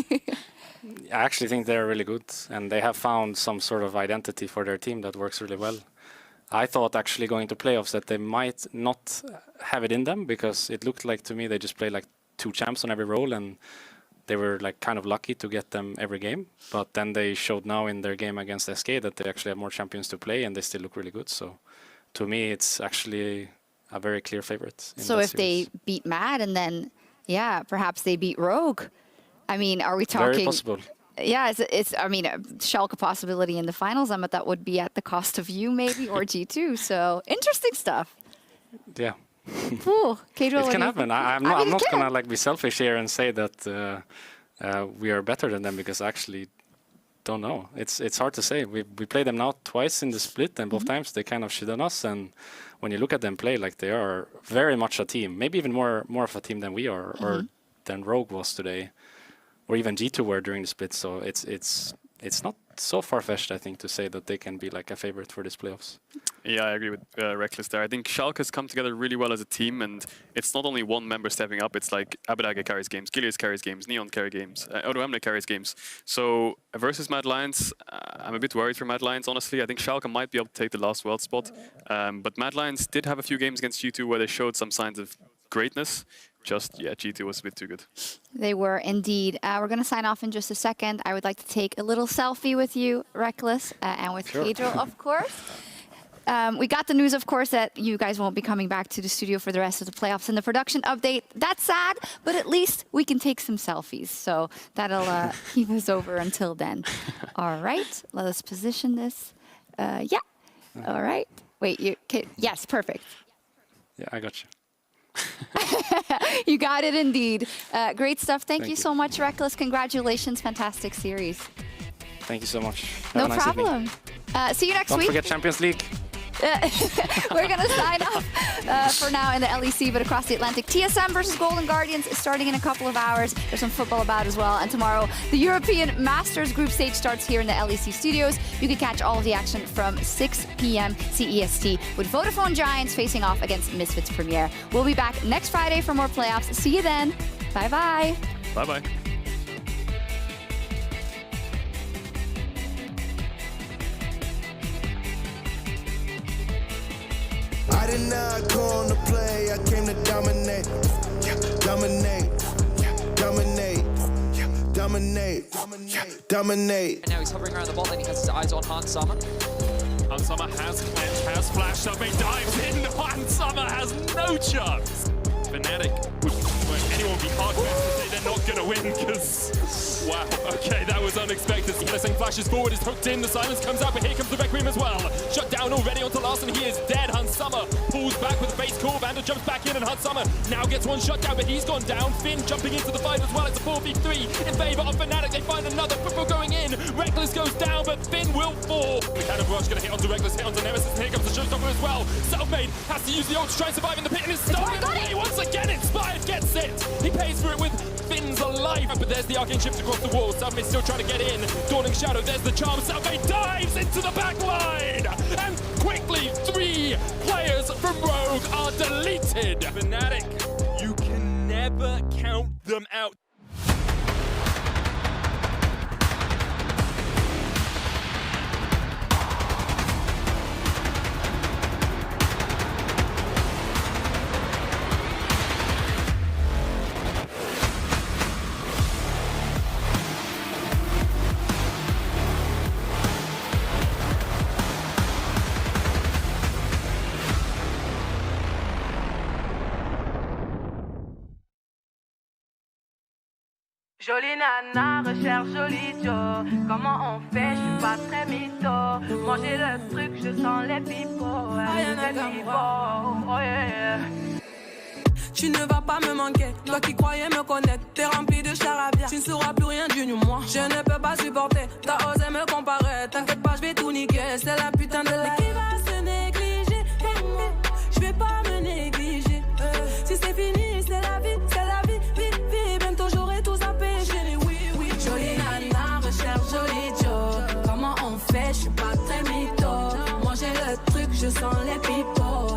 I actually think they're really good, and they have found some sort of identity for their team that works really well. I thought actually going to playoffs that they might not have it in them, because it looked like to me they just played like 2 champs on every role, and they were like kind of lucky to get them every game. But then they showed now in their game against SK that they actually have more champions to play, and they still look really good. So to me, it's actually a very clear favorite.
So if they beat Mad and then, yeah, perhaps they beat Rogue, I mean, are we talking?
Very possible.
Yeah, I mean, a Schalke possibility in the finals, but that would be at the cost of you maybe, or G2. So interesting stuff.
Yeah.
Ooh, Kadril,
it can happen. I'm not gonna like be selfish here and say that we are better than them, because I actually don't know. It's hard to say. We played them now twice in the split, and both times they kind of shit on us. And when you look at them play, like they are very much a team, maybe even more of a team than we are, or than Rogue was today, or even G2 were during the split. So it's not so far-fetched, I think, to say that they can be like a favorite for this playoffs.
Yeah, I agree with Reckless there. I think Schalke has come together really well as a team, and it's not only one member stepping up. It's like Abadage carries games, Gilius carries games, Neon carries games, Odoamne carries games. So versus Mad Lions, I'm a bit worried for Mad Lions, honestly. I think Schalke might be able to take the last world spot. But Mad Lions did have a few games against G2 where they showed some signs of greatness. Just, yeah, G2 was a bit too good.
They were indeed. We're going to sign off in just a second. I would like to take a little selfie with you, Reckless, and with Kadril, of course. We got the news, of course, that you guys won't be coming back to the studio for the rest of the playoffs and the production update. That's sad, but at least we can take some selfies. So that'll keep us over until then. All right, let us position this. Yeah, all right. Wait, yes, perfect.
Yeah, I got you.
You got it indeed. Great stuff. Thank you so much, Reckless. Congratulations. Fantastic series.
Thank you so much.
No problem. See you next week.
Don't forget Champions League.
We're going to sign off for now in the LEC, but across the Atlantic. TSM versus Golden Guardians is starting in a couple of hours. There's some football about as well. And tomorrow, the European Masters group stage starts here in the LEC studios. You can catch all of the action from 6 p.m. CEST with Vodafone Giants facing off against Misfits Premier. We'll be back next Friday for more playoffs. See you then. Bye-bye.
Bye-bye.
I did not come to play, I came to dominate. Dominate. Dominate. Dominate. Dominate.
And now he's hovering around the ball, then he has his eyes on Hans Summer.
Hans Summer has clenched, has flashed, Subway dives in. Hans Summer has no chance. Fnatic would anyone be hard pressed to say they're not going to win because, wow, okay, that was unexpected. Blessing flashes forward, is hooked in, the silence comes out, but here comes the Requiem as well. Shut down already onto Larson, he is dead. Hans Summer pulls back with a face call, Vander jumps back in, and Hans Summer now gets one shot down, but he's gone down. Finn jumping into the fight as well, it's a 4v3 in favour of Fnatic. They find another before going in. Reckless goes down, but Finn will fall. The cannon barrage going to hit onto Reckless, hit onto Nemesis, and here comes the showstopper as well. Selfmade has to use the ult to try and survive in the pit, and is stolen away once again. Inspired gets it. He pays for it with Finn's alive, but there's the arcane shift across the wall. Selfmade's still trying to get in. Dawning Shadow, there's the charm. Selfmade dives into the back line, and quickly 3 players from Rogue are deleted. Fnatic, you can never count them out.
Jolie nana, recherche joli Joe. Comment on fait, je suis pas très mytho. Manger le truc, je sens les pipeaux. Les pipeaux, oh yeah.
Tu ne vas pas me manquer, toi qui croyais me connaître. T'es rempli de charabia, tu ne sauras plus rien du moi. Je ne peux pas supporter, t'as osé me comparer. T'inquiète pas, je vais tout niquer, c'est la putain de la. Mais qui va se négliger? Je vais pas me négliger. Si c'est fini, c'est la vie, vie. Bientôt j'aurai tout zappé, j'ai les oui. Jolie nana, recherche joli Joe. Comment on fait, je suis pas très mytho. Manger le truc, je sens les pipeaux,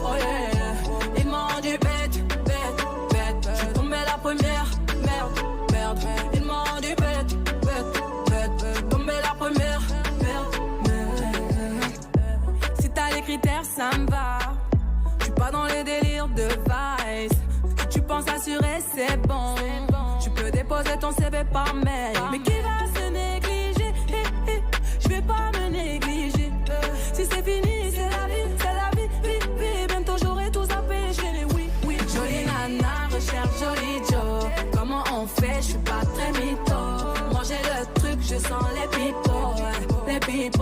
oh yeah. Ils m'ont dit bête. J'suis tombé la première, merde. Ils m'ont dit bête. Tombé la première, merde. Si t'as les critères, ça me va. J'suis pas dans les délires de vice. Si tu penses assurer, c'est bon. Tu peux déposer ton CV par mail. Mais qui va se négliger? J'vais pas me négliger. Si c'est fini, c'est la vie, vie. Bientôt j'aurai tout zappé, j'ai les oui. Jolie nana, recherche joli Joe. Comment on fait, je suis pas très mytho. Manger le truc, je sens les pipeaux,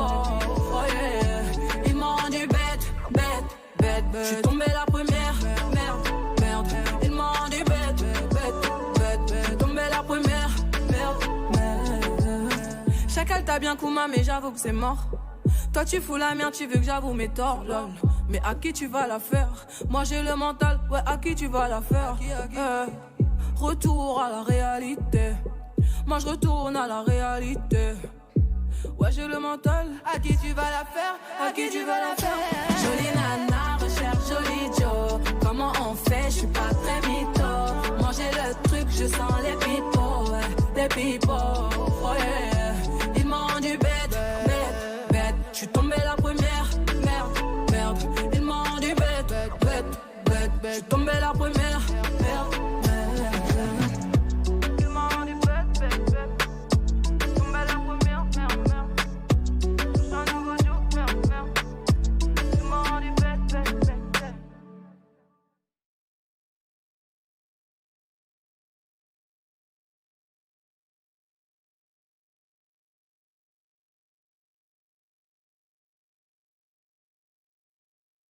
oh yeah. Ils m'ont dit bête. J'suis tombé la première, merde. Ils m'ont dit bête. Tombé la première, merde. Chacal t'a bien Kuma, mais j'avoue que c'est mort. Toi tu fous la merde, tu veux que j'avoue mes torts, lol. Mais à qui tu vas la faire? Moi j'ai le mental, ouais, à qui tu vas la faire? Retour à la réalité. Moi je retourne à la réalité. Ouais j'ai le mental. À qui tu vas la faire? À qui tu vas la faire? Jolie nana, recherche joli Joe. Comment on fait? Je suis pas très mytho. Manger le truc, je sens les pipeaux, oh yeah. Ils m'ont dit bête. J'suis tombé la première, merde. Ils m'ont dit bête. J'suis tombé la première.